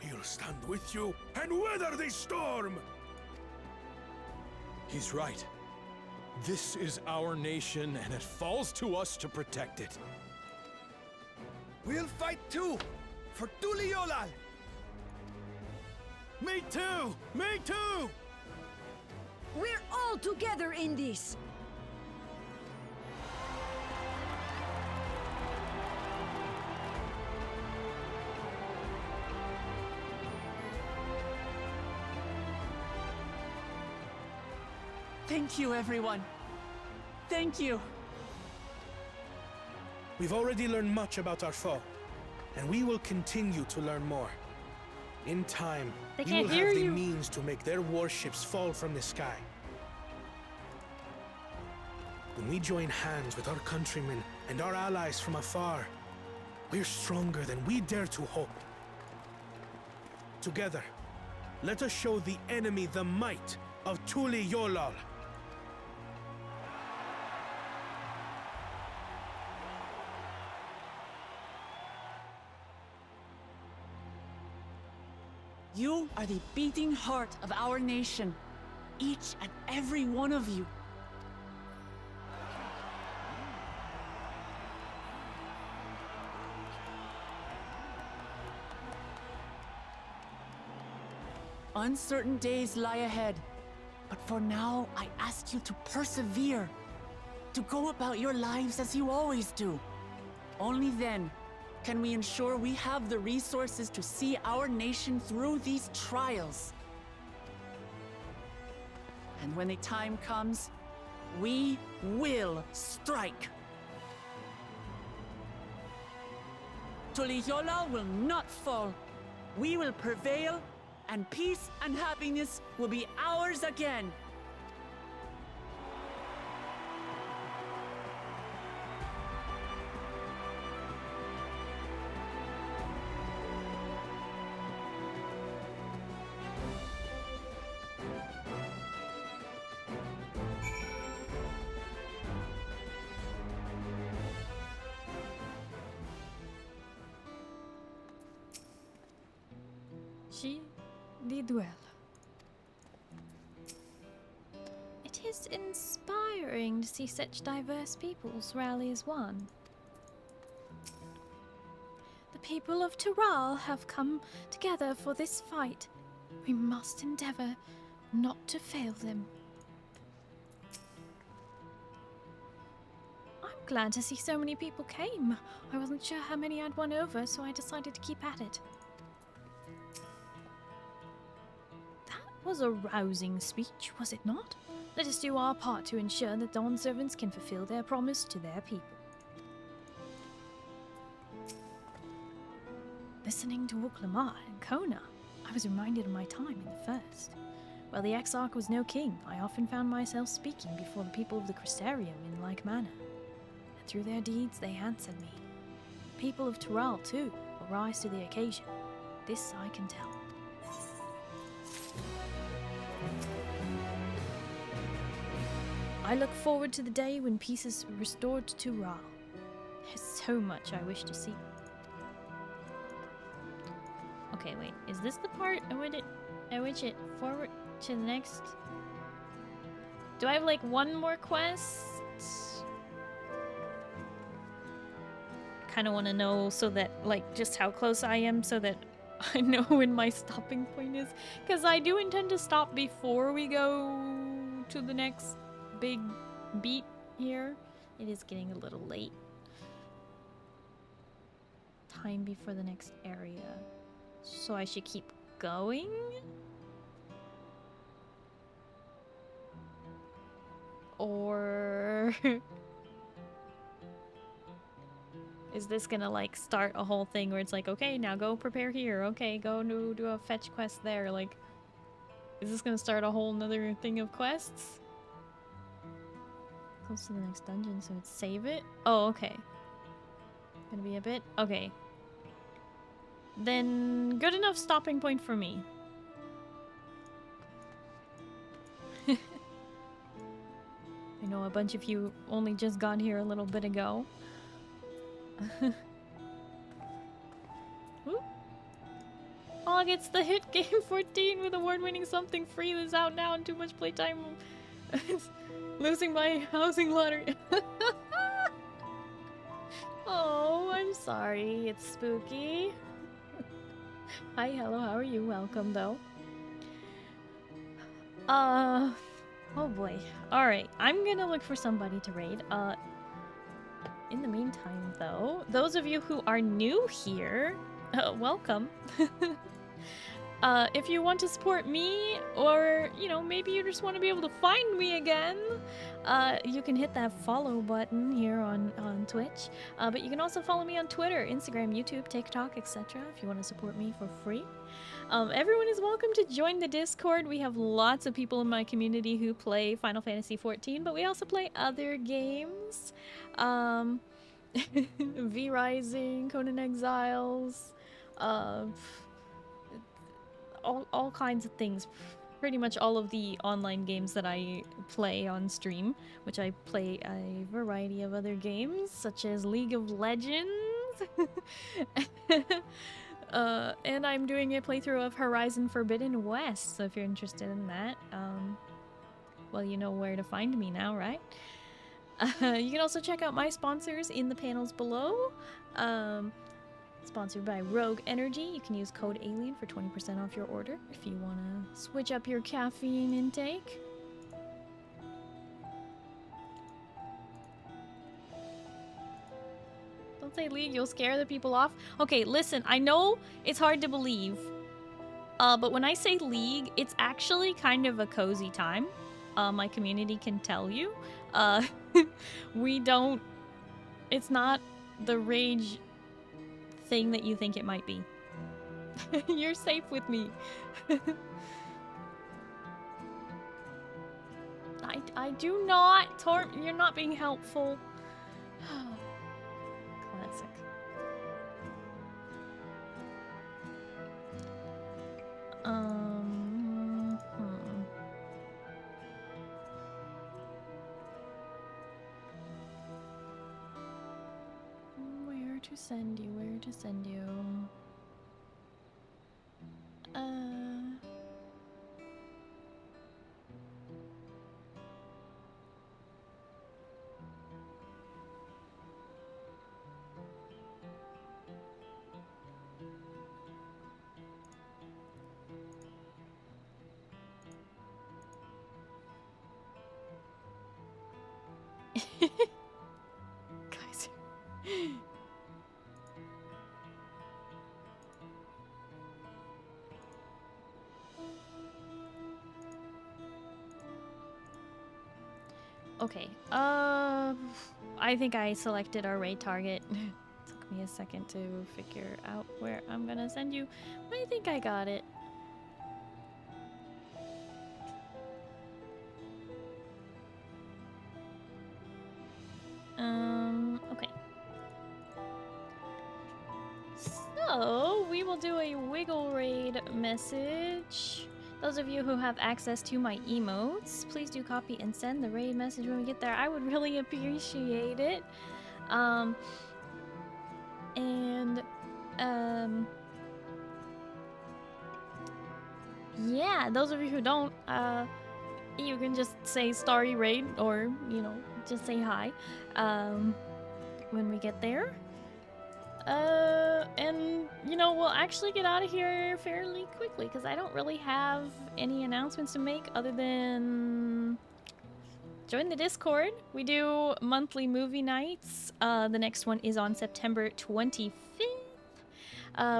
We'll stand with you and weather this storm! He's right. This is our nation, and it falls to us to protect it. We'll fight too! For Tuliolal! Me too! Me too! We're all together in this! Thank you, everyone. Thank you. We've already learned much about our foe, and we will continue to learn more. In time, They we can't will hear have the you. means to make their warships fall from the sky. When we join hands with our countrymen and our allies from afar, we're stronger than we dare to hope. Together, let us show the enemy the might of Tuliolal. You are the beating heart of our nation. Each and every one of you. Uncertain days lie ahead, but for now, I ask you to persevere, to go about your lives as you always do. Only then can we ensure we have the resources to see our nation through these trials. And when the time comes, we will strike. Tuliolal will not fall. We will prevail, and peace and happiness will be ours again. The duel. It is inspiring to see such diverse peoples rally as one. The people of Tural have come together for this fight. We must endeavor not to fail them. I'm glad to see so many people came. I wasn't sure how many I'd won over, so I decided to keep at it. Was a rousing speech, was it not? Let us do our part to ensure that Dawn servants can fulfill their promise to their people. Listening to Uklamar and Kona, I was reminded of my time in the first. While the Exarch was no king, I often found myself speaking before the people of the Crystarium in like manner. And through their deeds, they answered me. People of Tural, too, will rise to the occasion. This I can tell. I look forward to the day when peace is restored to Tural. There's so much I wish to see. Okay, wait. Is this the part at which it forward to the next? Do I have like one more quest? Kind of want to know so that like just how close I am so that I know when my stopping point is. Because I do intend to stop before we go to the next big beat here. It is getting a little late. Time before the next area. So I should keep going? Or is this gonna like start a whole thing where it's like, okay, now go prepare here, okay, go do a fetch quest there? Like, is this gonna start a whole nother thing of quests? Close to the next dungeon, so it's save it? Oh, okay. Gonna be a bit. Okay. Then good enough stopping point for me. I know a bunch of you only just got here a little bit ago. Og, it's the hit game 14 with award-winning something free that's out now and too much playtime. Losing my housing lottery. Oh, I'm sorry. It's spooky. Hi, hello, how are you? Welcome, though. Oh boy. Alright, I'm gonna look for somebody to raid. In the meantime, though, those of you who are new here, welcome. If you want to support me, or, you know, maybe you just want to be able to find me again, you can hit that follow button here on Twitch. But you can also follow me on Twitter, Instagram, YouTube, TikTok, etc. if you want to support me for free. Everyone is welcome to join the Discord. We have lots of people in my community who play Final Fantasy XIV, but we also play other games. V Rising, Conan Exiles, all kinds of things. Pretty much all of the online games that I play on stream, which I play a variety of other games, such as League of Legends. And I'm doing a playthrough of Horizon Forbidden West, so if you're interested in that, well, you know where to find me now, right? You can also check out my sponsors in the panels below. Sponsored by Rogue Energy. You can use code ALIEN for 20% off your order if you want to switch up your caffeine intake. Don't say League, you'll scare the people off. Okay, listen, I know it's hard to believe, but when I say League, it's actually kind of a cozy time. My community can tell you. We don't... It's not the rage thing that you think it might be. You're safe with me. I do not you're not being helpful. Classic. Where to send you? Where to send you? Guys. Okay, I think I selected our raid target. Took me a second to figure out where I'm gonna send you, but I think I got it. Okay. So, we will do a wiggle raid message. Those of you who have access to my emotes, please do copy and send the raid message when we get there. I would really appreciate it. Yeah, those of you who don't, you can just say Starry raid, or, you know, just say hi, when we get there. And, you know, we'll actually get out of here fairly quickly, because I don't really have any announcements to make other than join the Discord. We do monthly movie nights. The next one is on September 25th.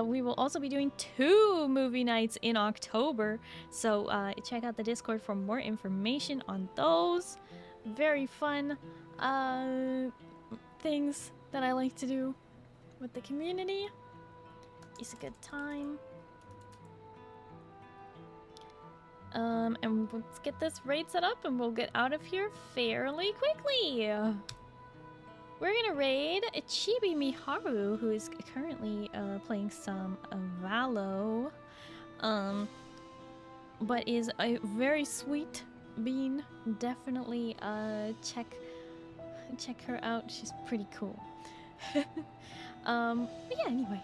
We will also be doing 2 movie nights in October, so check out the Discord for more information on those. Very fun things that I like to do with the community. It's a good time. And let's get this raid set up and we'll get out of here fairly quickly. We're gonna raid Chibi Miharu, who is currently playing some Valo, but is a very sweet bean. Definitely check her out. She's pretty cool. But yeah, anyway.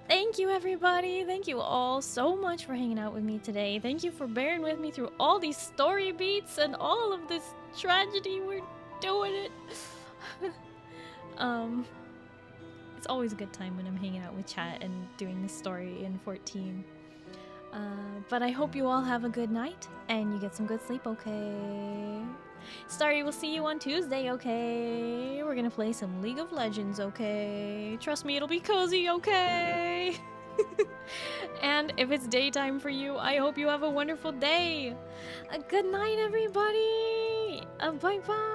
Thank you, everybody. Thank you all so much for hanging out with me today. Thank you for bearing with me through all these story beats and all of this tragedy. We're doing it. It's always a good time when I'm hanging out with chat and doing this story in 14. But I hope you all have a good night and you get some good sleep, okay? Starry, we'll see you on Tuesday, okay? We're gonna play some League of Legends, okay? Trust me, it'll be cozy, okay? And if it's daytime for you, I hope you have a wonderful day. Good night, everybody. Bye-bye.